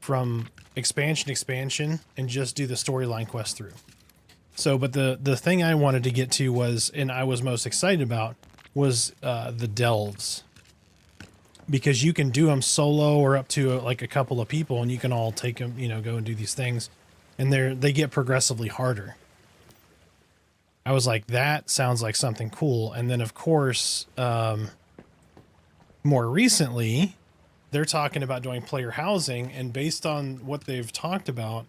from expansion to expansion and just do the storyline quest through. So, but the thing I wanted to get to was, and I was most excited about, was the delves. Because you can do them solo or up to like a couple of people, and you can all take them, you know, go and do these things, and they get progressively harder. I was like, that sounds like something cool. And then of course, more recently, they're talking about doing player housing, and based on what they've talked about,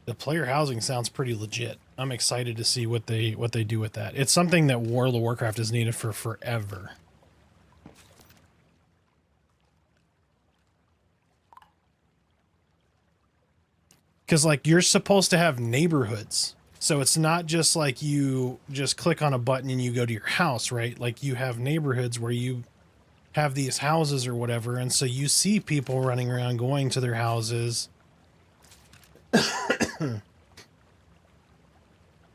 the player housing sounds pretty legit. I'm excited to see what they do with that. It's something that World of Warcraft has needed for forever. Because, like, you're supposed to have neighborhoods. So it's not just like you just click on a button and you go to your house, right? Like, you have neighborhoods where you have these houses or whatever. And so you see people running around going to their houses.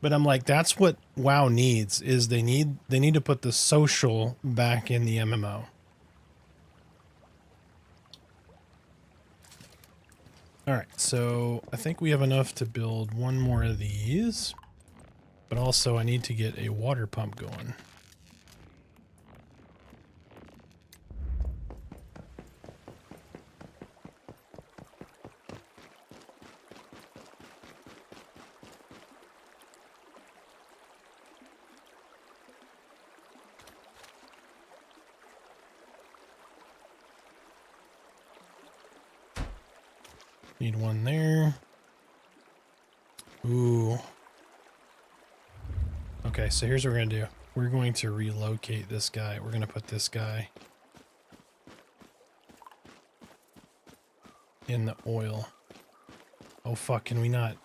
But I'm like, that's what WoW needs, is they need to put the social back in the MMO. All right, so I think we have enough to build one more of these, but also I need to get a water pump going. Need one there. Ooh. Okay, so here's what we're going to do. We're going to relocate this guy. We're going to put this guy in the oil. Oh, fuck, can we not?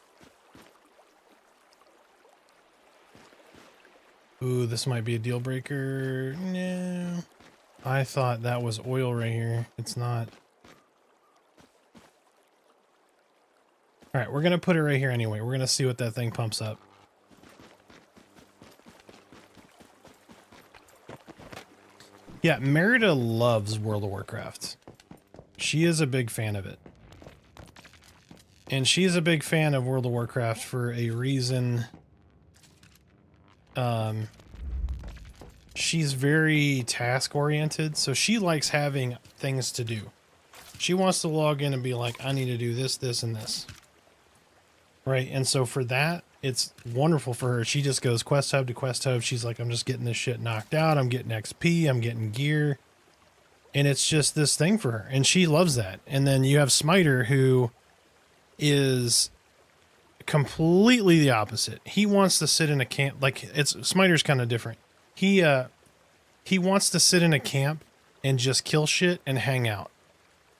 Ooh, this might be a deal breaker. No. I thought that was oil right here. It's not. All right, we're going to put it right here anyway. We're going to see what that thing pumps up. Yeah, Merida loves World of Warcraft. She is a big fan of it. And she's a big fan of World of Warcraft for a reason. She's very task-oriented, so she likes having things to do. She wants to log in and be like, I need to do this, this, and this. Right, and so for that, it's wonderful for her. She just goes quest hub to quest hub. She's like, I'm just getting this shit knocked out. I'm getting XP. I'm getting gear. And it's just this thing for her. And she loves that. And then you have Smiter, who is completely the opposite. He wants to sit in a camp. Like, Smiter's kind of different. He wants to sit in a camp and just kill shit and hang out.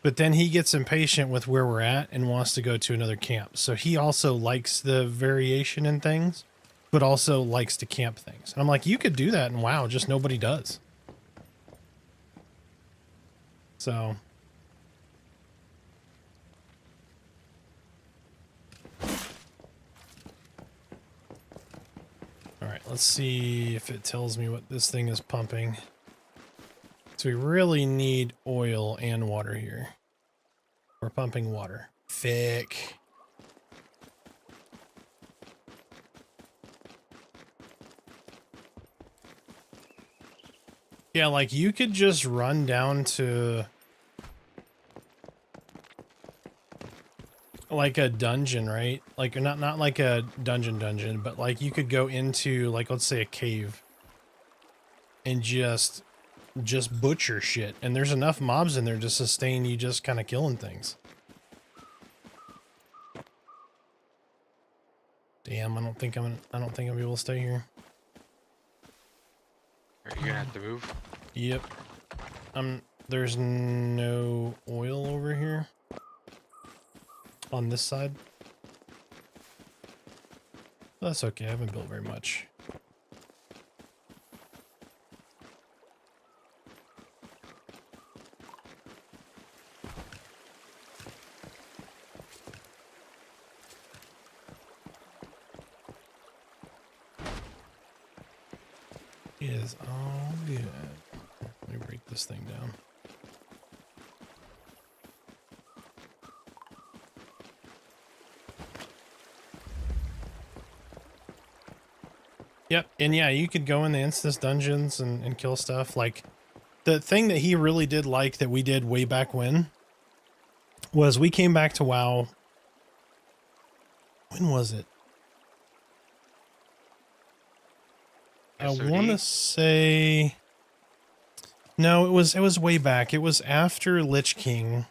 But then he gets impatient with where we're at and wants to go to another camp. So he also likes the variation in things, but also likes to camp things. And I'm like, you could do that in WoW, just nobody does. So. All right, let's see if it tells me what this thing is pumping. So we really need oil and water here. We're pumping water. Thick. Yeah, like you could just run down to like a dungeon, right? Like not like a dungeon, but like you could go into, like, let's say a cave and just butcher shit, and there's enough mobs in there to sustain you just kind of killing things. Damn, I don't think I'll be able to stay here. Are you gonna have to move? Yep. There's no oil over here on this side. That's okay, I haven't built very much. Is all good. Let me break this thing down. Yep, and yeah, you could go in the instance dungeons and kill stuff. Like, the thing that he really did like that we did way back when was we came back to WoW. When was it? I want to say no, it was way back. It was after Lich King.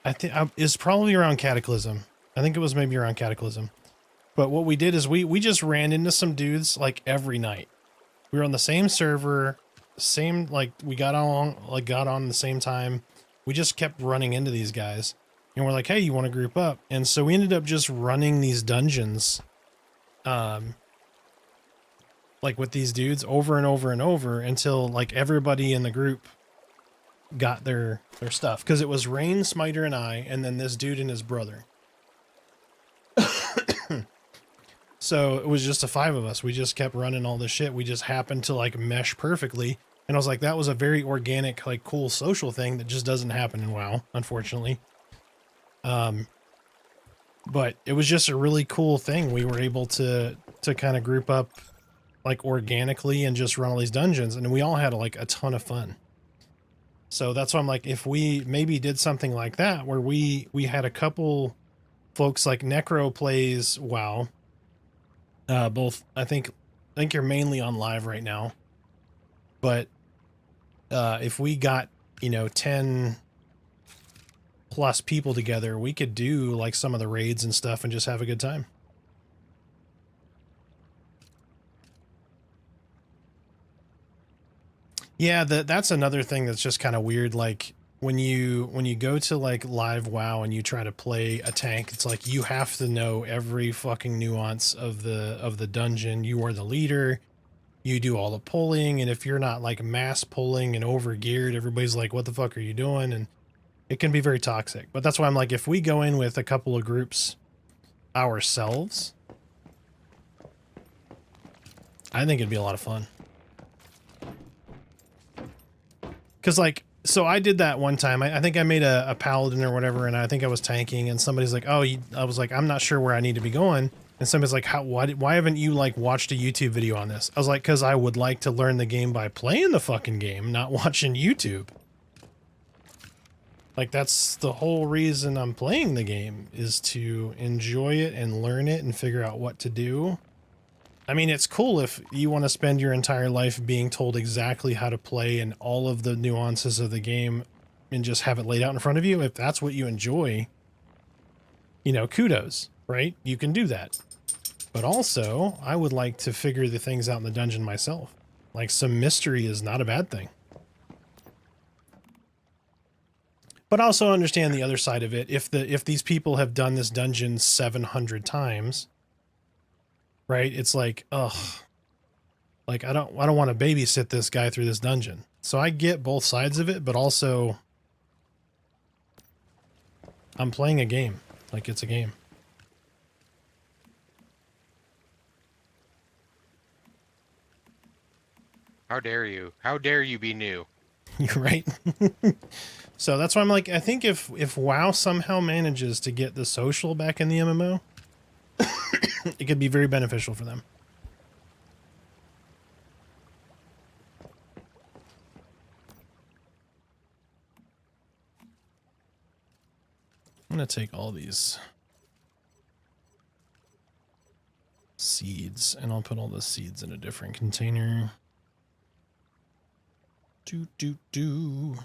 I think it's probably around Cataclysm. I think it was maybe around Cataclysm. But what we did is we just ran into some dudes like every night. We were on the same server, same, like, we got on the same time. We just kept running into these guys. And we're like, hey, you want to group up? And so we ended up just running these dungeons, like with these dudes over and over and over until like everybody in the group got their stuff. Because it was Rain, Smiter, and I, and then this dude and his brother. So it was just the 5 of us. We just kept running all this shit. We just happened to like mesh perfectly. And I was like, that was a very organic, like cool social thing that just doesn't happen in WoW, unfortunately. But it was just a really cool thing. We were able to kind of group up like organically and just run all these dungeons. And we all had like a ton of fun. So that's why I'm like, if we maybe did something like that, where we had a couple folks like Necro plays WoW. Both, I think you're mainly on live right now, but if we got, 10 plus people together, we could do like some of the raids and stuff and just have a good time. Yeah, that's another thing that's just kind of weird. Like when you go to like live WoW and you try to play a tank, it's like you have to know every fucking nuance of the dungeon. You are the leader. You do all the pulling, and if you're not like mass pulling and over geared, everybody's like, "What the fuck are you doing?" And it can be very toxic. But that's why I'm like, if we go in with a couple of groups ourselves, I think it'd be a lot of fun. Because like, so I did that one time. I think I made a paladin or whatever, and I think I was tanking, and somebody's like, "Oh," I was like, "I'm not sure where I need to be going." And somebody's like, why haven't you like watched a YouTube video on this?" I was like, "Because I would like to learn the game by playing the fucking game, not watching YouTube." Like, that's the whole reason I'm playing the game, is to enjoy it and learn it and figure out what to do. I mean, it's cool if you want to spend your entire life being told exactly how to play and all of the nuances of the game and just have it laid out in front of you. If that's what you enjoy, kudos, right? You can do that. But also, I would like to figure the things out in the dungeon myself. Like, some mystery is not a bad thing. But also understand the other side of it. If these people have done this dungeon 700 times, right? It's like, ugh. Like, I don't want to babysit this guy through this dungeon. So I get both sides of it, but also I'm playing a game. Like, it's a game. How dare you? How dare you be new? You're right. So that's why I'm like, I think if WoW somehow manages to get the social back in the MMO, it could be very beneficial for them. I'm going to take all these seeds and I'll put all the seeds in a different container. Do.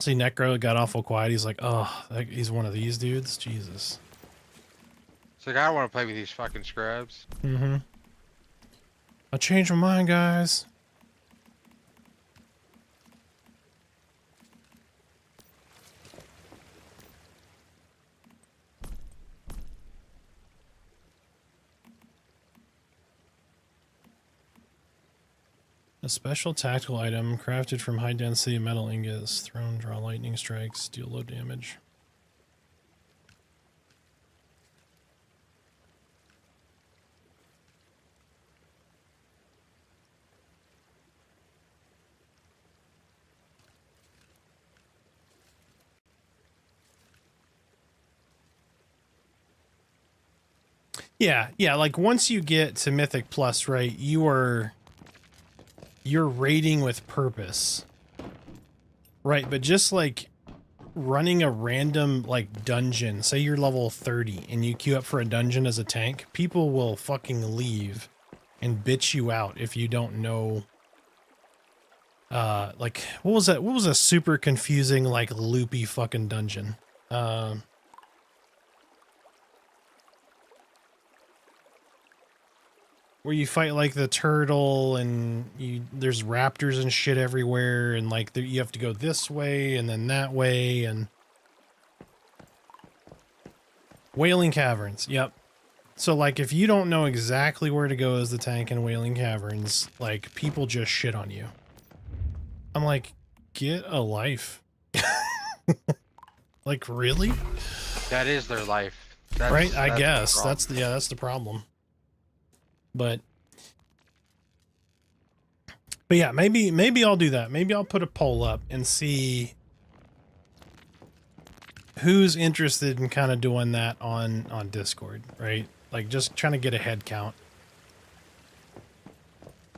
See, Necro got awful quiet. He's like, oh, he's one of these dudes? Jesus. It's like, I don't want to play with these fucking scrubs. Mm-hmm. I changed my mind, guys. A special tactical item crafted from high density metal ingots. Thrown, draw lightning strikes, deal low damage. Yeah, like once you get to Mythic Plus, right, you're raiding with purpose. Right, but just like running a random like dungeon, say you're level 30 and you queue up for a dungeon as a tank, people will fucking leave and bitch you out if you don't know. Like what was that? What was a super confusing like loopy fucking dungeon? Where you fight like the turtle and there's raptors and shit everywhere, and like you have to go this way and then that way, and Wailing Caverns. Yep. So like if you don't know exactly where to go as the tank in Wailing Caverns, like people just shit on you. I'm like, get a life. Like really? That is their life. Right? I that's guess the problem. that's the problem. But yeah, maybe I'll do that. Maybe I'll put a poll up and see who's interested in kind of doing that on Discord, right? Like just trying to get a head count.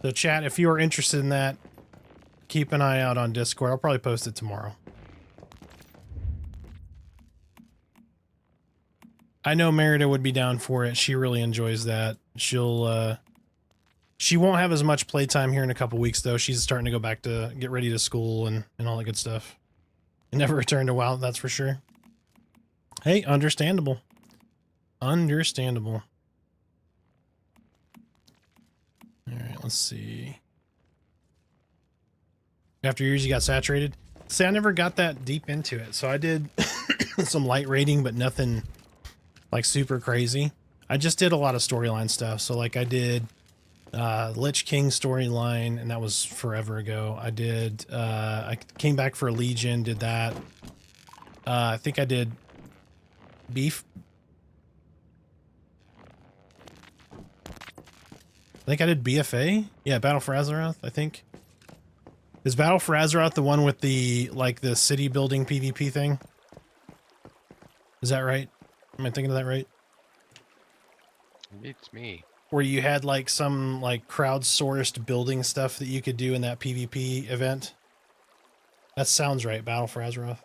So chat, if you are interested in that, keep an eye out on Discord. I'll probably post it tomorrow. I know Merida would be down for it. She really enjoys that. She won't have as much playtime here in a couple weeks, though. She's starting to go back to get ready to school and all that good stuff. And never return to WoW, that's for sure. Hey, understandable. Understandable. All right, let's see. After years, you got saturated? See, I never got that deep into it. So I did some light rating, but nothing like super crazy. I just did a lot of storyline stuff. So like I did Lich King storyline, and that was forever ago. I did I came back for Legion, did that. I think I did Beef. I think I did BFA. Yeah, Battle for Azeroth, I think. Is Battle for Azeroth the one with the like the city building PvP thing? Is that right? Am I thinking of that right? It's me. Where you had like some like crowdsourced building stuff that you could do in that PvP event? That sounds right, Battle for Azeroth.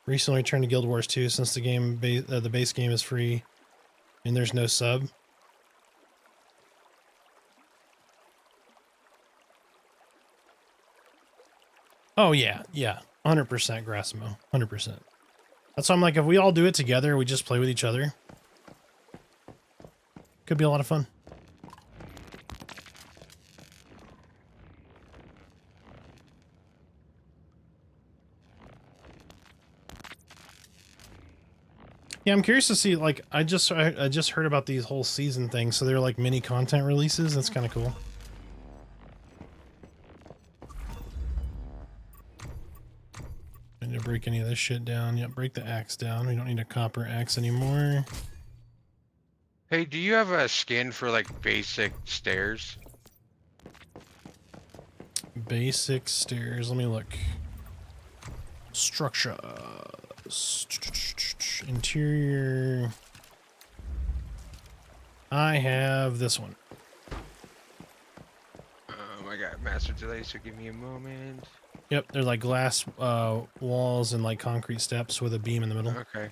Recently returned to Guild Wars 2 since the game the base game is free and there's no sub. Oh yeah, 100% Grassimo, 100%. That's why I'm like, if we all do it together, we just play with each other. Could be a lot of fun. Yeah, I'm curious to see, like, I just heard about these whole season things, so they're like mini content releases. That's kind of cool. I need to break any of this shit down. Yep, break the axe down. We don't need a copper axe anymore. Hey, do you have a skin for like basic stairs? Basic stairs. Let me look. Structure. Interior. I have this one. I got master delay, so give me a moment. Yep, they're like glass walls and like concrete steps with a beam in the middle. Okay.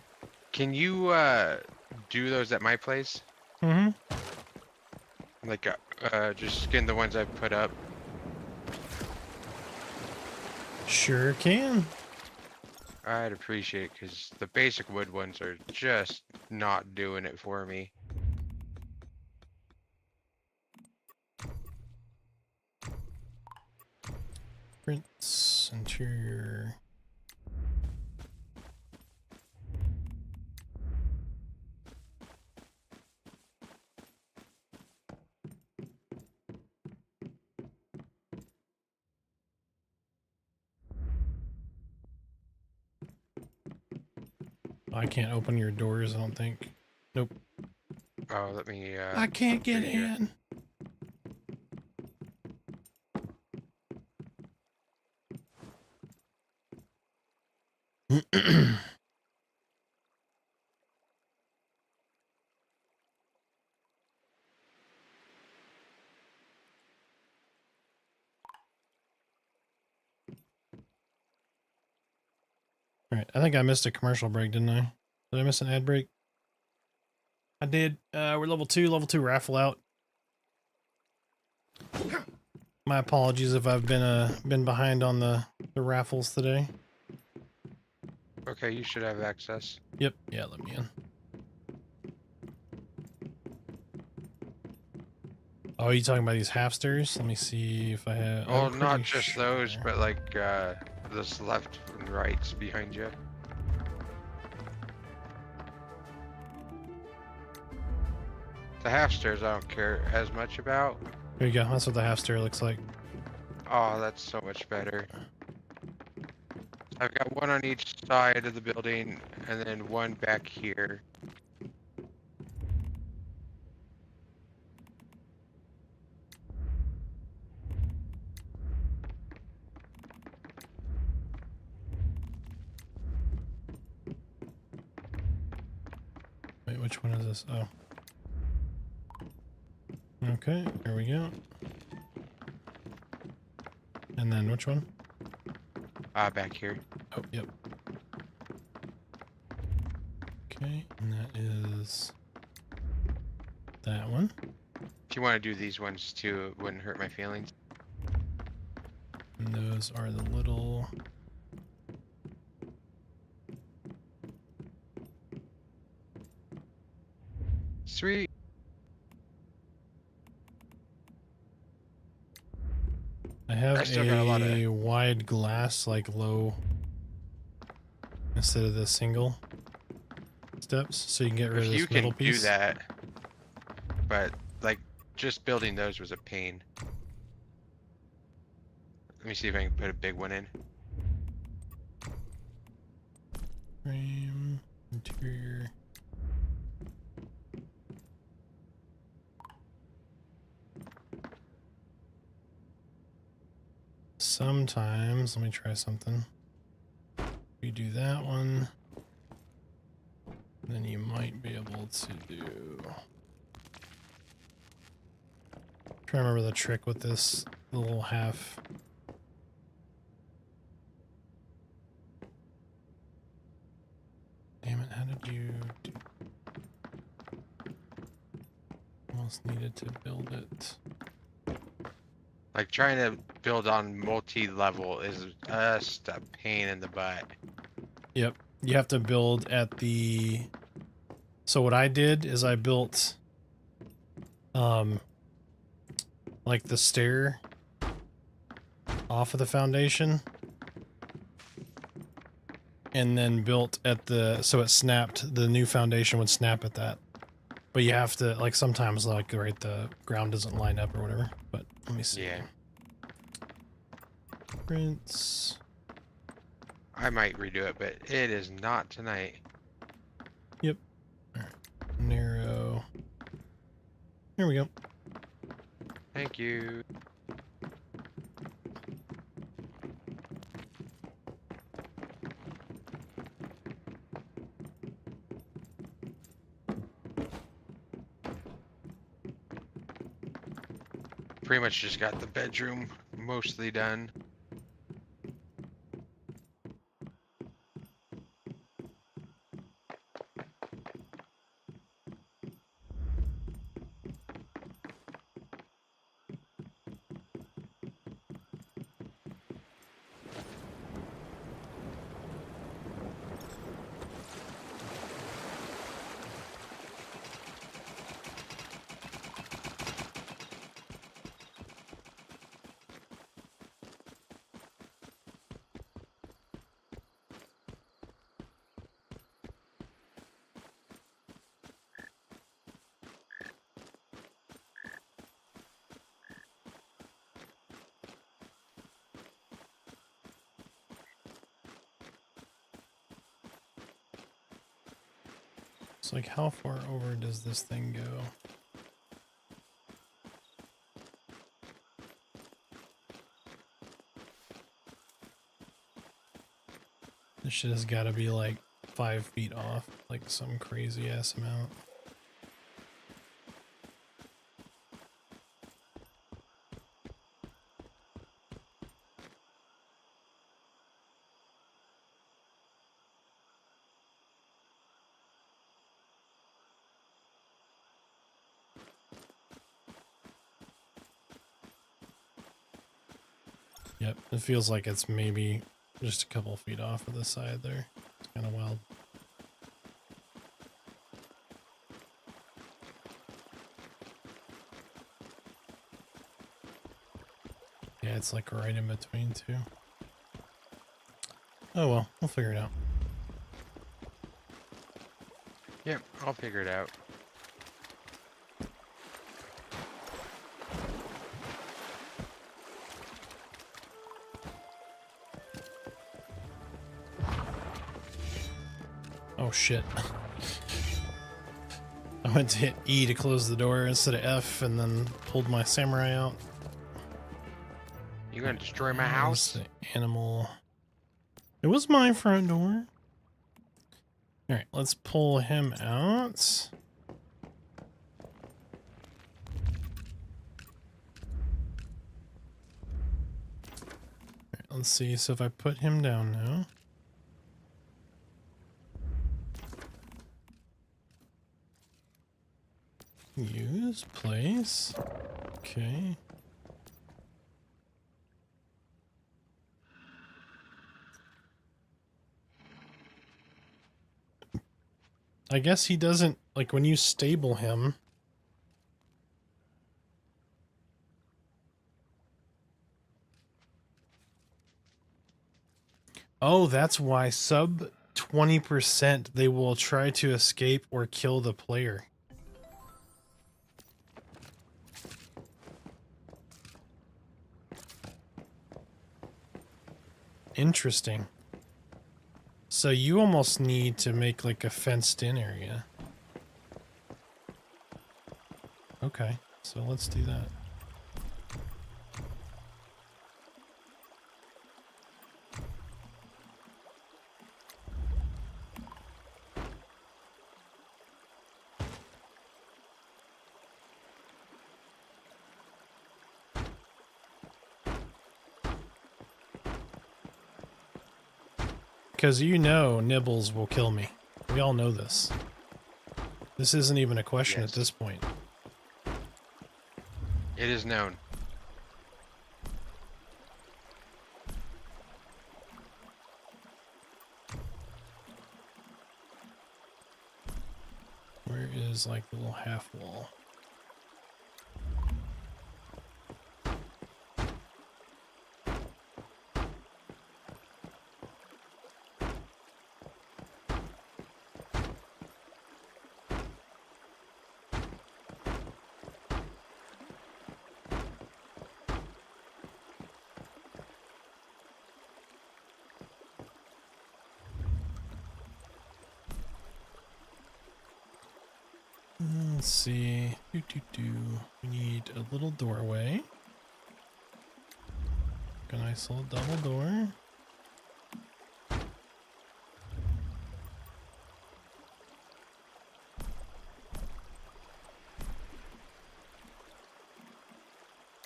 Can you do those at my place? Mm-hmm. Like just skin the ones I put up. Sure can. I'd appreciate it because the basic wood ones are just not doing it for me. Prints, interior. I can't open your doors, I don't think. Nope. Oh, let me I can't get here. in. All right, I think I missed a commercial break, didn't I? Did I miss an ad break? I did. We're level 2 raffle out. My apologies if I've been behind on the raffles today. Okay, you should have access. Yep, yeah, let me in. Oh, you talking about these halfsters? Let me see if I have. Well, I'm not pretty just those, sure. but like this left and rights behind you. The half stairs I don't care as much about. There you go. That's what the halfster looks like. Oh, that's so much better. I've got one on each side of the building and then one back here. Wait, which one is this? Oh. Okay, here we go. And then which one? Back here. Oh, yep. Okay, and that is that one. If you want to do these ones too, it wouldn't hurt my feelings. And those are the little... Sweet. I have I still got a lot a of- wide glass, like low, instead of the single steps, so you can get rid of If this you middle can do piece. that, but like just building those was a pain. Let me see if I can put a big one in. Frame, interior. Sometimes, let me try something. We do that one, then you might be able to do... Try to remember the trick with this little half. Damn it, how did you do? Almost needed to build it. Like trying to build on multi-level is just a pain in the butt. Yep, you have to build at the... So what I did is I built, like the stair off of the foundation. And then built at the... So it snapped, the new foundation would snap at that. But you have to, like sometimes, like, right, the ground doesn't line up or whatever. But let me see. Yeah. Prints. I might redo it, but it is not tonight. Yep. All right. Narrow. Here we go. Thank you. Pretty much just got the bedroom mostly done. It's like, how far over does this thing go? This shit has got to be like 5 feet off, like some crazy ass amount. Yep, it feels like it's maybe just a couple feet off of the side there. It's kind of wild. Yeah, it's like right in between two. Oh well, we'll figure it out. Yep, I'll figure it out. Oh shit. I went to hit E to close the door instead of F and then pulled my samurai out. You gonna destroy my Where's house? the animal. It was my front door. Alright, let's pull him out. Alright, let's see. So if I put him down now. Use, place. Okay. I guess he doesn't, like when you stable him. Oh, that's why sub 20% they will try to escape or kill the player. Interesting. So you almost need to make like a fenced in area. Okay, so let's do that. Because you know Nibbles will kill me. We all know this. This isn't even a question Yes. at this point. It is known. Where is like the little half wall? Let's see. We need a little doorway. A nice little double door.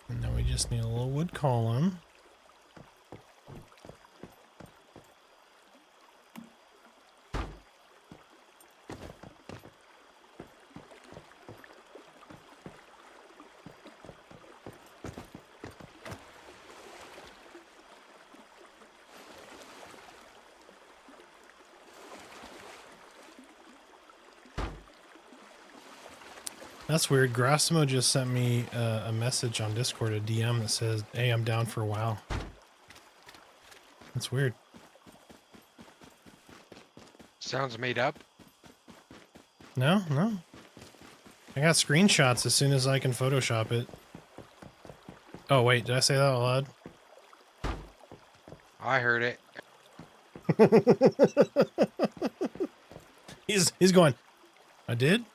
And now we just need a little wood column. That's weird. Grassimo just sent me a message on Discord, a DM that says, "Hey, I'm down for WoW." That's weird. Sounds made up. No, no. I got screenshots as soon as I can Photoshop it. Oh, wait, did I say that out loud? I heard it. He's going, I did?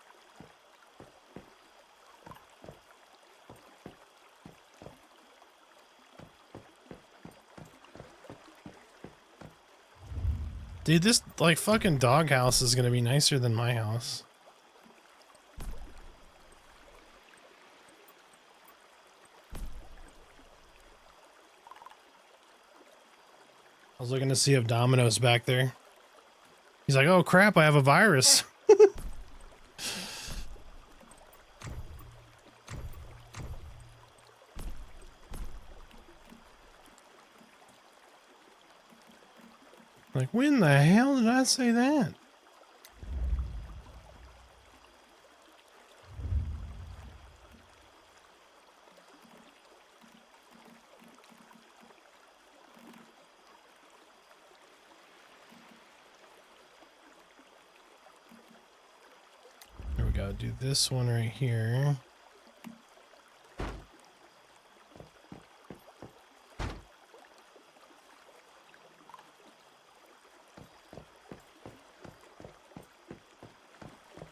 Dude, this like fucking doghouse is gonna be nicer than my house. I was looking to see if Domino's back there. He's like, oh crap, I have a virus. Like, when the hell did I say that? There we go. Do this one right here.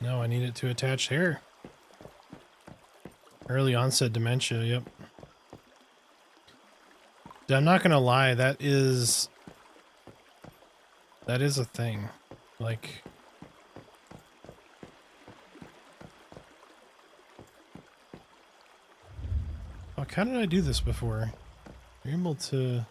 No, I need it to attach here. Early onset dementia, yep. I'm not gonna lie, that is a thing. Like, fuck, how did I do this before? You're able to...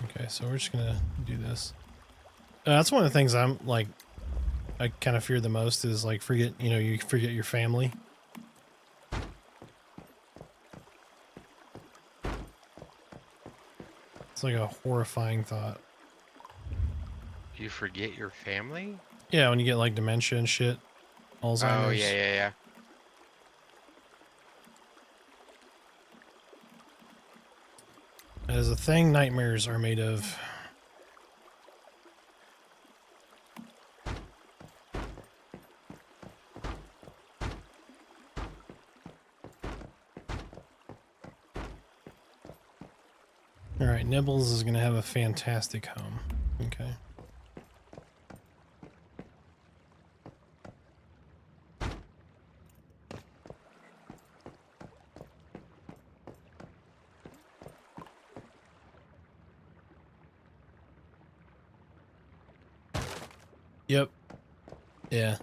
Okay, so we're just gonna do this. That's one of the things I'm like, I kind of fear the most is like you forget your family. It's like a horrifying thought. You forget your family? Yeah, when you get like dementia and shit, Alzheimer's. Oh, yeah. That is a thing nightmares are made of. Alright, Nibbles is going to have a fantastic home. Okay. Yep. Yeah.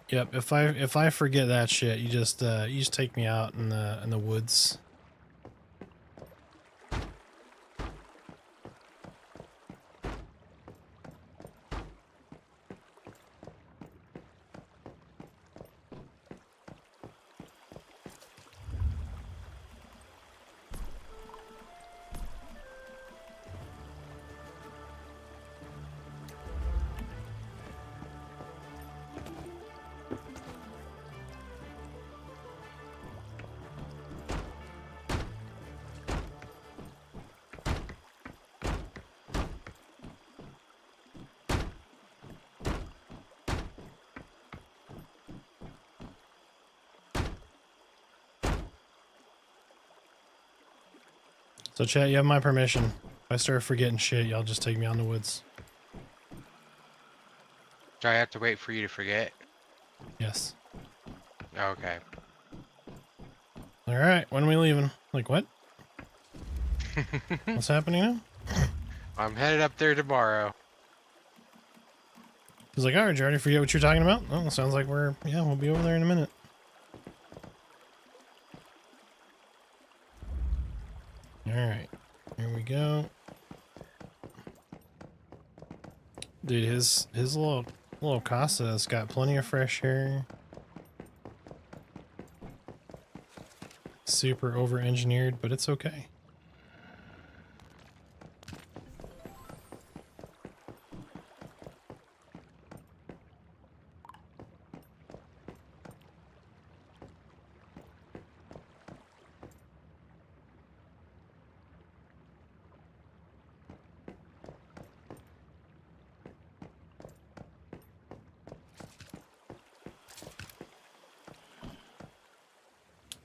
Yep. If I forget that shit, you just take me out in the woods. So chat, you have my permission. If I start forgetting shit, y'all just take me out in the woods. Do I have to wait for you to forget? Yes. Okay. Alright, when are we leaving? Like what? What's happening now? I'm headed up there tomorrow. He's like, alright, did you already forget what you're talking about? Oh, sounds like we'll be over there in a minute. Alright, here we go. Dude, his little Casa's got plenty of fresh air. Super over-engineered, but it's okay.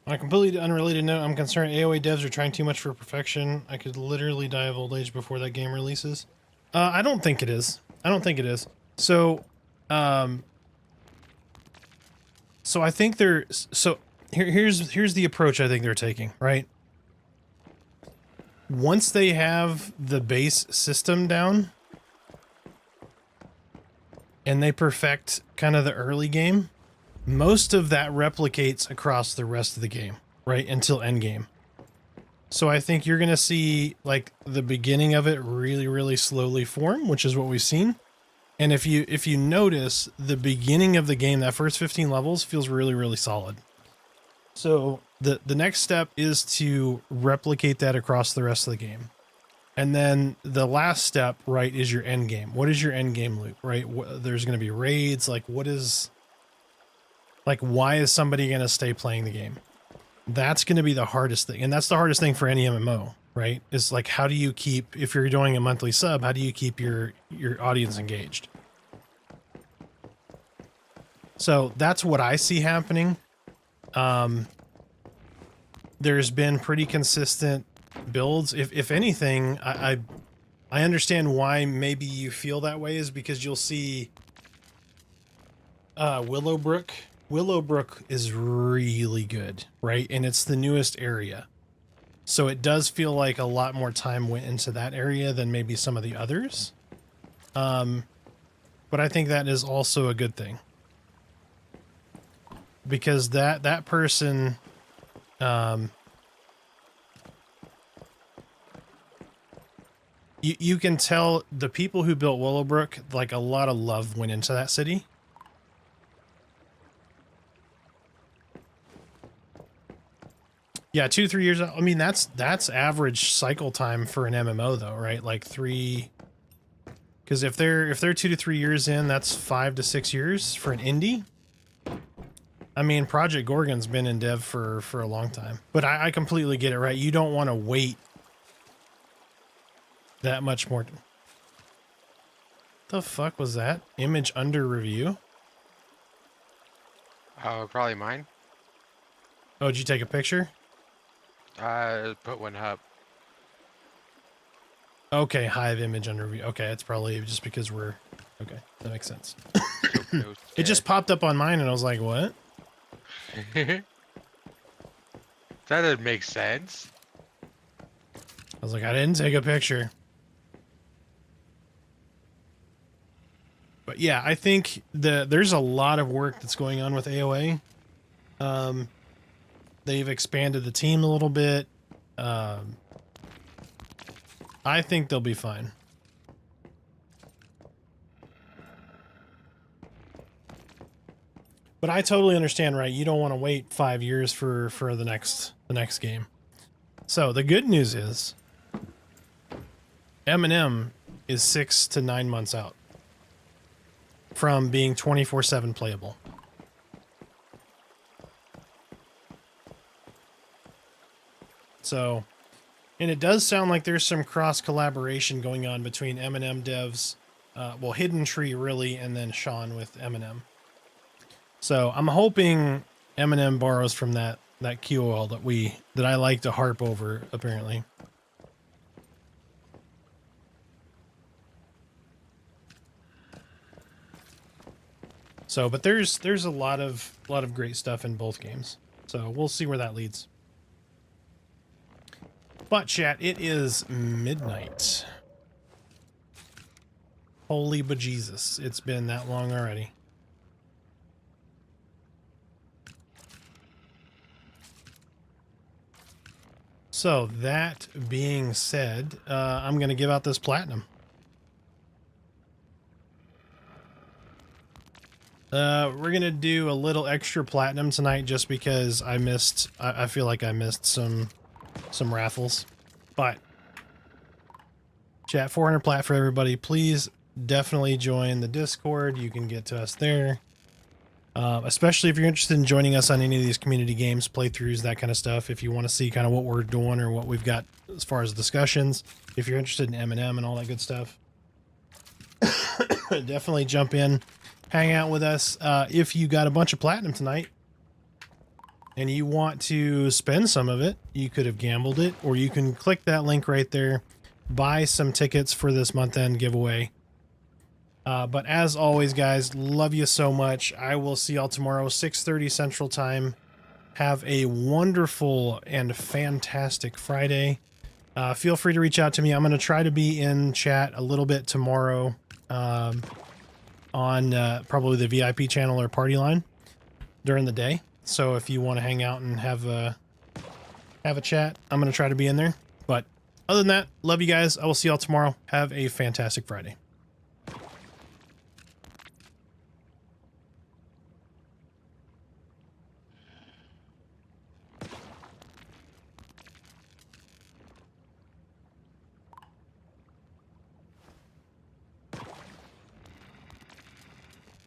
On a completely unrelated note, I'm concerned AoE devs are trying too much for perfection. I could literally die of old age before that game releases. I don't think it is. I don't think it is. So, so I think they're here's the approach I think they're taking, right? Once they have the base system down and they perfect kind of the early game, most of that replicates across the rest of the game, right? Until endgame. So I think you're going to see like the beginning of it really, really slowly form, which is what we've seen. And if you notice, the beginning of the game, that first 15 levels feels really, really solid. So the next step is to replicate that across the rest of the game. And then the last step, right, is your end game. What is your end game loop, right? There's going to be raids. Like, why is somebody going to stay playing the game? That's going to be the hardest thing. And that's the hardest thing for any MMO, right? Is like, how do you keep, if you're doing a monthly sub, how do you keep your audience engaged? So that's what I see happening. There's been pretty consistent builds. If anything, I understand why maybe you feel that way, is because you'll see Willowbrook. Willowbrook is really good, right? And it's the newest area. So it does feel like a lot more time went into that area than maybe some of the others. But I think that is also a good thing. Because that person you can tell the people who built Willowbrook, like a lot of love went into that city. Yeah, 2-3 years. I mean, that's average cycle time for an MMO though, right? Like 3, because if they're 2 to 3 years in, that's 5 to 6 years for an indie. I mean, Project Gorgon's been in dev for a long time, but I completely get it, right? You don't want to wait that much more. The fuck was that? Image under review? Oh, probably mine. Oh, did you take a picture? Put one up. Okay, Hive image under review. Okay, it's probably just because we're... Okay, that makes sense. It just popped up on mine and I was like, what? That doesn't make sense. I was like, I didn't take a picture. But yeah, I think there's a lot of work that's going on with AOA. They've expanded the team a little bit. I think they'll be fine. But I totally understand, right? You don't want to wait 5 years for the next game. So the good news is M&M is 6 to 9 months out from being 24/7 playable. So, and it does sound like there's some cross collaboration going on between M&M devs, well, Hidden Tree really, and then Sean with M&M. So I'm hoping M&M borrows from that QOL that I like to harp over, apparently. So, but there's a lot of great stuff in both games. So we'll see where that leads. But chat, it is midnight. Holy bejesus, it's been that long already. So that being said, I'm going to give out this platinum. We're going to do a little extra platinum tonight just because I feel like I missed some raffles. But chat, 400 plat for everybody. Please definitely join the Discord. You can get to us there. Especially if you're interested in joining us on any of these community games, playthroughs, that kind of stuff. If you want to see kind of what we're doing or what we've got as far as discussions, if you're interested in M&M and all that good stuff, definitely jump in, hang out with us. If you got a bunch of platinum tonight and you want to spend some of it, you could have gambled it, or you can click that link right there, buy some tickets for this month-end giveaway. But as always, guys, love you so much. I will see y'all tomorrow, 6:30 Central Time. Have a wonderful and fantastic Friday. Feel free to reach out to me. I'm going to try to be in chat a little bit tomorrow on probably the VIP channel or party line. during the day. So if you want to hang out and have a chat, I'm going to try to be in there. But other than that, love you guys. I will see y'all tomorrow. Have a fantastic Friday.